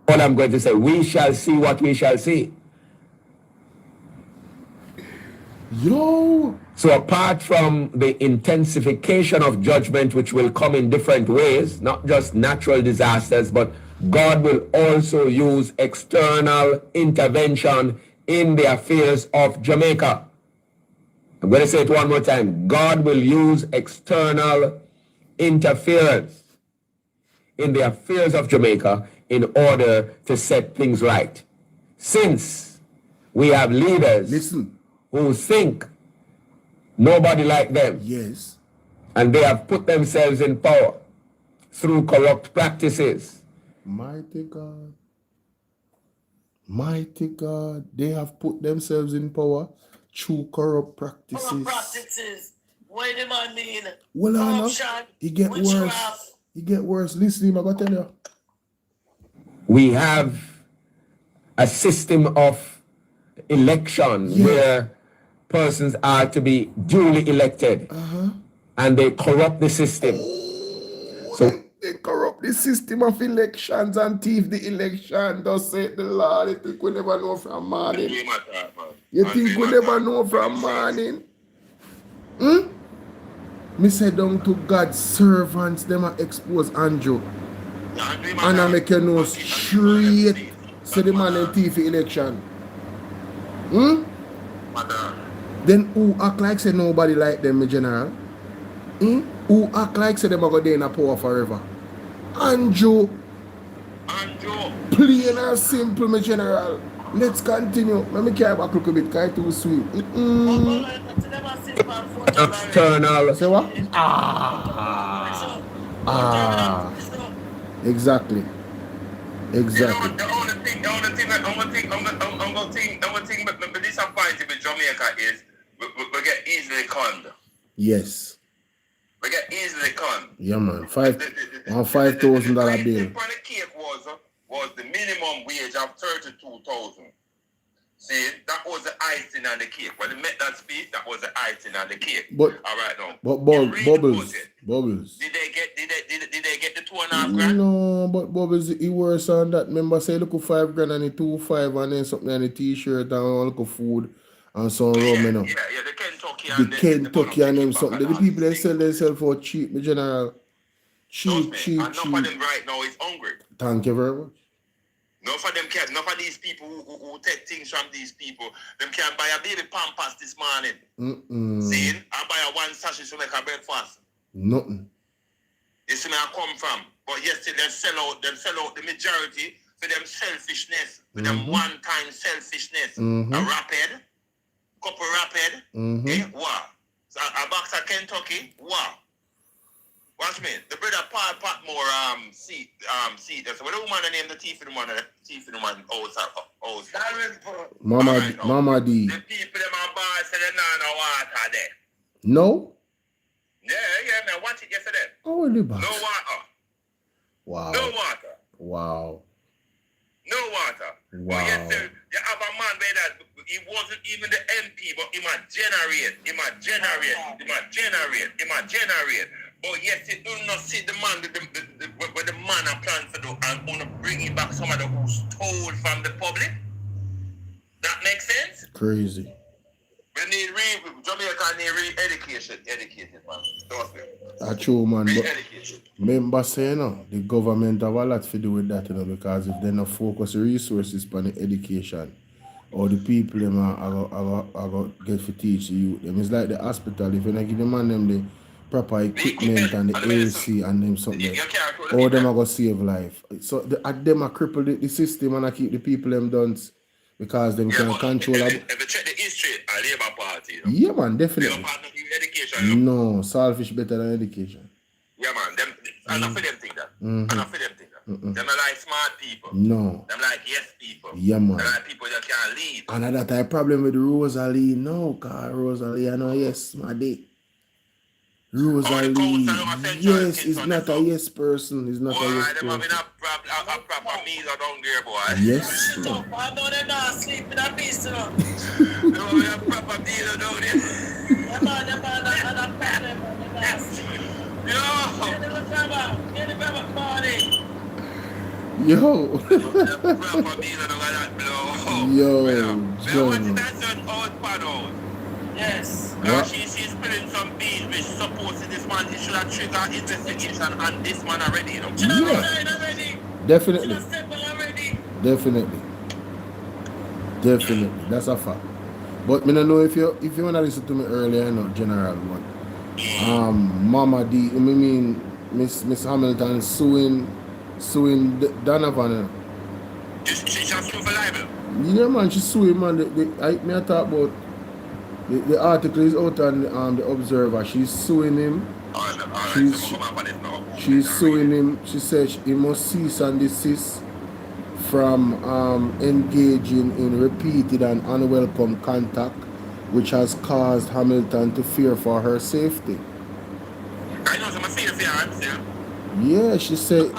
I'm going to say. We shall see what we shall see. Yo. So apart from the intensification of judgment, which will come in different ways, not just natural disasters, but God will also use external intervention in the affairs of Jamaica. I'm going to say it one more time. God will use external interference in the affairs of Jamaica in order to set things right. Since we have leaders who think nobody like them. Yes. And they have put themselves in power through corrupt practices. Mighty God. Mighty God. They have put themselves in power through corrupt practices. Corrupt practices. What do man mean? Well, corruption. It get worse. It get worse. Listen, I'm going to tell you. We have a system of election where persons are to be duly elected, and they corrupt the system. So they corrupt the system of elections and thief the election. Thus said the Lord. You think we never know from morning? You think we never know from morning? Me say down to God's servants, them are expose Andrew. And I make you know straight, say the man and thief the election. Then who act like say nobody like them, my general? Who act like say them are going to be in a power forever? Andrew. Plain and simple, my general. Let's continue. Let me carry back a little bit, because it's too sweet. External. Say what? Exactly. Exactly. The only thing but disappointed with Jamaica is we get easily conned. Yes. We get easily conned. Yeah, man. $5,000 bill. The cake was the minimum wage of 32,000. See, that was the icing on the cake. When they met that speech, that was the icing on the cake. But all right now. But Bubbles. Did they get the 2.5 grand? No, but Bubbles, he worse on that. Remember, say look at 5 grand and the 2.5 and then something on the t-shirt and look at food and some rum, you know. Yeah, the Kentucky and Kentucky and them something. The people they sell themselves for cheap, my general. Cheap. And enough of them right now is hungry. Thank you very much. Enough of them can't. Enough of these people who take things from these people. Them can't buy a baby Pampers this morning. See, I buy a 1 sachet to make a breakfast. Nothing. You see where I come from. But yesterday they sell out the majority for them selfishness. For them one-time selfishness. A rapid, couple rapid, wow. So a box of Kentucky, wow. Watch me. The brother Pat more seat. So what the woman named the thief in the man house. Mama D. The people them are bad say they no water there. No? Yeah, man. Watch it yesterday. Oh, really bad. No water. Wow. No water. Wow. No water. Wow. But yes, sir, you have a man where that he wasn't even the MP, but he might generate. But yes, you do not see the man, what the man are planning to do, and want to bring it back somebody who stole from the public. That makes sense? Crazy. We need Jamaica need educated, man. That's true, man. But remember saying, the government have a lot to do with that, because if they not focus resources on the education, or the people them are get to teach the youth, them it's like the hospital. If you not give the man them the proper equipment and the AC and them something, all them are going to save life. So them are cripple the system and I keep the people them done because them can control. If you check the history, a Labour Party. Yeah, man, definitely. Labour Party education. No, selfish better than education. Yeah, man. Enough for them think that. Enough for them think that. Them are like smart people. No. Them like yes people. Yeah, man. Them like people that can lead. And that I problem with Rosalie. No, because Rosalie, I know yes, my day. Rosalie, yes, is not a yes person. Is not a yes person. Them having a proper meal down there, boy. Yes. I know they're not sleeping in a piece, you know. They having a proper meal down there. Them man, and a problem, they're not sleeping. Get the grandma party. Yo. John. Yes. She's spilling some beans which supports this man. It should have triggered investigation on this man already, you know. Yeah. Definitely. Definitely. That's a fact. But me don't know if you wanna listen to me earlier, you know, General, but Mama D, I mean Miss Hamilton suing Donovan. You know. She's just suing for libel. Yeah, man, she's suing, man. I talk about the article is out on the Observer. She's suing him. She's suing him. She says he must cease and desist from engaging in repeated and unwelcome contact, which has caused Hamilton to fear for her safety. I know some fear for her. Yeah, she said.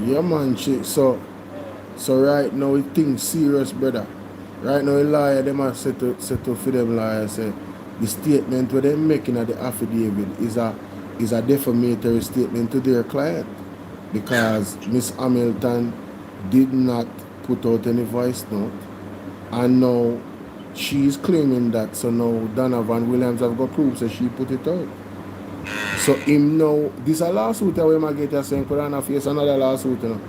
Yeah, man. So right now it things serious, brother. Right now, a lawyer them are set to for them lawyers say the statement where they're making at the affidavit is a defamatory statement to their client because Miss Hamilton did not put out any voice note, and now she is claiming that. So now Donovan Williams have got proof, so she put it out. So him now, this a lawsuit that we might get a saying could not face another lawsuit, you know,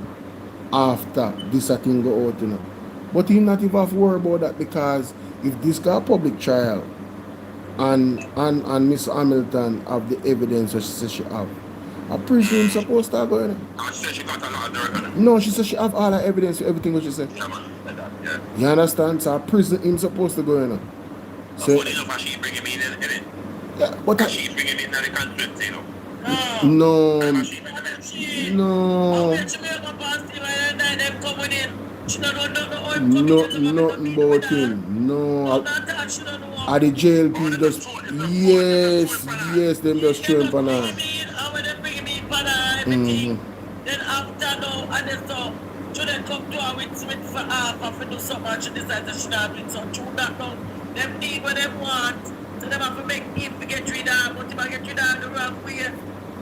after this a thing go out, you know. But he not even have to worry about that because if this got a public trial and Miss Hamilton have the evidence that she says she have, I presume supposed to go in. No, she says she have all the evidence for everything what she said. You understand? So I presume him supposed to go in. So yeah, but she bringing in the conspiracy, you know. No. Nothing about him. No. At the JLP just yes, them just shrimp and all. Then after now, and then so should they come to her with for half and do something and she decides that she not doing so true that now. Them need what they want. So they have to make him to get rid of, but if I get rid of the wrong way.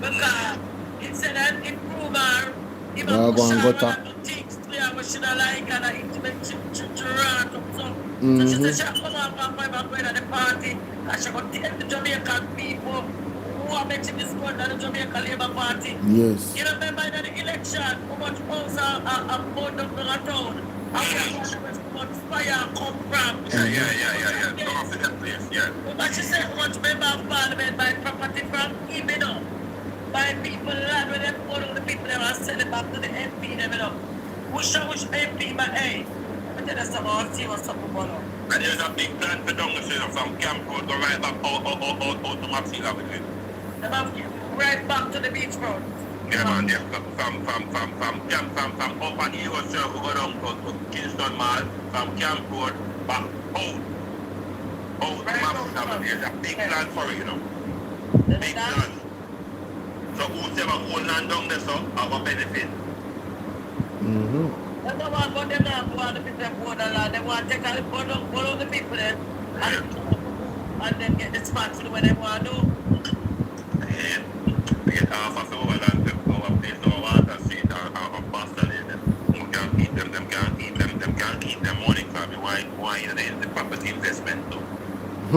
Because instead of improve her, he might push her and do things to her what she don't like and her intimate she rant up so. So she said she'll come up and find her at the party and she'll go tell the Jamaican people who are making this going at the Jamaica Labour Party. Yes. You remember in the election how much house are burned up in the town? How much fire come from? Yeah. Go off to that place, yeah. But she said how much member of parliament buy property from him, you know. By people land when they follow the people that are selling back to the MP, them, you know. Which MP, but hey, I tell you something, I'll see what's up with BOLO. And there's a big plan for down the street from Camp Road, go right back out to Maxine Avenue. Right back to the beach road. Yeah, man, yeah. From up on the Eagle Circle, go down to Kingston Mall, from Camp Road, back out to Maxine Avenue. There's a big plan for it, you know. Big plan. So whoever hold land down there, so have a benefit. They don't want to go them now, go on the people that hold the land. They want to take all the people there and then get the spots to do what they want to do. Yeah. They get half of the overland, our place, our water street, our pastor lane. We can't keep them, them can't keep them money because why in the property investment too. I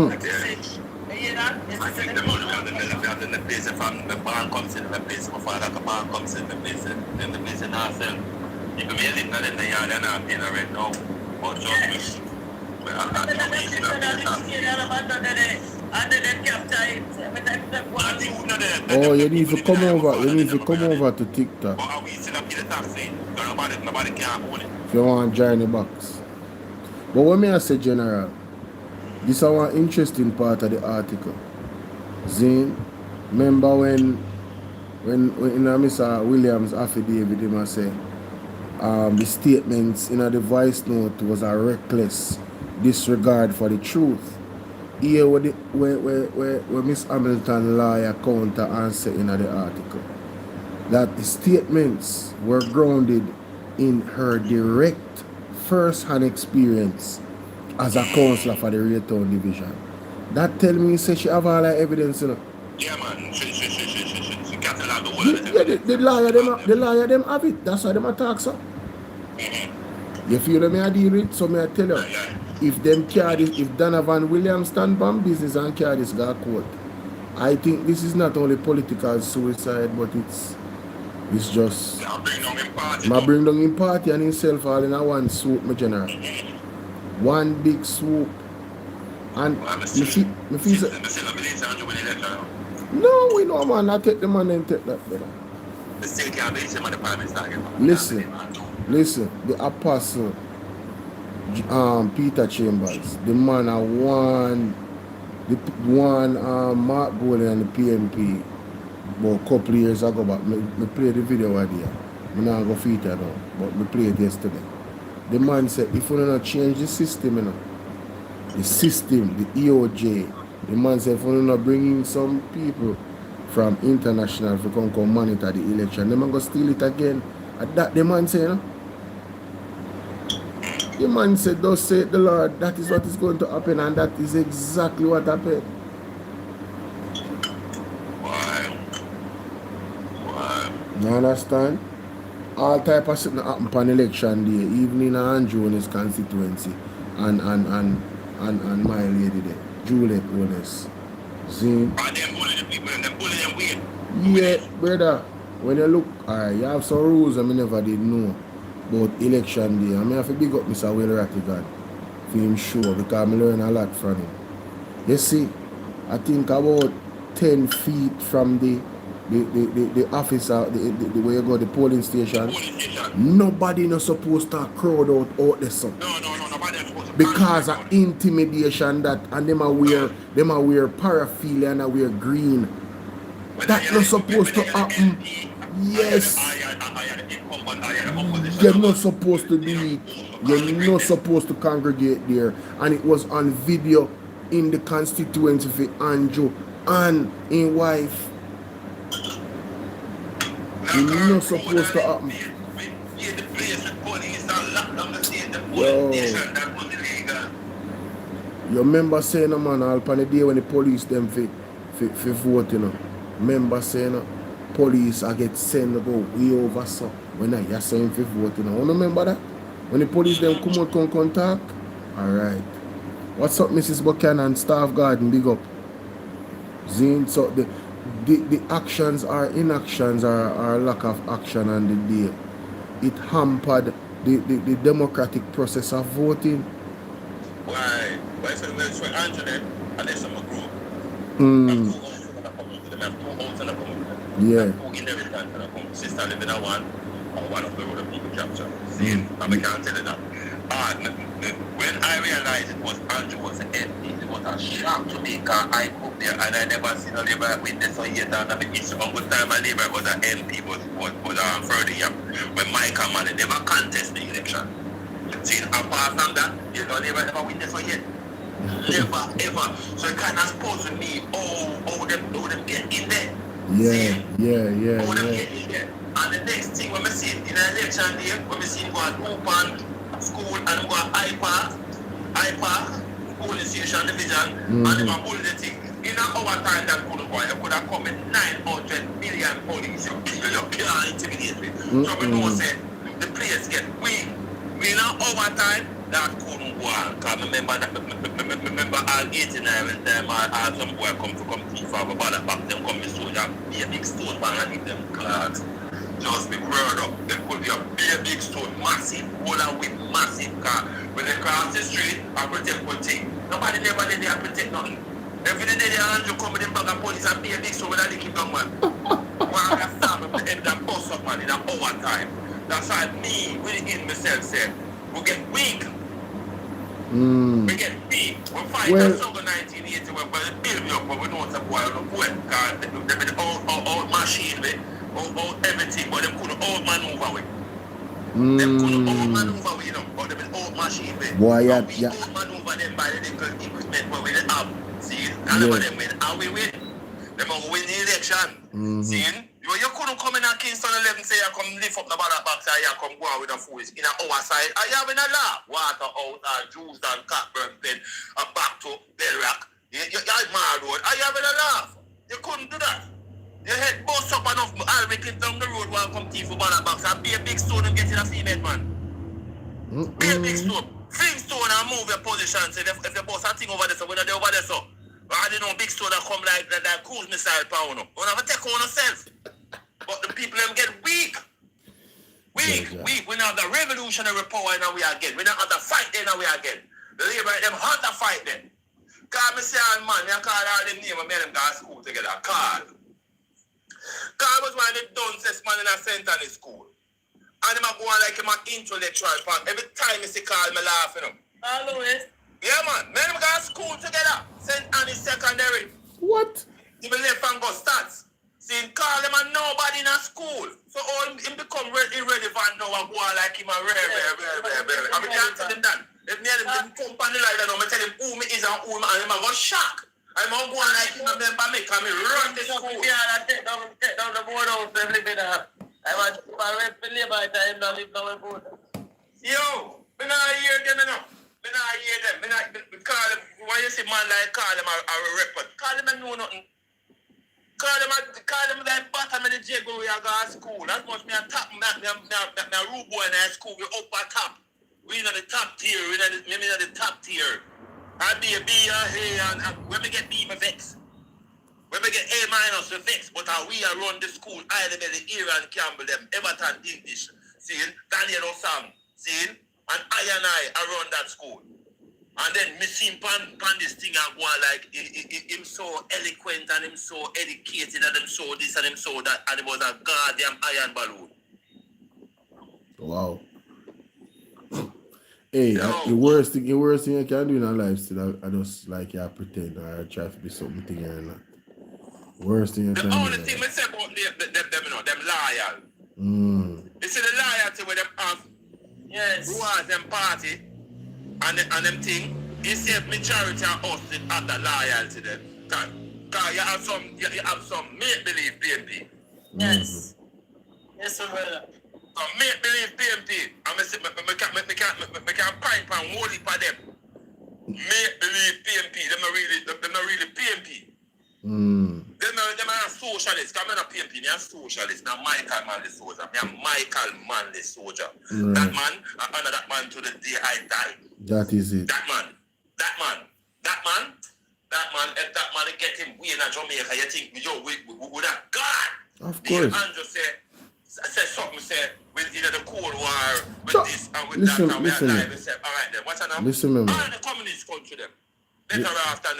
think the money in the place from the barn comes in the place before the barn comes in the place then the place in ourselves. You can be living in the yard and not paying rent now. But just oh, you need to come over. You need to come over to TikTok. If you want to join the box. But what may I say, General? This is one interesting part of the article. Zane, remember when Mr. Williams affidavit, he must say the statements in the voice note was a reckless disregard for the truth. Here where Miss Hamilton lawyer counter answer in the article that the statements were grounded in her direct first-hand experience as a counselor for the Raytown division. That tell me say she have all the evidence, you know. Yeah, man. She catalog the word. Yeah, the lawyer them have it. That's why them attack, so. You feel me I deal with? So me I tell you, if them carry this, if Donovan Williams stand by business and carry this guy court, I think this is not only political suicide, but it's just my bring down in party and himself all in a one swoop, my general. One big swoop. And me feel no, we know, man. I take the money and take that, brother. Listen, the apostle Peter Chambers, the man I won Mark Golden and the PMP about a couple of years ago, but me played the video idea. I not go feed it now, but me played it yesterday. The man said, if we don't change the system, you know, the system, the EOJ, the man said, if we don't bring in some people from international to come monitor the election, they man go steal it again. At that, the man said, you know, the man said, thus said the Lord, that is what is going to happen, and that is exactly what happened. You understand? All type of something happen on election day, even in Andrew and his constituency, and my lady there, Juliet Wallace. See? Yeah, brother. When you look, alright, you have some rules I never did know about election day. I mean, I have to big up Mr. Will Rattigan for him sure, because I learn a lot from him. You see, I think about 10 feet from the officer, the way you go, the polling station, nobody not supposed to crowd out there, so. Because of intimidation that, and them are wear paraphilia and they wear green. That's not supposed to happen. Yes. You're not supposed to do it. You're not supposed to congregate there. And it was on video in the constituency for Andrew and his wife. You're not supposed to happen. Yo. You remember saying, man, all upon the day when the police them for vote, you know. Remember saying, police I get sent to go way over so. When I saying for vote, you know. You remember that? When the police them come out and contact? Alright. What's up, Mrs. Buchanan, Staff Garden, big up. Zine, so the actions or inactions or lack of action on the day, it hampered the democratic process of voting. Why? Why so let's try Andrew then, and there's some group. Yeah. Sister living in one of the road people capture. See, I can't tell you that. When I realized it was Andrew was an MP, it was a shock to me because I cooked there and I never seen a labor witness or yet and it's a good time a labor was an MP was further young. When Micah man never contest the election. See, apart from that, you know labor never witness or yet. Never ever. So it kind of supposed to me, oh them get in there. Yeah. And the next thing when we see in an election day, when we see go at open school and go at IPA, police station division, and they will pull the thing. In our time that could go, you could have come in 900 million police. You can't intimidate me. So we know say the players get weak. In our time that couldn't go on. Because remember all 89 when them all some boy come teeth off a ballot back, them come to soldier, be a big stone man and give them clogs. Just be word up, there could be a big stone, massive, whole and with massive car. When they cross the street, I protect one thing. Nobody never did they protect nothing. Every day they are come with them bag of police and be a big stone whether they keep them man. One of the time they end up bust up man in an hour time. That's why me, within myself said, we get weak. We get weak. We fight in summer 1980 when we build me up, but we don't have boy on the boat. Because they been old machine with all everything, but they couldn't all maneuver with. They couldn't all maneuver with them, but they been old machine with. Boy, yeah. All maneuver them by the little equipment where we have. See, and them win, and we win. Them will win the election. See, you couldn't come in at Kingston 11 say you come lift up the ballot box and you come go out with a foolish in our side. Are you having a laugh? Water out and juice and Cockburn pen and back to Belrock. You're mad, road. Are you having a laugh? You couldn't do that. Your head bust up enough, I'll make it down the road while come thief for ballot box and be a big stone and get in a female man. Be a big stone. Fling stone and move your position. So if you bust a thing over there, so when they're over there, so I didn't know big stone that come like cruise missile power. You don't have to take on yourself. But the people them get weak. Weak. We now have the revolutionary power now we are again. We now have the fight there now we are again. The labor them have the fight then. Call me say man, I call all them name and make them go to school together. Call was one of the dumbest man in a center in school. And him a go on like him an intellectual part. Every time you see Carl, me laughing him. Always. Yeah man, make them go to school together. St. Anne's Secondary. What? He be left and go stats. See, call him and nobody in a school. So all him become irrelevant now and go on like him a rare. I mean, can't tell him that. If me and him company like that now, I tell him who me is and who me and him a go shock. I'm going to go on like him and remember me, because me run the school. Yeah, take down the board house and live in a... I want to rent for labor at time, not live now in board. Yo, me not hear them enough. Me not hear them. Me not call them, when you see man like call them a report, call them and know nothing. Call them like bottom of the jail where we are going to school. That's much me a top, me a rude boy in high school, we up at top. We in the top tier, we in the top tier. I be a B or A and when we get B, me vex. When we get A minus, we vex. But we are run the school, I live in the Aaron Campbell, them, Everton English, see, Daniel Osam, see, and I run that school. And then me see him pan this thing and go on like, him so eloquent and him so educated and him so this and him so that, and it was a goddamn iron balloon. Wow. Hey, the worst thing you can do in our life still, I just like you pretend or I try to be something or not. Worst thing you can do. The only thing I say about them loyal. You see the loyalty with them have, who has them party and them thing, you see majority of us that have the loyalty them. Because you have some make-believe PMP. Yes. Yes, brother. Make believe PMP, and I can pipe and hold it for them. Make believe PMP, them are really PMP. Them are socialists, because I'm not PMP, they are socialists. Now Michael Manley soldier, I'm Michael Manley soldier. That man, I honor that man to the day I die. That is it. That man, if that man get him way in Jamaica, you think, yo, we would have God. Of course. Andrew say something, with the Cold War, with this and with that, and we are live, say, all right then, what's that now? Listen, all the communist country them, better off than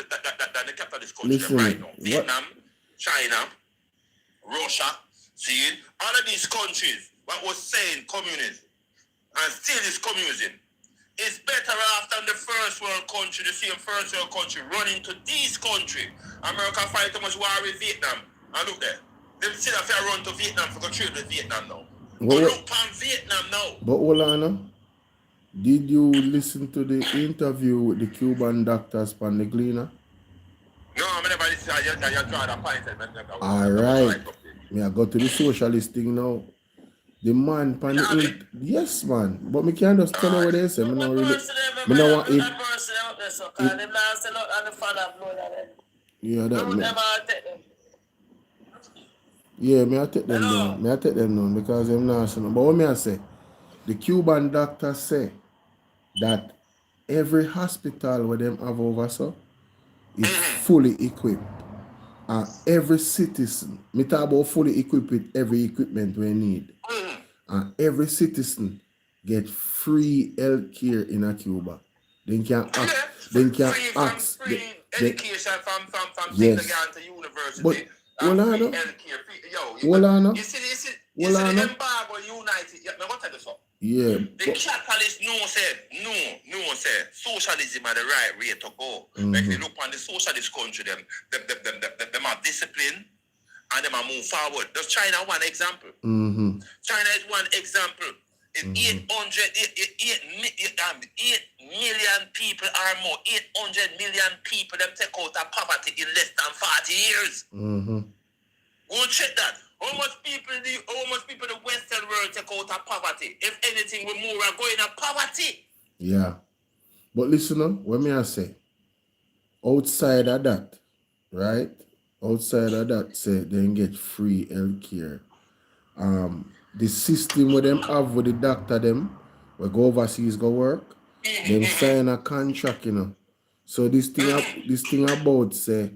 the capitalist country them right now. Vietnam, China, Russia, see, all of these countries, what was saying communism, and still is communism, is better off than the first world country, the same first world country, running to this country. America fight too much war with Vietnam, and look there. Them still have to run to Vietnam for go trade with Vietnam now. But look on Vietnam now. But hold on, did you listen to the interview with the Cuban doctors on the Gleaner? No, I never listen. You draw the point. All right. I go to the socialist thing now. The man pan the yes man, but me can't just tell you what they say. Me not really. Me not want it. Yeah, that man. Yeah, me I take them down. Me I take them down because I'm not saying. But what me I say, the Cuban doctors say that every hospital where them have over so is fully equipped. And every citizen, me talk about fully equipped with every equipment we need. And every citizen get free health care in a Cuba. They can ask. They can ask. Free education from yes. to university. But hold on. You see the embargo united. I'm going to tell you something. Yeah. The capitalists no say socialism are the right way to go. If you look on the socialist country, them are disciplined and them are move forward. Does China one example? China is one example. It's 8 million people or more, 800 million people, them take out of poverty in less than 40 years. Go check that. How much people in the Western world take out of poverty? If anything, we more are going to poverty. Yeah. But listen, what me I say, outside of that, right? Outside of that, say they get free healthcare. The system where them have with the doctor them, we go overseas go work, them sign a contract, you know. So this thing about say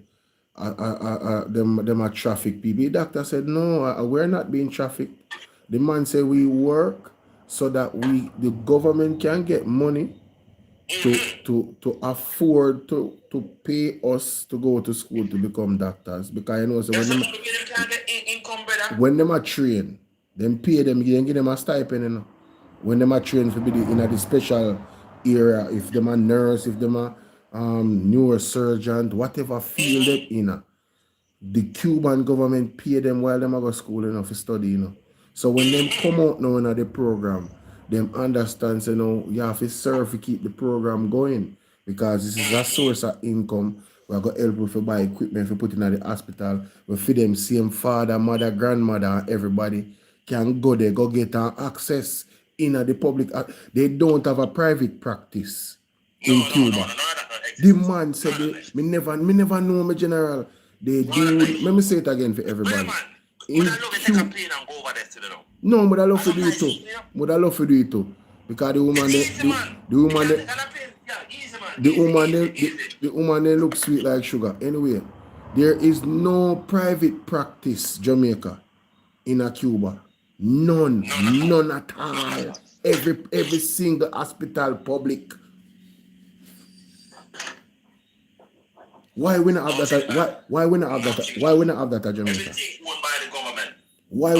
them are traffic people. The doctor said no, we're not being trafficked. The man said we work so that the government can get money to afford to pay us to go to school to become doctors, because you know so when them are trained, them pay them, give them a stipend, you know. When them are trained to be in the special area, if them a nurse, if them a neurosurgeon, whatever field them in, the Cuban government pay them while them go to school, you know, for study, you know. So when them come out now in the program, them understand, you know, you have to serve to keep the program going, because this is a source of income. We're going to help you to buy equipment, to put in the hospital. We feed them same father, mother, grandmother, and everybody can go there, go get access in the public. They don't have a private practice in Cuba. The man said, me never know, my general. They do, let me say it again for everybody. In Cuba, no, but I love to do it too. But I love to do it too. Because the woman they look sweet like sugar. Anyway, there is no private practice Jamaica in a Cuba. None at all. Every single hospital public. Why we not have that? Why we not have that? Why we not have that at Jamaica? Everything owned by the government. Why?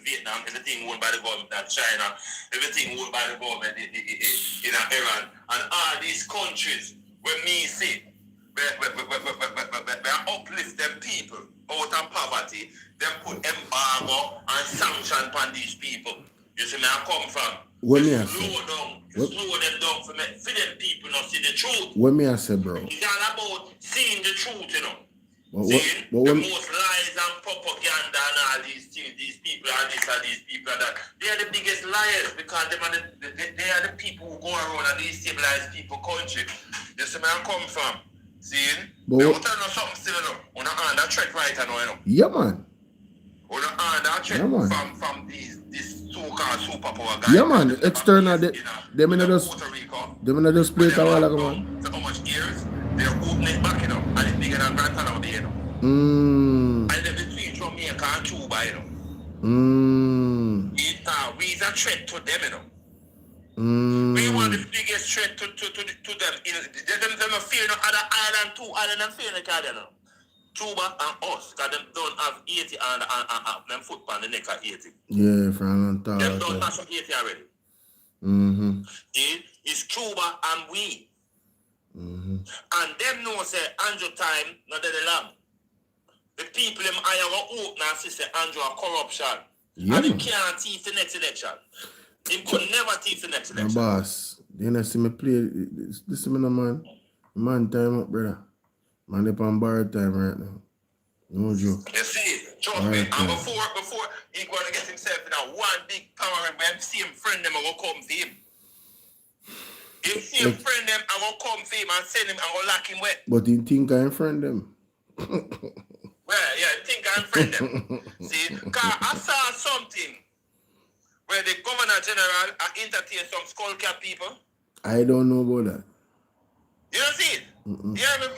Vietnam, everything owned by the government in China, everything owned by the government in Iran, and all these countries where me see, where uplift them people out of poverty, them put embargo and sanction upon these people. You see me I come from. When me I say, slow them down for them people not see the truth. When me I say, bro, it's all about seeing the truth, you know. The most lies and propaganda and all these things, these people and this and these people and that. They are the biggest liars, because they are the people who go around and destabilize people country. You see where I come from. See? But I want to know something still, you know. On the hand, that threat right now, you know. Yeah, man. On the hand, that threat from these so-called superpower guys. Yeah, man. External, them in just play it a while ago, man. So how much years? They're opening it back, you know, and it's bigger than Grand Town out there, you know. And they're between Jamaica and Cuba, you know. We's a threat to them, you know. We want the biggest threat to them. Them not fear no other island, 2 islands, and fear each other, you know. Cuba and us, because them don't have 80 and them foot on the neck of 80. Yeah, for a long time. Them don't have 80 already. It's Cuba and we. And them know say Andrew time not the long. The people them hire open and say Andrew a corruption. Yeah. And he can't thief the next election. He could never thief the next election. Boss, you know see me play this man. Man time up, brother. Man up on bar time right now. No joke. You see, trust me, and before he gonna get himself in a one big power and when see him friend them will come for him. If see him friend them, I will come for him and send him and will lock him wet. But you think I friend them? Well, yeah, I think I friend them. See, because I saw something where the Governor General entertained some skull cap people. I don't know about that. You don't see it? Yeah, you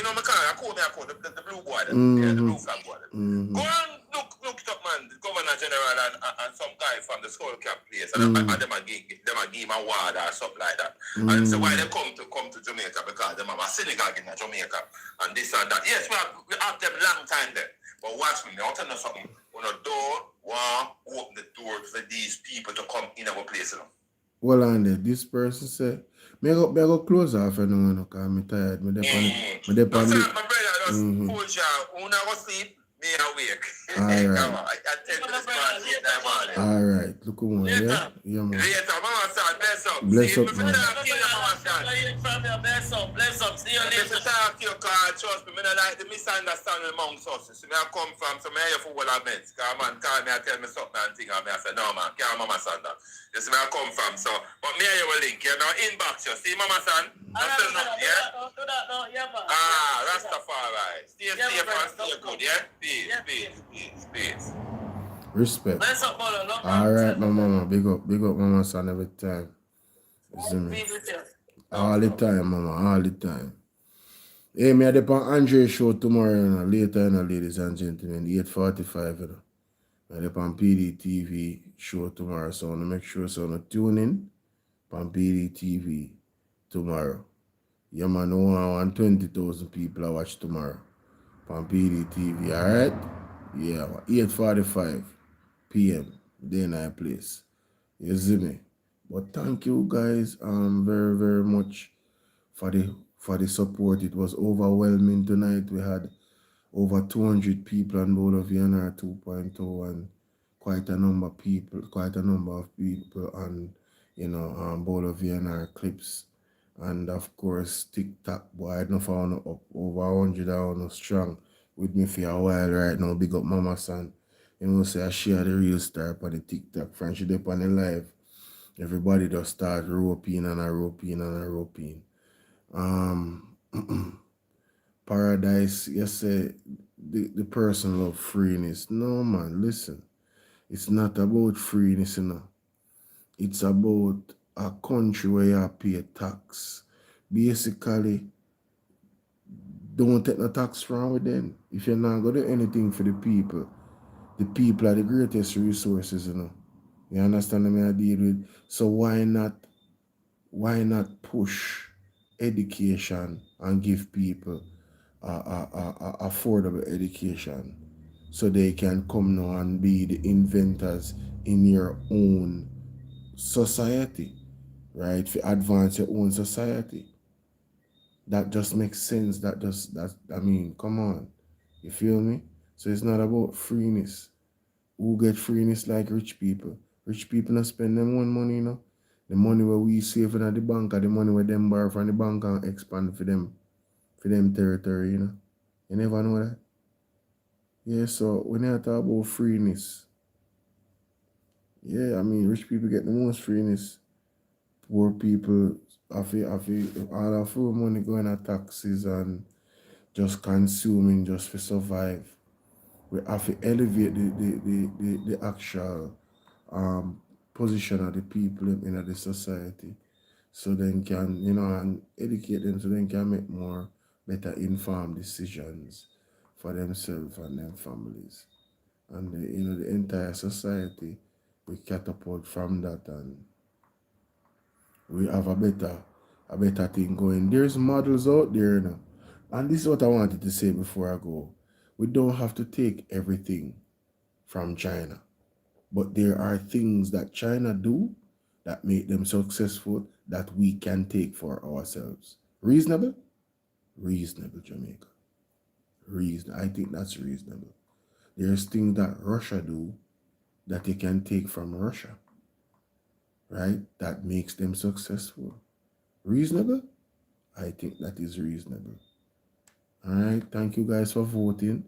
know my car, I call the blue boy, the blue flag boy. Go and look it up, man. The Governor General and some guy from the skull cap place, and them a give him a ward or something like that. And so why they come to Jamaica, because them have a synagogue in Jamaica and this and that. Yes, we have them long time there. But watch me, I'll tell you something. When a door, open the door for these people to come in our place. You know? Well, and this person said, me go close off and no, because I'm tired. My brother, fool job. When I go sleep, me awake. All right. All right. Look come on, yeah? Yeah, man. Later, Mama San, bless up. Bless See, up, if man. Bless up. See you If later. you talk to your car, trust me, I don't like the misunderstanding amongst us. See, me I come from, so me here for all of meds. Because man call me and tell me something and thing, and me I say, no man, can't Mama San that. You see me I come from, so, but me here will link, you know, inbox you. See Mama San? That's the note, yeah? Do that, no, yeah, man. Ah, Rastafari. Stay safe and stay good, yeah? Peace. Respect. Bless up, brother. Love All right, my mama. Big up Mama San every time. You see me? All the time, mama. All the time. Hey, me at the Andre show tomorrow, you know, later, you know, ladies and gentlemen, 8:45, you know. I'm at the PD TV show tomorrow, so I want to make sure so you tune in on PD TV tomorrow. Yeah, man, 120,000 people I watch tomorrow on PD TV, all right? Yeah, 8:45 p.m. day night place. You see me? But thank you guys very, very much for the support. It was overwhelming tonight. We had over 200 people on BOLO V&R 2.0 and quite a number of people on BOLO V&R clips. And of course TikTok, boy, I don't know if I want up over 100 I strong with me for a while right now. Big up Mama San. You know, say I share the real star on the TikTok. Friendship up on the live. Everybody just start roping. Paradise, you say the person love freeness. No man, listen. It's not about freeness, you know. It's about a country where you pay tax. Basically, don't take no tax from with them. If you're not gonna do anything for the people are the greatest resources, you know. You understand what I deal with? So why not push education and give people affordable education so they can come now and be the inventors in your own society, right? To advance your own society. That just makes sense. I mean, come on. You feel me? So it's not about freeness. Who get freeness like rich people? Rich people not spend them own money, you know. The money where we save in the bank, or the money where them borrow from the bank and expand for them territory, you know. You never know that. Yeah, so when you talk about freeness, yeah, I mean rich people get the most freeness. Poor people have all of their money going at taxes and just consuming just to survive. We have to elevate the actual position of the people in the society so they can, you know, and educate them so they can make more better informed decisions for themselves and their families. And the entire society, we catapult from that and we have a better thing going. There's models out there, you know. And this is what I wanted to say before I go. We don't have to take everything from China. But there are things that China do that make them successful that we can take for ourselves. Reasonable? Reasonable, Jamaica. I think that's reasonable. There's things that Russia do that they can take from Russia, right? That makes them successful. Reasonable? I think that is reasonable. All right, thank you guys for voting.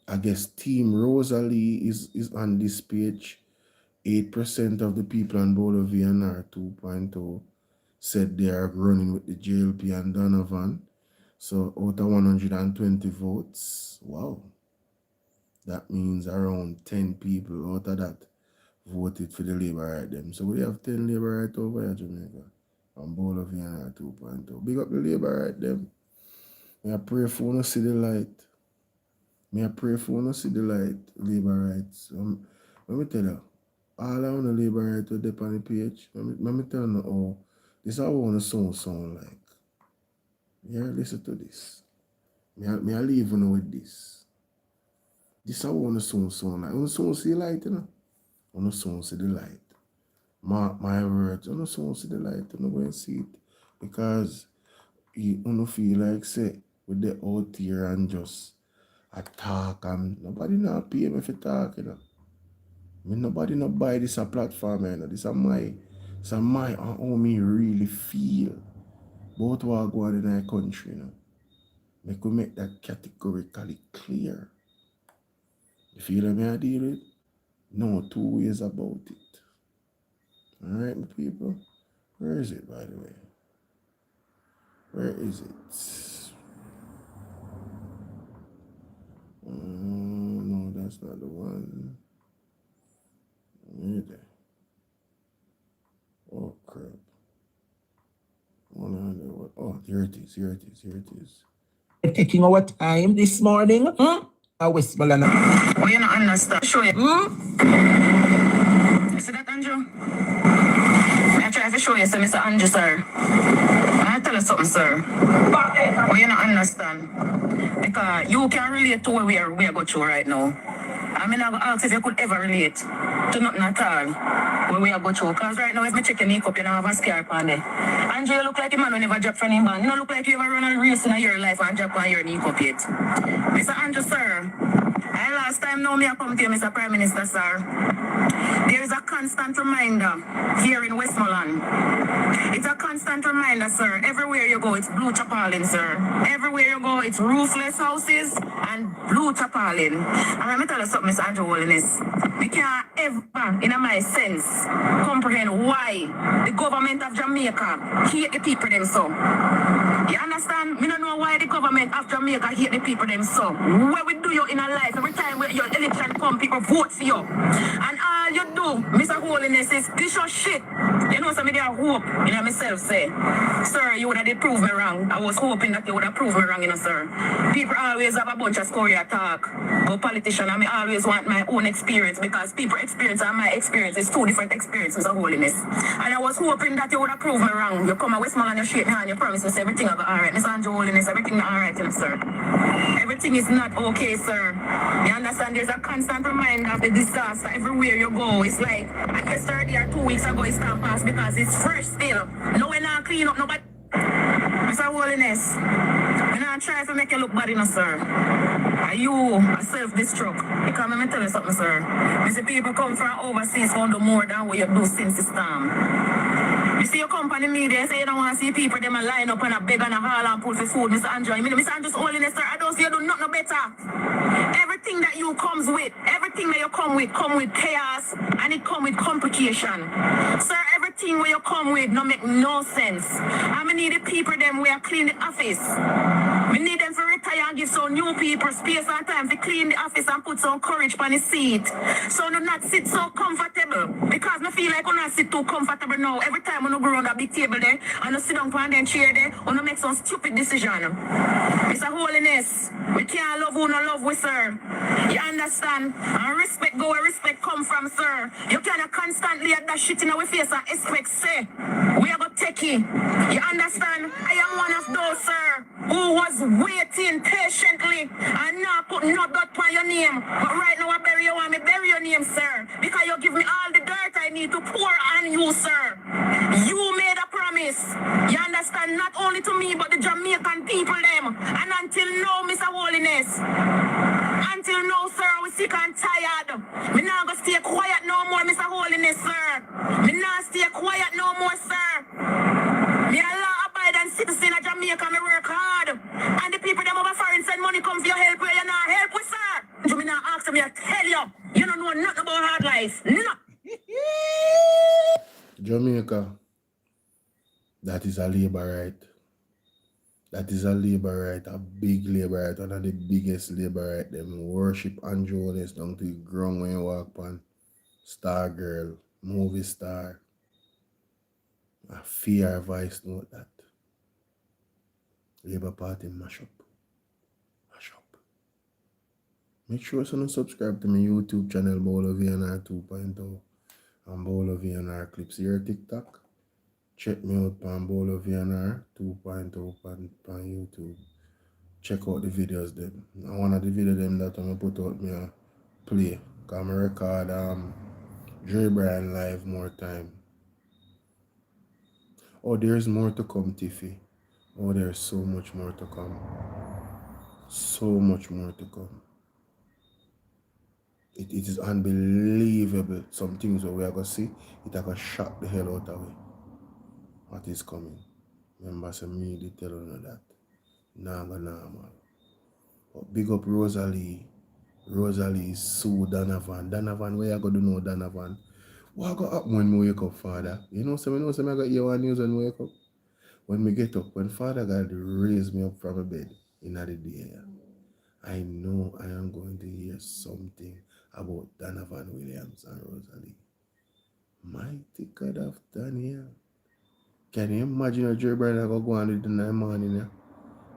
I guess Team Rosalie is on this page. 8% of the people on BOLO V&R 2.0 said they are running with the JLP and Donovan. So out of 120 votes, wow. That means around 10 people out of that voted for the Labour right them. So we have 10 Labour right over here, Jamaica. On BOLO V&R 2.0. Big up the Labour right them. I pray for you see the light. I pray for you see the light, Labour rights. Let me tell you, all I want to Labour right to dip on the page. Let me tell you how this is how I want to sound like. Yeah, listen to this. I leave you with this. This is how I want to sound like. I want to see the light, you know. I want to see the light. My words, I want to see the light. I don't go and see it. Because you don't feel like say with the out here and just attack and nobody not pay me for talk, you know. Me nobody not buy this a platform, you know. This are my how me really feel about what go on in our country, you know. We could make that categorically clear. You feel what I deal with? No two ways about it. Alright, my people? Where is it, by the way? Where is it? No, that's not the one. Where is it? Oh, crap. 100. Oh, here it is. Taking our time this morning. I whisper and oh, you not understand. Show you. You see that, Andrew? I try to show you, so Mr. Andrew, sir. I tell you something, sir. Oh, you not understand. Because you can relate to where we are going through right now. I mean, I go ask if you could ever relate to nothing at all where we are going through. Because right now, if me check your makeup, you don't have a scar on there. Andrew, you look like a man who never dropped from him band. You don't look like you ever run a race in your life and drop on your makeup yet. Mr. Andrew, sir, last time now me I come to you, Mr. Prime Minister, sir. There is a constant reminder here in Westmoreland. It's a constant reminder, sir. Everywhere you go, it's blue tarpaulin, sir. Everywhere you go, it's roofless houses and blue tarpaulin. And let me tell you something, Mr. Andrew Holiness. We can't ever, in my sense, comprehend why the government of Jamaica hate the people them so. You understand? We don't know why the government of Jamaica hate the people them so. What we do you in a life, every time when your election come, people vote for you. And all you do, Mr. Holiness, is this your shit. You know, some of them hope, you know, myself say, sir, you would have proved me wrong. I was hoping that you would have proved me wrong, you know, sir. People always have a bunch of scoria talk about politicians, and I always want my own experience because people's experience and my experience is two different experiences of holiness. And I was hoping that you would have proved me wrong. You come a Westmoreland and you shake me hand, you promise me everything will go alright. Mr. Andrew Holiness, everything not alright, you know, sir. Everything is not okay, sir. You understand? There's a constant reminder of the disaster everywhere you go. It's like, I guess 30 or 2 weeks ago it's not passed because it's fresh still. No one not clean up, nobody. Mr. Holiness, I'm not trying to make you look bad enough, sir. Are you a self-destruct? Because let me tell you something, sir. Mr. People come from overseas want to do more than what you do since the storm. You see your company media say you don't want to see people them a line up and a beg and a hall and pull for food, Mr. Andrew. I mean, Mr. Andrew's Holiness, sir, I don't see you do nothing better. Everything that you comes with, everything that you come with chaos and it come with complication. Sir, everything where you come with no make no sense. I mean, need the people them where clean the office. We need them to retire and give some new people space and time to clean the office and put some courage on the seat. So do not sit so comfortable. Because I feel like when I sit too comfortable now, every time when I go around that big table there, and I sit down on that chair there, when I make some stupid decision. Mr. Holiness, we can't love who no love we, sir. You understand? And respect go where respect come from, sir. You cannot constantly at that shit in our face and expect, say, we are going to take it. You understand? I am one of those, sir, who was waiting patiently and not put no dot on your name. But right now I bury you, want me bury your name, sir. Because you give me all the dirt I need to pour on you, sir. You made a promise. You understand? Not only to me, but the Jamaican people, them. And until now, Mr. Holiness, until now, sir, we sick and tired. Me not gonna stay quiet no more, Mr. Holiness, sir. Me not stay quiet no more, sir. Me a law-abiding citizen of Jamaica, me work hard. And the people them over foreign send money come for your help where you not help with, sir. So me not ask me, I tell you, you don't know nothing about hard life. No. Jamaica, that is a labor right. That is a labor right, a big labor right, one of the biggest labor right. Them worship Andrew Holiness down to the ground when you walk on. Star girl, movie star. A fear voice note that. Labour Party mash up. Mash up. Make sure you subscribe to my YouTube channel, BOLO V&R 2.0 and BOLO V&R clips here TikTok. Check me out on BOLO V&R 2.0 on YouTube. Check out the videos them. And one of the videos them that I'm put out me play. Cause I record Dre Brian live more time. Oh, there's more to come, Tiffy. Oh, there's so much more to come. So much more to come. It is unbelievable. Some things where we are going to see, it are going to shock the hell out of it. What is coming? Remember, some media tell you that. Normal. But big up Rosalie. Rosalie sue Donovan. Donovan, where you going to know Donovan? What going to happen when we wake up, Father? You know, some I got to hear one news when we wake up. When we get up, when Father God raise me up from a bed in the day, I know I am going to hear something about Donovan Williams and Rosalie. Mighty God of Daniel. Can you imagine a Jerry Bryan go on in the morning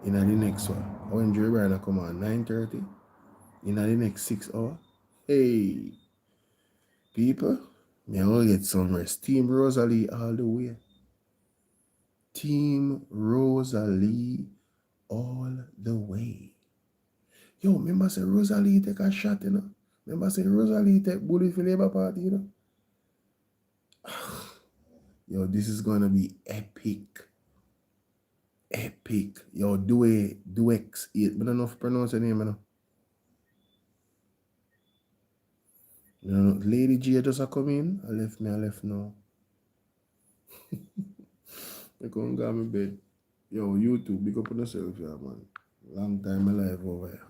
in the next one? When Jerry Bryan come on 9:30 in the next 6 hours? Hey, people, me will get some rest. Team Rosalie all the way. Team Rosalie all the way. Yo, remember say Rosalie take a shot, you know? Remember say Rosalie take bullet for Labour Party, you know? Yo, this is gonna be epic. Epic. Yo, Duex8. I don't know if I pronounce her name, you know. You know, Lady G just a come in. I left now. I can't go to my bed. Yo, YouTube, big up on yourself, yeah, man. Long time alive over here.